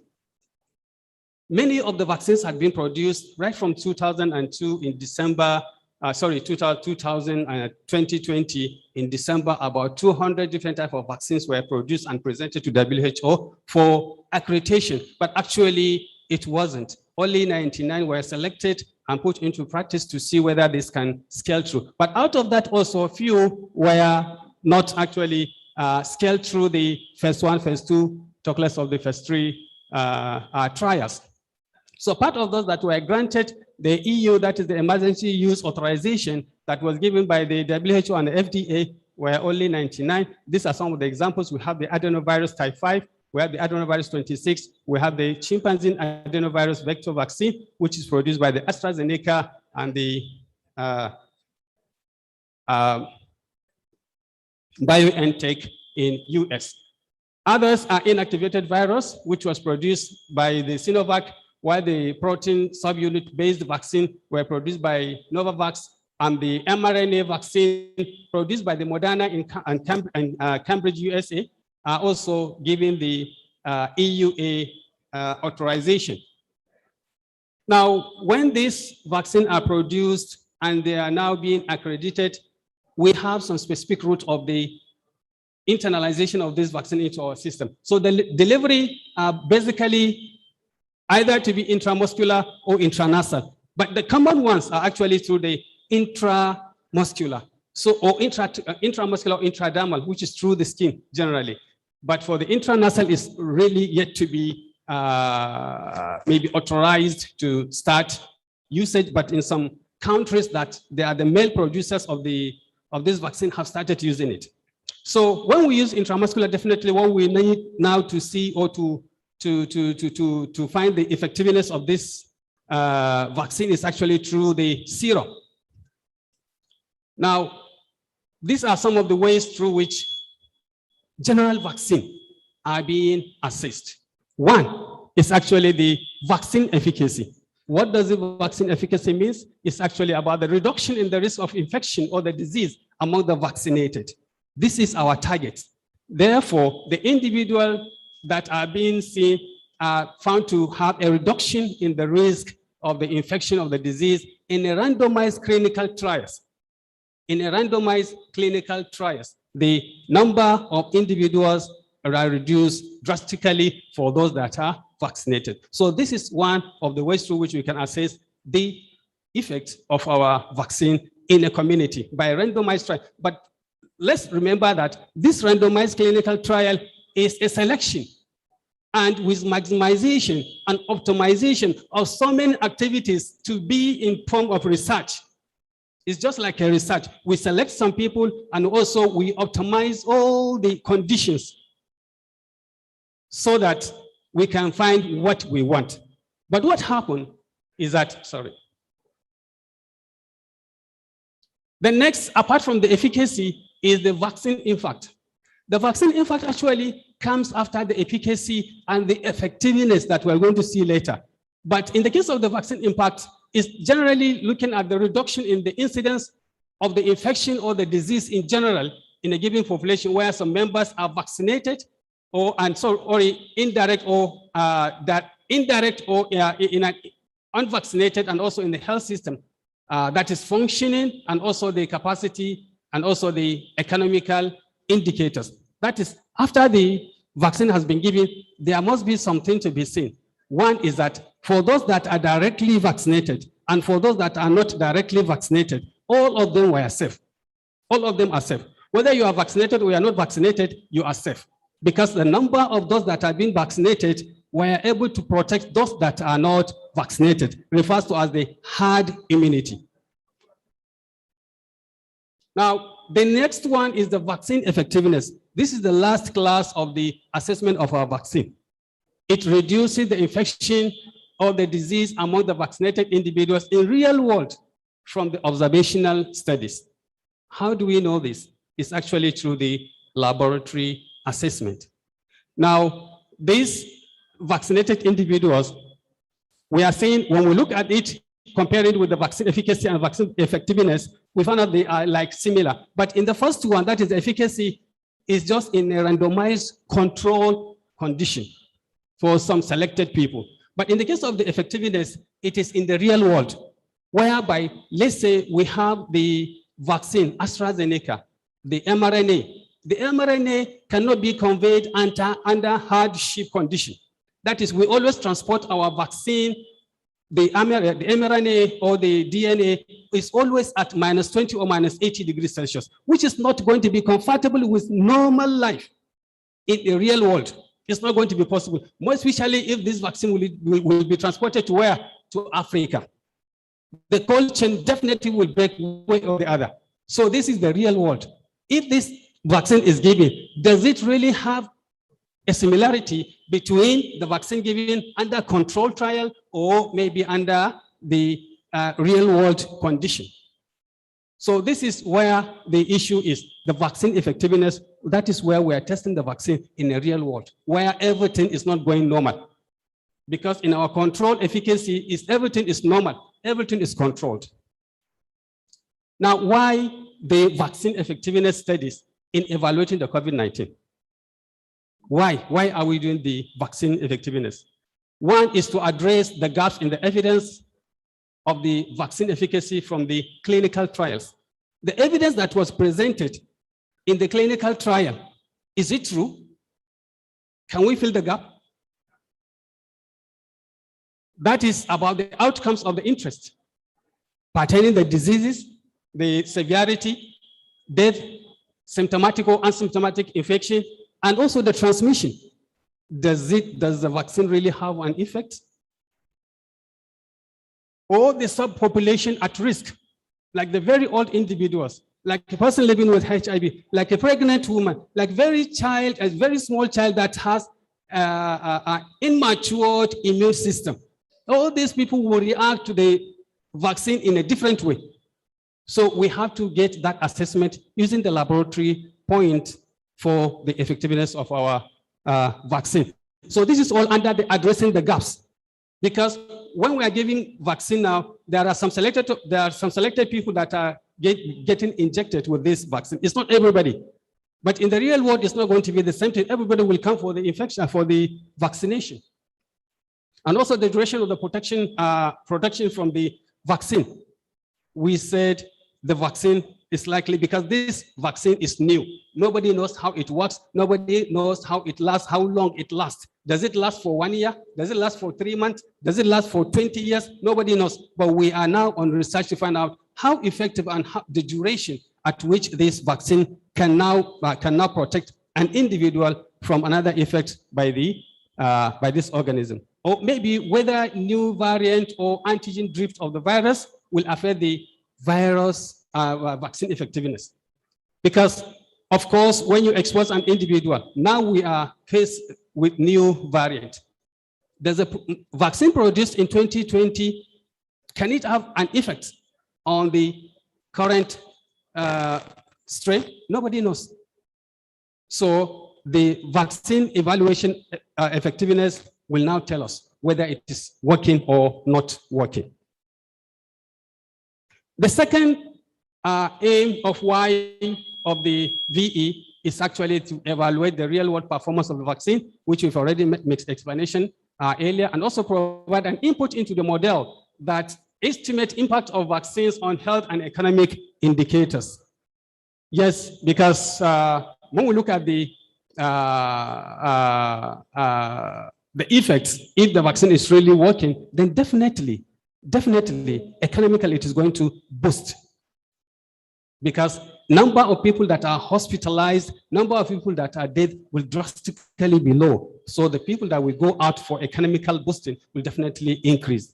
Many of the vaccines have been produced right from 2002 in December, 2020 in December. About 200 different types of vaccines were produced and presented to WHO for accreditation, but actually it wasn't. Only 99 were selected and put into practice to see whether this can scale through. But out of that also, a few were not actually scaled through the phase 1, phase 2, talk less of the phase 3 trials. So part of those that were granted the EU, that is the emergency use authorization that was given by the WHO and the FDA, were only 99. These are some of the examples. We have the adenovirus type 5, we have the adenovirus 26, we have the chimpanzee adenovirus vector vaccine, which is produced by the AstraZeneca and the BioNTech in US. Others are inactivated virus, which was produced by the Sinovac, while the protein subunit-based vaccine were produced by Novavax, and the mRNA vaccine produced by the Moderna in Cambridge, USA, are also given the EUA authorization. Now, when these vaccines are produced and they are now being accredited, we have some specific route of the internalization of this vaccine into our system. So the delivery are basically either to be intramuscular or intranasal, but the common ones are actually through the intramuscular, so or intramuscular or intradermal, which is through the skin generally. But for the intranasal, is really yet to be maybe authorized to start usage. But in some countries that they are the male producers of this vaccine have started using it. So when we use intramuscular, definitely what we need now to see or to find the effectiveness of this vaccine is actually through the serum. Now, these are some of the ways through which general vaccine are being assessed. One is actually the vaccine efficacy. What does the vaccine efficacy mean? It's actually about the reduction in the risk of infection or the disease among the vaccinated. This is our target. Therefore, the individual that are being seen are found to have a reduction in the risk of the infection of the disease in a randomized clinical trials. In a randomized clinical trials, the number of individuals are reduced drastically for those that are vaccinated. So this is one of the ways through which we can assess the effect of our vaccine in a community by a randomized trial. But let's remember that this randomized clinical trial is a selection, and with maximization and optimization of so many activities to be in form of research. It's just like a research. We select some people and also we optimize all the conditions so that we can find what we want. But what happened is that, The next, apart from the efficacy, is the vaccine impact. The vaccine impact actually comes after the efficacy and the effectiveness that we're going to see later. But in the case of the vaccine impact, it's generally looking at the reduction in the incidence of the infection or the disease in general in a given population where some members are vaccinated or indirect or in an unvaccinated, and also in the health system that is functioning, and also the capacity and also the economical indicators. That is, after the vaccine has been given, there must be something to be seen. One is that for those that are directly vaccinated and for those that are not directly vaccinated, all of them were safe. All of them are safe. Whether you are vaccinated or you are not vaccinated, you are safe. Because the number of those that have been vaccinated were able to protect those that are not vaccinated, refers to as the herd immunity. Now, the next one is the vaccine effectiveness. This is the last class of the assessment of our vaccine. It reduces the infection or the disease among the vaccinated individuals in real world from the observational studies. How do we know this? It's actually through the laboratory assessment. Now, these vaccinated individuals, we are saying when we look at it, compare it with the vaccine efficacy and vaccine effectiveness, we found out they are like similar. But in the first one, that is the efficacy, is just in a randomized control condition for some selected people. But in the case of the effectiveness, it is in the real world, whereby, let's say we have the vaccine, AstraZeneca, the mRNA. The mRNA cannot be conveyed under hardship condition. That is, we always transport our vaccine, the mRNA or the DNA is always at -20 or -80 degrees Celsius, which is not going to be compatible with normal life in the real world. It's not going to be possible, more especially if this vaccine will be transported to where? To Africa. The cold chain definitely will break one way or the other. So this is the real world. If this vaccine is given, does it really have a similarity between the vaccine given under control trial or maybe under the real world condition? So this is where the issue is, the vaccine effectiveness. That is where we are testing the vaccine in a real world, where everything is not going normal. Because in our control efficacy, is everything is normal, everything is controlled. Now, why the vaccine effectiveness studies in evaluating the COVID-19? Why are we doing the vaccine effectiveness? One is to address the gaps in the evidence of the vaccine efficacy from the clinical trials. The evidence that was presented in the clinical trial, is it true? Can we fill the gap? That is about the outcomes of the interest pertaining the diseases, the severity, death, symptomatic or asymptomatic infection, and also the transmission. Does the vaccine really have an effect? Or the subpopulation at risk, like the very old individuals, like a person living with HIV, like a pregnant woman, like a very small child that has an immature immune system. All these people will react to the vaccine in a different way. So we have to get that assessment using the laboratory point for the effectiveness of our vaccine. So this is all under the addressing the gaps. Because when we are giving vaccine now, there are some selected people that are getting injected with this vaccine. It's not everybody. But in the real world, it's not going to be the same thing. Everybody will come for the infection, for the vaccination. And also the duration of the protection from the vaccine. We said the vaccine is likely, because this vaccine is new. Nobody knows how it works. Nobody knows how it lasts, how long it lasts. Does it last for 1 year? Does it last for 3 months? Does it last for 20 years? Nobody knows. But we are now on research to find out how effective and how the duration at which this vaccine can now protect an individual from another effect by this organism. Or maybe whether new variant or antigen drift of the virus will affect the virus vaccine effectiveness. Because, of course, when you expose an individual, now we are faced with new variant. There's a vaccine produced in 2020. Can it have an effect on the current strain? Nobody knows. So the vaccine evaluation effectiveness will now tell us whether it is working or not working. The second aim of the VE is actually to evaluate the real world performance of the vaccine, which we've already made explanation earlier, and also provide an input into the model that estimate impact of vaccines on health and economic indicators. Yes, because when we look at the effects, if the vaccine is really working, then definitely, economically, it is going to boost. Because number of people that are hospitalized, number of people that are dead will drastically be low. So the people that will go out for economical boosting will definitely increase.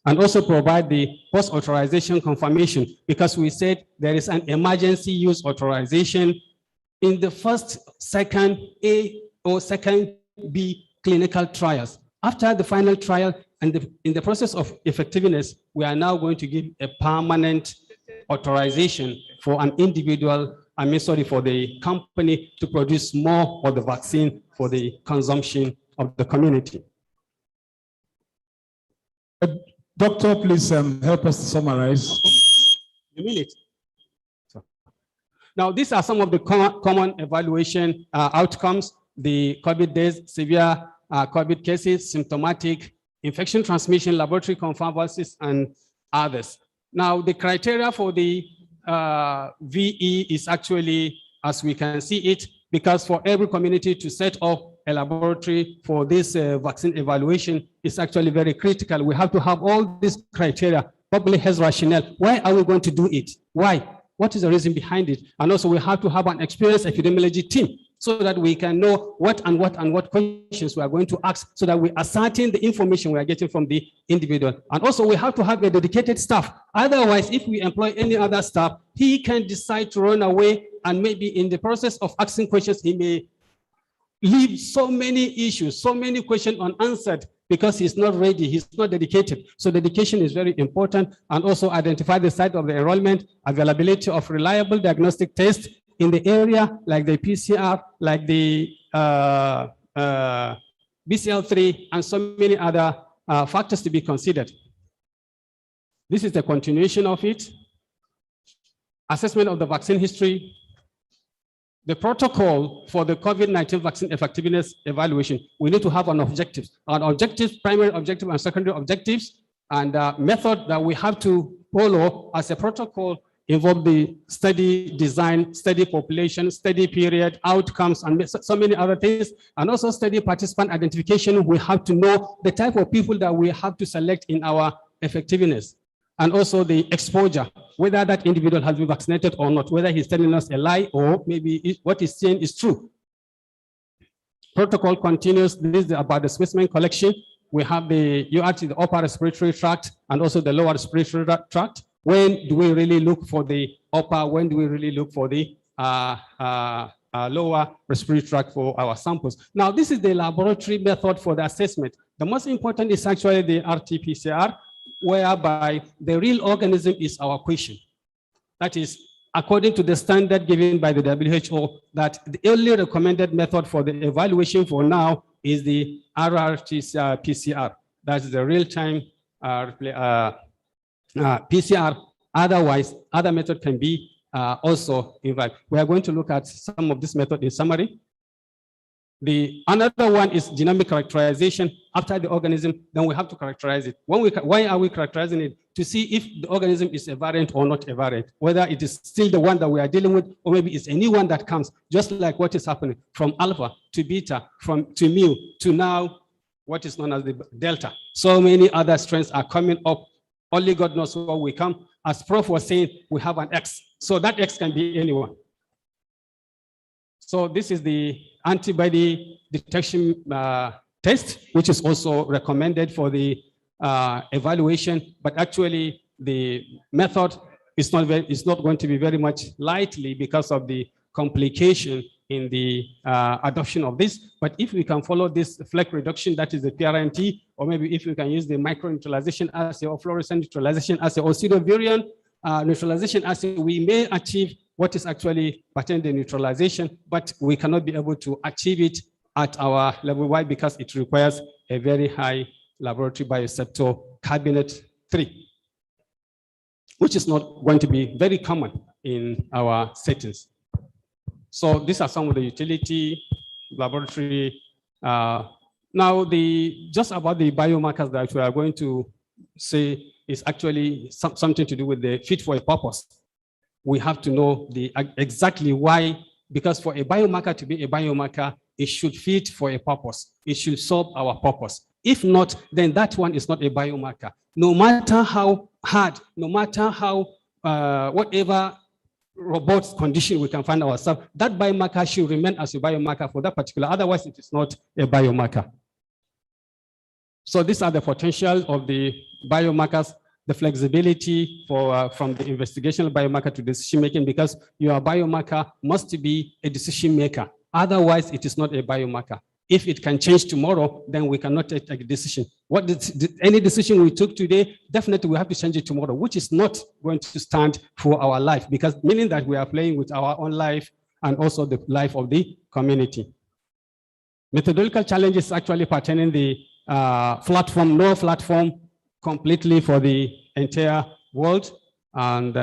And also provide the post-authorization confirmation, because we said there is an emergency use authorization in the first, second A or second B clinical trials. After the final trial and in the process of effectiveness, we are now going to give a permanent authorization for an individual, for the company to produce more of the vaccine for the consumption of the community. Doctor, please help us to summarize. A minute. Now, these are some of the common evaluation outcomes: the COVID days, severe COVID cases, symptomatic, infection transmission, laboratory confirmed versus, and others. Now, the criteria for the VE is actually, as we can see it, because for every community to set up a laboratory for this vaccine evaluation is actually very critical. We have to have all these criteria, public health rationale. Why are we going to do it? Why? What is the reason behind it? And also we have to have an experienced epidemiology team so that we can know what questions we are going to ask, so that we ascertain the information we are getting from the individual. And also we have to have a dedicated staff. Otherwise, if we employ any other staff, he can decide to run away, and maybe in the process of asking questions, he may leave so many issues, so many questions unanswered because he's not ready, he's not dedicated. So dedication is very important. And also identify the site of the enrollment, availability of reliable diagnostic tests in the area, like the PCR, like the BCL3, and so many other factors to be considered. This is the continuation of it. Assessment of the vaccine history. The protocol for the COVID-19 vaccine effectiveness evaluation, we need to have an objective. An objective, primary objective and secondary objectives, and method that we have to follow as a protocol involve the study design, study population, study period, outcomes, and so many other things. And also study participant identification. We have to know the type of people that we have to select in our effectiveness. And also the exposure, whether that individual has been vaccinated or not, whether he's telling us a lie or maybe what he's saying is true. Protocol continues. This is about the specimen collection. We have the URT, the upper respiratory tract, and also the lower respiratory tract. When do we really look for the upper? When do we really look for the lower respiratory tract for our samples? Now, this is the laboratory method for the assessment. The most important is actually the RT-PCR, whereby the real organism is our question. That is, according to the standard given by the WHO, that the only recommended method for the evaluation for now is the RT-PCR. That's the real-time PCR. Otherwise, other method can be also involved. We are going to look at some of this method in summary. Another one is genomic characterization. After the organism, then we have to characterize it. Why are we characterizing it? To see if the organism is a variant or not a variant, whether it is still the one that we are dealing with, or maybe it's a new one that comes, just like what is happening from alpha to beta, to mu, to now what is known as the delta. So many other strains are coming up. Only God knows where we come. As Prof was saying, we have an X. So that X can be anyone. So this is the antibody detection test, which is also recommended for the evaluation, but actually the method is not going to be very much lightly because of the complication in the adoption of this. But if we can follow this flake reduction, that is the PRNT, or maybe if we can use the microneutralization assay or fluorescent neutralization assay or pseudovirion neutralization assay, we may achieve what is actually pertaining to neutralization, but we cannot be able to achieve it at our level. Why? Because it requires a very high laboratory biosector cabinet 3, which is not going to be very common in our settings. So these are some of the utility laboratory. Now, just about the biomarkers that we are going to say is actually something to do with the fit for a purpose. We have to know exactly why, because for a biomarker to be a biomarker, it should fit for a purpose. It should solve our purpose. If not, then that one is not a biomarker. No matter how hard, no matter how whatever robust condition we can find ourselves, that biomarker should remain as a biomarker for that particular, otherwise it is not a biomarker. So these are the potential of the biomarkers, the flexibility for from the investigational biomarker to decision making, because your biomarker must be a decision maker. Otherwise, it is not a biomarker. If it can change tomorrow, then we cannot take a decision. Any decision we took today, definitely we have to change it tomorrow, which is not going to stand for our life, because meaning that we are playing with our own life and also the life of the community. Methodological challenges actually pertaining the platform, no platform completely for the entire world. And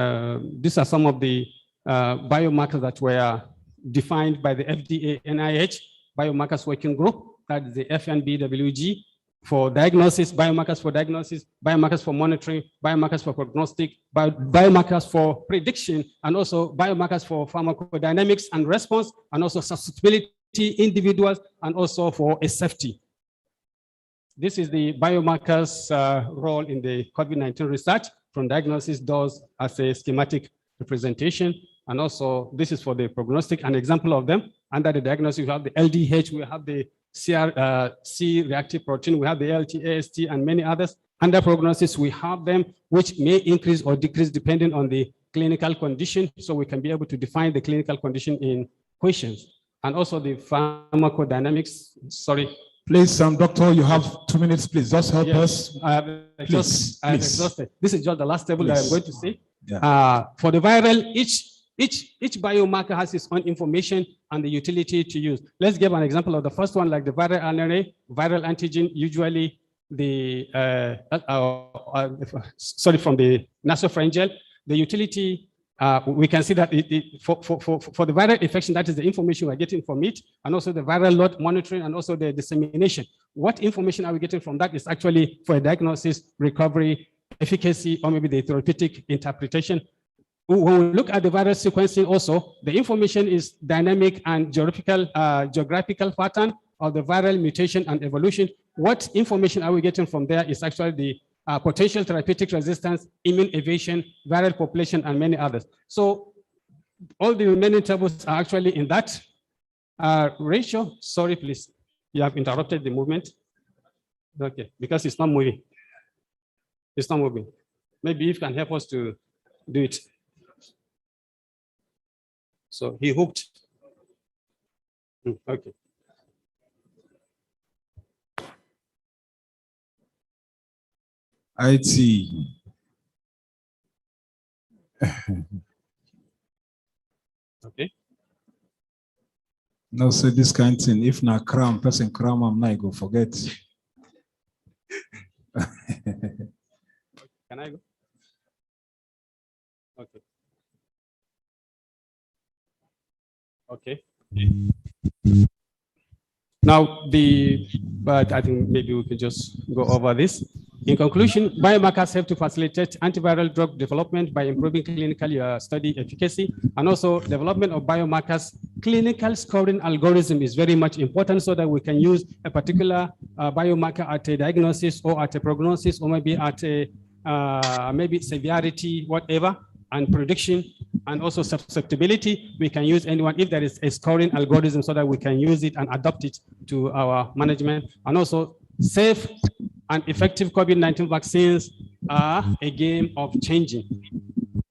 these are some of the biomarkers that were defined by the FDA NIH Biomarkers Working Group, that is the FNBWG, for diagnosis, biomarkers for monitoring, biomarkers for prognostic, biomarkers for prediction, and also biomarkers for pharmacodynamics and response, and also susceptibility individuals, and also for a safety. This is the biomarkers role in the COVID-19 research from diagnosis does as a schematic representation. And also this is for the prognostic, an example of them. Under the diagnosis, we have the LDH, we have the C-reactive protein, we have the ALT, AST, and many others. Under prognosis, we have them which may increase or decrease depending on the clinical condition. So we can be able to define the clinical condition in questions. And also the pharmacodynamics, sorry. Please, doctor, you have 2 minutes, please. Just help us. I have exhausted. This is just the last table that I'm going to say. Yeah. For the viral, each biomarker has its own information and the utility to use. Let's give an example of the first one, like the viral RNA, viral antigen, usually the, from the nasopharyngeal. The utility, we can see that for the viral infection, that is the information we're getting from it, and also the viral load monitoring, and also the dissemination. What information are we getting from that is actually for a diagnosis, recovery, efficacy, or maybe the therapeutic interpretation. When we look at the virus sequencing also, the information is dynamic and geographical pattern of the viral mutation and evolution. What information are we getting from there is actually the potential therapeutic resistance, immune evasion, viral population, and many others. So all the remaining tables are actually in that ratio. Sorry, please. You have interrupted the movement. Okay, because it's not moving. It's not moving. Maybe you can help us to do it. So he hooked. Okay. IT. Okay. No, say this kind of thing. If not cram, person cram, I'm not go forget. Can I go? Okay. Okay. Now, but I think maybe we can just go over this. In conclusion, biomarkers help to facilitate antiviral drug development by improving clinical study efficacy, and also development of biomarkers. Clinical scoring algorithm is very much important so that we can use a particular biomarker at a diagnosis or at a prognosis, or maybe at a maybe severity, whatever, and prediction, and also susceptibility. We can use anyone if there is a scoring algorithm so that we can use it and adapt it to our management. And also safe and effective COVID-19 vaccines are a game of changing.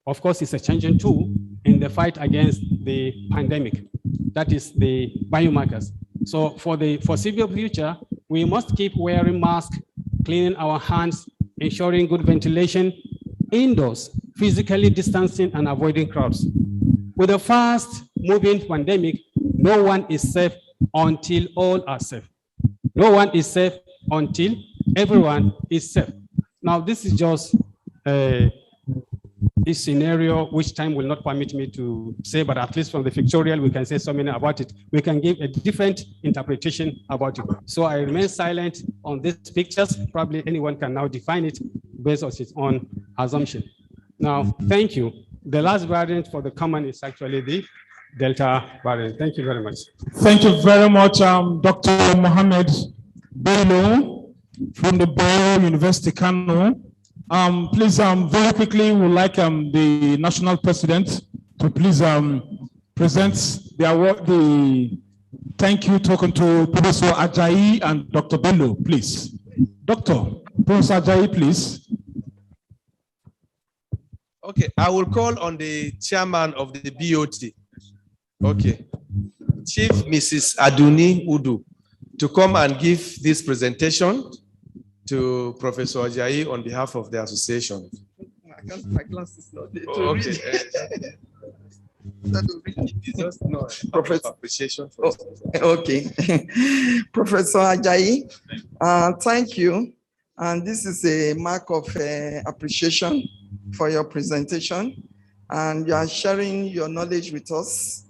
Of course, it's a changing tool in the fight against the pandemic. That is the biomarkers. So for the foreseeable future, we must keep wearing masks, cleaning our hands, ensuring good ventilation indoors, physically distancing and avoiding crowds. With a fast-moving pandemic, no one is safe until all are safe. No one is safe until everyone is safe. Now, this is just a scenario which time will not permit me to say, but at least from the pictorial, we can say so many about it. We can give a different interpretation about it. So I remain silent on these pictures. Probably anyone can now define it based on its own assumption. Now, thank you. The last variant for the common is actually the Delta variant. Thank you very much. Thank you very much, Dr. Mohammed Bello from the Bayero University, Kano. Please, very quickly, we'd like the national president to please present the award, the thank you token to Professor Ajayi and Dr. Bello, please. Professor Ajayi, please. Okay, I will call on the chairman of the BOT. Okay, Chief Mrs. Aduni Udu, to come and give this presentation to Professor Ajayi on behalf of the association. My class is not there. Oh, okay. Just no, Professor appreciation. Okay. Professor Ajayi, thank you. And this is a mark of appreciation for your presentation. And you are sharing your knowledge with us.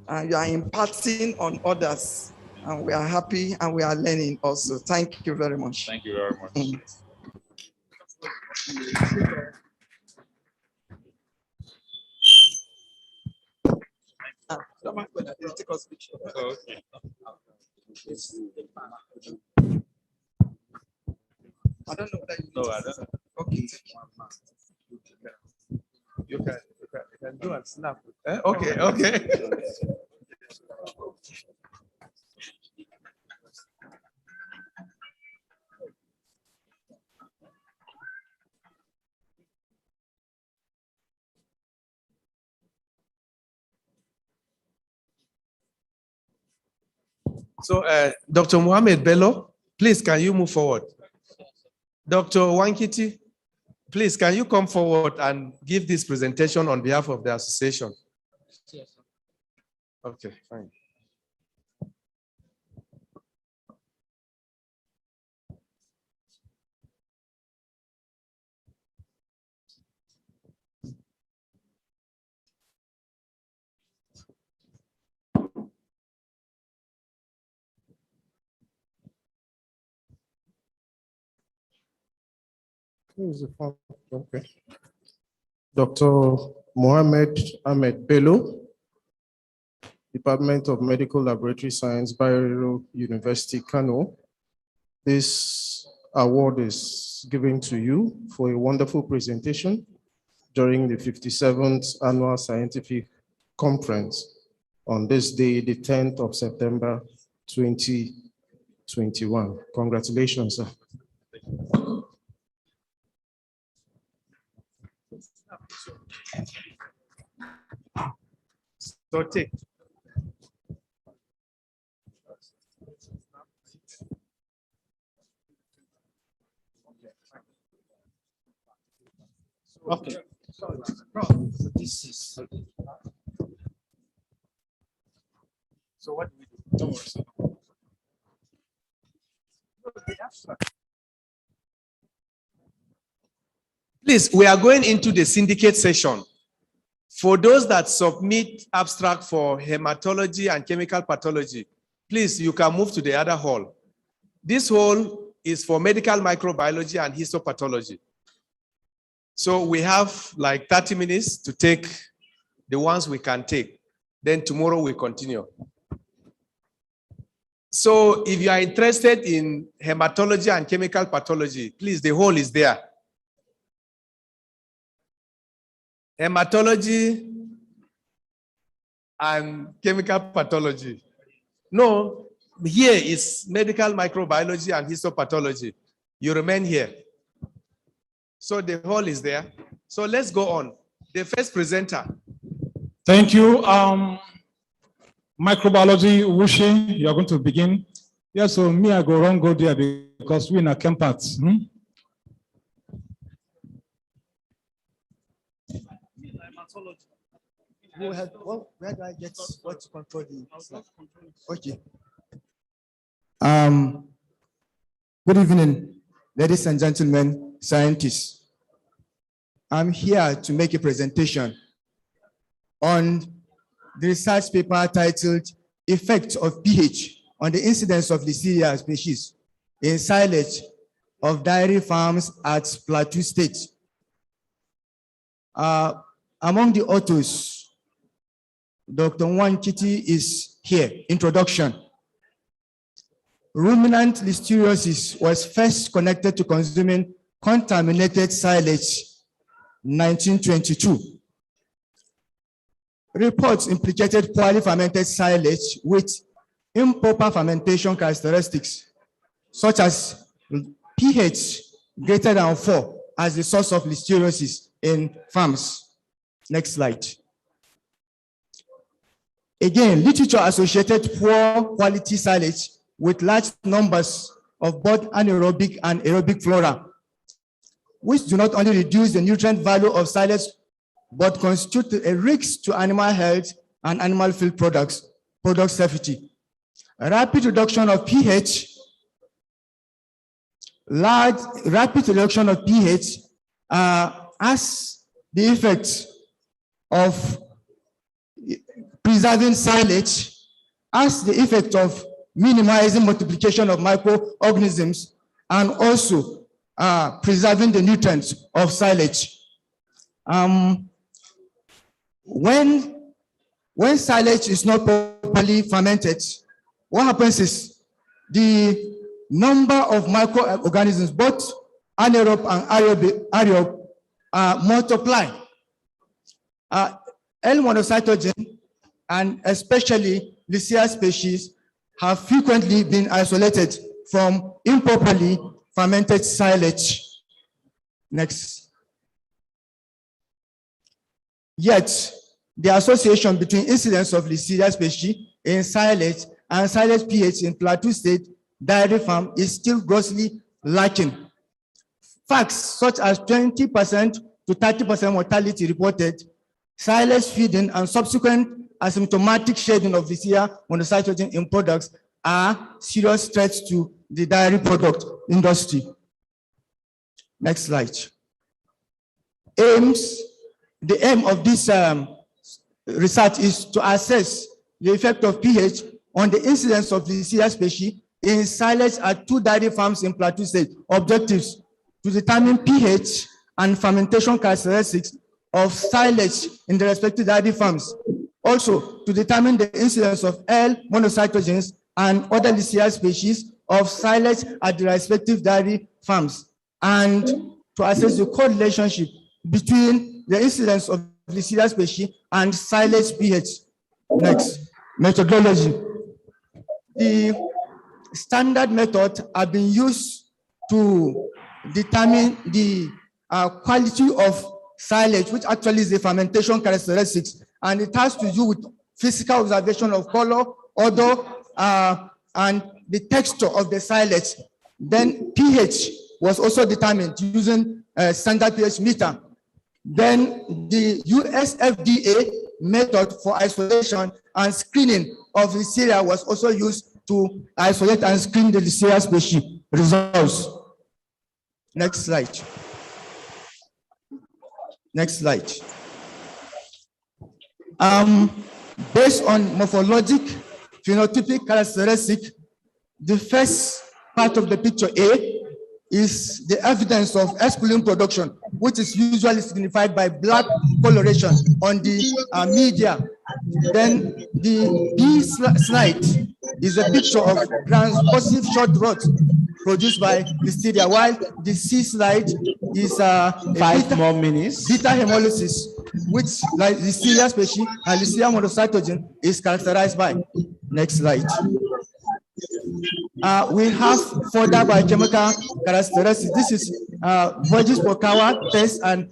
And you are imparting on others. And we are happy and we are learning also. Thank you very much. Thank you very much. Take us picture. Okay. I don't know whether you No, I don't know. Okay. You can do and snap. Okay, okay. So, Dr. Mohammed Bello, please, can you move forward? Dr. Wankiti, please, can you come forward and give this presentation on behalf of the association? Yes. Okay, fine. Okay. Dr. Mohammed Ahmed Bello, Department of Medical Laboratory Science, Bayero University, Kano. This award is given to you for a wonderful presentation during the 57th Annual Scientific Conference on this day, the 10th of September, 2021. Congratulations, sir. So take. Okay. So this is. So what do we do? Don't worry. Please, we are going into the syndicate session. For those that submit abstract for hematology and chemical pathology, please, you can move to the other hall. This hall is for medical microbiology and histopathology. So we have like 30 minutes to take the ones we can take. Then tomorrow we continue. So if you are interested in hematology and chemical pathology, please, the hall is there. Hematology and chemical pathology. No, here is medical microbiology and histopathology. You remain here. So the hall is there. So let's go on. The first presenter. Thank you. Microbiology, Wushi, you are going to begin. Yeah, so me, I go there because we're in a campus. Where do I get what to control the slide? Okay. Good evening, ladies and gentlemen, scientists. I'm here to make a presentation on the research paper titled Effect of pH on the Incidence of Listeria species in Silage of Dairy Farms at Plateau State. Among the authors, Dr. Nwankiti is here. Introduction. Ruminant listeriosis was first connected to consuming contaminated silage 1922. Reports implicated poorly fermented silage with improper fermentation characteristics, such as pH greater than 4 as the source of listeriosis in farms. Next slide. Again, literature associated poor quality silage with large numbers of both anaerobic and aerobic flora, which do not only reduce the nutrient value of silage, but constitute a risk to animal health and animal feed product safety. A rapid reduction of pH, rapid reduction of pH has the effect of preserving silage, has the effect of minimizing multiplication of microorganisms, and also preserving the nutrients of silage. When silage is not properly fermented, what happens is the number of microorganisms, both anaerobe and aerobe, multiply. L-monocytogen and especially Listeria species have frequently been isolated from improperly fermented silage. Next. Yet, the association between incidence of Listeria species in silage and silage pH in Plateau State dairy farm is still grossly lacking. Facts such as 20% to 30% mortality reported, silage feeding and subsequent asymptomatic shedding of Listeria monocytogen in products are serious threats to the dairy product industry. Next slide. The aim of this research is to assess the effect of pH on the incidence of Listeria species in silage at 2 dairy farms in Plateau State. Objectives: to determine pH and fermentation characteristics of silage in the respective dairy farms. Also, to determine the incidence of L-monocytogens and other Listeria species of silage at the respective dairy farms, and to assess the correlationship between the incidence of Listeria species and silage pH. Next, methodology. The standard method have been used to determine the quality of silage, which actually is the fermentation characteristics, and it has to do with physical observation of color, odor, and the texture of the silage. Then pH was also determined using a standard pH meter. Then the US FDA method for isolation and screening of Listeria was also used to isolate and screen the Listeria species. Results. Next slide. Next slide. Based on morphologic, phenotypic characteristic, the first part of the picture A is the evidence of esculin production, which is usually signified by black coloration on the media. Then the B slide is a picture of transpositive short rods produced by Listeria, while the C slide is beta hemolysis, which, like Listeria species and Listeria monocytogen, is characterized by. Next slide. We have further biochemical characteristics. This is Voges-Pokawa test and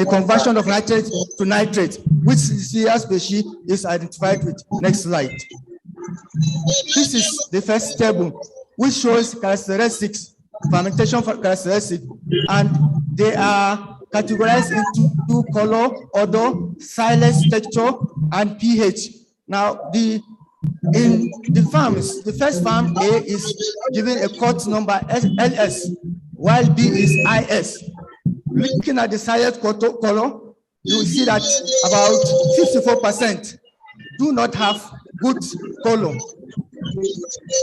conversion of nitrate to nitrate, which Listeria species is identified with. Next slide. This is the first table, which shows characteristics, fermentation characteristics, and they are categorized into color, odor, silage, texture, and pH. Now, in the farms, the first farm A is given a cut number LS, while B is IS. Looking at the silage color, you will see that about 54% do not have good color.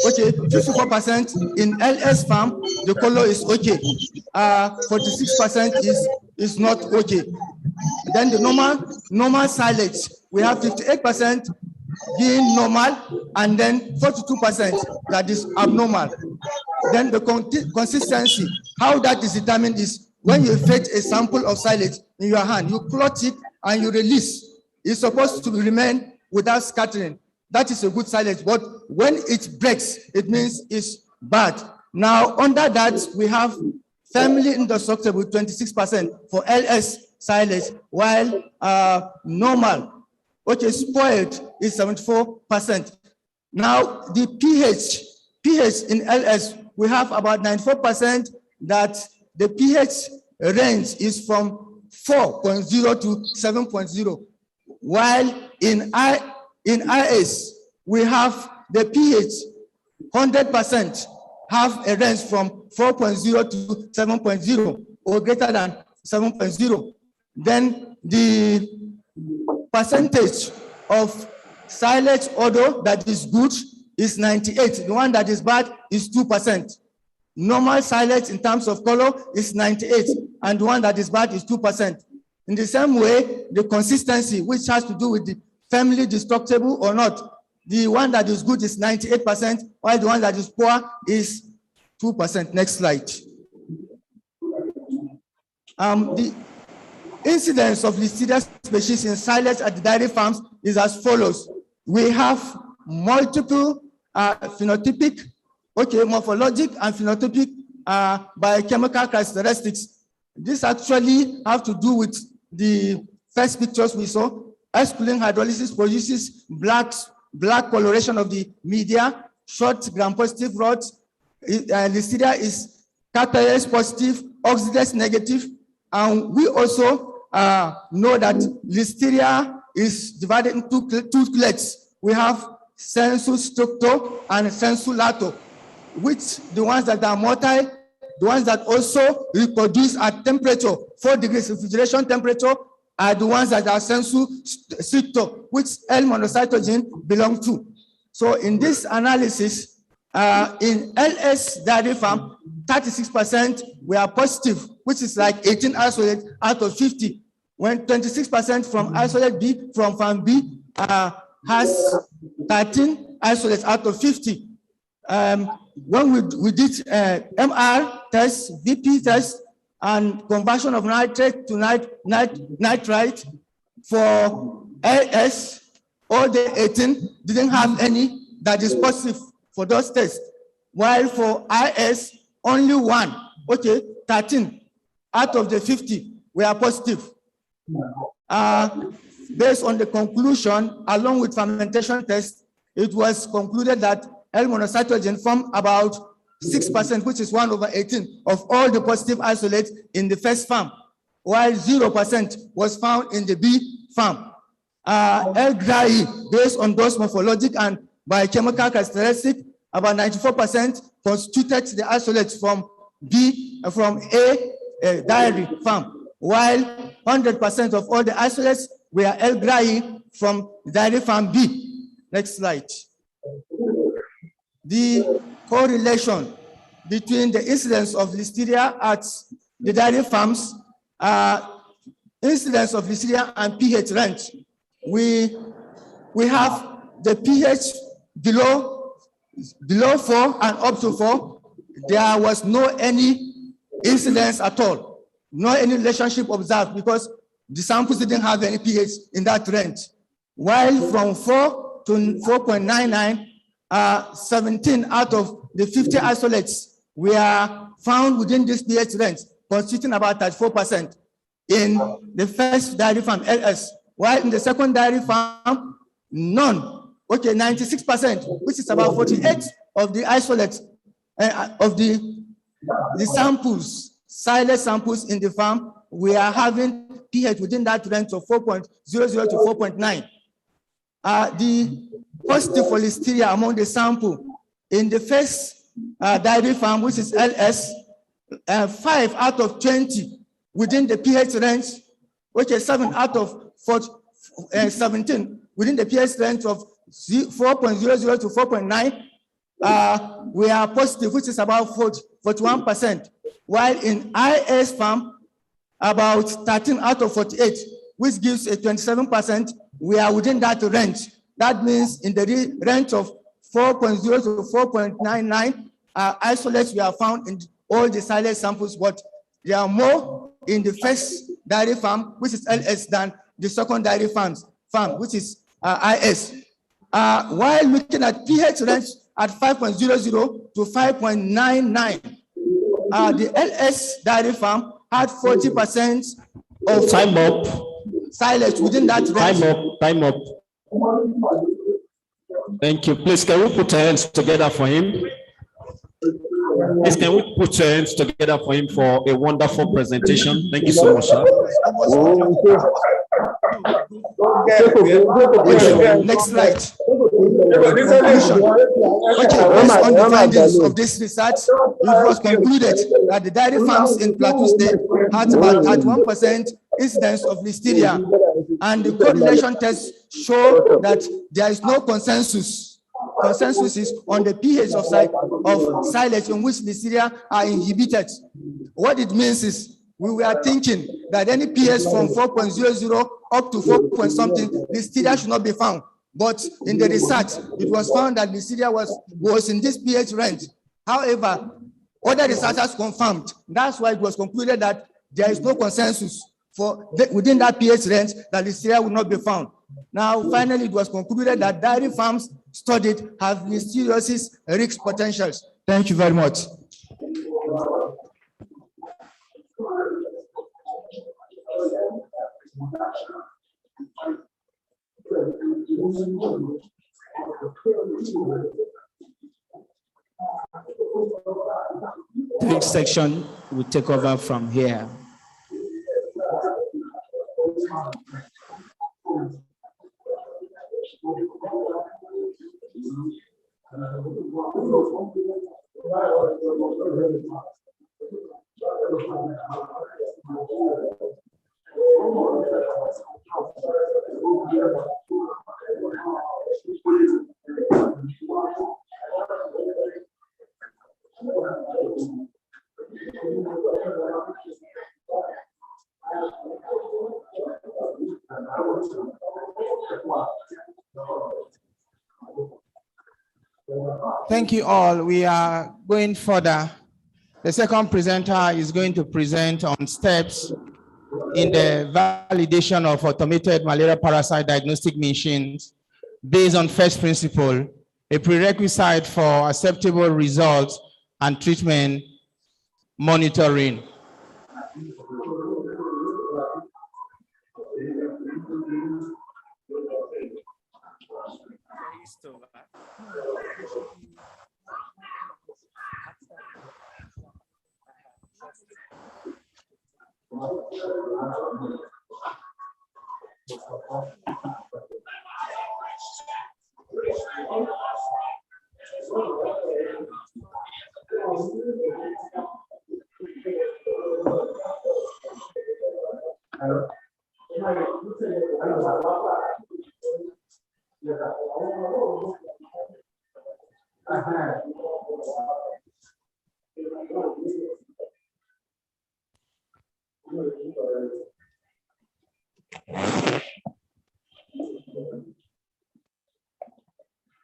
Okay, 54% in LS farm, the color is okay. 46% is not okay. Then the normal silage, we have 58% being normal, and then 42% that is abnormal. Then the consistency, how that is determined is when you fetch a sample of silage in your hand, you clot it and you release. It's supposed to remain without scattering. That is a good silage, but when it breaks, it means it's bad. Now, under that, we have family indestructible 26% for LS silage, while normal, okay, spoiled is 74%. Now, the pH in LS, we have about 94% that the pH range is from 4.0 to 7.0, while in IS, we have the pH 100% have a range from 4.0 to 7.0 or greater than 7.0. Then the percentage of silage odor that is good is 98. The one that is bad is 2%. Normal silage in terms of color is 98, and the one that is bad is 2%. In the same way, the consistency, which has to do with the family destructible or not, the one that is good is 98%, while the one that is poor is 2%. Next slide. The incidence of Listeria species in silage at the dairy farms is as follows. We have multiple phenotypic, morphologic and phenotypic biochemical characteristics. This actually have to do with the first pictures we saw. Esculin hydrolysis produces black coloration of the media, short gram-positive rods. Listeria is catarrhs positive, oxidase negative, and we also know that Listeria is divided into two clades. We have sensu stricto and sensu lato, which the ones that are motile, the ones that also reproduce at temperature, 4 degrees refrigeration temperature, are the ones that are sensu stricto, which L monocytogen belong to. So in this analysis, in LS dairy farm, 36% were positive, which is like 18 isolates out of 50. When 26% from isolate B, from farm B, has 13 isolates out of 50. When we did MR test, VP test, and conversion of nitrate to nitrite for LS, all the 18 didn't have any that is positive for those tests. While for IS, only 1, 13 out of the 50 were positive. Based on the conclusion, along with fermentation tests, it was concluded that L monocytogen formed about 6%, which is 1/18 of all the positive isolates in the first farm, while 0% was found in the B farm. L grai, based on those morphologic and biochemical characteristics, about 94% constituted the isolates from A dairy farm, while 100% of all the isolates were L grai from dairy farm B. Next slide. The correlation between the incidence of Listeria at the dairy farms, incidence of Listeria and pH range. We have the pH below 4 and up to 4. There was no any incidence at all, no any relationship observed because the samples didn't have any pH in that range. While from 4 to 4.99, 17 out of the 50 isolates were found within this pH range, constituting about 34% in the first dairy farm, LS, while in the second dairy farm, none. 96%, which is about 48 of the isolates of the samples, silage samples in the farm we are having pH within that range of 4.00 to 4.9. The positive for listeria among the sample in the first dairy farm, which is LS, 5 out of 20 within the pH range, which is 7 out of 17 within the pH range of 4.00 to 4.9. We are positive, which is about 41%, while in IS farm, about 13 out of 48, which gives a 27%. We are within that range. That means in the range of 4.0 to 4.99 isolates we have found in all the silage samples, but there are more in the first dairy farm, which is LS, than the second dairy farm, which is IS. While looking at pH range at 5.00 to 5.99, the LS dairy farm had 40% of time up silage within that range. Time up. Thank you. Please, can we put our hands together for him? Please, can we put your hands together for him for a wonderful presentation? Thank you so much, sir. Next slide. Conclusion. Okay, based on the findings of this research, it was concluded that the dairy farms in Plateau State had about 31% incidence of listeria, and the correlation tests show that there is no consensus. Consensus is on the pH of silage in which listeria are inhibited. What it means is we were thinking that any pH from 4.00 up to 4 point something, listeria should not be found. But in the research, it was found that listeria was in this pH range. However, other researchers confirmed. That's why it was concluded that there is no consensus within that pH range that listeria will not be found. Now, finally, it was concluded that dairy farms studied have listeriosis risk potentials. Thank you very much. The next section will take over from here. Thank you all. We are going further. The second presenter is going to present on steps in the validation of automated malaria parasite diagnostic machines based on first principle, a prerequisite for acceptable results and treatment monitoring.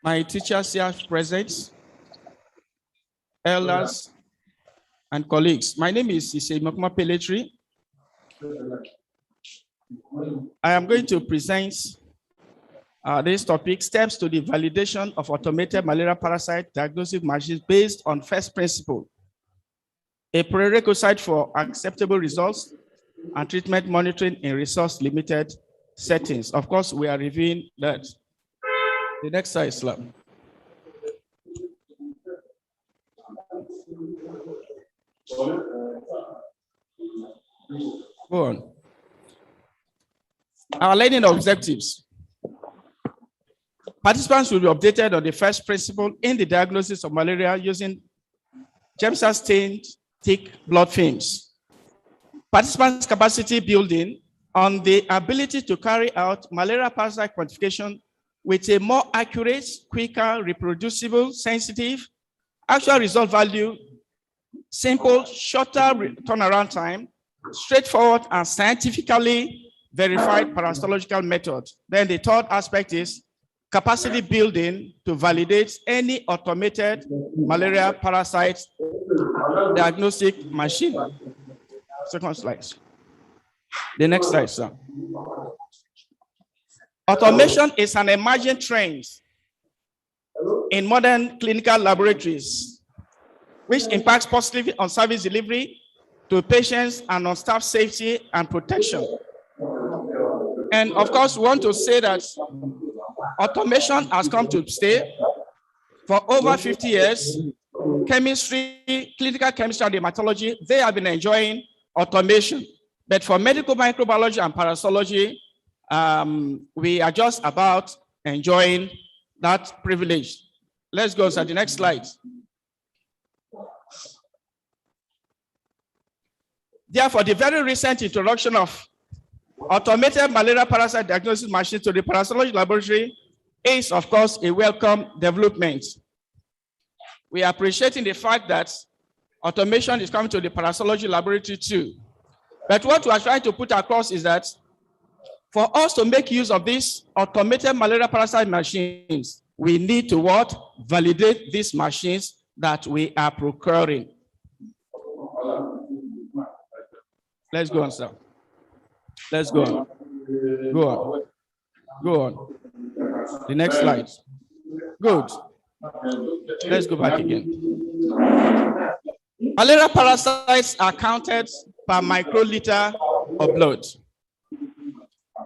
My teachers here present, elders, and colleagues. My name is Issei Mokma Pelletri. I am going to present this topic, steps to the validation of automated malaria parasite diagnostic machines based on first principle, a prerequisite for acceptable results and treatment monitoring in resource-limited settings. Of course, we are reviewing that. The next slide, Islam. Go Our learning objectives. Participants will be updated on the first principle in the diagnosis of malaria using germ cell stained thick blood films. Participants' capacity building on the ability to carry out malaria parasite quantification with a more accurate, quicker, reproducible, sensitive, actual result value, simple, shorter turnaround time, straightforward and scientifically verified parasitological method. Then the third aspect is capacity building to validate any automated malaria parasite diagnostic machine. Second slide. The next slide, sir. Automation is an emerging trend in modern clinical laboratories, which impacts positively on service delivery to patients and on staff safety and protection. And of course, we want to say that automation has come to stay. For over 50 years, chemistry, clinical chemistry and dermatology, they have been enjoying automation. But for medical microbiology and parasitology, we are just about enjoying that privilege. Let's go to the next slide. Therefore, the very recent introduction of automated malaria parasite diagnosis machines to the parasitology laboratory is, of course, a welcome development. We are appreciating the fact that automation is coming to the parasitology laboratory too. But what we are trying to put across is that for us to make use of these automated malaria parasite machines, we need to what? Validate these machines that we are procuring. Let's go on, sir. Let's go on. Go on. Go on. The next slide. Good. Let's go back again. Malaria parasites are counted per microliter of blood.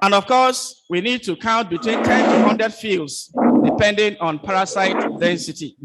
And of course, we need to count between 10 to 100 fields, depending on parasite density.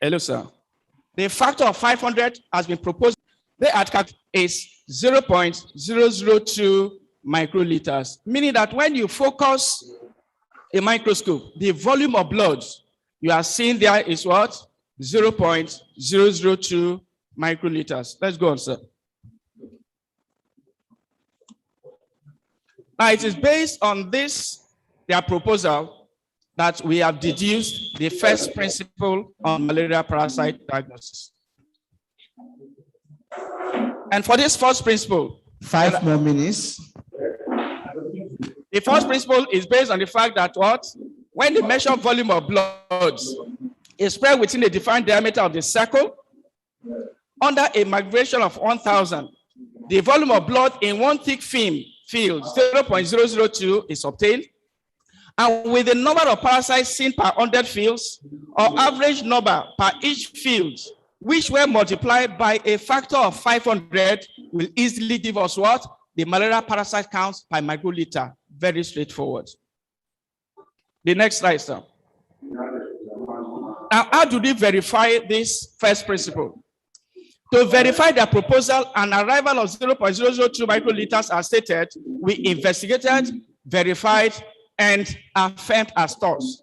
Hello, sir. The factor of 500 has been proposed. The outcome is 0.002 microliters, meaning that when you focus a microscope, the volume of blood you are seeing there is what? 0.002 microliters. Let's go on, sir. Now, it is based on this, their proposal, that we have deduced the first principle on malaria parasite diagnosis. And for this first principle, 5 more minutes. The first principle is based on the fact that what? When the measured volume of blood is spread within a defined diameter of the circle, under a migration of 1,000, the volume of blood in one thick film field, 0.002, is obtained. And with the number of parasites seen per 100 fields, or average number per each field, which were multiplied by a factor of 500, will easily give us what? The malaria parasite counts per microliter. Very straightforward. The next slide, sir. Now, how do we verify this first principle? To verify their proposal, an arrival of 0.002 microliters as stated, we investigated, verified, and affirmed as thus.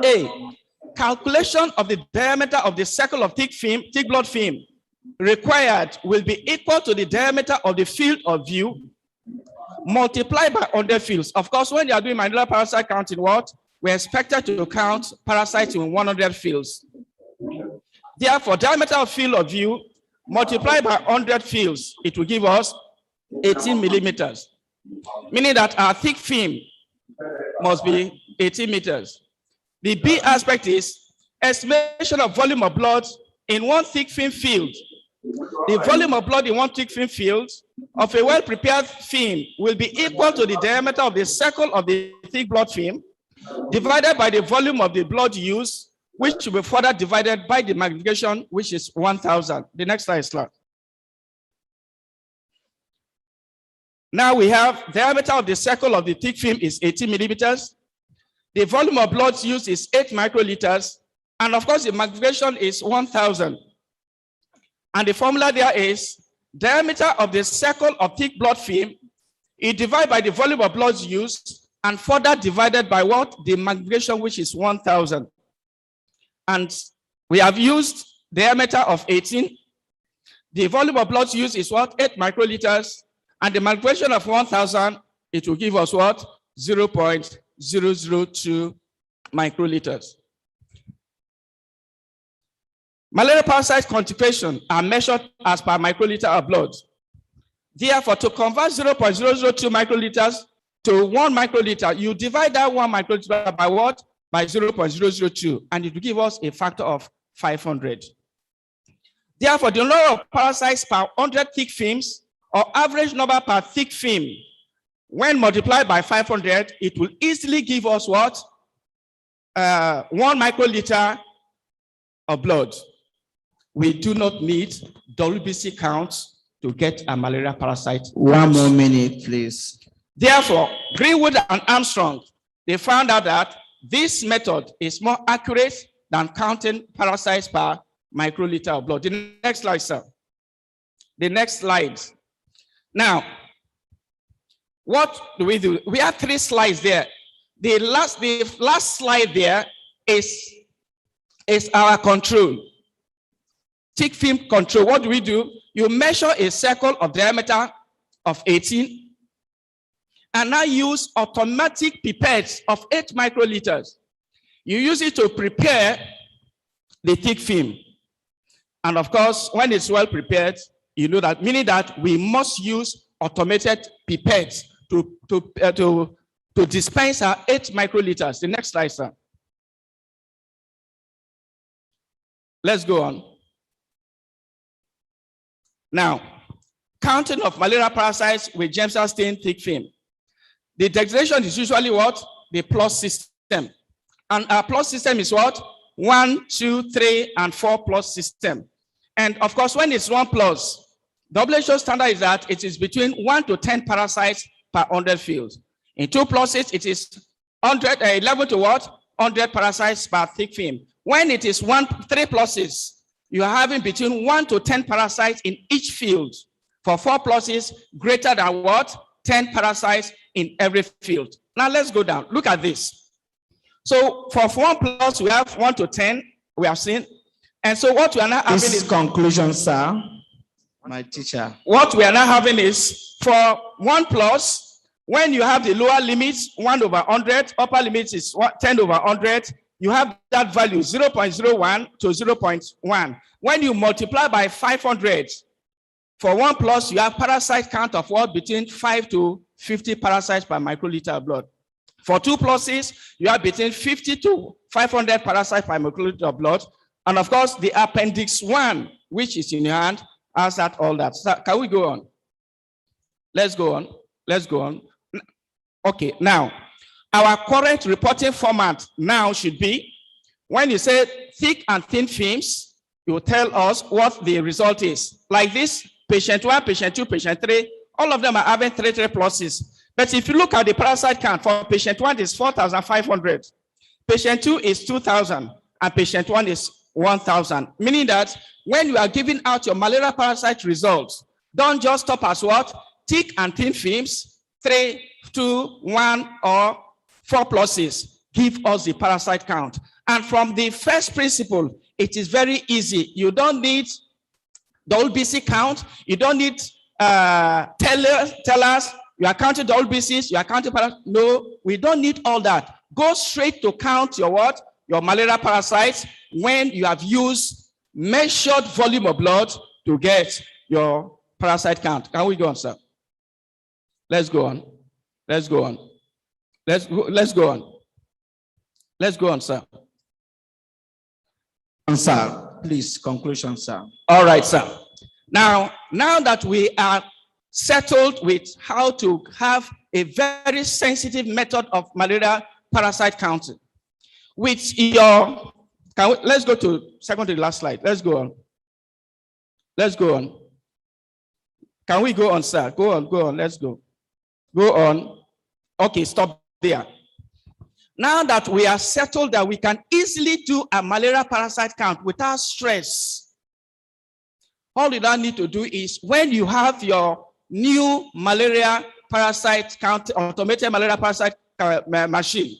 A, calculation of the diameter of the circle of thick blood film required will be equal to the diameter of the field of view multiplied by 100 fields. Of course, when you are doing malaria parasite counting, what? We're expected to count parasites in 100 fields. Therefore, diameter of field of view multiplied by 100 fields, it will give us 18 millimeters, meaning that our thick film must be 18 meters. The B aspect is estimation of volume of blood in one thick film field. The volume of blood in one thick film field of a well-prepared film will be equal to the diameter of the circle of the thick blood film divided by the volume of the blood used, which will be further divided by the magnification, which is 1,000. The next slide. Now we have diameter of the circle of the thick film is 80 millimeters. The volume of blood used is 8 microliters. And of course, the magnification is 1,000. And the formula there is diameter of the circle of thick blood film is divided by the volume of blood used and further divided by what? The magnification, which is 1,000. And we have used diameter of 18. The volume of blood used is what? 8 microliters. And the magnification of 1,000, it will give us what? 0.002 microliters. Malaria parasite concentration are measured as per microliter of blood. Therefore, to convert 0.002 microliters to 1 microliter, you divide that 1 microliter by what? By 0.002, and it will give us a factor of 500. Therefore, the number of parasites per 100 thick films or average number per thick film, when multiplied by 500, it will easily give us what? 1 microliter of blood. We do not need WBC counts to get a malaria parasite. One more minute, please. Therefore, Greenwood and Armstrong, they found out that this method is more accurate than counting parasites per microliter of blood. The next slide, sir. The next slide. Now, what do? We have 3 slides there. The last slide there is our control. Thick film control. What do? You measure a circle of diameter of 18 and now use automatic pipettes of 8 microliters. You use it to prepare the thick film. And of course, when it's well prepared, you know that, meaning that we must use automated pipettes to dispense our 8 microliters. The next slide, sir. Let's go on. Now, counting of malaria parasites with germ cell stained thick film. The designation is usually what? The plus system. And our plus system is what? 1, 2, 3, and 4 plus system. And of course, when it's 1 plus, WHO standard is that it is between 1 to 10 parasites per 100 fields. In 2 pluses, it is 11 to what? 100 parasites per thick film. When it is 3 pluses, you are having between 1 to 10 parasites in each field. For 4 pluses, greater than what? 10 parasites in every field. Now let's go down. Look at this. So for 1 plus, we have 1 to 10, we have seen. And so what we are now having is conclusion, sir. My teacher. What we are now having is for 1 plus, when you have the lower limits, 1 over 100, upper limits is 10 over 100, you have that value 0.01 to 0.1. When you multiply by 500, for 1 plus, you have parasite count of what? Between 5 to 50 parasites per microliter of blood. For 2 pluses, you have between 50 to 500 parasites per microliter of blood. And of course, the appendix 1, which is in your hand, has that, all that. So can we go on? Let's go on. Let's go on. Okay, now, our current reporting format now should be, when you say thick and thin films, you will tell us what the result is. Like this, patient 1, patient 2, patient 3, all of them are having 3 pluses. But if you look at the parasite count, for patient 1 is 4,500, patient 2 is 2,000, and patient 1 is 1,000. Meaning that when you are giving out your malaria parasite results, don't just stop as what? Thick and thin films, 3, 2, 1, or 4 pluses. Give us the parasite count. And from the first principle, it is very easy. You don't need the WBC count. You don't need tellers. You are counting the WBCs. You are counting parasites. No, we don't need all that. Go straight to count your what? Your malaria parasites when you have used measured volume of blood to get your parasite count. Can we go on, sir? Let's go on. Let's go on. Let's go on. Let's go on, sir. Sir, please, conclusion, sir. All right, sir. Now that we are settled with how to have a very sensitive method of malaria parasite counting. With your, let's go to second to the last slide. Let's go on. Let's go on. Can we go on, sir? Go on, let's go. Go on. Okay, stop there. Now that we are settled that we can easily do a malaria parasite count without stress, all you now need to do is when you have your new malaria parasite count, automated malaria parasite machine,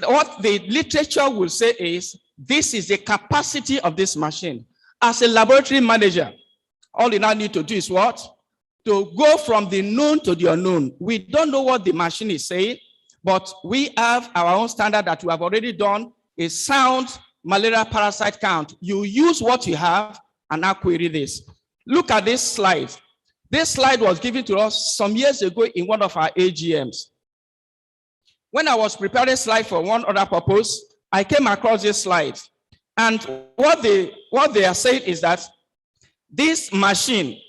what the literature will say is, this is the capacity of this machine. As a laboratory manager, all you now need to do is what? To go from the known to the unknown. We don't know what the machine is saying, but we have our own standard that we have already done a sound malaria parasite count. You use what you have and now query this. Look at this slide. This slide was given to us some years ago in one of our AGMs. When I was preparing a slide for one other purpose, I came across this slide. And what they are saying is that this machine,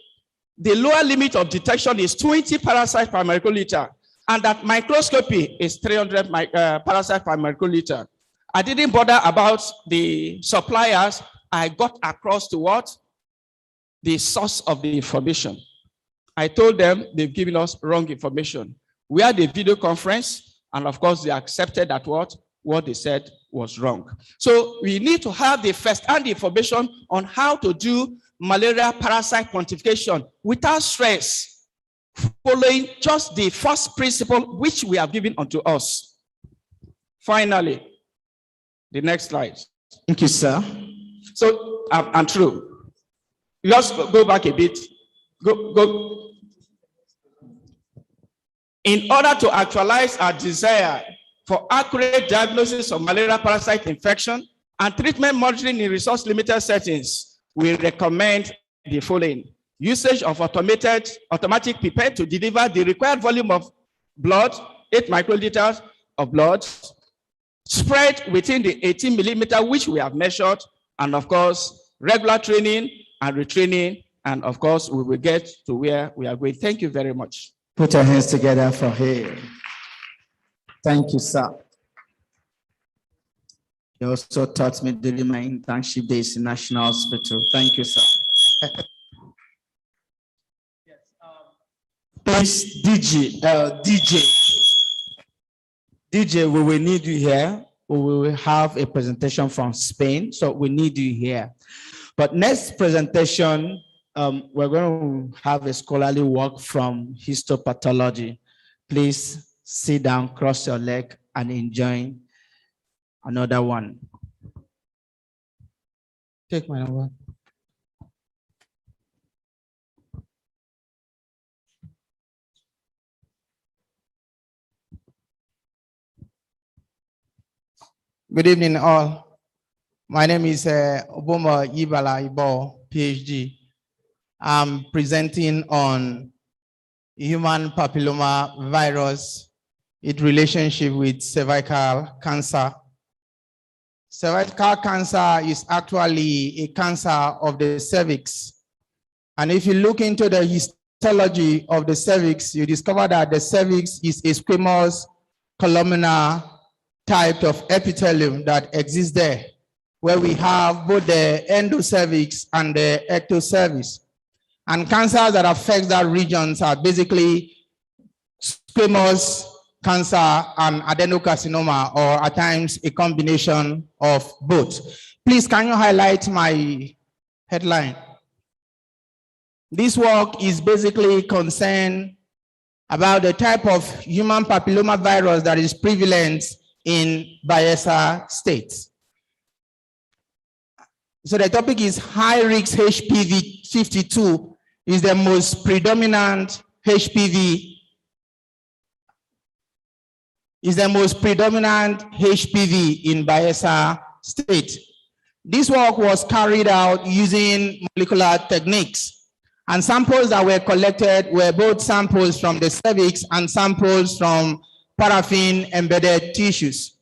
the lower limit of detection is 20 parasites per microliter, and that microscopy is 300 parasites per microliter. I didn't bother about the suppliers. I got across to what? The source of the information. I told them they've given us wrong information. We had a video conference, and of course they accepted that what they said was wrong. So we need to have the first-hand information on how to do malaria parasite quantification without stress, following just the first principle which we have given unto us. Finally, the next slide. Thank you, sir. So I'm through. Let's go back a bit. Go. In order to actualize our desire for accurate diagnosis of malaria parasite infection and treatment monitoring in resource-limited settings, we recommend the following: usage of automatic pipette to deliver the required volume of blood, 8 microliters of blood, spread within the 18 millimeter which we have measured, and of course, regular training and retraining, and of course, we will get to where we are going. Thank you very much. Put your hands together for him. Thank you, sir. You also taught me during my internship days in National Hospital. Thank you, sir. Please, DJ, we will need you here. We will have a presentation from Spain, so we need you here. But next presentation, we're going to have a scholarly work from histopathology. Please sit down, cross your leg, and enjoy another one. Take my number. Good evening, all. My name is Oboma Yibala Ibo, PhD. I'm presenting on human papilloma virus, its relationship with cervical cancer. Cervical cancer is actually a cancer of the cervix. And if you look into the histology of the cervix, you discover that the cervix is a squamous columnar type of epithelium that exists there, where we have both the endocervix and the ectocervix. And cancers that affect that regions are basically squamous cancer and adenocarcinoma, or at times a combination of both. Please, can you highlight my headline? This work is basically concerned about the type of human papilloma virus that is prevalent in Bayelsa State. So the topic is high-risk HPV 52 is the most predominant HPV in Bayelsa State. This work was carried out using molecular techniques, and samples that were collected were both samples from the cervix and samples from paraffin-embedded tissues.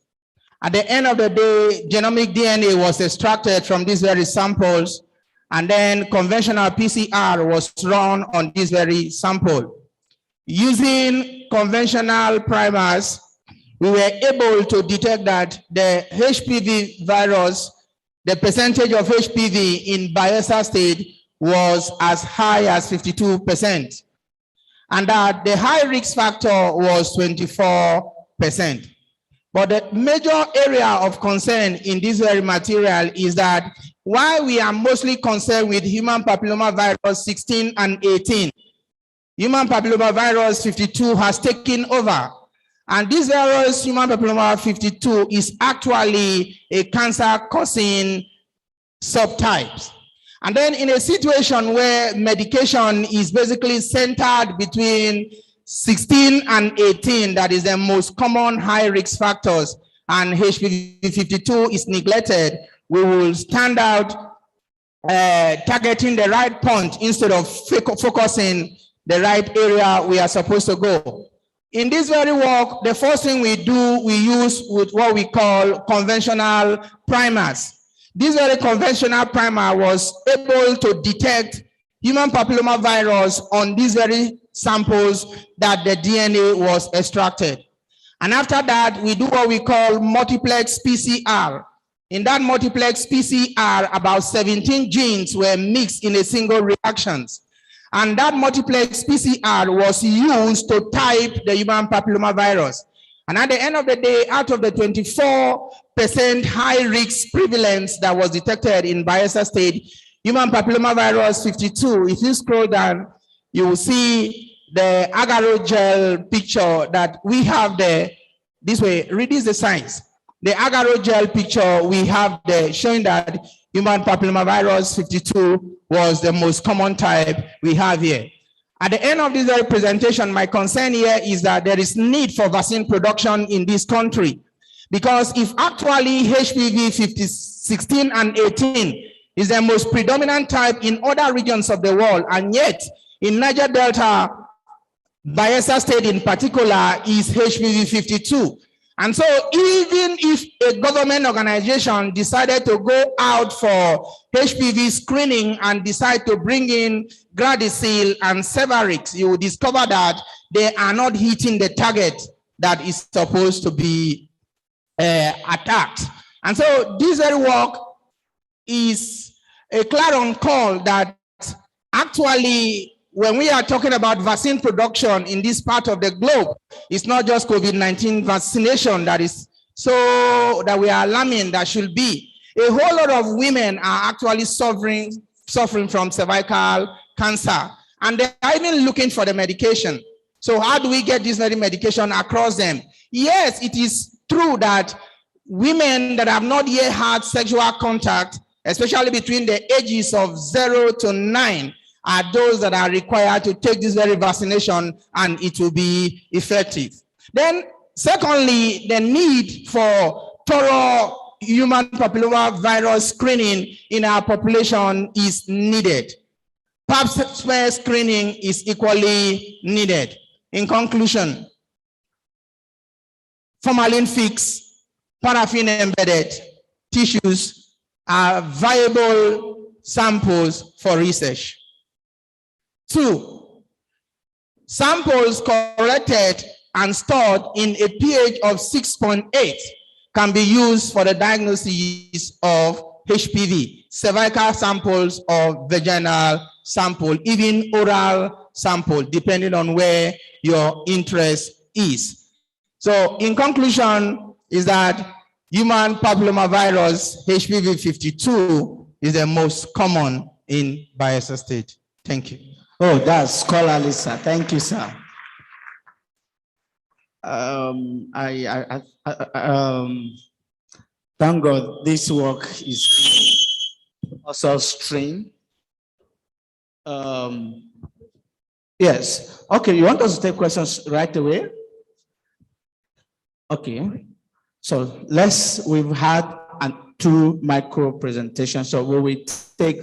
At the end of the day, genomic DNA was extracted from these very samples, And then conventional PCR was run on this very sample. Using conventional primers, we were able to detect that the HPV virus, the percentage of HPV in Bayelsa State was as high as 52%, and that the high risk factor was 24%. But the major area of concern in this very material is that while we are mostly concerned with human papillomavirus 16 and 18, human papillomavirus 52 has taken over. And this virus, human papilloma 52, is actually a cancer-causing subtype. And then in a situation where medication is basically centered between 16 and 18, that is the most common high-risk factors, and HPV 52 is neglected, we will stand out targeting the right point instead of focusing the right area we are supposed to go. In this very work, the first thing we do, we use with what we call conventional primers. This very conventional primer was able to detect human papillomavirus on these very samples that the DNA was extracted. And after that, we do what we call multiplex PCR. In that multiplex PCR, about 17 genes were mixed in a single reaction. And that multiplex PCR was used to type the human papillomavirus. And at the end of the day, out of the 24% high risk prevalence that was detected in Bayelsa State, human papillomavirus 52, if you scroll down, you will see the agarogel picture that we have there. This way, read this the science. The agarogel picture we have there showing that human papillomavirus 52 was the most common type we have here. At the end of this very presentation, my concern here is that there is need for vaccine production in this country, because if actually HPV 16 and 18 is the most predominant type in other regions of the world, and yet in Niger Delta, Bayelsa State in particular is HPV 52. And so even if a government organization decided to go out for HPV screening and decide to bring in Gardasil and Sevarix, you will discover that they are not hitting the target that is supposed to be attacked. And so this very work is a clarion call that actually, when we are talking about vaccine production in this part of the globe, it's not just COVID-19 vaccination that is so that we are alarming that should be. A whole lot of women are actually suffering from cervical cancer, and they are even looking for the medication. So how do we get this very medication across them? Yes, it is true that women that have not yet had sexual contact, especially between the ages of 0 to 9, are those that are required to take this very vaccination, and it will be effective. Then, secondly, the need for thorough human papillomavirus screening in our population is needed. Pap smear screening is equally needed. In conclusion, formalin-fixed, paraffin-embedded tissues are viable samples for research. 2, samples collected and stored in a pH of 6.8 can be used for the diagnosis of HPV, cervical samples or vaginal sample, even oral sample, depending on where your interest is. So in conclusion is that human papillomavirus HPV 52 is the most common in Bayelsa State. Thank you. Oh, that's scholarly, sir. Thank you, sir. Thank God this work is also streamed. Yes. Okay, you want us to take questions right away? Okay. So we've had 2 micro presentations, so we will take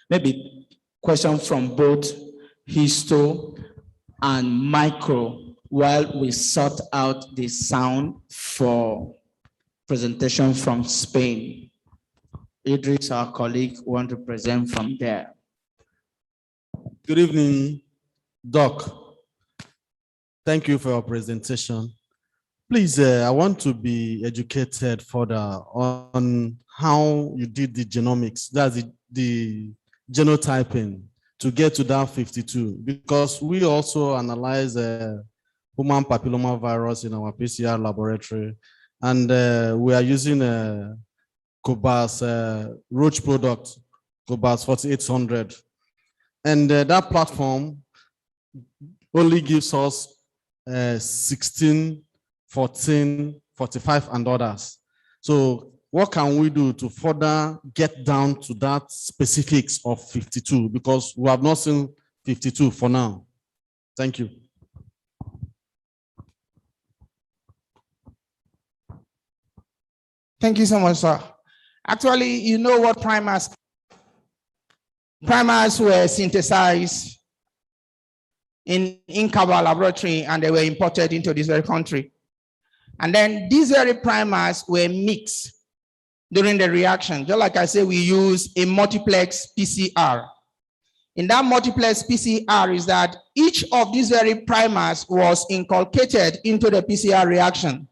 maybe questions from both histo and micro while we sort out the sound for presentation from Spain. Idris, our colleague, want to present from there. Good evening, Doc. Thank you for your presentation. Please, I want to be educated further on how you did the genomics, that's the genotyping to get to that 52, because we also analyze human papilloma virus in our PCR laboratory, and we are using a Cobas Roach product, Cobas 4800. And that platform only gives us 16, 14, 45, and others. So what can we do to further get down to that specifics of 52? Because we have not seen 52 for now. Thank you. Thank you so much, sir. Actually, you know what primers were synthesized in Inkaba laboratory, and they were imported into this very country. And then these very primers were mixed during the reaction. Just like I said, we use a multiplex PCR. In that multiplex PCR is that each of these very primers was inculcated into the PCR reaction.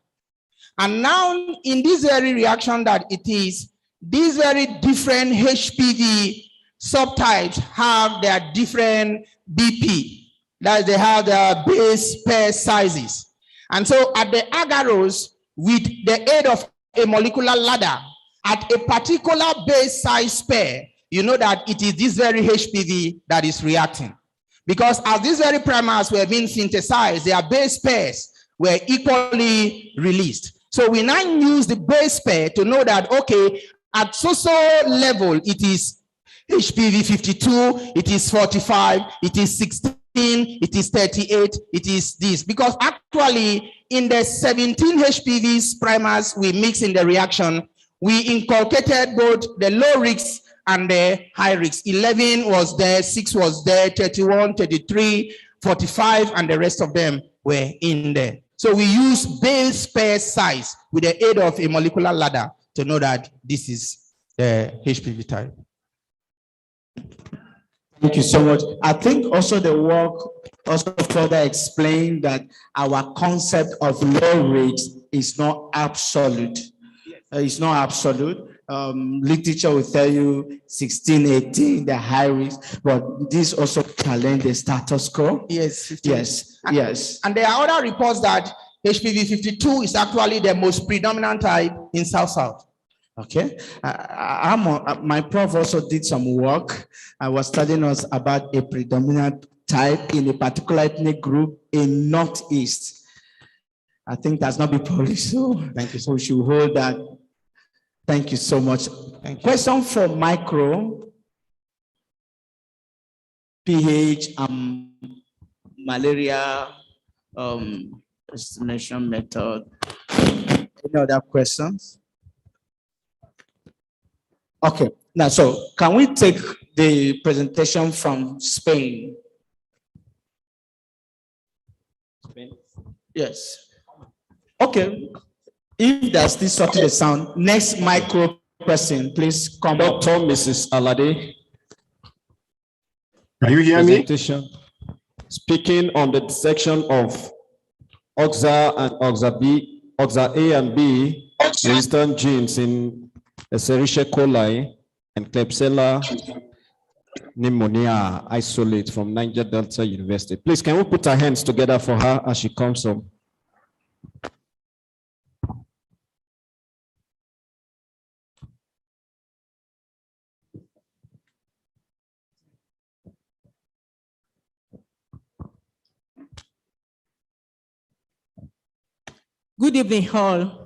And now in this very reaction that it is, these very different HPV subtypes have their different BP. That they have their base pair sizes. And so at the agarose, with the aid of a molecular ladder, at a particular base size pair, you know that it is this very HPV that is reacting. Because as these very primers were being synthesized, their base pairs were equally released. So we now use the base pair to know that, okay, at so-so level, it is HPV 52, it is 45, it is 16, it is 38, it is this. Because actually, in the 17 HPV primers we mix in the reaction, we inculcated both the low risk and the high risk. 11 was there, 6 was there, 31, 33, 45, and the rest of them were in there. So we use base pair size with the aid of a molecular ladder to know that this is the HPV type. Thank you so much. I think also the work also further explained that our concept of low risk is not absolute. It's not absolute. Literature will tell you 16, 18, the high risk, but this also challenge the status quo. Yes. 15. Yes. Yes. And there are other reports that HPV 52 is actually the most predominant type in South-South. Okay, my prof also did some work. I was studying us about a predominant type in a particular ethnic group in Northeast. I think that's not been published, so thank you. So we should hold that. Thank you so much. Question for micro, pH, malaria, estimation method. Any other questions? Okay, now, so can we take the presentation from Spain? Spain? Yes. Okay, if there's still sorting the sound, next micro person, please come Dr. up. Mrs. Alade. Can you hear me? Speaking on the section of OXA and OXA A and B resistant genes in Escherichia coli and Klebsiella pneumonia isolate from Niger Delta University. Please, can we put our hands together for her as she comes up? Good evening, all.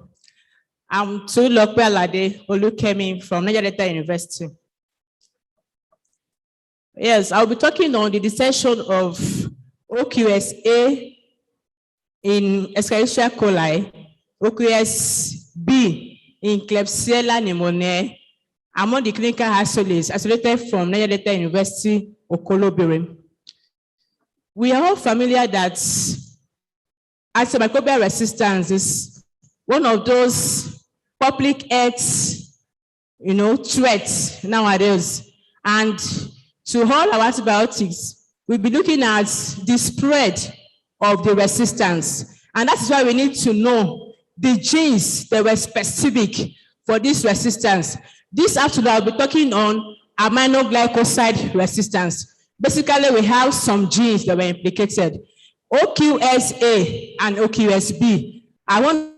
I'm Tulokwe Alade Olukemi from Niger Delta University. Yes, I'll be talking on the dissection of OQSA in Escherichia coli, OQSB in Klebsiella pneumoniae among the clinical isolates isolated from Niger Delta University, Okolobere. We are all familiar that antimicrobial resistance is one of those public health threats nowadays. And to all our antibiotics, we'll be looking at the spread of the resistance. And that's why we need to know the genes that were specific for this resistance. This afternoon, I'll be talking on aminoglycoside resistance. Basically, we have some genes that were implicated, OQSA and OQSB. I want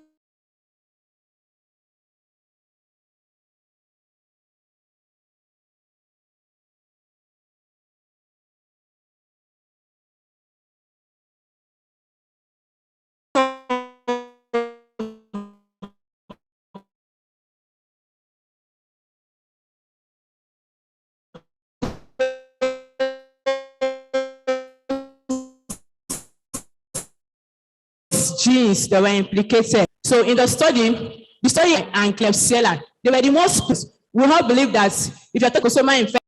genes that were implicated. So in the study and Klebsiella, they were the most. We all believe that if you take Osoma infection,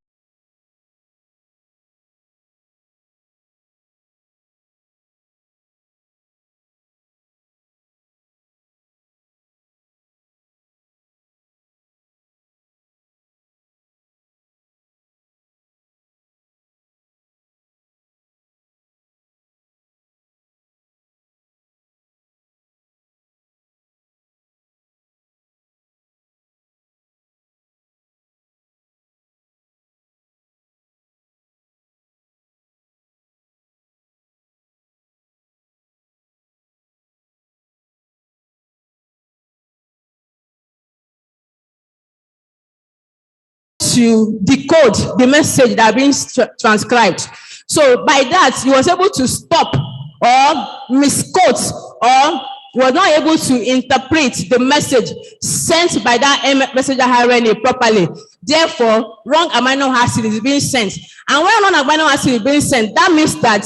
to decode the message that being transcribed. So by that, he was able to stop or misquote or was not able to interpret the message sent by that messenger RNA properly. Therefore, wrong amino acid is being sent. And when wrong amino acid is being sent, that means that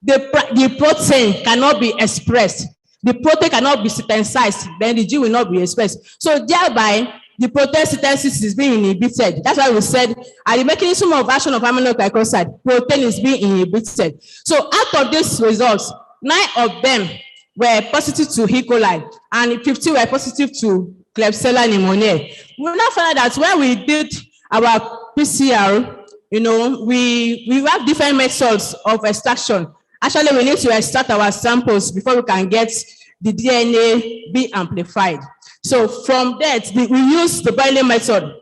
the protein cannot be expressed. The protein cannot be synthesized, then the gene will not be expressed. So thereby, the protein synthesis is being inhibited. That's why we said at the mechanism of action of aminoglycoside, protein is being inhibited. So out of these results, 9 of them were positive to E. coli and 50 were positive to Klebsiella pneumoniae. We now found that when we did our PCR, we have different methods of extraction. Actually, we need to extract our samples before we can get the DNA be amplified. So from that, we use the binding method.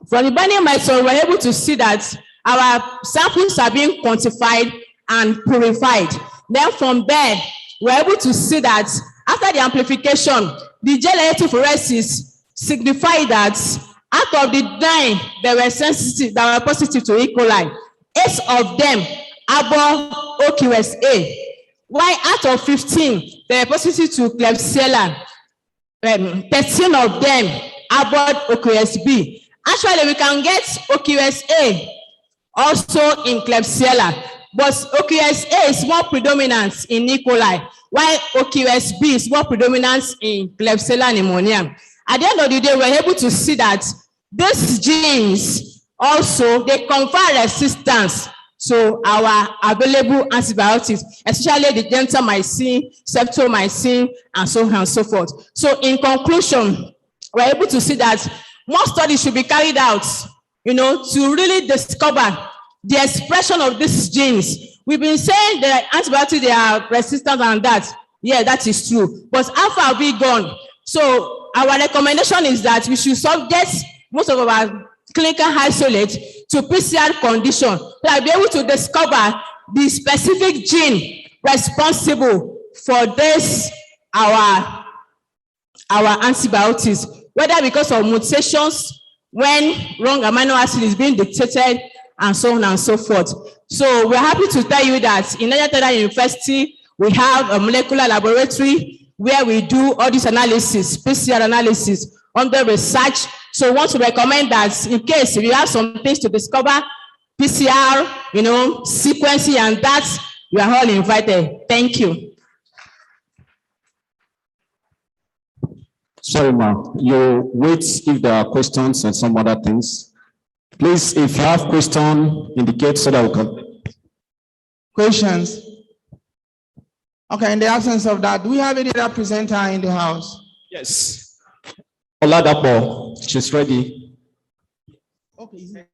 From the binding method, we're able to see that our samples are being quantified and purified. Then from there, we're able to see that after the amplification, the gel electrophoresis signified that out of the 9 that were sensitive, that were positive to E. coli, 8 of them above OQSA, while out of 15 they were positive to Klebsiella, 13 of them above OQSB. Actually, we can get OQSA also in Klebsiella, but OQSA is more predominant in E. coli, while OQSB is more predominant in Klebsiella pneumoniae. At the end of the day, we're able to see that these genes also, they confer resistance to our available antibiotics, especially the gentamicin, streptomycin, and so on and so forth. So in conclusion, we're able to see that more studies should be carried out, to really discover the expression of these genes. We've been saying that antibiotics, they are resistant and that. Yeah, that is true. But how far have we gone? So our recommendation is that we should subject most of our clinical isolate to PCR condition so that we'll be able to discover the specific gene responsible for this, our antibiotics, whether because of mutations, when wrong amino acid is being dictated, and so on and so forth. So we're happy to tell you that in Nigeria University, we have a molecular laboratory where we do all this analysis, PCR analysis under research. So we want to recommend that in case you have some things to discover, PCR, sequencing and that, you are all invited. Thank you. Sorry, ma. You wait if there are questions and some other things. Please, if you have questions, indicate so that we can. Questions? Okay, in the absence of that, do we have any other presenter in the house? Yes. Oladapo, she's ready. Okay.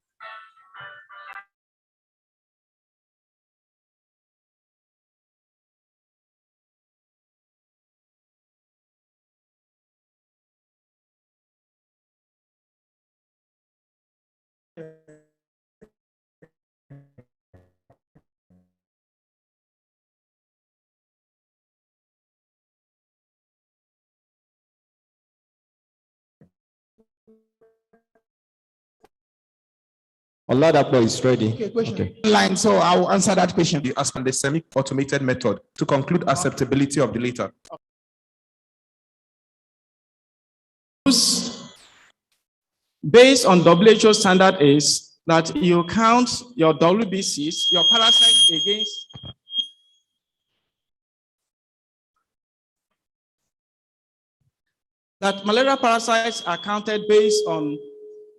Oladapo is ready. Okay, question. Line, so I will answer that question. As per the semi-automated method to conclude acceptability of the latter. Based on WHO standard is that you count your WBCs, your parasites against that malaria parasites are counted based on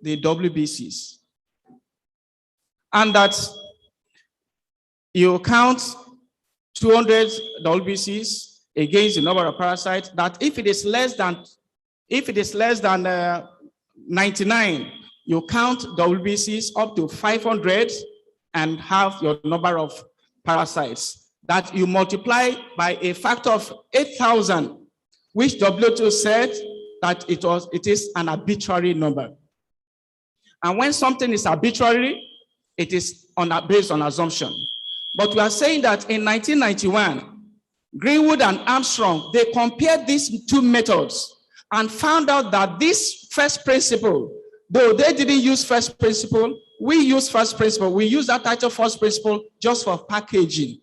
the WBCs. And that you count 200 WBCs against the number of parasites, that if it is less than 99, you count WBCs up to 500 and have your number of parasites. That you multiply by a factor of 8,000, which WHO said that it is an arbitrary number. And when something is arbitrary, it is based on assumption. But we are saying that in 1991, Greenwood and Armstrong, they compared these two methods and found out that this first principle, though they didn't use first principle, we use first principle. We use that title first principle just for packaging.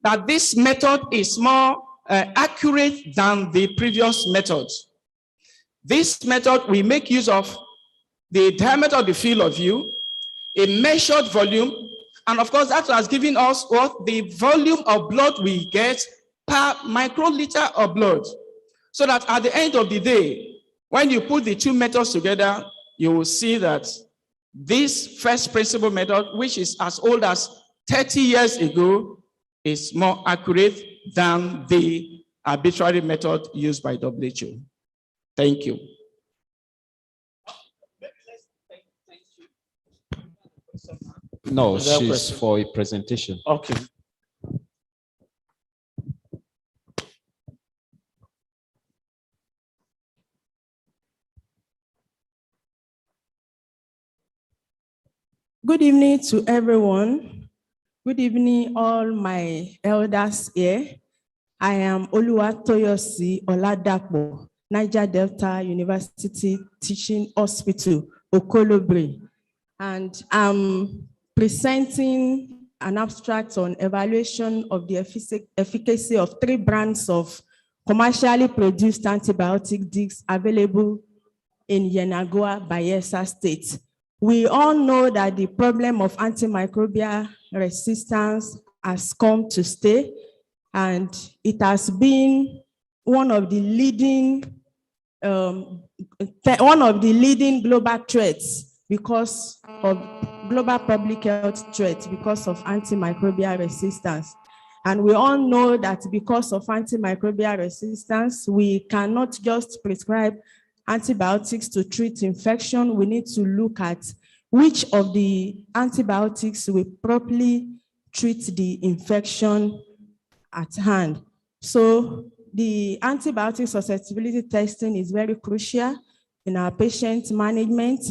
That this method is more accurate than the previous methods. This method, we make use of the diameter of the field of view, a measured volume, and of course that has given us what the volume of blood we get per microliter of blood. So that at the end of the day, when you put the two methods together, you will see that this first principle method, which is as old as 30 years ago, is more accurate than the arbitrary method used by WHO. Thank you. No, she's for a presentation. Okay. Good evening to everyone. Good evening, all my elders here. I am Oluwatoyosi Oladapo, Niger Delta University Teaching Hospital, Okolobre. And I'm presenting an abstract on evaluation of the efficacy of 3 brands of commercially produced antibiotic drugs available in Yenagoa, Bayelsa State. We all know that the problem of antimicrobial resistance has come to stay, and it has been one of the leading global threats because of global public health threats because of antimicrobial resistance. And we all know that because of antimicrobial resistance, we cannot just prescribe antibiotics to treat infection. We need to look at which of the antibiotics will properly treat the infection at hand. So the antibiotic susceptibility testing is very crucial in our patient management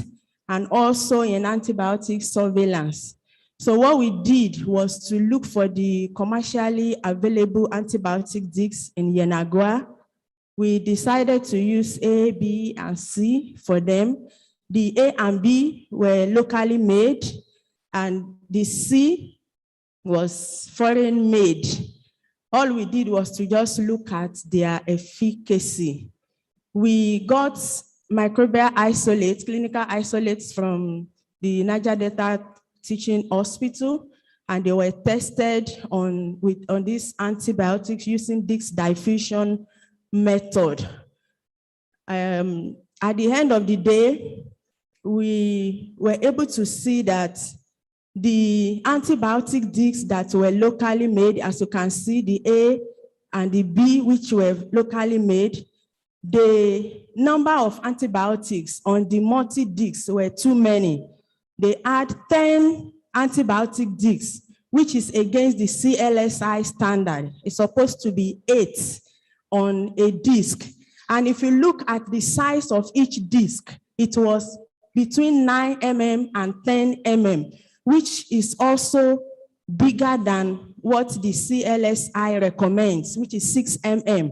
and also in antibiotic surveillance. So what we did was to look for the commercially available antibiotic drugs in Yenagoa. We decided to use A, B, and C for them. The A and B were locally made, and the C was foreign made. All we did was to just look at their efficacy. We got microbial isolates, clinical isolates from the Niger Delta Teaching Hospital, and they were tested on these antibiotics using this diffusion method. At the end of the day, we were able to see that the antibiotic drugs that were locally made, as you can see, the A and the B, which were locally made, the number of antibiotics on the multi-discs were too many. They had 10 antibiotic discs, which is against the CLSI standard. It's supposed to be 8 on a disc. And if you look at the size of each disc, it was between 9 mm and 10 mm, which is also bigger than what the CLSI recommends, which is 6 mm.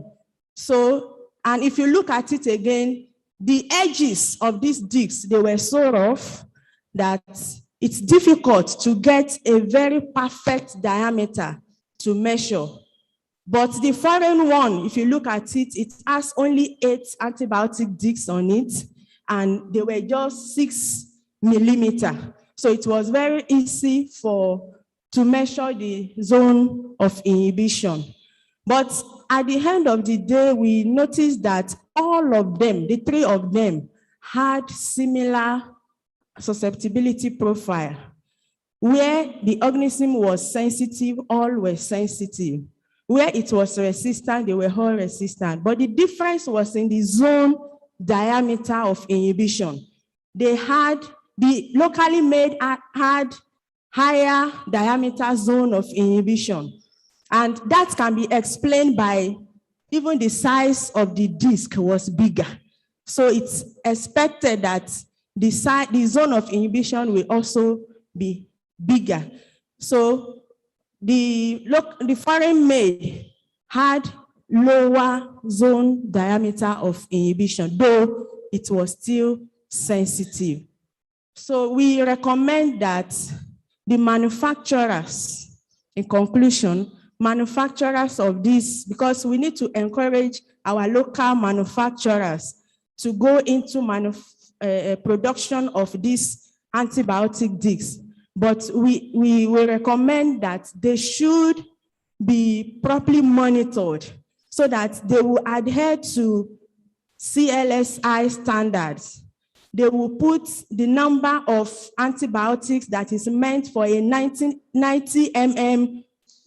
So, and if you look at it again, the edges of these discs, they were so rough that it's difficult to get a very perfect diameter to measure. But the foreign one, if you look at it, it has only 8 antibiotic discs on it, and they were just 6 mm. So it was very easy to measure the zone of inhibition. But at the end of the day, we noticed that all of them, the 3 of them, had similar susceptibility profile. Where the organism was sensitive, all were sensitive. Where it was resistant, they were all resistant. But the difference was in the zone diameter of inhibition. They had, the locally made had higher diameter zone of inhibition. And that can be explained by even the size of the disc was bigger. So it's expected that the zone of inhibition will also be bigger. So the foreign made had lower zone diameter of inhibition, though it was still sensitive. So we recommend that the manufacturers, in conclusion, manufacturers of this, because we need to encourage our local manufacturers to go into production of these antibiotic discs. But we will recommend that they should be properly monitored so that they will adhere to CLSI standards. They will put the number of antibiotics that is meant for a 90 mm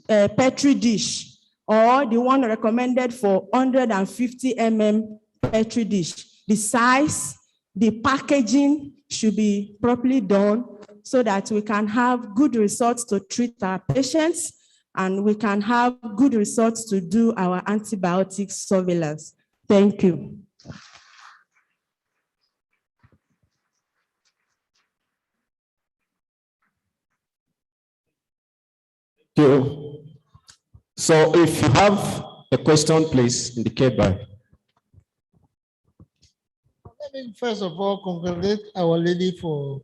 Petri dish, or the one recommended for 150 mm Petri dish. The size, the packaging should be properly done so that we can have good results to treat our patients and we can have good results to do our antibiotic surveillance. Thank you. Thank you. So if you have a question, please indicate by. Let me first of all congratulate our lady for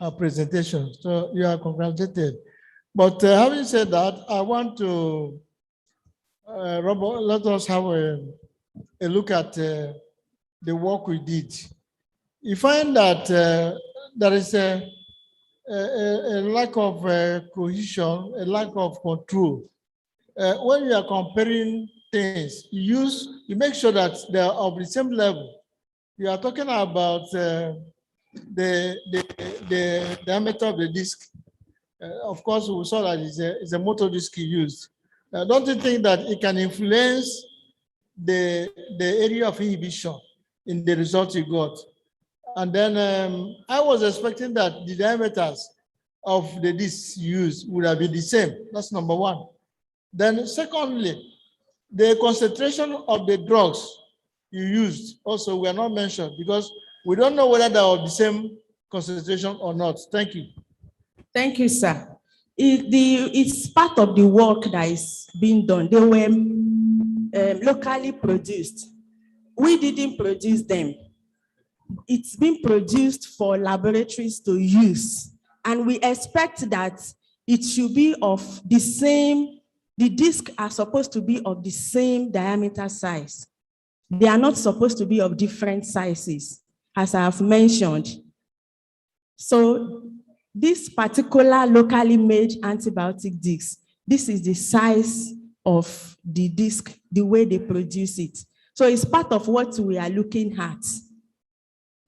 her presentation. So you are congratulated. But having said that, I want to, Robert, let us have a look at the work we did. You find that there is a lack of cohesion, a lack of control. When you are comparing things, you make sure that they are of the same level. You are talking about the diameter of the disc. Of course, we saw that it's a motor disc used. Don't you think that it can influence the area of inhibition in the result you got? And then I was expecting that the diameters of the discs used would have been the same. That's number one. Then secondly, the concentration of the drugs you used also were not mentioned because we don't know whether they are the same concentration or not. Thank you. Thank you, sir. It's part of the work that is being done. They were locally produced. We didn't produce them. It's been produced for laboratories to use. And we expect that it should be of the same, the discs are supposed to be of the same diameter size. They are not supposed to be of different sizes, as I have mentioned. So this particular locally made antibiotic disc, this is the size of the disc, the way they produce it. So it's part of what we are looking at.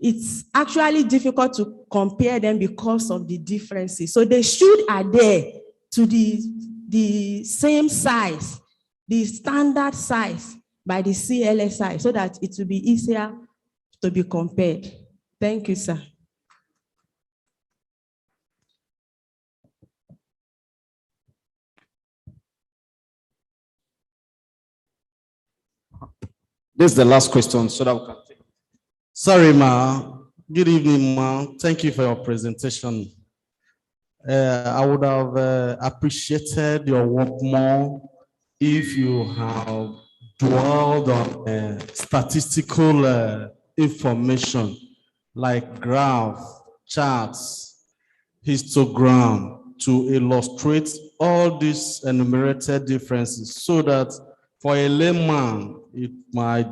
It's actually difficult to compare them because of the differences. So they should adhere to the same size, the standard size by the CLSI so that it will be easier to be compared. Thank you, sir. This is the last question, so that we can take. Sorry, ma. Good evening, ma. Thank you for your presentation. I would have appreciated your work more if you have dwelled on statistical information like graph, charts, histogram to illustrate all these enumerated differences so that for a layman, it might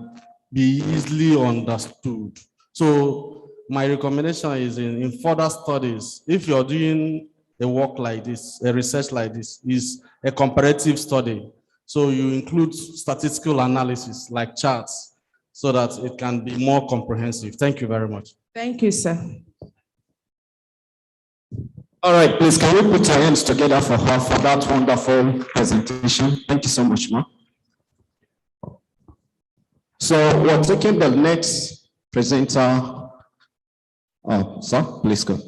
be easily understood. So my recommendation is in further studies, if you're doing a work like this, a research like this, is a comparative study. So you include statistical analysis like charts so that it can be more comprehensive. Thank you very much. Thank you, sir. All right, please, can we put our hands together for her for that wonderful presentation? Thank you so much, ma. So we're taking the next presenter. Oh, sir, please go.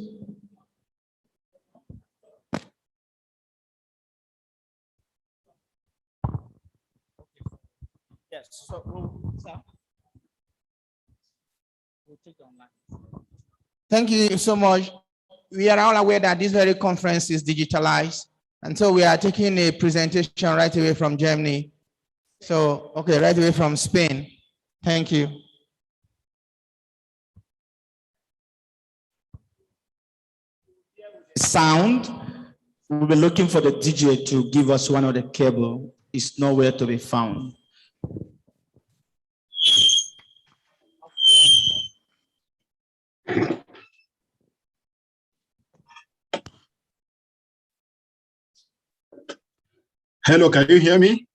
Yes, so sir, we'll take online. Thank you so much. We are all aware that this very conference is digitalized, and so we are taking a presentation right away from Germany. So, okay, right away from Spain. Thank you. Sound, we'll be looking for the DJ to give us one of the cable. It's nowhere to be found. Hello, can you hear me?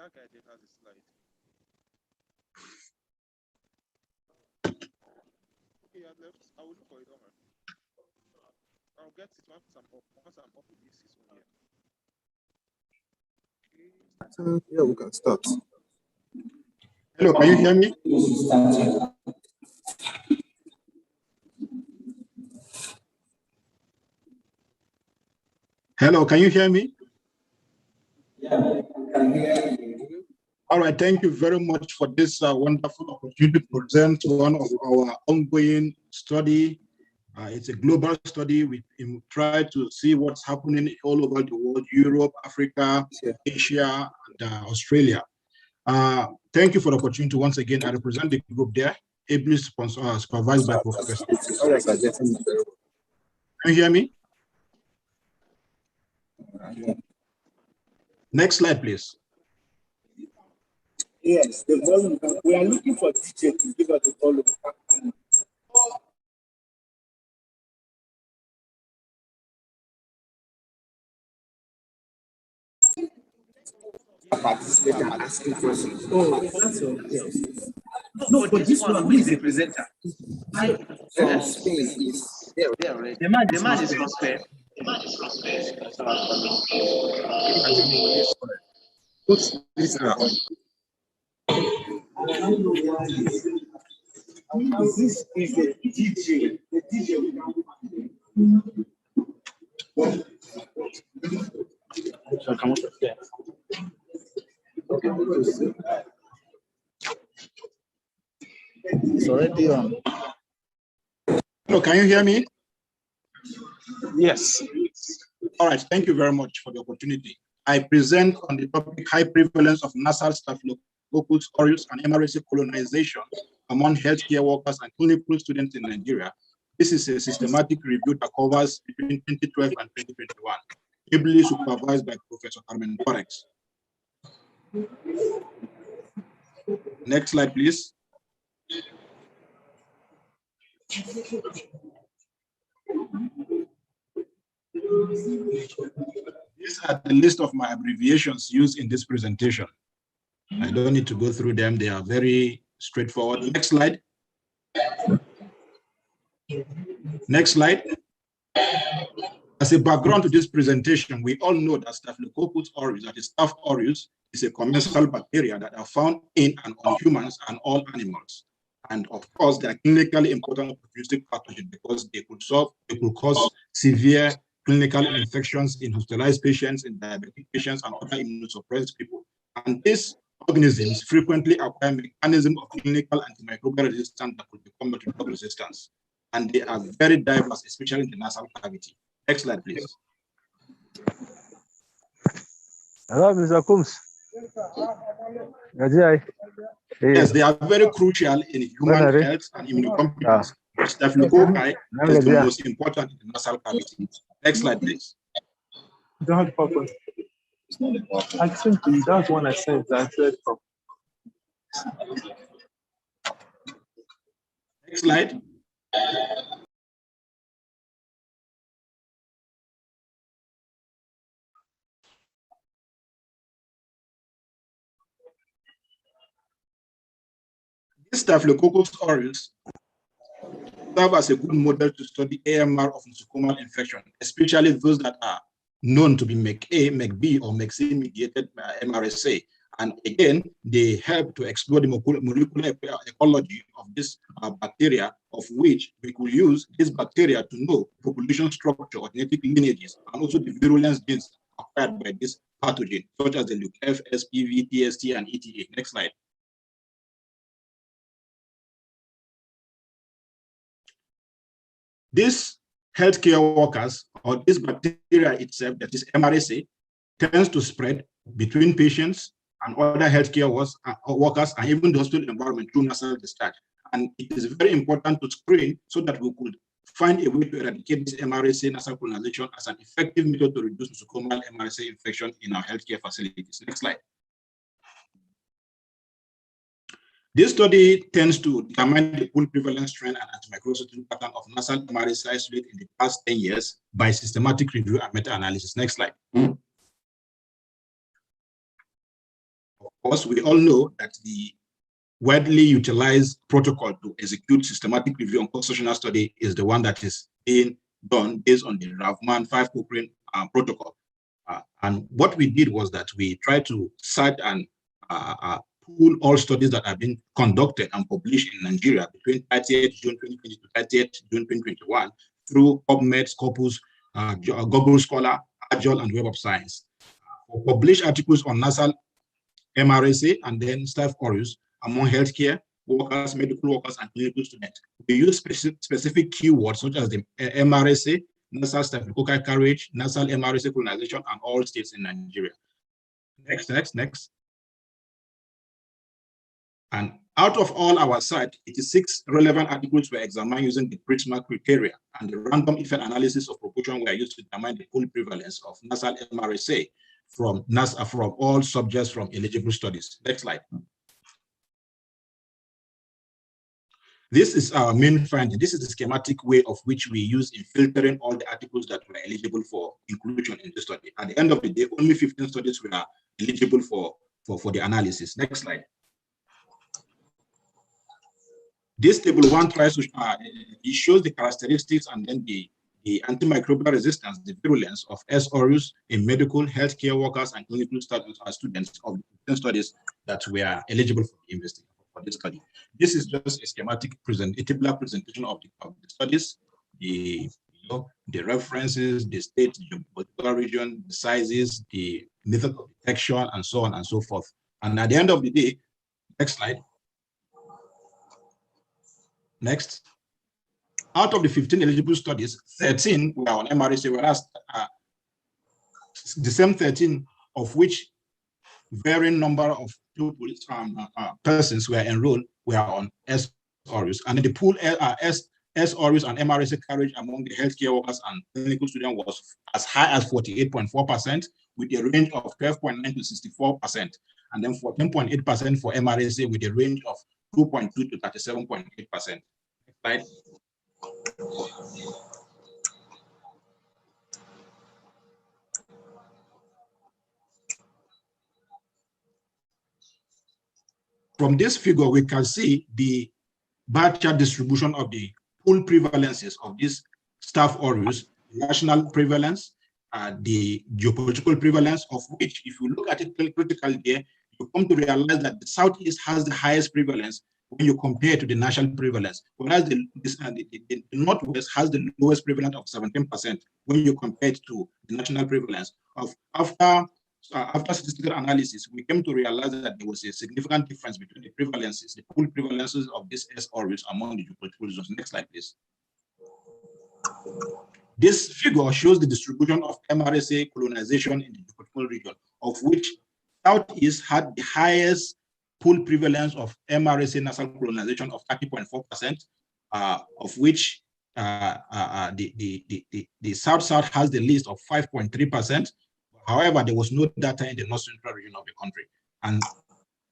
That guy did has a slide. Okay, I left. I will look for it, don't worry. I'll get it once I'm up with this one here. Yeah, we can start. Hello, can you hear me? Hello, can you hear me? Yeah, I can hear you. All right, thank you very much for this wonderful opportunity to present one of our ongoing study. It's a global study. We try to see what's happening all over the world, Europe, Africa, Asia, and Australia. Thank you for the opportunity once again. I represent the group there, ably supervised by Professor. Can you hear me? Next slide, please. Yes, the volume. We are looking for DJ to give us the volume. Participating and asking questions. Oh, that's all. Yes. No, but this one, who is the presenter? From Spain is there. The man is from Spain. This is the DJ. The DJ. It's already on. Hello, can you hear me? Yes. All right, thank you very much for the opportunity. I present on the topic high prevalence of nasal staphylococcus aureus and MRSA colonization among healthcare workers and clinical students in Nigeria. This is a systematic review that covers between 2012 and 2021, ably supervised by Professor Carmen Forex. Next slide, please. These are the list of my abbreviations used in this presentation. I don't need to go through them. They are very straightforward. Next slide. Next slide. As a background to this presentation, we all know that Staphylococcus aureus, that is Staph aureus, is a commensal bacteria that are found in and on humans and all animals. And of course, they are clinically important opportunistic pathogens because they could cause severe clinical infections in hospitalized patients, in diabetic patients, and other immunosuppressed people. And these organisms frequently acquire mechanisms of clinical antimicrobial resistance that could become multi-drug resistance. And they are very diverse, especially in the nasal cavity. Next slide, please. Hello, Mr. Coombs. Yes, they are very crucial in human health and immunocompetence. Staphylococci is the most important in the nasal cavity. Next slide, please. Don't have the PowerPoint. I think that's one I sent. I said from. Next slide. This Staphylococcus aureus serve as a good model to study AMR of nosocomial infection, especially those that are known to be MEC-A, MEC-B, or MEC-C mediated MRSA. And again, they help to explore the molecular ecology of this bacteria, of which we could use this bacteria to know population structure or genetic lineages, and also the virulence genes acquired by this pathogen, such as the LeuKF, SPV, TST, and ETA. Next slide. These healthcare workers, or this bacteria itself, that is MRSA, tends to spread between patients and other healthcare workers and even the hospital environment through nasal discharge. And it is very important to screen so that we could find a way to eradicate this MRSA nasal colonization as an effective method to reduce nosocomial MRSA infection in our healthcare facilities. Next slide. This study tends to determine the pool prevalence trend and antimicrobial pattern of nasal MRSA isolate in the past 10 years by systematic review and meta-analysis. Next slide. Of course, we all know that the widely utilized protocol to execute systematic review on cross-sectional study is the one that is being done based on the Ravman 5 Cochrane protocol. And what we did was that we tried to cite and pool all studies that have been conducted and published in Nigeria between 30th June 2020 to 30th June 2021 through PubMed, Scopus, Google Scholar, Agile, and Web of Science. For published articles on nasal MRSA and then Staph aureus among healthcare workers, medical workers, and clinical students. We use specific keywords such as the MRSA, nasal staphylococci carriage, nasal MRSA colonization, and all states in Nigeria. Next. And out of all our site, 86 relevant articles were examined using the Pritzker criteria, and the random effect analysis of proportion were used to determine the full prevalence of nasal MRSA from all subjects from eligible studies. Next slide. This is our main finding. This is the schematic way of which we use in filtering all the articles that were eligible for inclusion in the study. At the end of the day, only 15 studies were eligible for the analysis. Next slide. This table 1 tries to it shows the characteristics and then the antimicrobial resistance, the virulence of S. aureus in medical, healthcare workers, and clinical students of the studies that were eligible for the investigation for this study. This is just a schematic tabular presentation of the studies. The know, the references, the state, the particular region, the sizes, the method of detection, and so on and so forth. And at the end of the day, next slide. Next. Out of the 15 eligible studies, 13 were on MRSA, whereas the same 13 of which varying number of pupils, persons were enrolled were on SRUs. And the pool SRUs and MRSA coverage among the healthcare workers and clinical students was as high as 48.4%, with a range of 12.9 to 64%, and then 14.8% for MRSA with a range of 2.2 to 37.8%. Next slide. From this figure, we can see the bar chart distribution of the pool prevalences of these staff ORUs, national prevalence, the geopolitical prevalence, of which, if you look at it critically here, you come to realize that the Southeast has the highest prevalence when you compare to the national prevalence, whereas the Northwest has the lowest prevalence of 17% when you compare it to the national prevalence. After statistical analysis, we came to realize that there was a significant difference between the prevalences, the pool prevalences of these SRUs among the geopolitical zones. Next slide, please. This figure shows the distribution of MRSA colonization in the geopolitical region, of which Southeast had the highest pool prevalence of MRSA nasal colonization of 30.4%, of which the South-South has the least of 5.3%. However, there was no data in the North Central region of the country. And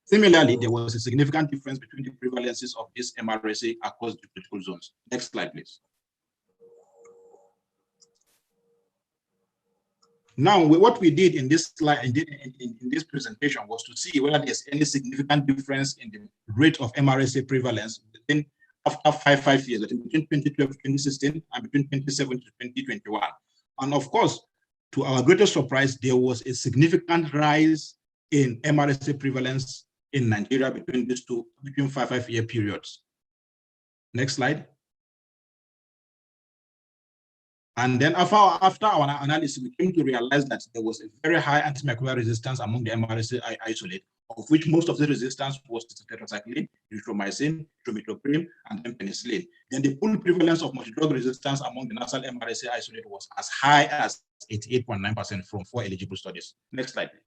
similarly, there was a significant difference between the prevalences of this MRSA across the political zones. Next slide, please. Now, what we did in this slide, in this presentation, was to see whether there's any significant difference in the rate of MRSA prevalence after five years, between 2012 to 2016 and between 2017 to 2021. And of course, to our greatest surprise, there was a significant rise in MRSA prevalence in Nigeria between these two, between 5-year periods. Next slide. And then after our analysis, we came to realize that there was a very high antimicrobial resistance among the MRSA isolate, of which most of the resistance was to tetracycline, erythromycin, trimethoprim, and then penicillin. Then the pool prevalence of multi-drug resistance among the nasal MRSA isolate was as high as 88.9% from 4 eligible studies. Next slide, please.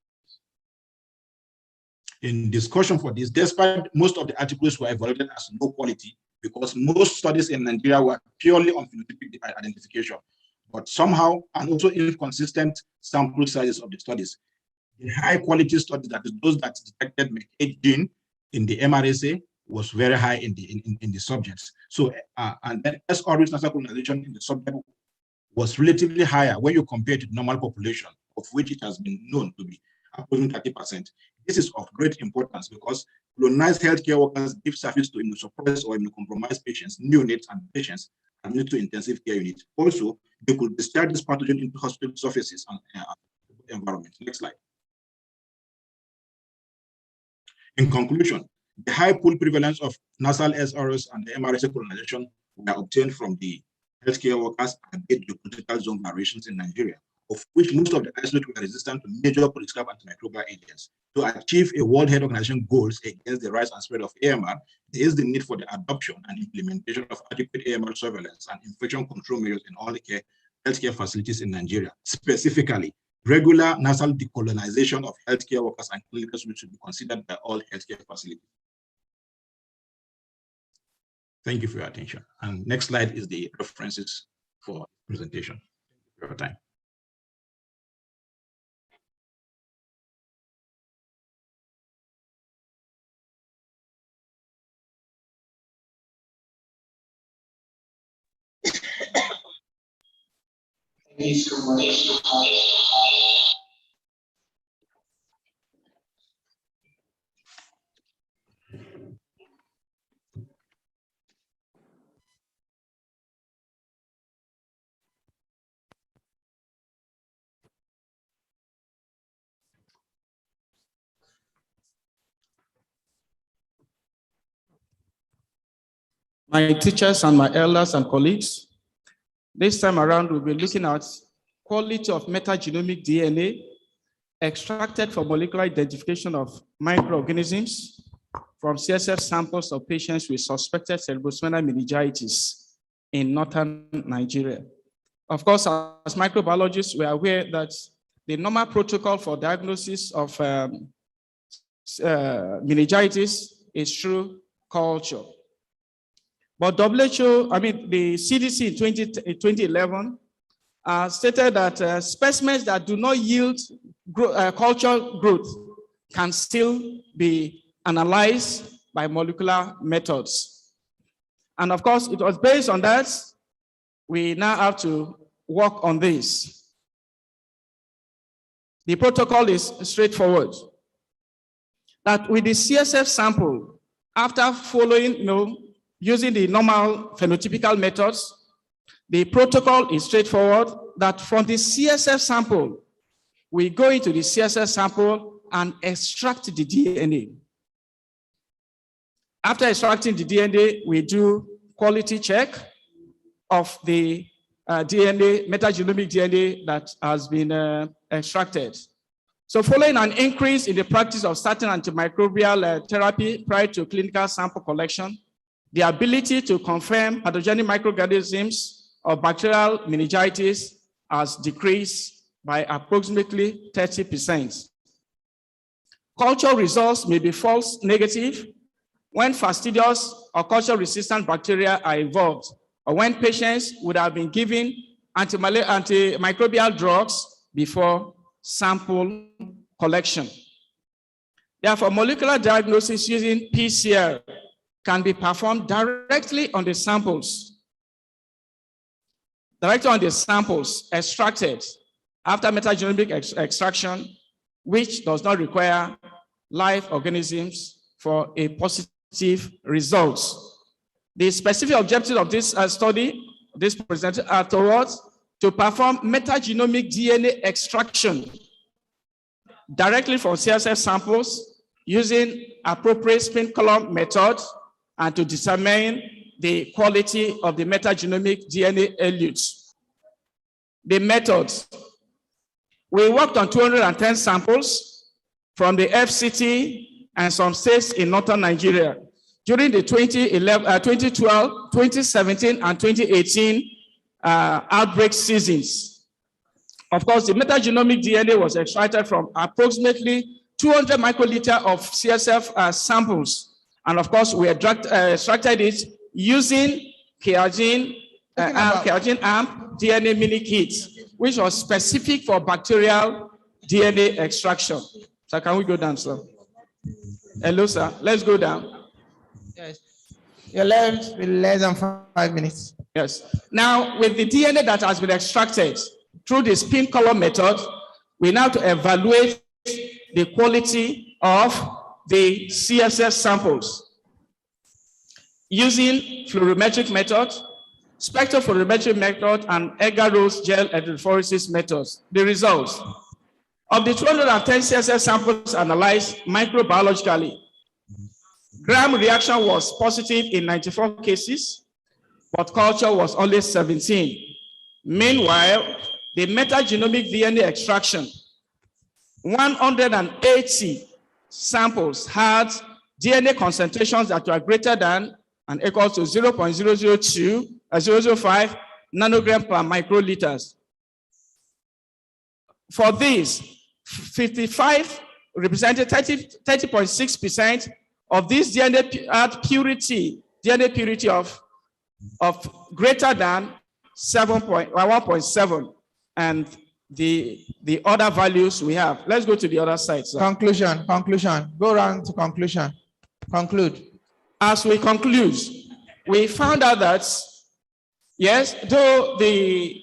In discussion for this, despite most of the articles were evaluated as low quality, because most studies in Nigeria were purely on phenotypic identification, but somehow, and also inconsistent sample sizes of the studies. The high quality studies, that is those that detected McH gene in the MRSA, was very high in the subjects. So, and then SRU's nasal colonization in the subject was relatively higher when you compare to the normal population, of which it has been known to be approximately 30%. This is of great importance because colonized healthcare workers give service to immunosuppressed or immunocompromised patients, neonates, and patients admitted to intensive care units. Also, they could discharge this pathogen into hospital surfaces and environment. Next slide. In conclusion, the high pool prevalence of nasal SRS and the MRSA colonization were obtained from the healthcare workers and the geopolitical zone variations in Nigeria, of which most of the isolates were resistant to major political antimicrobial agents. To achieve a World Health Organization goals against the rise and spread of AMR, there is the need for the adoption and implementation of adequate AMR surveillance and infection control measures in all the healthcare facilities in Nigeria. Specifically, regular nasal decolonization of healthcare workers and clinical students should be considered by all healthcare facilities. Thank you for your attention. And next slide is the references for presentation. Thank you for your time. Thank you so much. My teachers and my elders and colleagues, This time around, we'll be looking at quality of metagenomic DNA extracted for molecular identification of microorganisms from CSF samples of patients with suspected cerebrospinal meningitis in northern Nigeria. Of course, as microbiologists, we are aware that the normal protocol for diagnosis of meningitis is through culture. But WHO, the CDC in 2011 stated that specimens that do not yield culture growth can still be analyzed by molecular methods. And of course, it was based on that, we now have to work on this. The protocol is straightforward. That with the CSF sample, after following, using the normal phenotypical methods, the protocol is straightforward, that from the CSF sample, we go into the CSF sample and extract the DNA. After extracting the DNA, we do quality check of the DNA, metagenomic DNA that has been extracted. So following an increase in the practice of certain antimicrobial therapy prior to clinical sample collection, the ability to confirm pathogenic microorganisms or bacterial meningitis has decreased by approximately 30%. Culture results may be false negative when fastidious or culture-resistant bacteria are involved, or when patients would have been given antimicrobial drugs before sample collection. Therefore, molecular diagnosis using PCR can be performed directly on the samples. Directly on the samples extracted after metagenomic extraction, which does not require live organisms for a positive result. The specific objective of this study, this presented afterwards, to perform metagenomic DNA extraction directly from CSF samples using appropriate spin column method and to determine the quality of the metagenomic DNA elutes. The methods. We worked on 210 samples from the FCT and some states in northern Nigeria during the 2012, 2017, and 2018 outbreak seasons. Of course, the metagenomic DNA was extracted from approximately 200 microliter of CSF samples. And of course, we extracted it using Keagene AMP DNA mini kit, which was specific for bacterial DNA extraction. So can we go down, sir? Hello, sir. Let's go down. Yes. You're left with less than 5 minutes. Yes. Now, with the DNA that has been extracted through the spin column method, we now have to evaluate the quality of the CSF samples using fluorimetric method, spectrophotometric method, and agar-rose gel electrophoresis methods. The results of the 210 CSF samples analyzed microbiologically, gram reaction was positive in 94 cases, but culture was only 17. Meanwhile, the metagenomic DNA extraction, 180 samples had DNA concentrations that were greater than and equal to 0.005 nanogram per microliters. For this, 55 represented 30.6% of this DNA had purity, DNA purity of greater than 1.7, and the other values we have. Let's go to the other side, sir. Conclusion. Go around to conclusion. Conclude. As we conclude, we found out that, yes, though the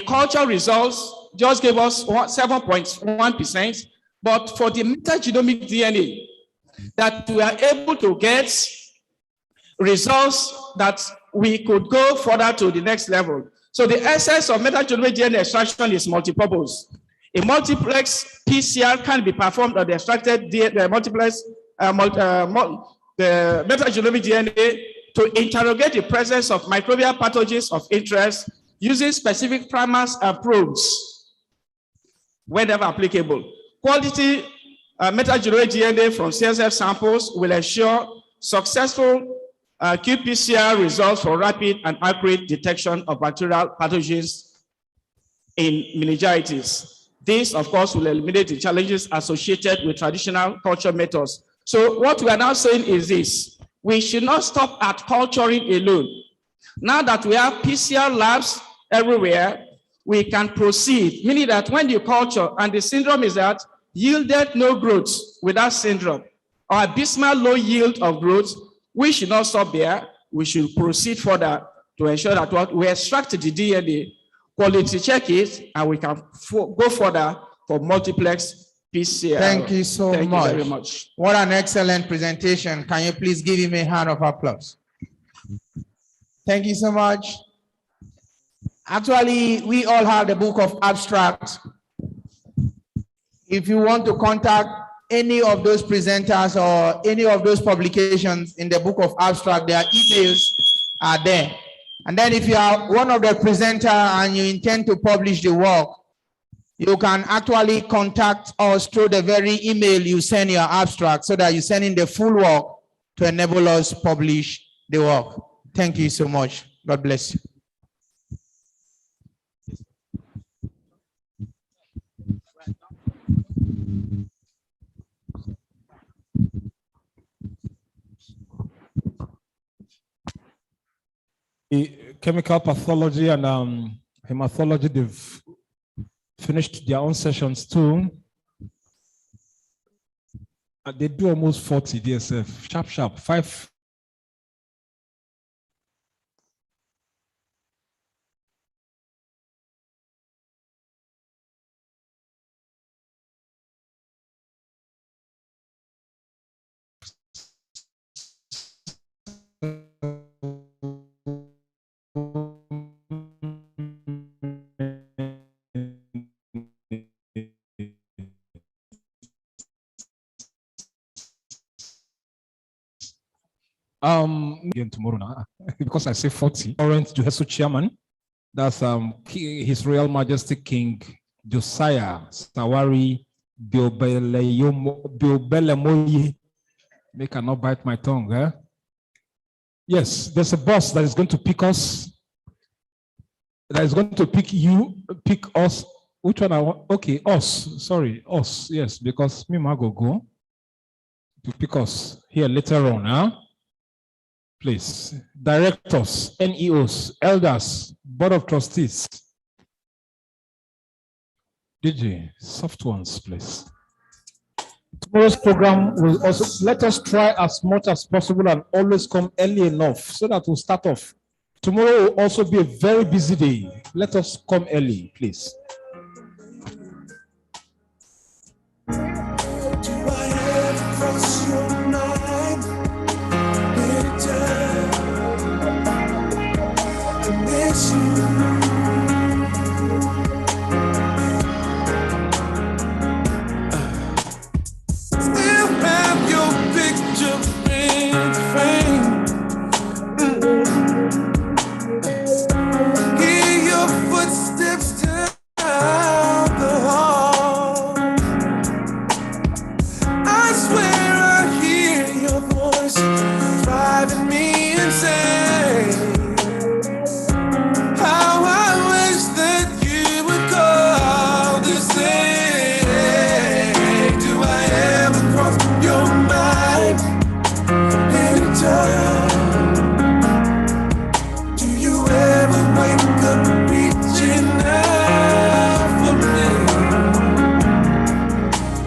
culture results just gave us 7.1%, but for the metagenomic DNA, that we are able to get results that we could go further to the next level. So the essence of metagenomic DNA extraction is multipurpose. A multiplex PCR can be performed on the extracted DNA, the metagenomic DNA to interrogate the presence of microbial pathogens of interest using specific primers and probes whenever applicable. Quality metagenomic DNA from CSF samples will ensure successful qPCR results for rapid and accurate detection of bacterial pathogens in meningitis. This, of course, will eliminate the challenges associated with traditional culture methods. So what we are now saying is this: we should not stop at culturing alone. Now that we have PCR labs everywhere, we can proceed, meaning that when you culture, and the syndrome is that yielded no growth without syndrome, or abysmal low yield of growth, we should not stop there. We should proceed further to ensure that what we extract the DNA, quality check it, and we can go further for multiplex PCR. Thank you so much. Thank you very much. What an excellent presentation. Can you please give him a hand of applause? Thank you so much. Actually, we all have the book of abstracts. If you want to contact any of those presenters or any of those publications in the book of abstract, their emails are there. And then if you are one of the presenters and you intend to publish the work, you can actually contact us through the very email you send your abstract, so that you send in the full work to enable us to publish the work. Thank you so much. God bless you. Chemical pathology and hematology, they've finished their own sessions too. And they do almost 40 DSF, sharp, 5. Again tomorrow now, because I say 40. Current Juhesu chairman, that's His Royal Majesty King Josiah Sawari Biobelemoyi. They cannot bite my tongue, eh? Yes, there's a bus that is going to pick us. That is going to pick you, pick us. Which one I want? Okay, us. Sorry, us. Yes, because me go to pick us here later on, huh? Please, directors, NEOs, elders, board of trustees. DJ, soft ones, please. Tomorrow's program will also let us try as much as possible and always come early enough so that we'll start off. Tomorrow will also be a very busy day. Let us come early, please. Do I ever cross your mind? I miss you. Still have your picture in the frame. Hear your footsteps down the hall. I swear I hear your voice driving me insane. How I wish that you would call the same. Do I ever cross your mind anytime? Do you ever wake up reaching out for me?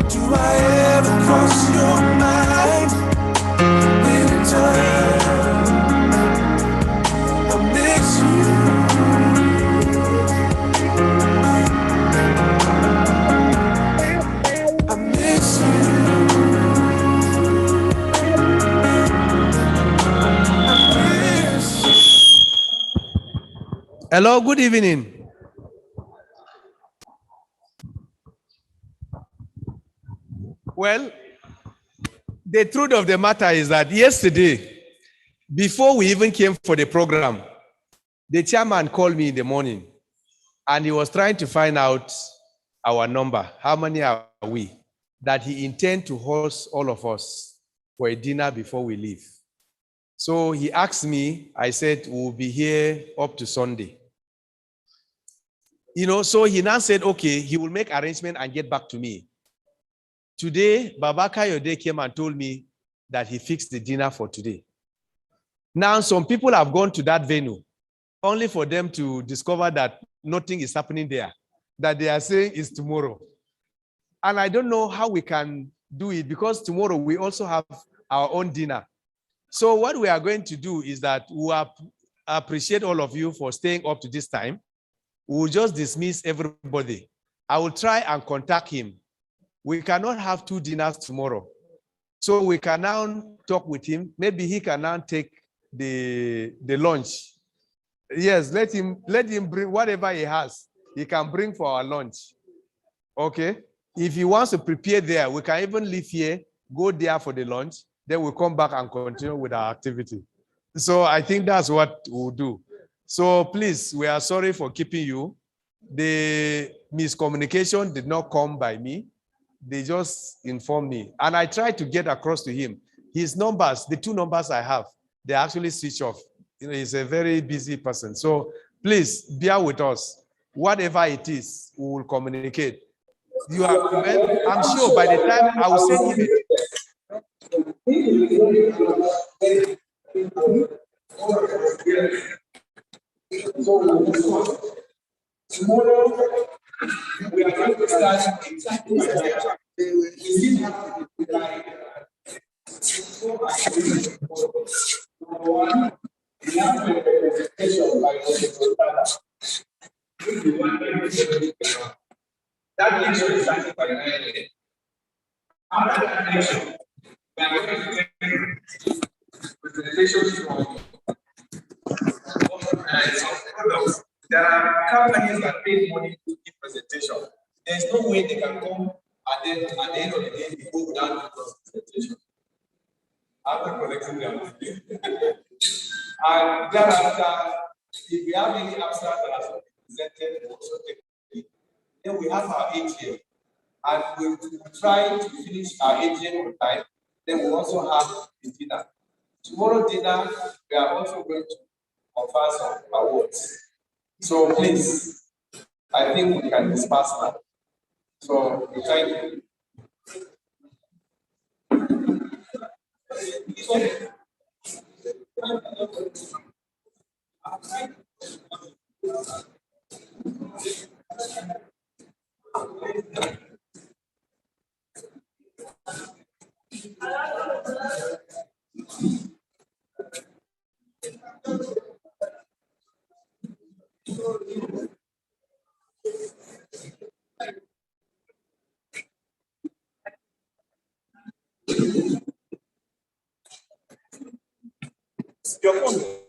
Do I ever cross your mind anytime? I miss you. I miss you. Hello, good evening. Well, the truth of the matter is that yesterday, before we even came for the program, The chairman called me in the morning and he was trying to find out our number. How many are we? That he intends to host all of us for a dinner before we leave. So he asked me, I said, we'll be here up to Sunday. So he now said, okay, he will make arrangement and get back to me. Today, Baba Kayode came and told me that he fixed the dinner for today. Now, some people have gone to that venue only for them to discover that nothing is happening there, that they are saying is tomorrow. And I don't know how we can do it because tomorrow we also have our own dinner. So what we are going to do is that we appreciate all of you for staying up to this time. We will just dismiss everybody. I will try and contact him. We cannot have 2 dinners tomorrow. So we can now talk with him. Maybe he can now take the lunch. Yes, let him bring whatever he has. He can bring for our lunch. Okay? If he wants to prepare there, we can even leave here, go there for the lunch, then we'll come back and continue with our activity. So I think that's what we'll do. So please, we are sorry for keeping you. The miscommunication did not come by me. They just informed me. And I tried to get across to him. His numbers, the 2 numbers I have, they actually switch off. He's a very busy person. So please bear with us. Whatever it is, we will communicate. Well, I'm sure by the time I will send him Tomorrow, we are going to start exactly we have a presentation by that lecture is starting by 9 a.m. After that lecture, we are going to take presentations from products. There are companies that pay money to give presentation. There's no way they can come and then at the end of the day, they go without the presentation. After collecting them. And thereafter, if we have any abstract that has been presented, we also take it. Then we have our AGM. And we will try to finish our AGM on time. Then we also have the dinner. Tomorrow dinner, we are also going to confer some awards. So please, I think we can disperse now. So thank you. Your phone.